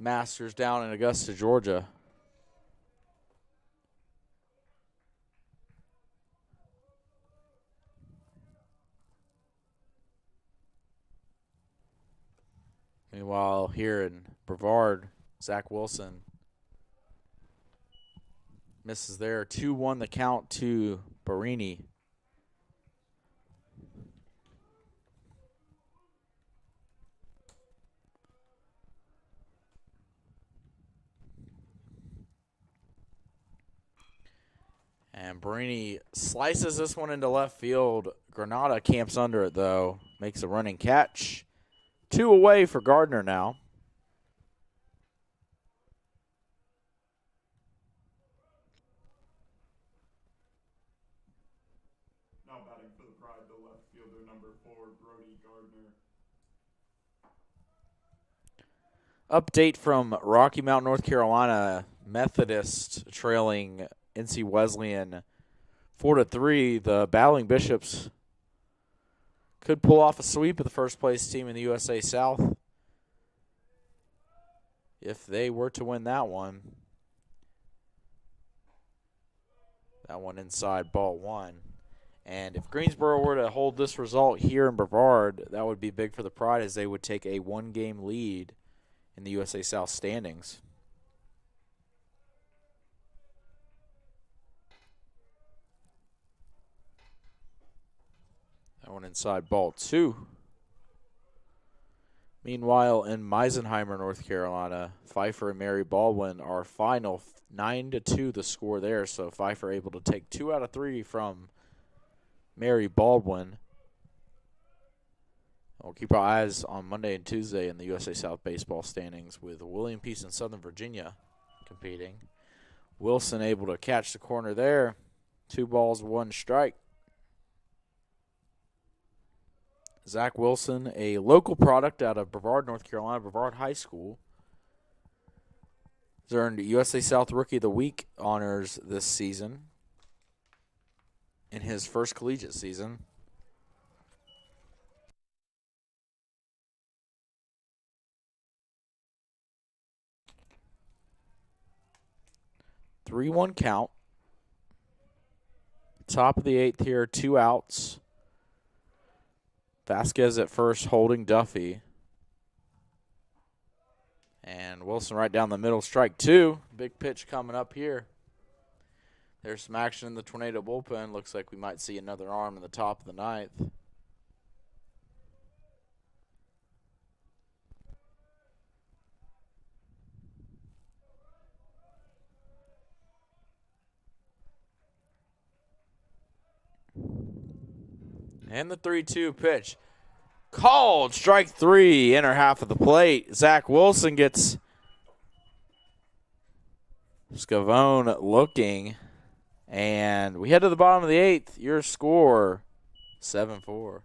Masters down in Augusta, Georgia. Meanwhile, here in Brevard, Zach Wilson misses there. 2-1 the count to Barini. And Barini slices this one into left field. Granada camps under it, though. Makes a running catch. 2 away for Gardner now. Now batting for the Pride, the left fielder, number 4, Brody Gardner. Update from Rocky Mount, North Carolina. Methodist trailing NC Wesleyan 4-3. The battling Bishops could pull off a sweep of the first-place team in the USA South if they were to win that one. That one inside ball 1. And if Greensboro were to hold this result here in Brevard, that would be big for the Pride as they would take a 1-game lead in the USA South standings. That one inside ball 2. Meanwhile, in Meisenheimer, North Carolina, Pfeiffer and Mary Baldwin are final 9-2 the score there. So Pfeiffer able to take 2 out of 3 from Mary Baldwin. We'll keep our eyes on Monday and Tuesday in the USA South baseball standings with William Peace and Southern Virginia competing. Wilson able to catch the corner there. 2 balls, 1 strike. Zach Wilson, a local product out of Brevard, North Carolina, Brevard High School. He's earned USA South Rookie of the Week honors this season in his first collegiate season. Three 3-1 count. Top of the 8th here, 2 outs. Vasquez at first holding Duffy. And Wilson right down the middle, strike 2. Big pitch coming up here. There's some action in the Tornado bullpen. Looks like we might see another arm in the top of the 9th. And the 3-2 pitch. Called, strike 3, inner half of the plate. Zach Wilson gets Scavone looking. And we head to the bottom of the 8th. Your score, 7-4.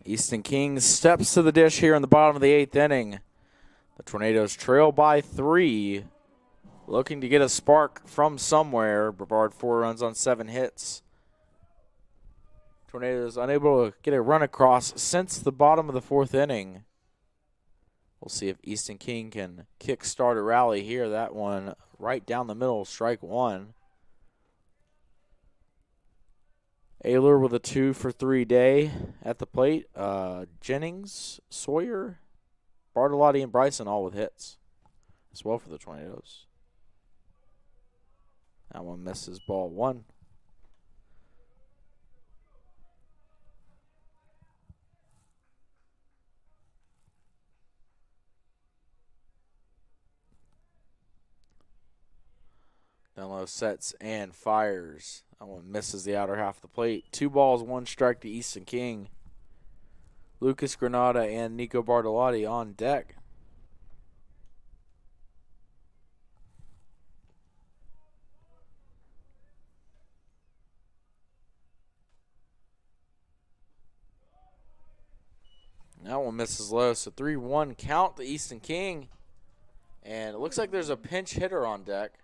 Easton King steps to the dish here in the bottom of the 8th inning. The Tornadoes trail by 3, looking to get a spark from somewhere. Brevard 4 runs on 7 hits. Tornadoes unable to get a run across since the bottom of the 4th inning. We'll see if Easton King can kickstart a rally here. That one right down the middle, strike 1. Ayler with a 2-for-3 day at the plate. Jennings, Sawyer, Bartolotti, and Bryson all with hits as well for the Tornadoes. That one misses, ball 1. Down low sets and fires. That one misses the outer half of the plate. 2 balls, 1 strike to Easton King. Lucas Granada and Nico Bartolotti on deck. That one misses low, so 3-1 count to Easton King. And it looks like there's a pinch hitter on deck.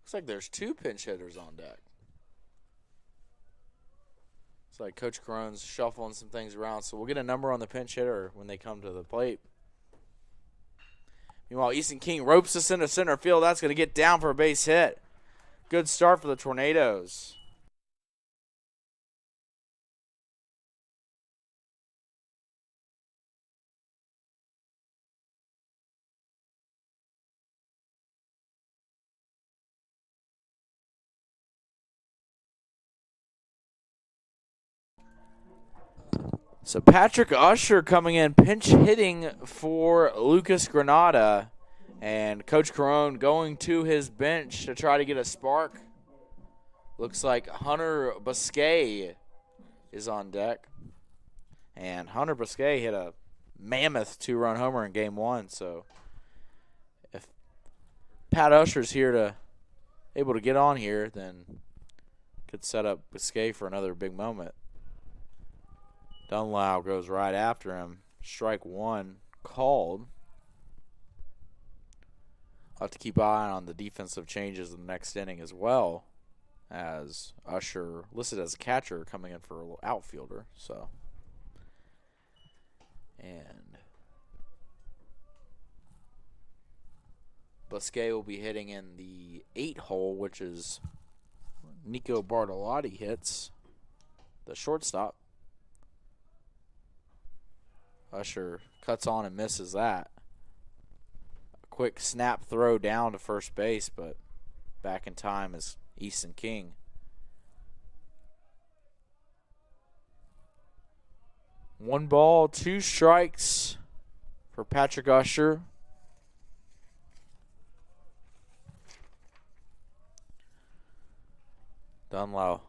Looks like there's 2 pinch hitters on deck. It's like Coach Carone's shuffling some things around, so we'll get a number on the pinch hitter when they come to the plate. Meanwhile, Easton King ropes us into center field. That's going to get down for a base hit. Good start for the Tornadoes. So Patrick Usher coming in, pinch hitting for Lucas Granada. And Coach Carone going to his bench to try to get a spark. Looks like Hunter Biscay is on deck. And Hunter Biscay hit a mammoth 2-run homer in game 1. So if Pat Usher's here to able to get on here, then could set up Biscay for another big moment. Dunlao goes right after him. Strike 1 called. I'll have to keep an eye on the defensive changes in the next inning as well, as Usher listed as a catcher coming in for a little outfielder. So, and Biscay will be hitting in the 8 hole, which is Nico Bartolotti hits the shortstop. Usher cuts on and misses that. A quick snap throw down to first base, but back in time is Easton King. One ball, 2 strikes for Patrick Usher. Dunlao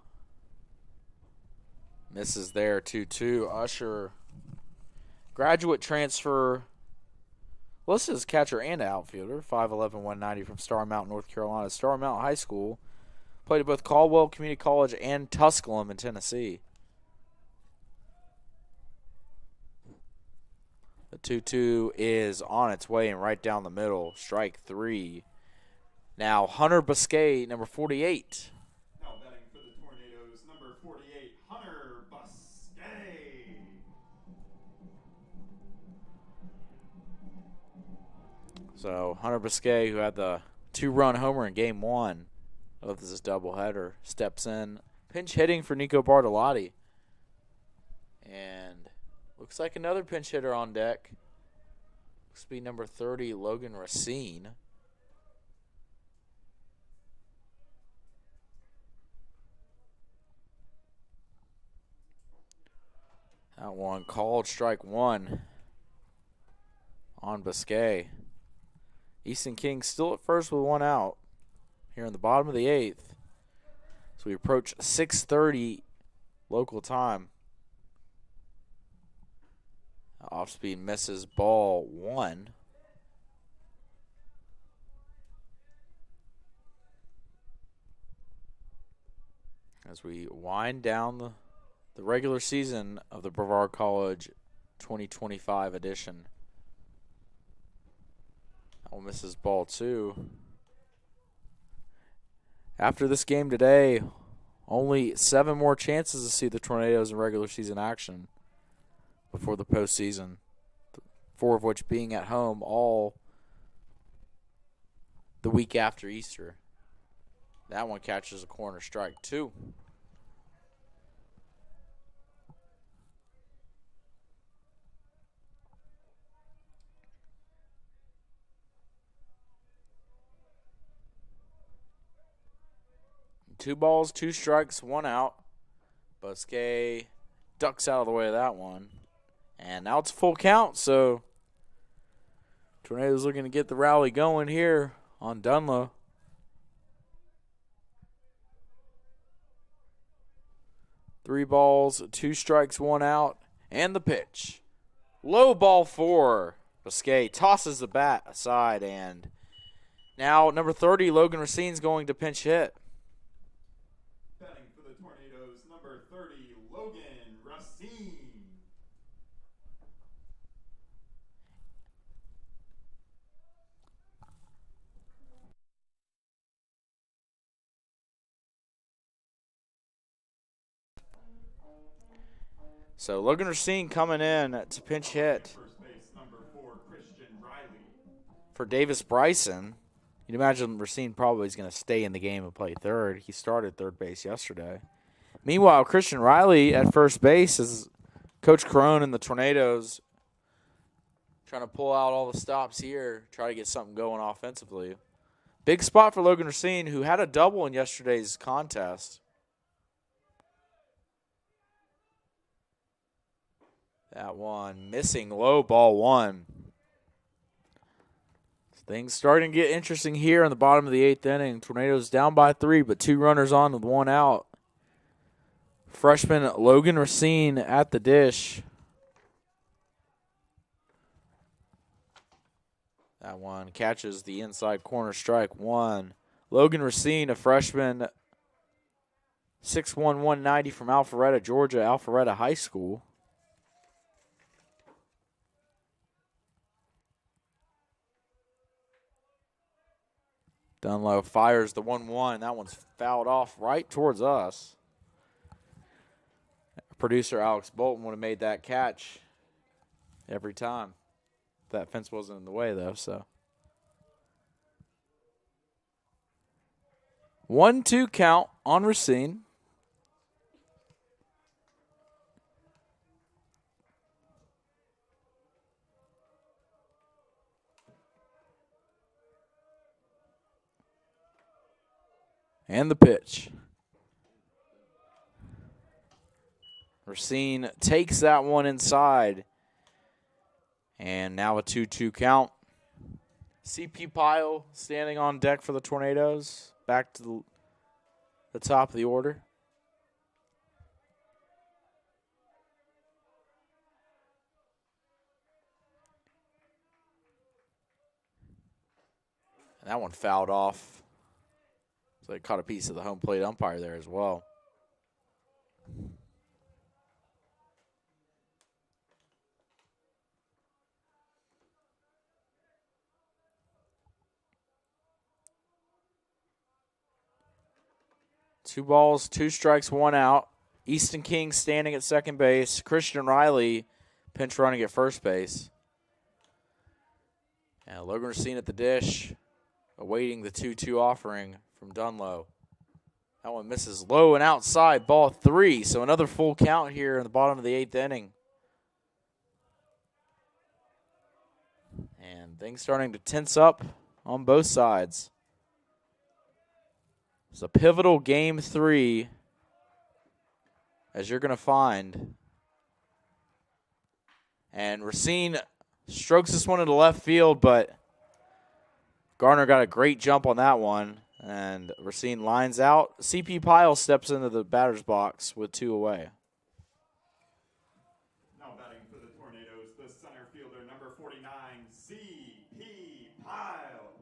misses there, 2-2. Usher, graduate transfer, listed as catcher and outfielder, 5'11", 190 from Star Mountain, North Carolina. Star Mountain High School. Played at both Caldwell Community College and Tusculum in Tennessee. The 2-2 is on its way and right down the middle. Strike 3. Now Hunter Biscay, number 48. Now batting for the Tornadoes, number 48, Hunter Biscay. So Hunter Biscay, who had the 2-run homer in game 1 of this doubleheader, steps in. Pinch hitting for Nico Bartolotti. And looks like another pinch hitter on deck. Looks to be number 30, Logan Racine. That one called, strike 1 on Biscay. Easton King still at first with 1 out here in the bottom of the 8th. So we approach 6:30 local time. Off speed misses, ball 1. As we wind down the the regular season of the Brevard College 2025 edition. That one misses ball 2. After this game today, only 7 more chances to see the Tornadoes in regular season action before the postseason, 4 of which being at home, all the week after Easter. That one catches a corner, strike 2. Two balls, 2 strikes, 1 out. Busquet ducks out of the way of that one. And now it's a full count, so Tornadoes looking to get the rally going here on Dunlow. Three balls, 2 strikes, 1 out, and the pitch. Low ball 4. Busquet tosses the bat aside, and now number 30, Logan Racine's going to pinch hit. Batting for the Tornadoes, number 30, Logan Racine. So Logan Racine coming in to pinch hit First base, number 4, Christian Riley. for Davis Bryson. You'd imagine Racine probably is going to stay in the game and play third. He started third base yesterday. Meanwhile, Christian Riley at first base is Coach Crone and the Tornadoes trying to pull out all the stops here, try to get something going offensively. Big spot for Logan Racine, who had a double in yesterday's contest. That one missing, low, ball 1. Things starting to get interesting here in the bottom of the 8th inning. Tornadoes down by 3, but 2 runners on with 1 out. Freshman Logan Racine at the dish. That one catches the inside corner, strike 1. Logan Racine, a freshman, 6'1", 190 from Alpharetta, Georgia, Alpharetta High School. Dunlow fires the 1-1. That one's fouled off right towards us. Producer Alex Bolton would have made that catch every time. That fence wasn't in the way, though, so. 1-2 count on Racine. And the pitch. Racine takes that one inside. And now a 2-2 count. CP Pyle standing on deck for the Tornadoes. Back to the top of the order. And that one fouled off. So they caught a piece of the home plate umpire there as well. Two balls, 2 strikes, 1 out. Easton King standing at second base. Christian Riley pinch running at first base. And Logan Racine at the dish, awaiting the 2-2 offering from Dunlow. That one misses low and outside, ball 3. So another full count here in the bottom of the 8th inning. And things starting to tense up on both sides. It's a pivotal game 3, as you're going to find. And Racine strokes this one into left field, but Garner got a great jump on that one. And Racine lines out. CP Pyle steps into the batter's box with 2 away. Now batting for the Tornadoes, the center fielder, number 49, C.P. Pyle.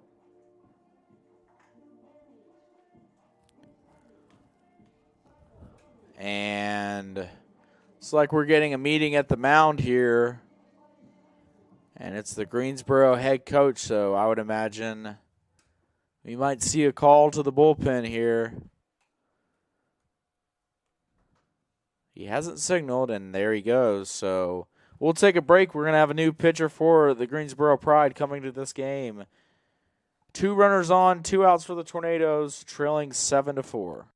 And Looks like we're getting a meeting at the mound here. And it's the Greensboro head coach, so I would imagine we might see a call to the bullpen here. He hasn't signaled, and there he goes. So we'll take a break. We're going to have a new pitcher for the Greensboro Pride coming to this game. 2 runners on, 2 outs for the Tornadoes, trailing 7-4.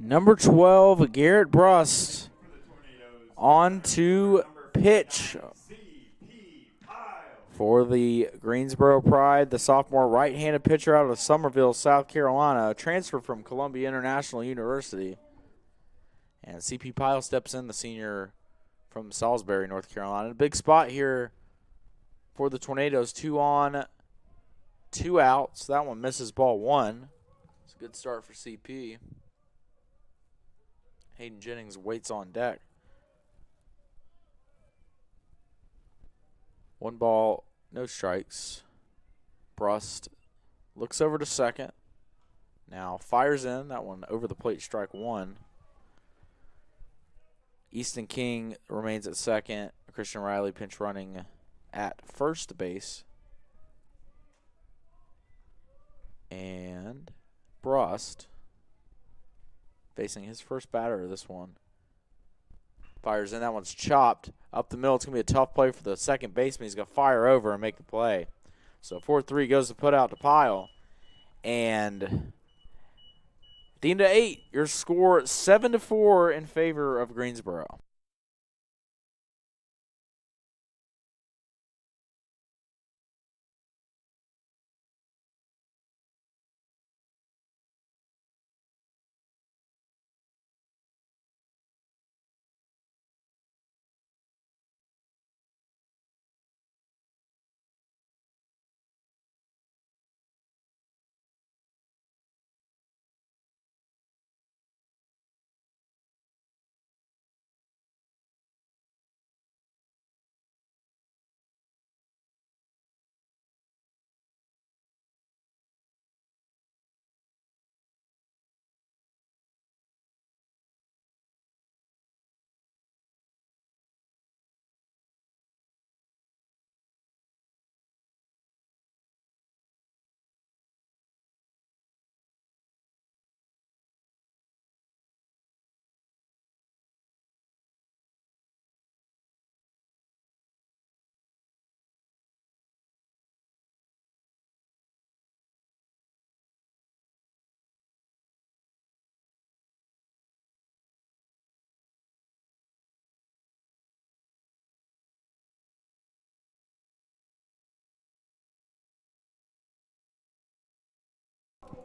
Number 12, Garrett Brust, on to pitch for the Greensboro Pride, the sophomore right-handed pitcher out of Summerville, South Carolina, a transfer from Columbia International University. And CP Pyle steps in, the senior from Salisbury, North Carolina. A big spot here for the Tornadoes, 2 on, 2 outs. That one misses ball 1. It's a good start for CP. Hayden Jennings waits on deck. 1 ball, no strikes. Brust looks over to second. Now fires in. That one over the plate, strike 1. Easton King remains at second. Christian Riley pinch running at first base. And Brust, facing his first batter of this one, fires in. That one's chopped up the middle. It's going to be a tough play for the second baseman. He's going to fire over and make the play. So 4-3 goes to put out to Pyle. And at the end of 8, your score 7-4 in favor of Greensboro.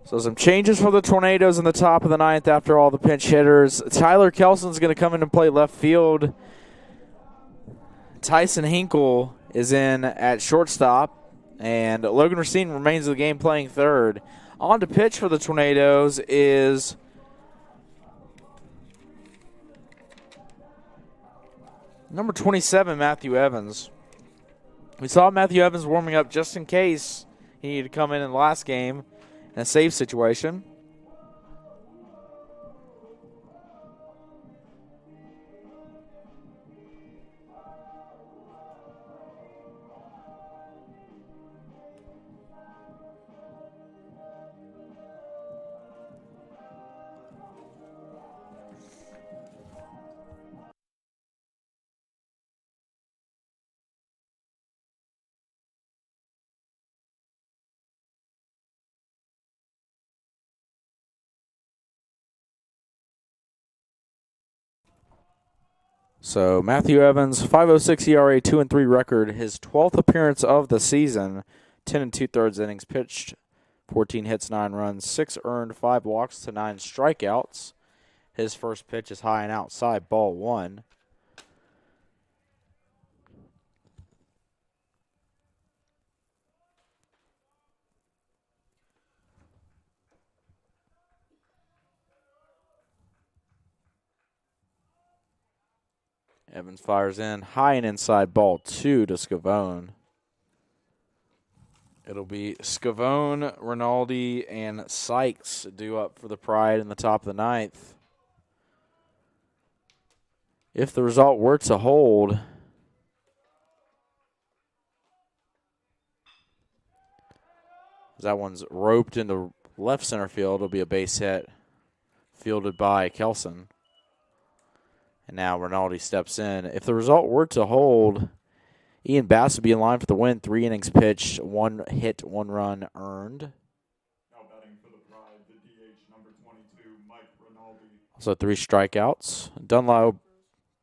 So some changes for the Tornadoes in the top of the ninth after all the pinch hitters. Tyler Kelson's going to come in and play left field. Tyson Hinkle is in at shortstop, and Logan Racine remains in the game playing third. On to pitch for the Tornadoes is number 27, Matthew Evans. We saw Matthew Evans warming up just in case he needed to come in the last game in a save situation. So Matthew Evans, 5.06 ERA, 2-3 record, his 12th appearance of the season, 10 2/3 innings pitched, 14 hits, 9 runs, 6 earned, 5 walks to 9 strikeouts. His first pitch is high and outside, ball 1. Evans fires in, high and inside, ball 2 to Scavone. It'll be Scavone, Rinaldi, and Sykes due up for the Pride in the top of the ninth. If the result were to hold, that one's roped into left center field. It'll be a base hit fielded by Kelson. And now Rinaldi steps in. If the result were to hold, Ian Bass would be in line for the win. 3 innings pitched, 1 hit, 1 run earned. Now batting for the Pride, the DH number 22, Mike Rinaldi. Also 3 strikeouts. Dunlow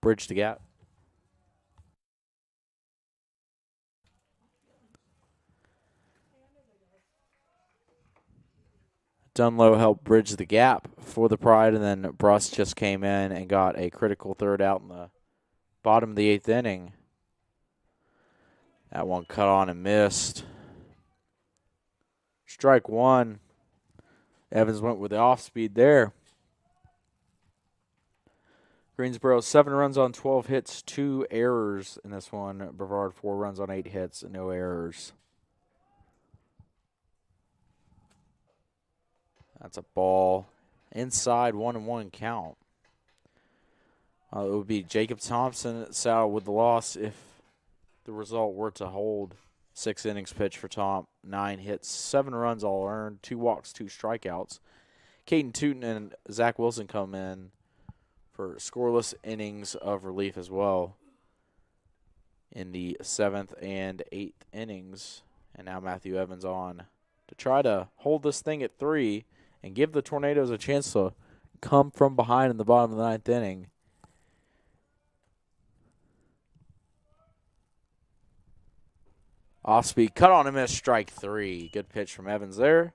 bridged the gap. Dunlow helped bridge the gap for the Pride, and then Bruss just came in and got a critical third out in the bottom of the 8th inning. That one cut on and missed. Strike 1. Evans went with the off speed there. Greensboro, 7 runs on 12 hits, 2 errors in this one. Brevard, 4 runs on 8 hits, no errors. That's a ball inside, 1-1 count. It would be Jacob Thompson saddled with the loss if the result were to hold. 6 innings pitched for Tom, 9 hits, 7 runs all earned, 2 walks, 2 strikeouts. Caden Tootin and Zach Wilson come in for scoreless innings of relief as well in the 7th and 8th innings. And now Matthew Evans on to try to hold this thing at 3 and give the Tornadoes a chance to come from behind in the bottom of the 9th inning. Off speed, cut on and miss, strike 3. Good pitch from Evans there.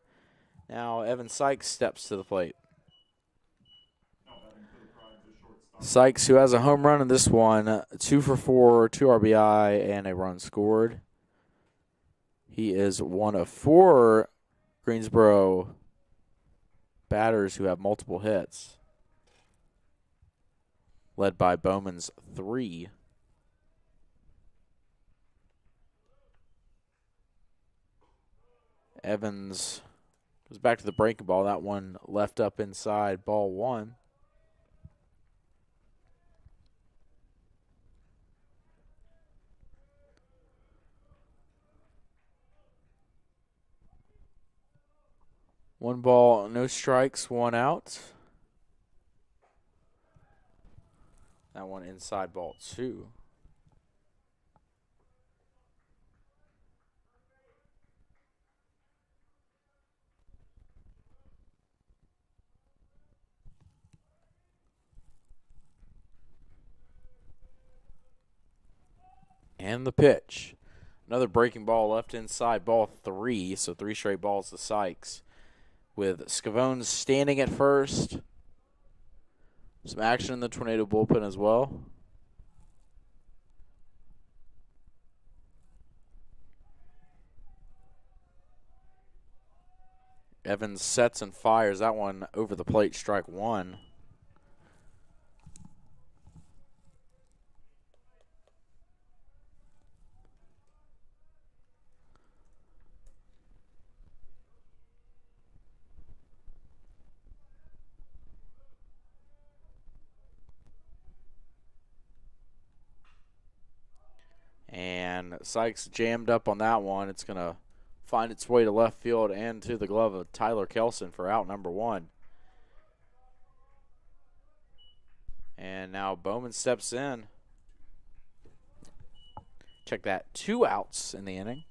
Now Evan Sykes steps to the plate. Sykes, who has a home run in this one, 2 for 4, 2 RBI, and a run scored. He is one of 4 Greensboro batters who have multiple hits, led by Bowman's 3. Evans goes back to the breaking ball. That one left up inside, ball 1. One ball, no strikes, 1 out. That one inside, ball 2. And the pitch. Another breaking ball left inside, ball 3. So 3 straight balls to Sykes. with Scavone standing at first. Some action in the Tornado bullpen as well. Evans sets and fires that one over the plate, strike one. And Sykes jammed up on that one. It's going to find its way to left field and to the glove of Tyler Kelson for out number one. And now Bowman steps in. Check that, 2 outs in the inning.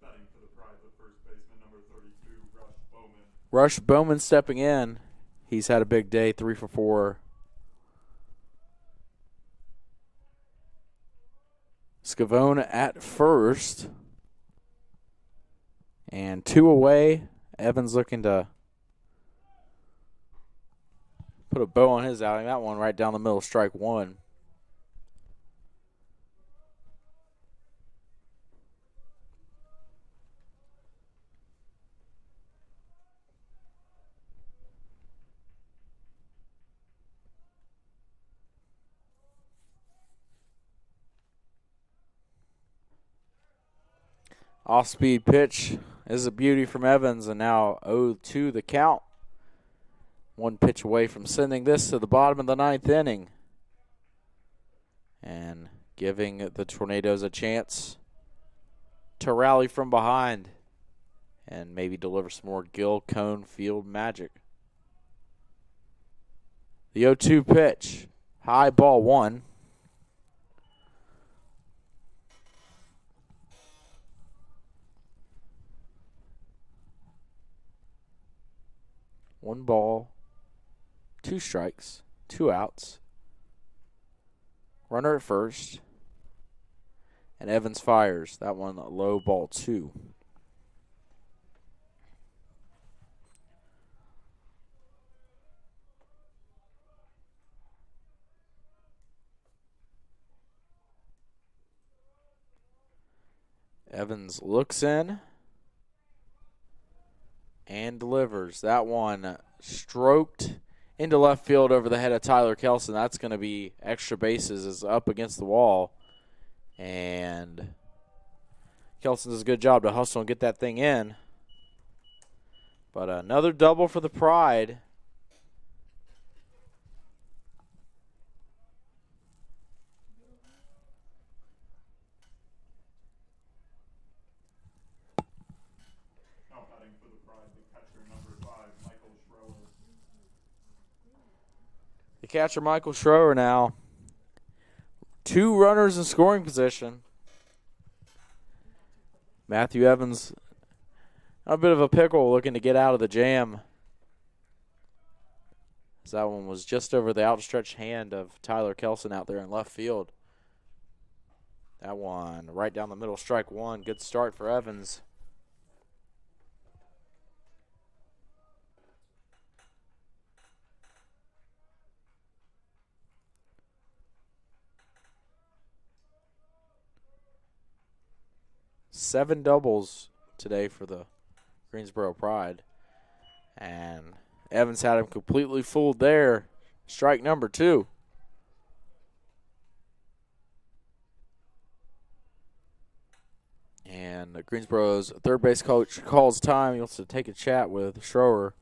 Batting for the Pride, the first baseman, number 32, Rush Bowman. Rush Bowman stepping in. He's had a big day, 3 for 4. Scavone at first. And 2 away. Evans looking to put a bow on his outing. That one right down the middle, strike one. Off-speed pitch is a beauty from Evans, and now 0-2 the count. 1 pitch away from sending this to the bottom of the 9th inning. And giving the Tornadoes a chance to rally from behind and maybe deliver some more Gil Cone Field magic. The 0-2 pitch, high ball 1. One ball, 2 strikes, 2 outs. Runner at first. And Evans fires. That one low, ball 2. Evans looks in and delivers. That one stroked into left field over the head of Tyler Kelson. That's going to be extra bases, is up against the wall. And Kelson does a good job to hustle and get that thing in. But another double for the Pride. The catcher, Michael Schroer, now 2 runners in scoring position. Matthew Evans, a bit of a pickle, looking to get out of the jam. As that one was just over the outstretched hand of Tyler Kelson out there in left field. That one right down the middle, strike one. Good start for Evans. Seven doubles today for the Greensboro Pride. And Evans had him completely fooled there. Strike number 2. And Greensboro's third base coach calls time. He wants to take a chat with Schroer.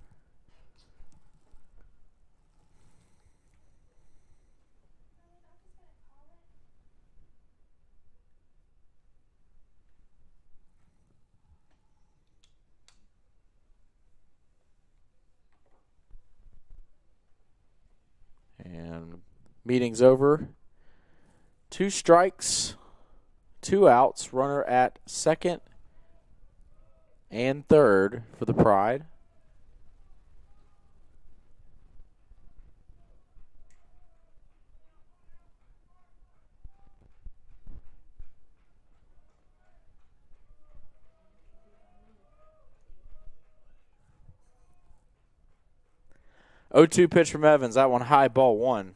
And meeting's over. 2 strikes, 2 outs. Runner at second and third for the Pride. 0-2 pitch from Evans. That one high, ball one.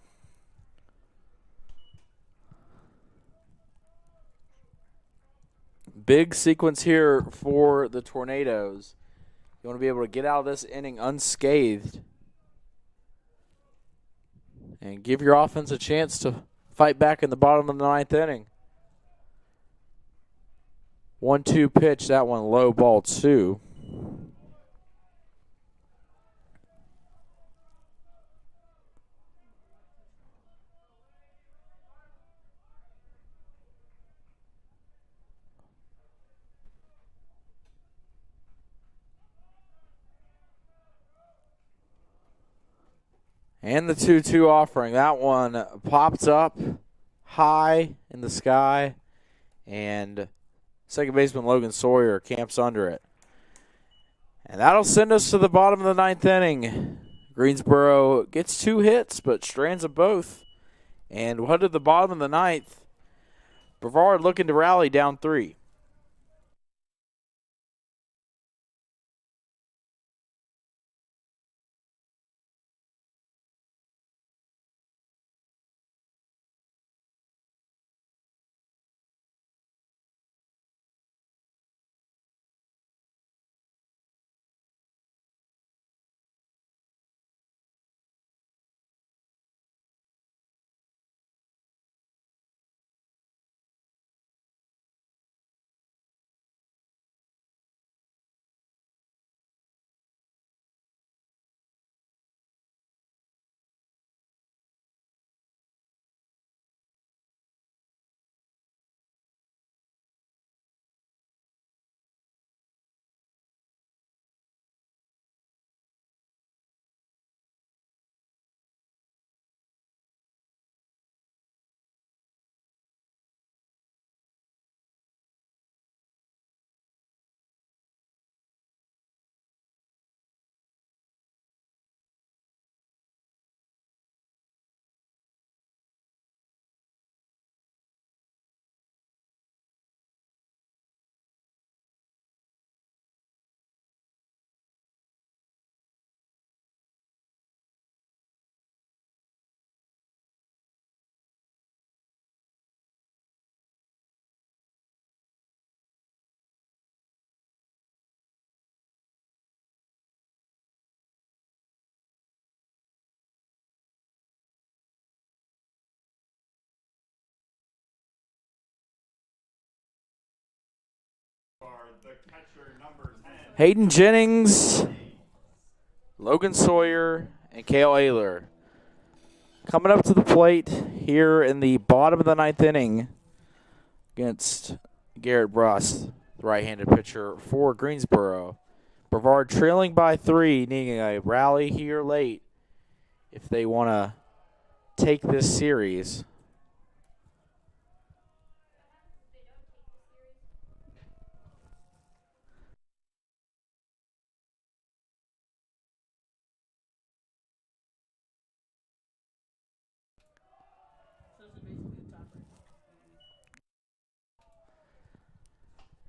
Big sequence here for the Tornadoes. You want to be able to get out of this inning unscathed and give your offense a chance to fight back in the bottom of the ninth inning. 1-2 pitch, that one low, ball two. And the 2-2 offering. That one pops up high in the sky, and second baseman Logan Sawyer camps under it. And that'll send us to the bottom of the ninth inning. Greensboro gets 2 hits, but strands of both. And what at the bottom of the ninth, Brevard looking to rally down 3. Hayden Jennings, Logan Sawyer, and Cale Ayler coming up to the plate here in the bottom of the ninth inning against Garrett Brust, the right-handed pitcher for Greensboro. Brevard trailing by 3, needing a rally here late if they want to take this series.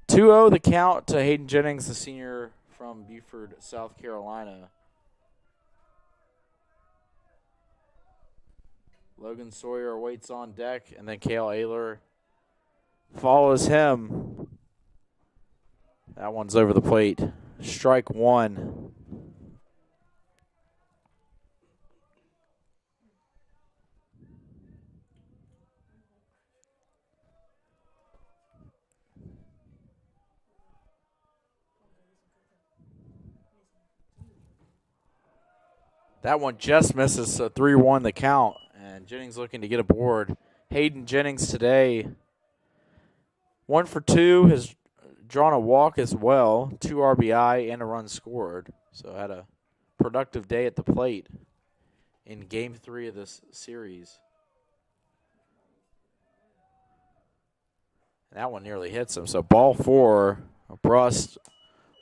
Two-0 the count to Hayden Jennings, the senior from Beaufort, South Carolina. Logan Sawyer waits on deck, and then Cale Ayler follows him. That one's over the plate. Strike one. That one just misses, so 3-1 the count. And Jennings looking to get aboard. Hayden Jennings today, 1 for 2, has drawn a walk as well, 2 RBI and a run scored. So had a productive day at the plate in Game 3 of this series. And that one nearly hits him. So ball 4, Brust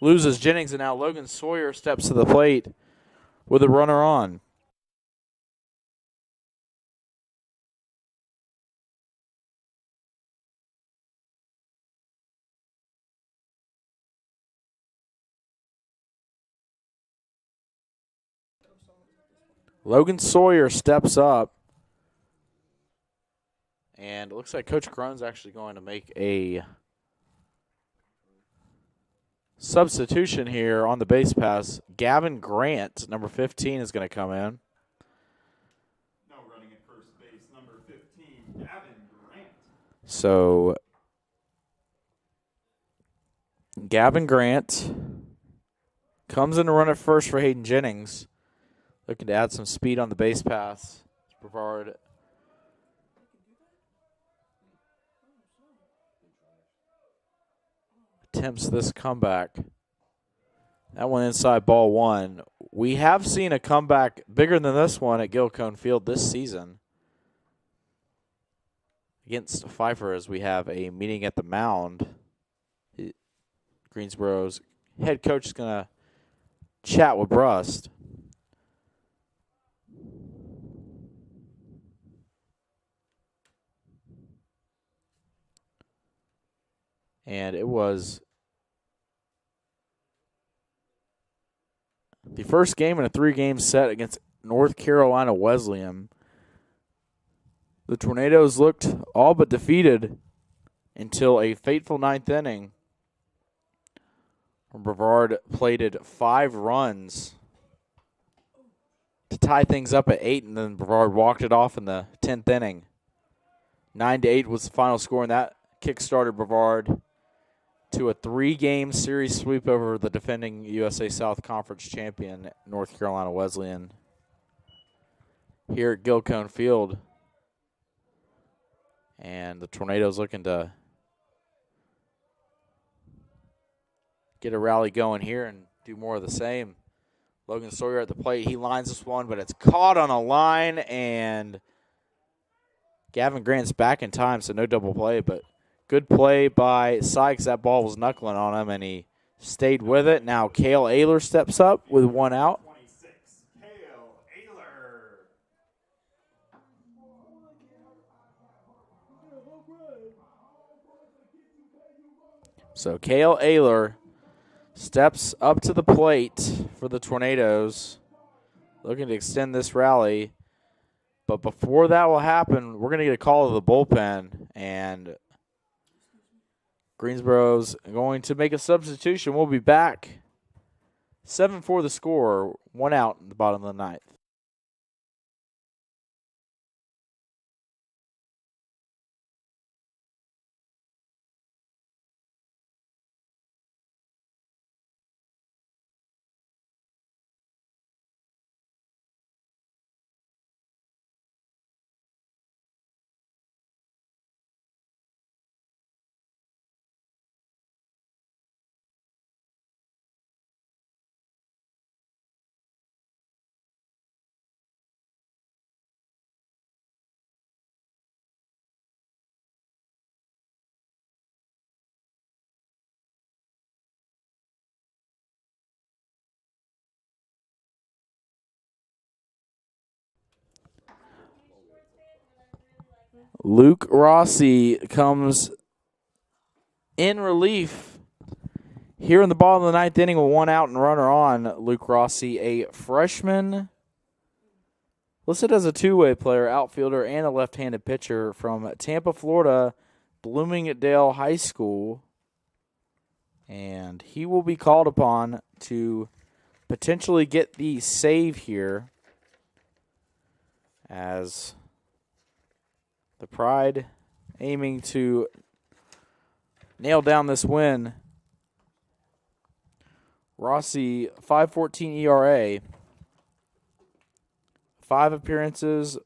loses Jennings, and now Logan Sawyer steps to the plate with a runner on. Logan Sawyer steps up. And it looks like Coach Cron's actually going to make a substitution here on the base pass. Gavin Grant, number 15, is going to come in. Now running at first base, number 15, Gavin Grant. So Gavin Grant comes in to run at first for Hayden Jennings. Looking to add some speed on the base pass. Brevard attempts this comeback. That one inside, ball one. We have seen a comeback bigger than this one at Gilcone Field this season against Pfeiffer, as we have a meeting at the mound. Greensboro's head coach is going to chat with Brust. And it was the first game in a 3-game set against North Carolina Wesleyan. The Tornadoes looked all but defeated until a fateful 9th inning. Brevard plated 5 runs to tie things up at 8, and then Brevard walked it off in the 10th inning. 9-8 was the final score, and that kick-started Brevard to a 3-game series sweep over the defending USA South Conference champion, North Carolina Wesleyan, here at Gilcone Field. And the Tornadoes looking to get a rally going here and do more of the same. Logan Sawyer at the plate. He lines this one, but it's caught on a line, and Gavin Grant's back in time, so no double play, but good play by Sykes. That ball was knuckling on him, and he stayed with it. Now Cale Ayler steps up with 1 out. 26, Cale Ayler. So Cale Ayler steps up to the plate for the Tornadoes, looking to extend this rally. But before that will happen, we're going to get a call to the bullpen, and Greensboro's going to make a substitution. We'll be back. 7-4 the score, 1 out in the bottom of the 9th. Luke Rossi comes in relief here in the bottom of the 9th inning with 1 out and runner on. Luke Rossi, a freshman, listed as a two-way player, outfielder, and a left-handed pitcher from Tampa, Florida, Bloomingdale High School. And he will be called upon to potentially get the save here, as the Pride aiming to nail down this win. Rossi, 5.14 ERA, 5 appearances,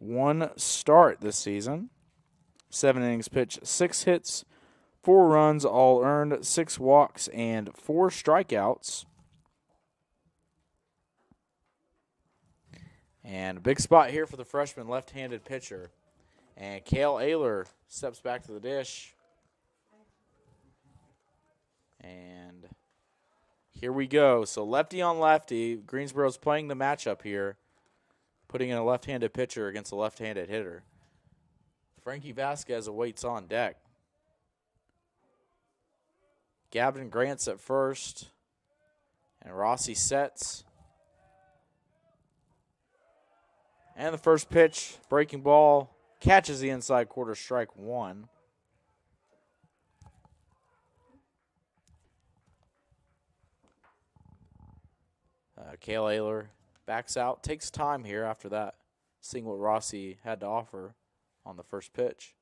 1 start this season, 7 innings pitched, 6 hits, 4 runs, all earned, 6 walks, and 4 strikeouts. And a big spot here for the freshman left-handed pitcher. And Cale Ayler steps back to the dish. And here we go. So lefty on lefty. Greensboro's playing the matchup here, putting in a left-handed pitcher against a left-handed hitter. Frankie Vasquez awaits on deck. Gavin Grant's at first. And Rossi sets. And the first pitch, breaking ball, catches the inside quarter, strike one. Cale Ayler backs out, takes time here after that, seeing what Rossi had to offer on the first pitch.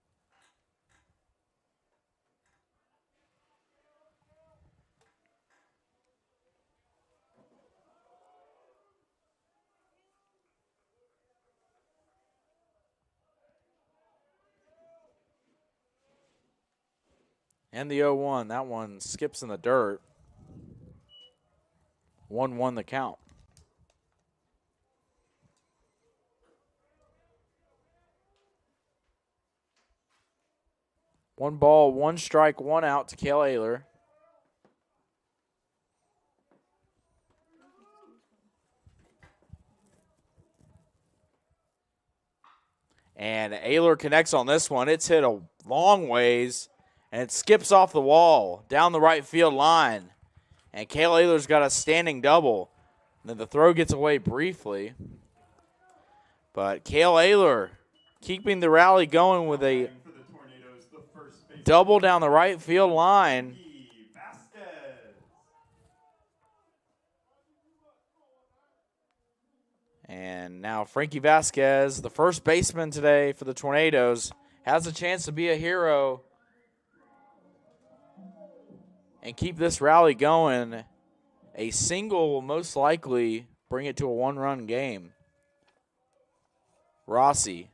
And the 0-1, that one skips in the dirt. 1-1 the count. One ball, one strike, one out to Cale Ayler. And Ayler connects on this one. It's hit a long ways, and it skips off the wall down the right field line. And Cale Ayler's got a standing double. And then the throw gets away briefly. But Cale Ayler keeping the rally going with a double down the right field line. And now Frankie Vasquez, the first baseman today for the Tornadoes, has a chance to be a hero and keep this rally going. A single will most likely bring it to a one-run game. Rossi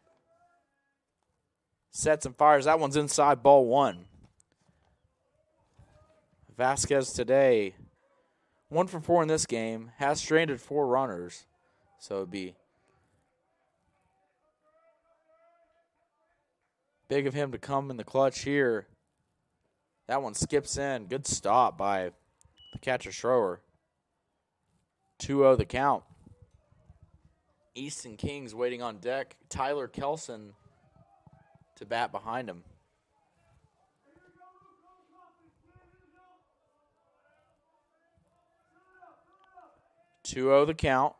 sets and fires. That one's inside, ball one. Vasquez today, 1 for 4 in this game, has stranded 4 runners. So it'd be big of him to come in the clutch here. That one skips in. Good stop by the catcher Schroer. 2-0 the count. Easton Kings waiting on deck. Tyler Kelson to bat behind him. 2-0 the count.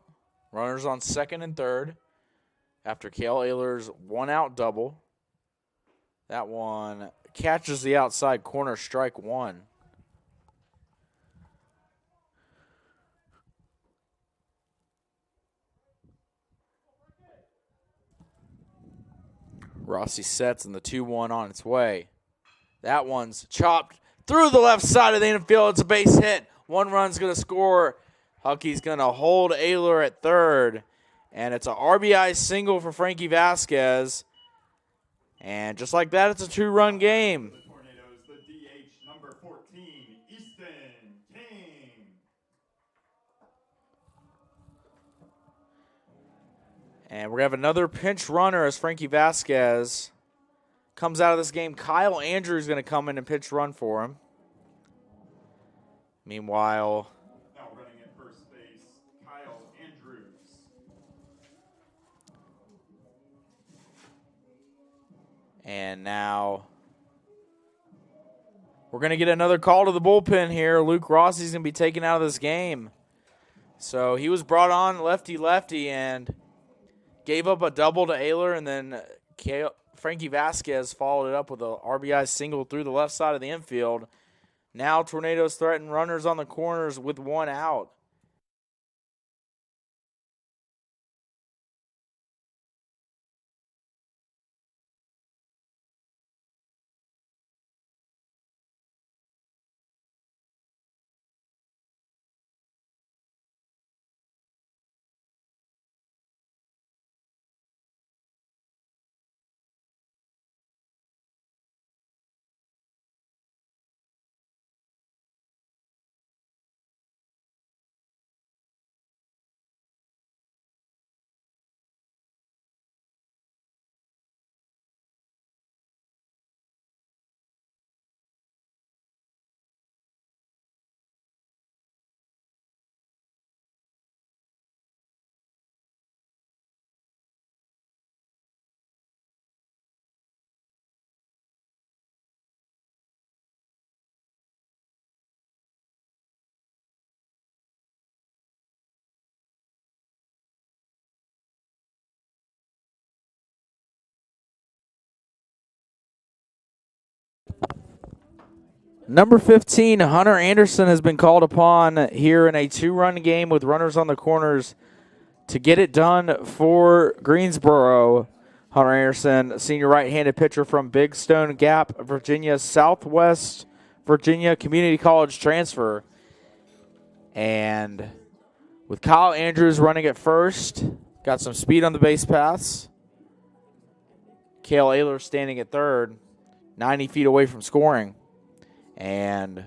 Runners on second and third after Cale Ayler's one-out double. That one catches the outside corner, strike one. Rossi sets and the 2-1 on its way. That one's chopped through the left side of the infield. It's a base hit. One run's going to score. Huckey's going to hold Ayler at third. And it's an RBI single for Frankie Vasquez. And just like that, it's a 2-run game. The Tornadoes, the DH number 14, Easton King. And we're going to have another pinch runner as Frankie Vasquez comes out of this game. Kyle Andrews is going to come in and pitch run for him. Meanwhile, Now running at first base, Kyle Andrews. and now we're going to get another call to the bullpen here. Luke Rossi's going to be taken out of this game. So he was brought on lefty-lefty and gave up a double to Ayler, and then Frankie Vasquez followed it up with a RBI single through the left side of the infield. Now Tornadoes threaten runners on the corners with one out. Number 15, Hunter Anderson, has been called upon here in a 2-run game with runners on the corners to get it done for Greensboro. Hunter Anderson, senior right-handed pitcher from Big Stone Gap, Virginia, Southwest Virginia Community College transfer. And with Kyle Andrews running at first, got some speed on the base paths. Cale Ayler standing at third, 90 feet away from scoring. And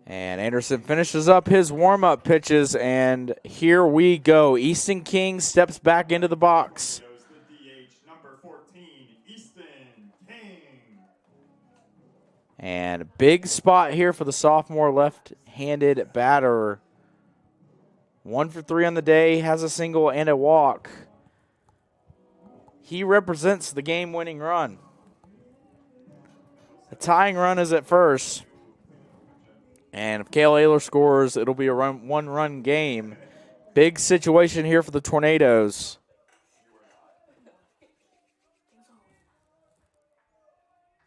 Anderson finishes up his warm-up pitches, and here we go. Easton King steps back into the box. Goes the DH, number 14, Easton King. And big spot here for the sophomore left-handed batter. 1 for 3 on the day, has a single and a walk. He represents the game-winning run. The tying run is at first. And if Cale Ayler scores, it'll be a one-run game. Big situation here for the Tornadoes.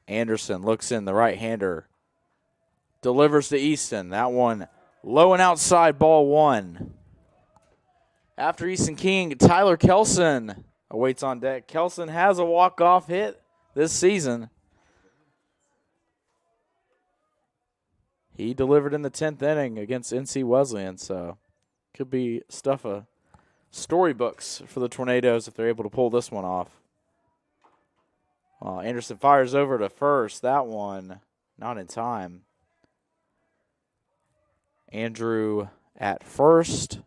Anderson looks in, the right-hander. Delivers to Easton. That one low and outside, ball 1. After Easton King, Tyler Kelson awaits on deck. Kelson has a walk-off hit this season. He delivered in the 10th inning against NC Wesleyan, so could be stuff of storybooks for the Tornadoes if they're able to pull this one off. Anderson fires over to first. That one not in time. Andrew at first.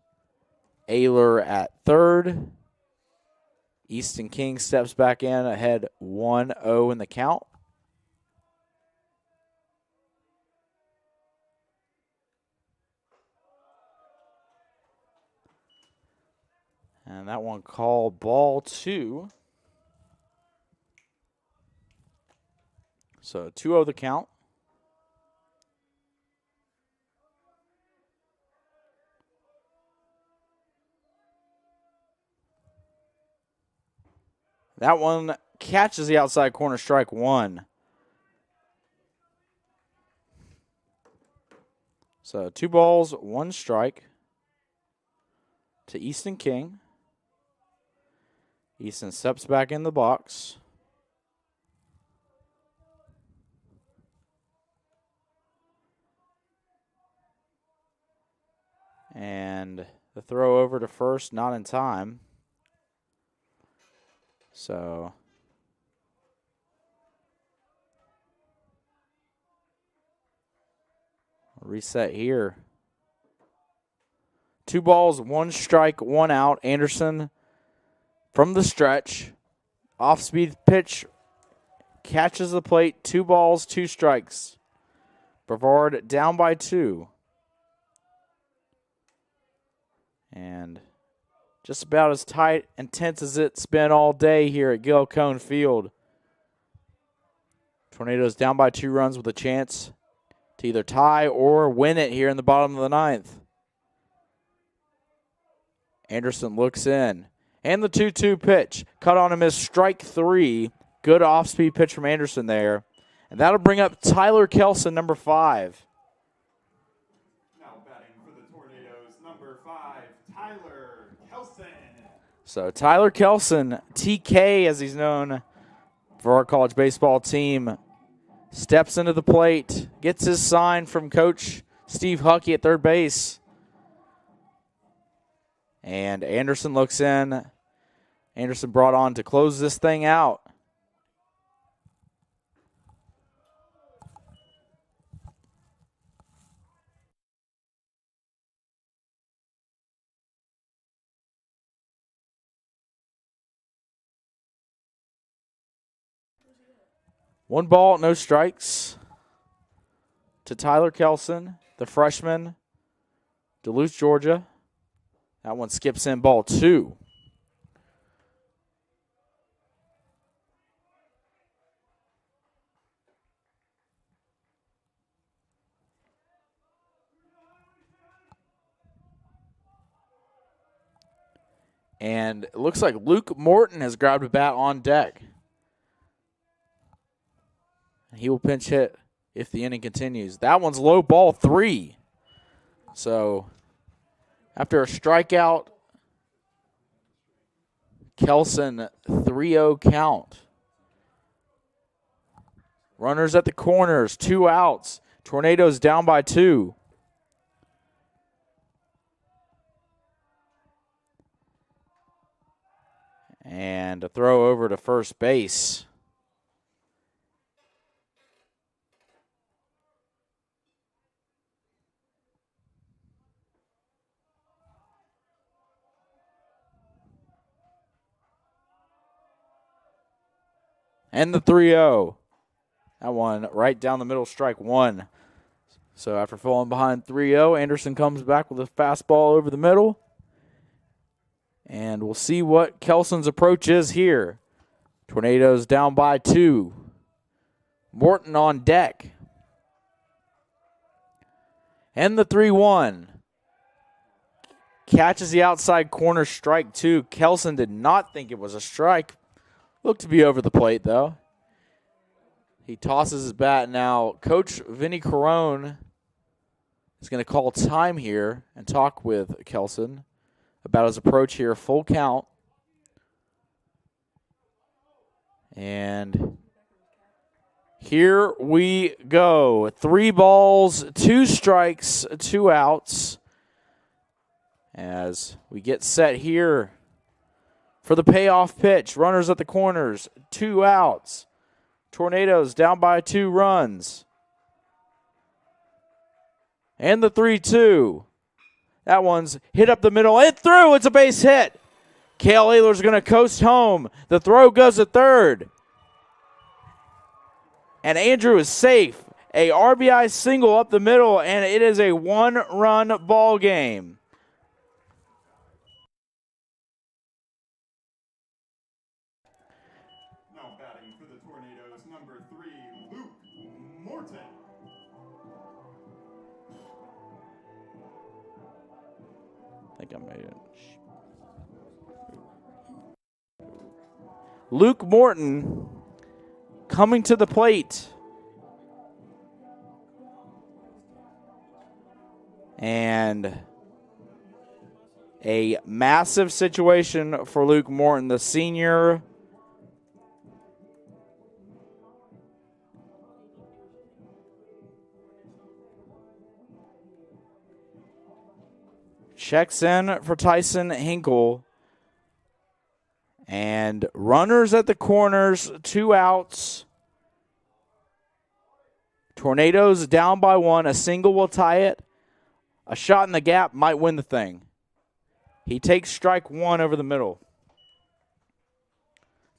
Ayler at third. Easton King steps back in ahead 1-0 in the count. And that one called ball 2. So 2-0 the count. That one catches the outside corner, strike 1. So 2 balls, 1 strike to Easton King. Easton steps back in the box. And the throw over to first, not in time. So reset here. 2 balls, 1 strike, 1 out. Anderson from the stretch. Off-speed pitch. Catches the plate. 2 balls, 2 strikes. Brevard down by 2. And just about as tight and tense as it's been all day here at Gil Cone Field. Tornadoes down by 2 runs with a chance to either tie or win it here in the bottom of the 9th. Anderson looks in. And the 2-2 pitch. Cut on him is strike 3. Good off-speed pitch from Anderson there. And that'll bring up Tyler Kelson, number 5. Now batting for the Tornadoes, number 5, Tyler Kelson. So Tyler Kelson, TK as he's known for our college baseball team, steps into the plate, gets his sign from Coach Steve Huckey at third base. And Anderson looks in. Anderson brought on to close this thing out. 1 ball, no strikes to Tyler Kelson, the freshman, Duluth, Georgia. That one skips in, ball 2. And it looks like Luke Morton has grabbed a bat on deck. He will pinch hit if the inning continues. That one's low, ball 3. So after a strikeout, Kelson 3-0 count. Runners at the corners, 2 outs. Tornadoes down by 2. And a throw over to first base. And the 3-0. That one right down the middle, strike 1. So after falling behind 3-0, Anderson comes back with a fastball over the middle. And we'll see what Kelson's approach is here. Tornadoes down by 2. Morton on deck. And the 3-1. Catches the outside corner, strike 2. Kelson did not think it was a strike. Looked to be over the plate, though. He tosses his bat. Now, Coach Vinny Carone is going to call time here and talk with Kelson about his approach here. Full count. And here we go. 3 balls, 2 strikes, 2 outs. As we get set here for the payoff pitch. Runners at the corners, 2 outs. Tornadoes down by 2 runs. And the 3-2. That one's hit up the middle and through. It's a base hit. Cale Ayler's going to coast home. The throw goes to third. And Andrew is safe. A RBI single up the middle, and it is a 1-run ball game. Now batting for the Tornadoes, number 3, Luke Morton. I think I made it. Luke Morton coming to the plate. And a massive situation for Luke Morton, the senior. Checks in for Tyson Hinkle. And runners at the corners, 2 outs. Tornadoes down by 1. A single will tie it. A shot in the gap might win the thing. He takes strike 1 over the middle.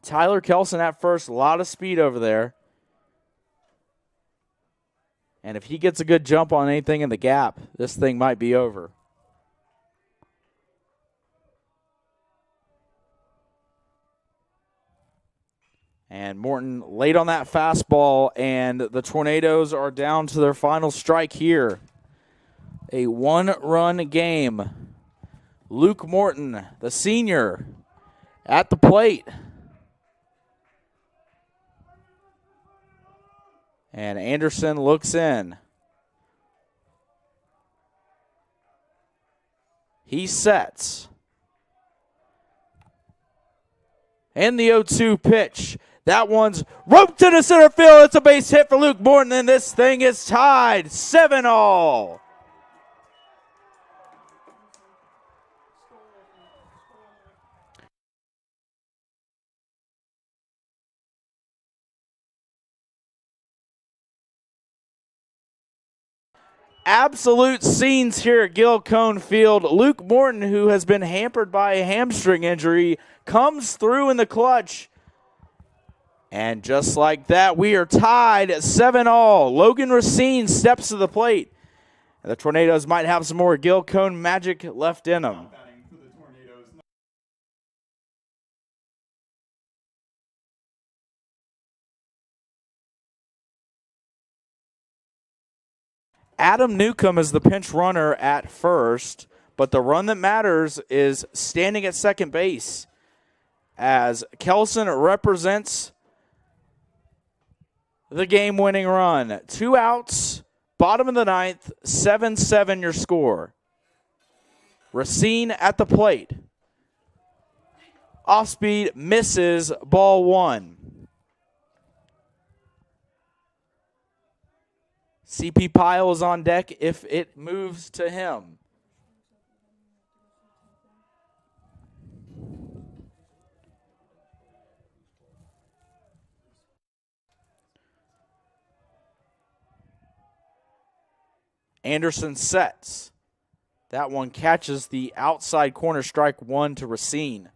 Tyler Kelson at first, a lot of speed over there. And if he gets a good jump on anything in the gap, this thing might be over. And Morton late on that fastball, and the Tornadoes are down to their final strike here. A 1-run game. Luke Morton, the senior, at the plate. And Anderson looks in. He sets. And the 0-2 pitch. That one's roped to the center field. It's a base hit for Luke Morton, and this thing is tied 7-all. Absolute scenes here at Gil Cone Field. Luke Morton, who has been hampered by a hamstring injury, comes through in the clutch And just like that, we are tied at 7-all. Logan Racine steps to the plate. And the Tornadoes might have some more Gil Cone magic left in them. Batting for the Tornadoes. Adam Newcomb is the pinch runner at first, but the run that matters is standing at second base as Kelson represents the game-winning run. 2 outs, bottom of the ninth, 7-7 your score. Racine at the plate. Off speed, misses, ball 1. CP Pyle is on deck if it moves to him. Anderson sets. That one catches the outside corner, strike 1 to Racine.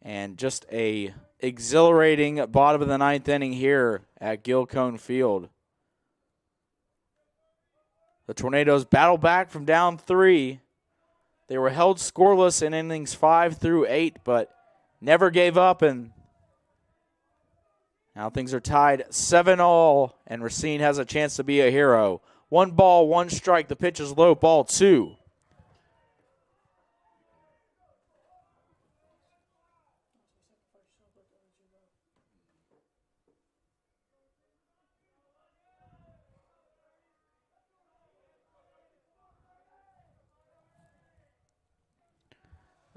And just a exhilarating bottom of the ninth inning here at Gil Cone Field. The Tornadoes battle back from down 3. They were held scoreless in innings 5 through 8, but never gave up, and now things are tied 7-all, and Racine has a chance to be a hero. 1 ball, 1 strike. The pitch is low, ball 2.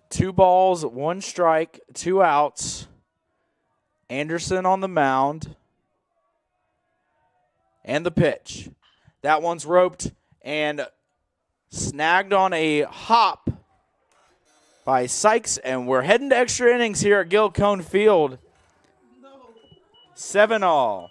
Two balls, 1 strike, 2 outs. Anderson on the mound. And the pitch. That one's roped and snagged on a hop by Sykes, and we're heading to extra innings here at Gil Cone Field. 7-all.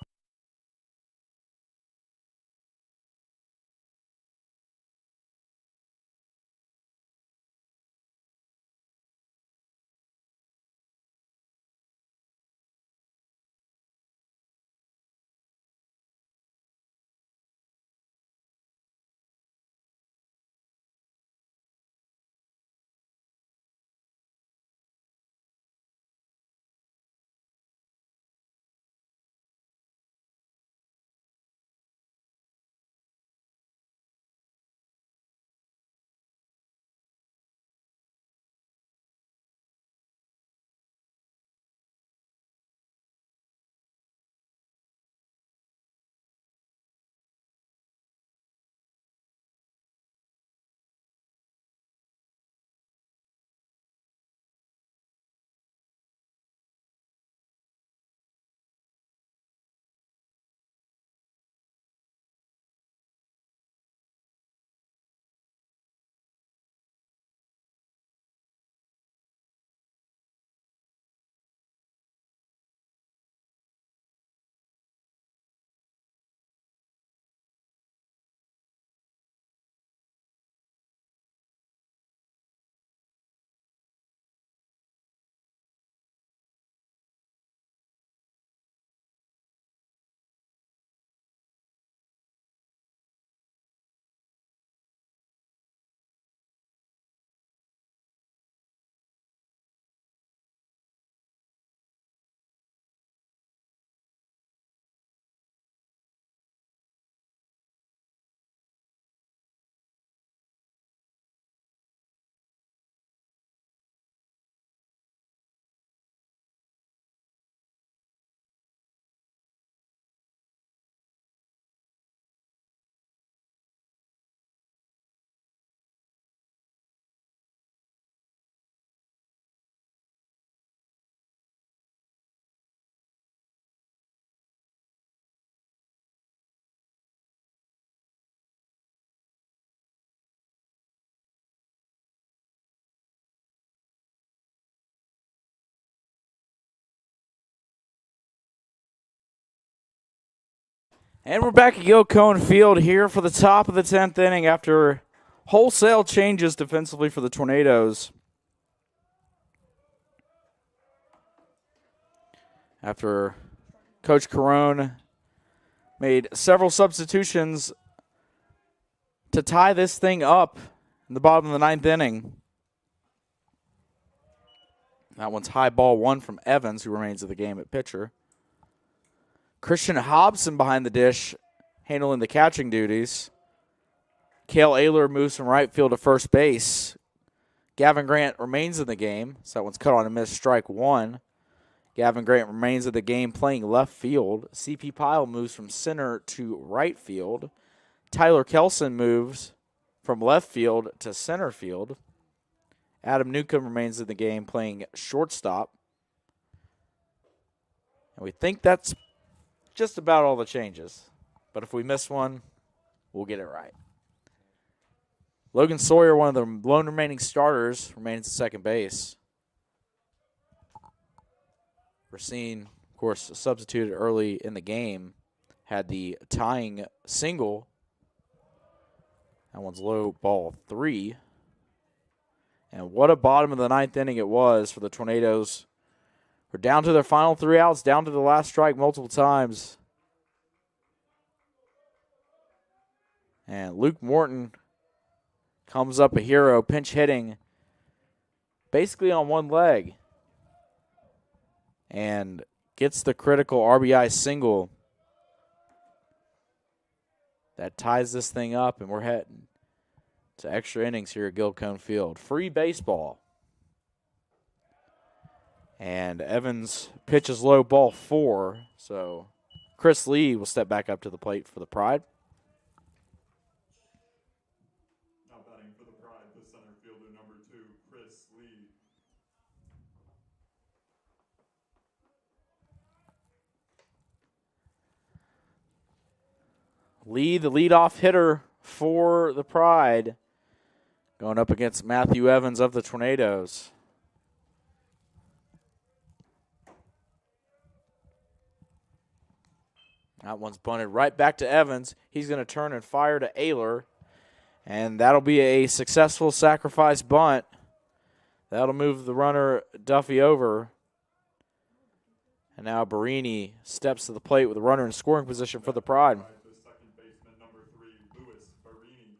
And we're back at Gil Cone Field here for the top of the 10th inning after wholesale changes defensively for the Tornadoes. after Coach Carone made several substitutions to tie this thing up in the bottom of the ninth inning. That one's high ball one from Evans, who remains in the game at pitcher. Christian Hobson behind the dish, handling the catching duties. Cale Ayler moves from right field to first base. Gavin Grant remains in the game, so that one's cut on a miss, strike one. Gavin Grant remains in the game playing left field. C.P. Pyle moves from center to right field. Tyler Kelson moves from left field to center field. Adam Newcomb remains in the game playing shortstop. And we think that's just about all the changes. But if we miss one, we'll get it right. Logan Sawyer, one of the lone remaining starters, remains at second base. Racine, of course, substituted early in the game, had the tying single. That one's low, ball 3. And what a bottom of the ninth inning it was for the Tornadoes. We're down to their final 3 outs, down to the last strike multiple times. And Luke Morton comes up a hero, pinch hitting, basically on one leg. And gets the critical RBI single that ties this thing up, and we're heading to extra innings here at Gilcone Field. Free baseball. And Evans pitches low, ball 4. So Chris Lee will step back up to the plate for the Pride. Now batting for the Pride, the center fielder, number 2, Chris Lee. Lee, the leadoff hitter for the Pride, going up against Matthew Evans of the Tornadoes. That one's bunted right back to Evans. He's going to turn and fire to Ayler, and that'll be a successful sacrifice bunt. That'll move the runner Duffy over. And now Barini steps to the plate with a runner in scoring position for the Pride. The second baseman, number 3, Louis Barini.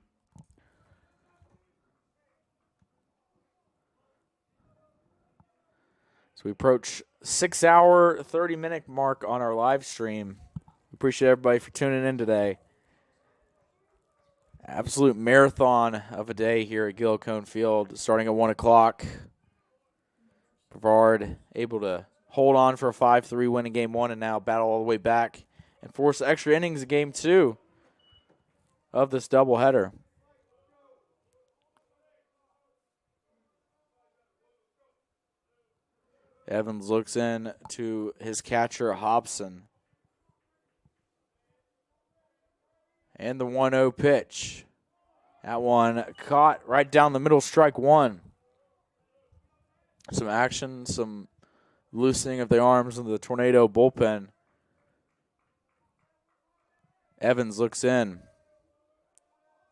So we approach 6-hour, 30-minute mark on our live stream. Appreciate everybody for tuning in today. Absolute marathon of a day here at Gilcone Field, starting at 1 o'clock. Brevard able to hold on for a 5-3 win in Game 1 and now battle all the way back and force extra innings in Game 2 of this doubleheader. Evans looks in to his catcher, Hobson. And the 1-0 pitch. That one caught right down the middle, strike one. Some action, some loosening of the arms of the Tornado bullpen. Evans looks in.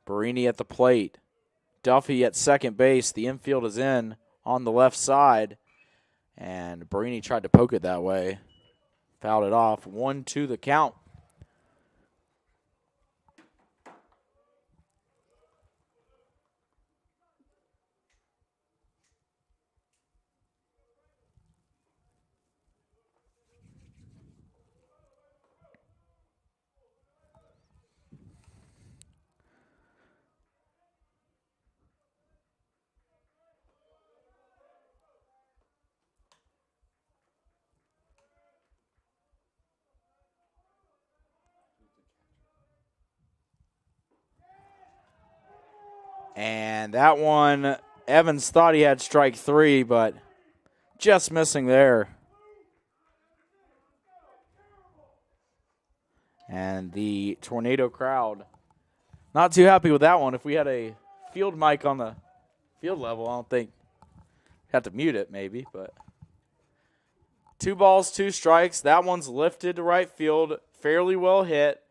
Barini at the plate. Duffy at second base. The infield is in on the left side. And Barini tried to poke it that way. Fouled it off. 1-2 the count. And that one, Evans thought he had strike 3, but just missing there. And the Tornado crowd not too happy with that one. If we had a field mic on the field level, I don't think have to mute it maybe, but 2 balls, 2 strikes. That one's lifted to right field, fairly well hit.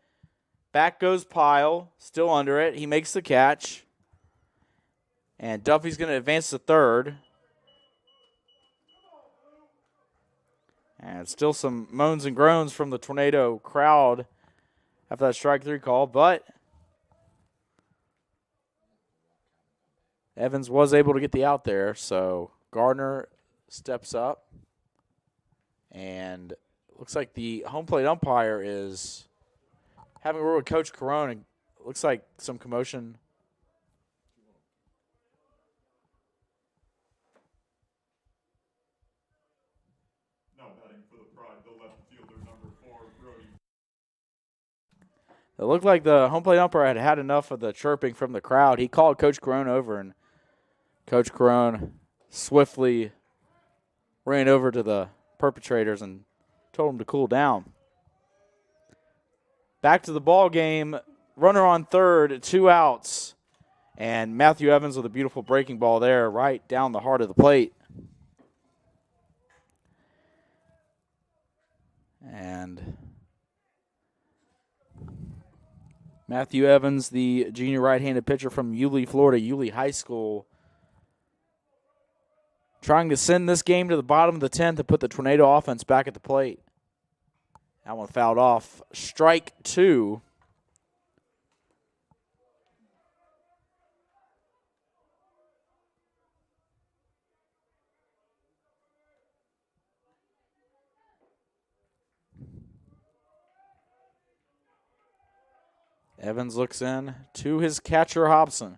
Back goes Pyle, still under it. He makes the catch. And Duffy's going to advance to third. And still some moans and groans from the Tornado crowd after that strike three call, but Evans was able to get the out there, so Gardner steps up. And looks like the home plate umpire is having a word with Coach Carone, and looks like some commotion. Now batting for the Pride, the left fielder, number 4, Brody. It looked like the home plate umpire had had enough of the chirping from the crowd. He called Coach Carone over, and Coach Carone swiftly ran over to the perpetrators and told them to cool down. Back to the ball game. Runner on third, 2 outs. And Matthew Evans with a beautiful breaking ball there right down the heart of the plate. And Matthew Evans, the junior right-handed pitcher from Yulee, Florida, Yulee High School, trying to send this game to the bottom of the 10th and put the Tornado offense back at the plate. That one fouled off. Strike 2. Evans looks in to his catcher, Hobson.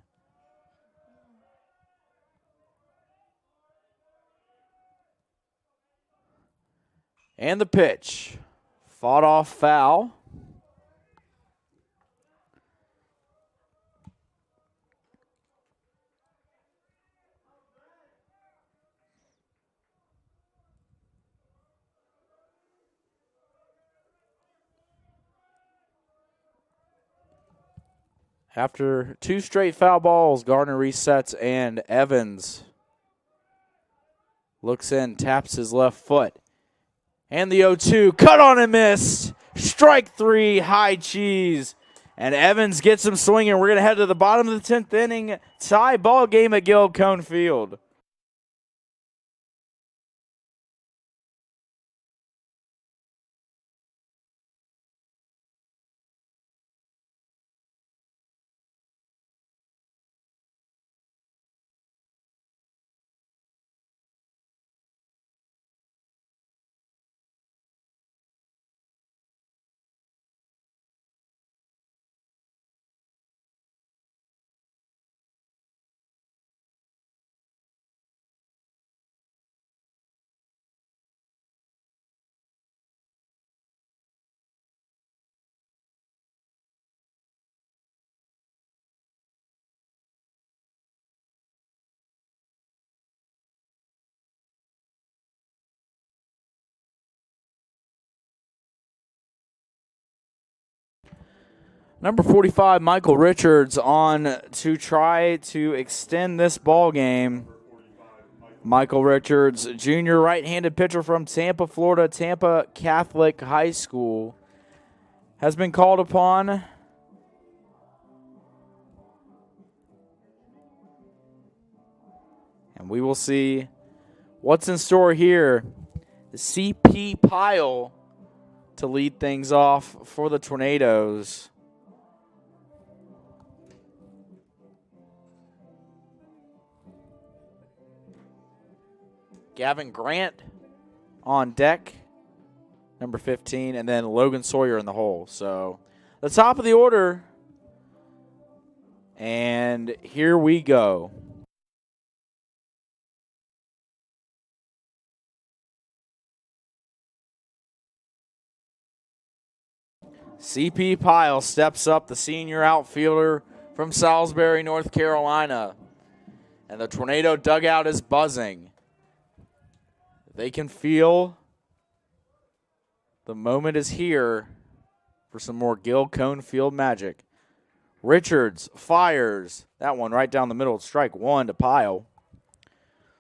And the pitch. Fought off foul. After 2 straight foul balls, Gardner resets, and Evans looks in, taps his left foot. And the 0-2, cut on and missed. Strike 3, high cheese. And Evans gets him swinging. We're going to head to the bottom of the 10th inning. Tie ball game at Gil Cone Field. Number 45, Michael Richards, on to try to extend this ball game. Michael Richards, junior right-handed pitcher from Tampa, Florida, Tampa Catholic High School, has been called upon. And we will see what's in store here. The CP Pyle to lead things off for the Tornadoes. Gavin Grant on deck, number 15, and then Logan Sawyer in the hole. So the top of the order, and here we go. CP Pyle steps up, the senior outfielder from Salisbury, North Carolina. And the Tornado dugout is buzzing. They can feel the moment is here for some more Gil Cone Field magic. Richards fires that one right down the middle. Strike 1 to Pyle.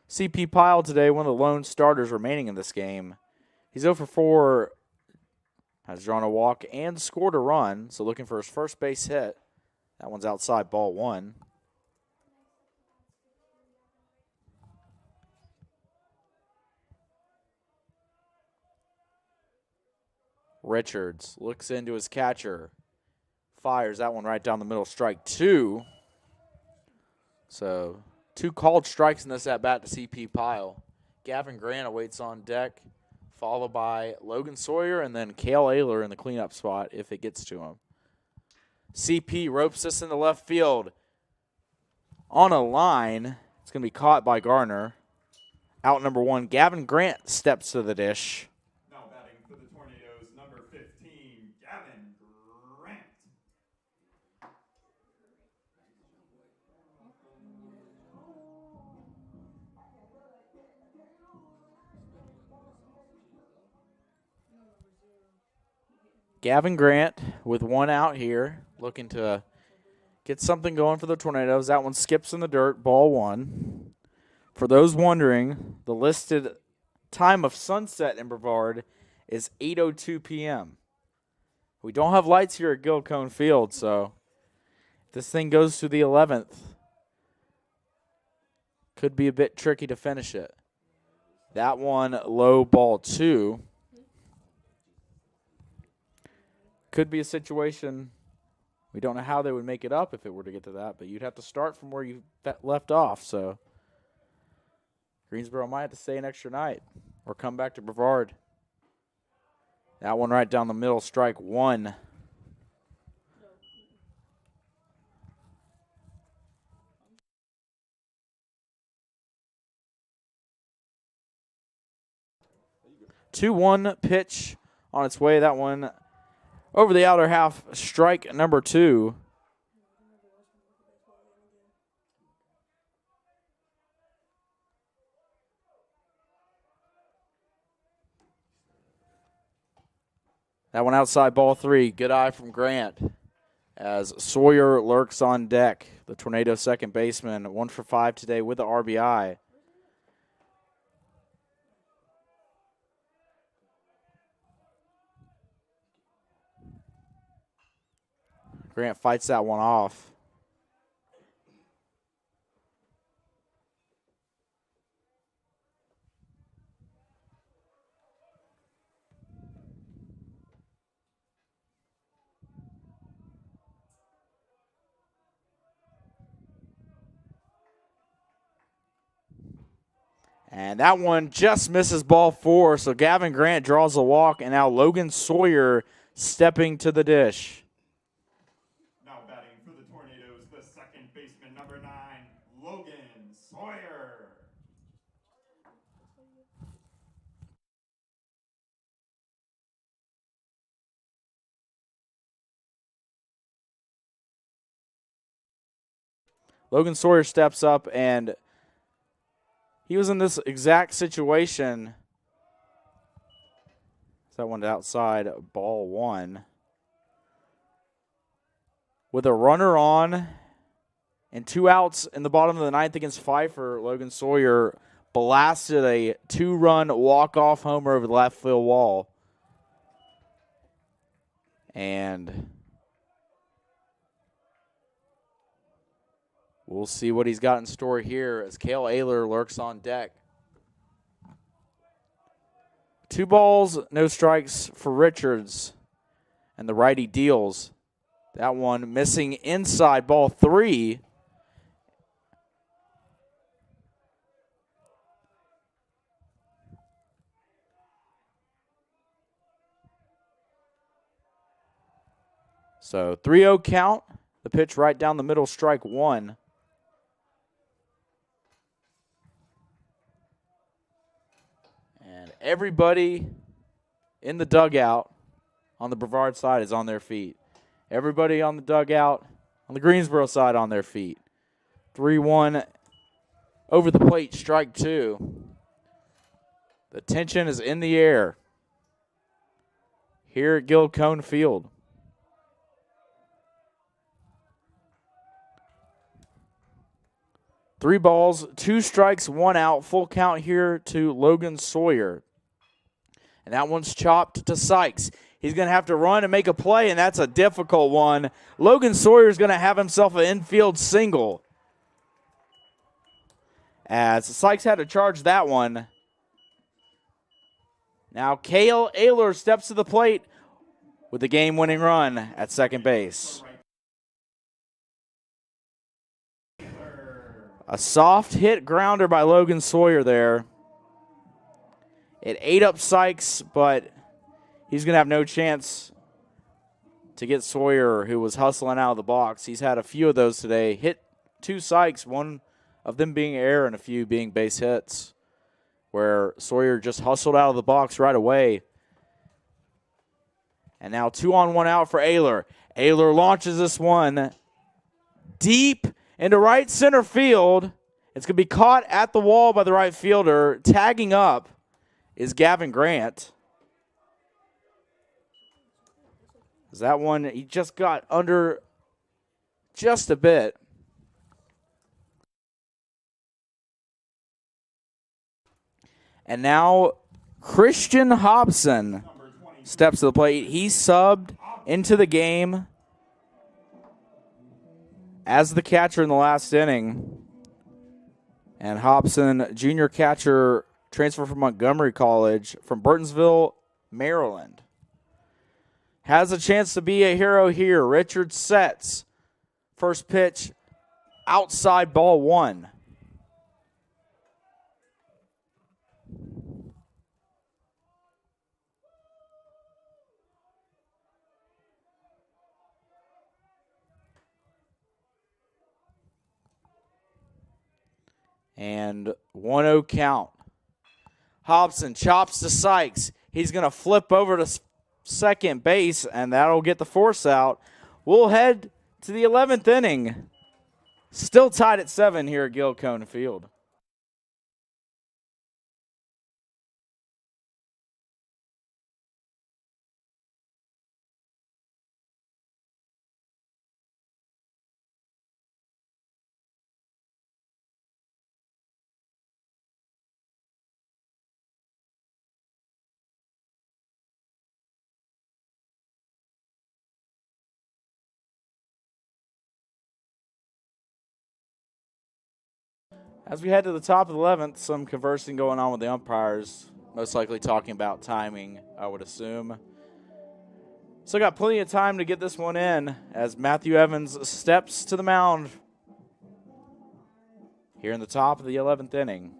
CP Pyle today, one of the lone starters remaining in this game. He's 0 for 4, has drawn a walk and scored a run, so looking for his first base hit. That one's outside, ball 1. Richards looks into his catcher. Fires that one right down the middle, strike 2. So 2 called strikes in this at-bat to CP Pyle. Gavin Grant awaits on deck, followed by Logan Sawyer and then Cale Ayler in the cleanup spot if it gets to him. CP ropes this into left field. On a line, it's going to be caught by Garner. Out number 1, Gavin Grant steps to the dish. Now batting for the Tornadoes, number 15, Gavin Grant. Gavin Grant with 1 out here, looking to get something going for the Tornadoes. That one skips in the dirt, ball 1. For those wondering, the listed time of sunset in Brevard is 8:02 p.m. We don't have lights here at Gilcone Field, so if this thing goes to the 11th, could be a bit tricky to finish it. That one, low, ball 2. Could be a situation, we don't know how they would make it up if it were to get to that, but you'd have to start from where you left off, so Greensboro might have to stay an extra night or come back to Brevard. That one right down the middle, strike 1. Two-one pitch on its way. That one over the outer half, strike number 2. That one outside, ball 3. Good eye from Grant as Sawyer lurks on deck. The Tornado second baseman, 1 for 5 today with the RBI. Grant fights that one off. And that one just misses ball 4, so Gavin Grant draws a walk, and now Logan Sawyer stepping to the dish. Now batting for the Tornadoes, the second baseman, number 9, Logan Sawyer. Logan Sawyer steps up, and he was in this exact situation. That one outside, ball 1. With a runner on and 2 outs in the bottom of the 9th against Pfeiffer, Logan Sawyer blasted a 2-run walk-off homer over the left field wall. And we'll see what he's got in store here as Cale Ayler lurks on deck. 2 balls, no strikes for Richards, and the righty deals. That one missing inside, ball 3. So 3-0 count. The pitch right down the middle, strike 1. And everybody in the dugout on the Brevard side is on their feet. Everybody on the dugout on the Greensboro side on their feet. 3-1 over the plate, strike 2. The tension is in the air here at Gilcone Field. Three balls, 2 strikes, 1 out. Full count here to Logan Sawyer. And that one's chopped to Sykes. He's going to have to run and make a play, and that's a difficult one. Logan Sawyer's going to have himself an infield single. As Sykes had to charge that one. Now Cale Ayler steps to the plate. with the game-winning run at second base. A soft hit grounder by Logan Sawyer there. It ate up Sykes, but he's going to have no chance to get Sawyer, who was hustling out of the box. He's had a few of those today. Hit 2 Sykes, one of them being air and a few being base hits, where Sawyer just hustled out of the box right away. And now 2-on-1 out for Ayler. Ayler launches this one deep into right center field. It's going to be caught at the wall by the right fielder. Tagging up is Gavin Grant. That one, he just got under just a bit. And now Christian Hobson steps to the plate. He subbed into the game as the catcher in the last inning. And Hobson, junior catcher, transfer from Montgomery College from Burtonsville, Maryland. Has a chance to be a hero here. Richard sets. First pitch, outside, ball 1. And 1-0 count. Hobson chops to Sykes. He's going to flip over to second base, and that'll get the force out. We'll head to the 11th inning. Still tied at 7 here at Gil Cone Field. As we head to the top of the 11th, some conversing going on with the umpires, most likely talking about timing, I would assume. Still got plenty of time to get this one in as Matthew Evans steps to the mound here in the top of the 11th inning.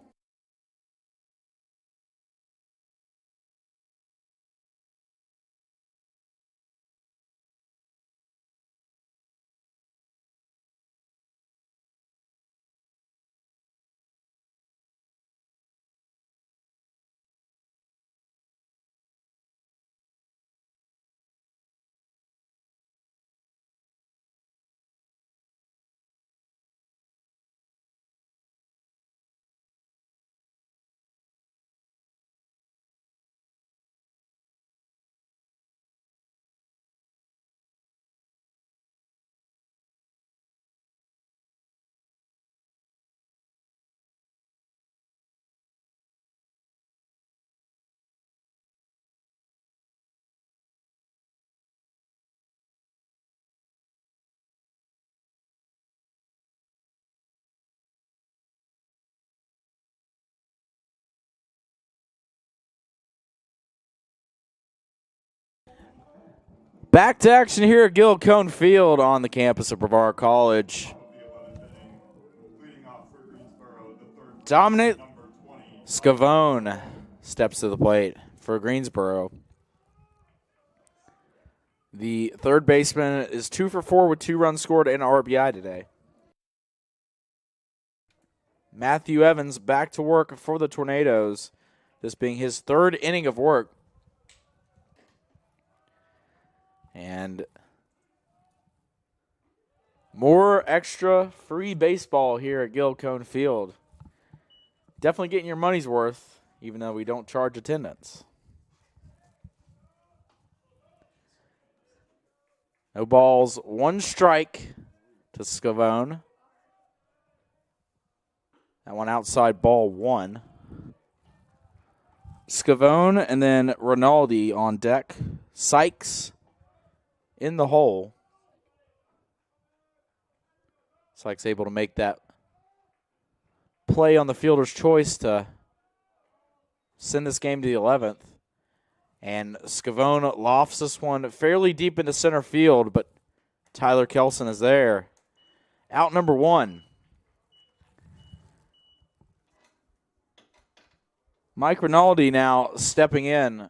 Back to action here at Gil Cone Field on the campus of Brevard College. Dominic Scavone steps to the plate for Greensboro. The third baseman is 2 for 4 with 2 runs scored and an RBI today. Matthew Evans back to work for the Tornadoes, this being his 3rd inning of work. And more extra free baseball here at Gil Cone Field. Definitely getting your money's worth, even though we don't charge attendance. No balls, 1 strike to Scavone. That one outside, ball 1. Scavone and then Rinaldi on deck. Sykes in the hole. Sykes able to make that play on the fielder's choice to send this game to the 11th. And Scavone lofts this one fairly deep into center field, but Tyler Kelson is there. Out number 1. Mike Rinaldi now stepping in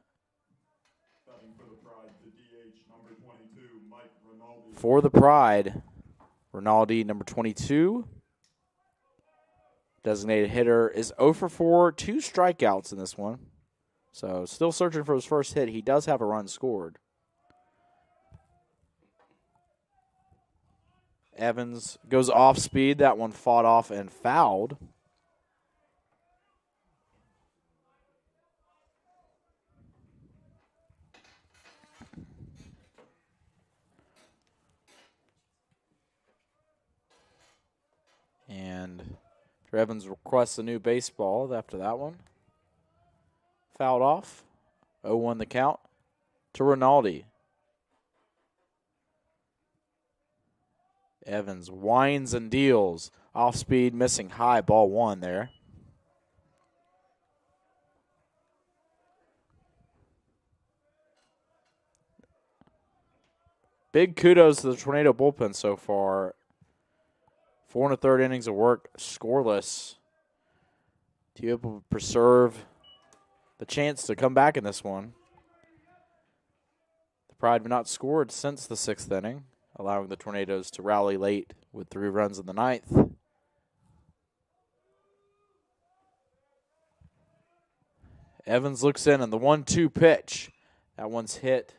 for the Pride. Rinaldi, number 22. Designated hitter is 0 for 4, 2 strikeouts in this one. So still searching for his first hit. He does have a run scored. Evans goes off speed. That one fought off and fouled. And Evans requests a new baseball after that one. Fouled off. 0-1 the count to Rinaldi. Evans winds and deals. Off speed, missing high, ball 1 there. Big kudos to the Tornado bullpen so far. 4 1/3 innings of work, scoreless. To be able to preserve the chance to come back in this one. The Pride have not scored since the 6th inning, allowing the Tornadoes to rally late with 3 runs in the 9th. Evans looks in and the 1-2 pitch. That one's hit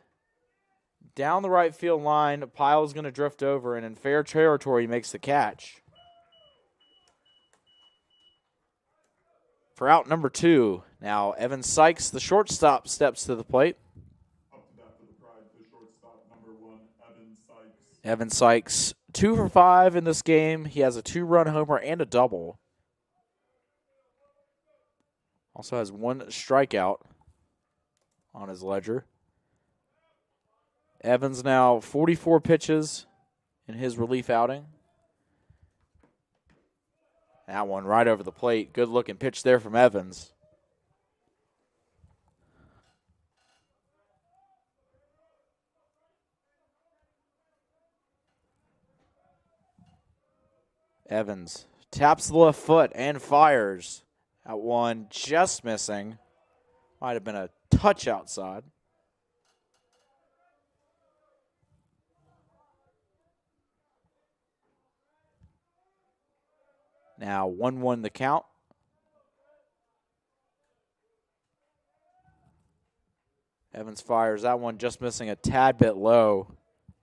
down the right field line. Pyle's going to drift over, and in fair territory, he makes the catch. For out number 2, now Evan Sykes, the shortstop, steps to the plate. Up to bat for the Pride, the shortstop, number 1, Evan Sykes. Evan Sykes, 2 for 5 in this game. He has a 2-run homer and a double. Also has 1 strikeout on his ledger. Evans now 44 pitches in his relief outing. That one right over the plate. Good looking pitch there from Evans. Evans taps the left foot and fires. That one just missing. Might have been a touch outside. Now 1-1 the count. Evans fires. That one just missing a tad bit low.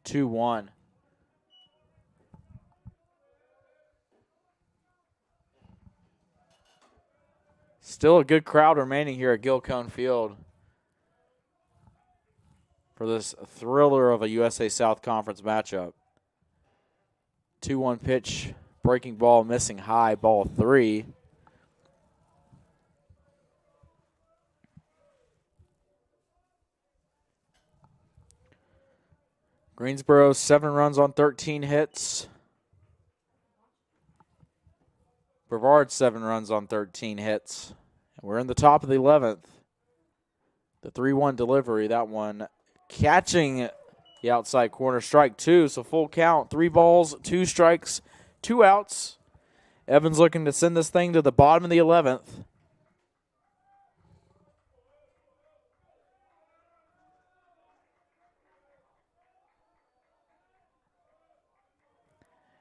2-1. Still a good crowd remaining here at Gilcone Field for this thriller of a USA South Conference matchup. 2-1 pitch. Breaking ball, missing high, ball 3. Greensboro, 7 runs on 13 hits. Brevard, 7 runs on 13 hits. And we're in the top of the 11th. The 3-1 delivery, that one catching the outside corner, strike 2, so full count. 3 balls, 2 strikes, 2 outs. Evans looking to send this thing to the bottom of the 11th.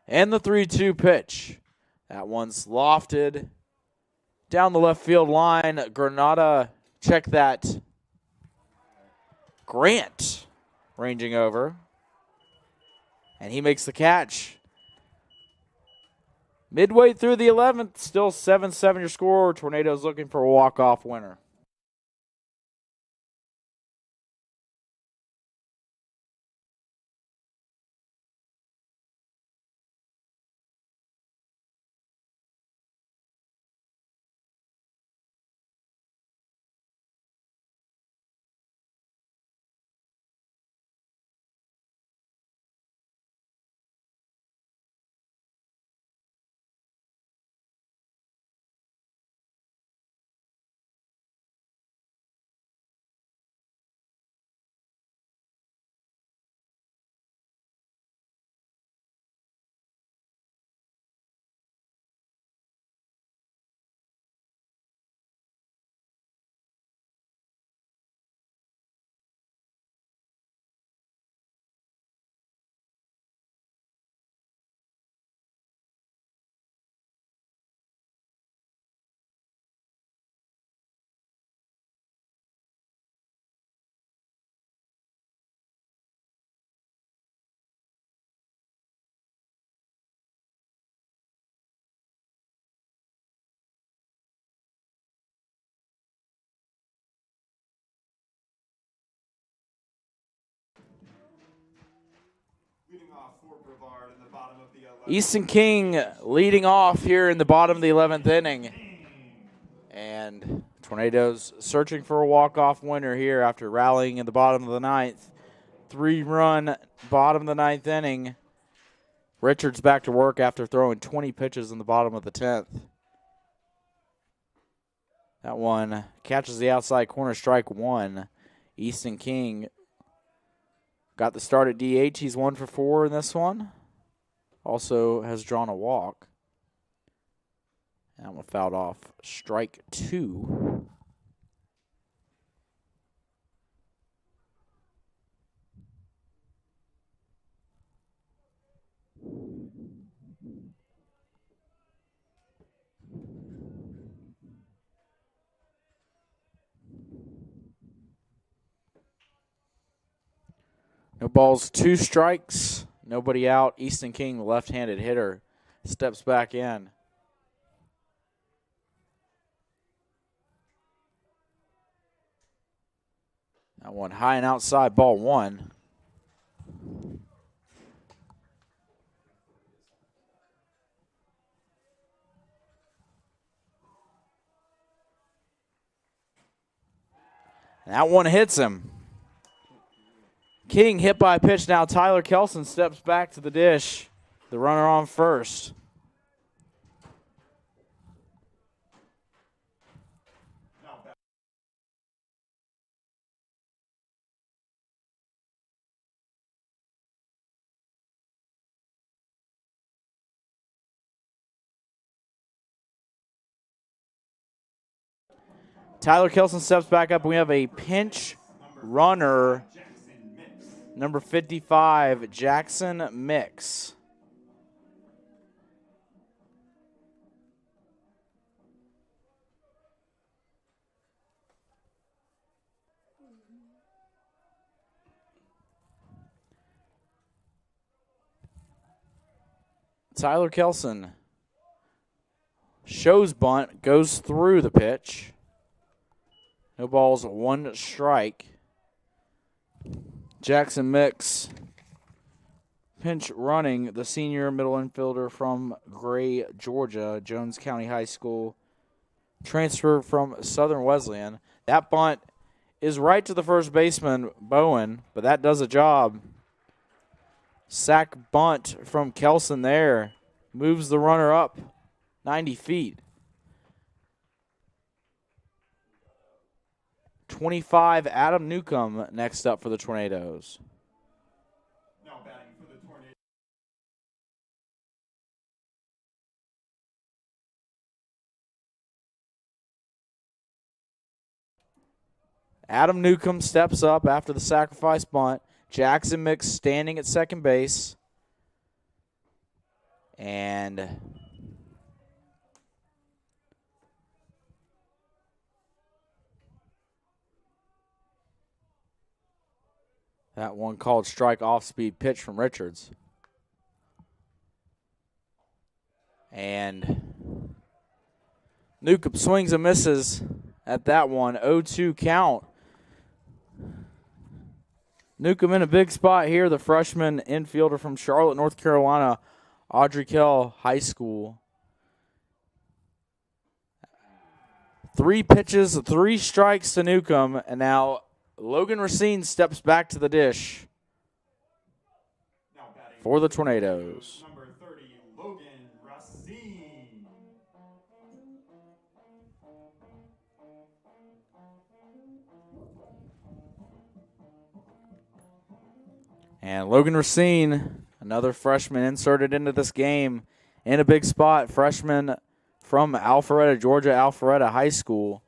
And the 3-2 pitch. That one's lofted down the left field line. Granada, check that. Grant ranging over. And he makes the catch. Midway through the 11th, still 7-7 your score. Tornadoes looking for a walk-off winner. Brevard in the bottom of the 11th. Easton King leading off here in the bottom of the 11th inning. And Tornadoes searching for a walk-off winner here after rallying in the bottom of the 9th. 3-run bottom of the 9th inning. Richards back to work after throwing 20 pitches in the bottom of the 10th. That one catches the outside corner, strike one. Easton King got the start at DH. He's 1 for 4 in this one. Also has drawn a walk. That one fouled off. Strike two. No balls, 2 strikes, nobody out. Easton King, the left-handed hitter, steps back in. That one high and outside, ball 1. And that one hits him. King hit by a pitch. Now Tyler Kelson steps back to the dish. The runner on first. Tyler Kelson steps back up. We have a pinch runner. Number 55, Jackson Mix. Tyler Kelson shows bunt, goes through the pitch. No balls, 1 strike. Jackson Mix, pinch running, the senior middle infielder from Gray, Georgia, Jones County High School, transferred from Southern Wesleyan. That bunt is right to the first baseman, Bowen, but that does a job. Sack bunt from Kelson there, moves the runner up 90 feet. 25, Adam Newcomb next up for the Tornadoes. Now batting for the Tornadoes. Adam Newcomb steps up after the sacrifice bunt. Jackson Mix standing at second base. And that one called strike off-speed pitch from Richards. And Newcomb swings and misses at that one. 0-2 count. Newcomb in a big spot here, the freshman infielder from Charlotte, North Carolina, Audrey Kell High School. 3 pitches, 3 strikes to Newcomb, and now Logan Racine steps back to the dish for the Tornadoes. Number 30, Logan Racine. And Logan Racine, another freshman inserted into this game in a big spot. Freshman from Alpharetta, Georgia, Alpharetta High School.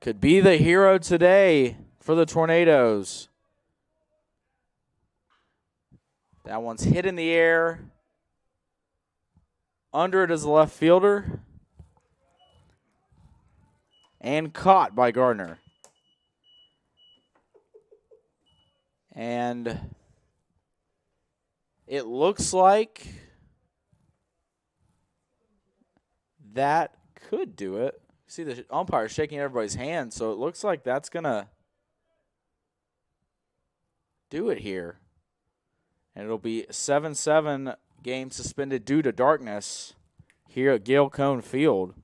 Could be the hero today for the Tornadoes. That one's hit in the air. Under it is the left fielder. And caught by Gardner. And it looks like that could do it. See the umpire shaking everybody's hand, so it looks like that's going to do it here. And it'll be 7-7 game suspended due to darkness here at Gale Cone Field.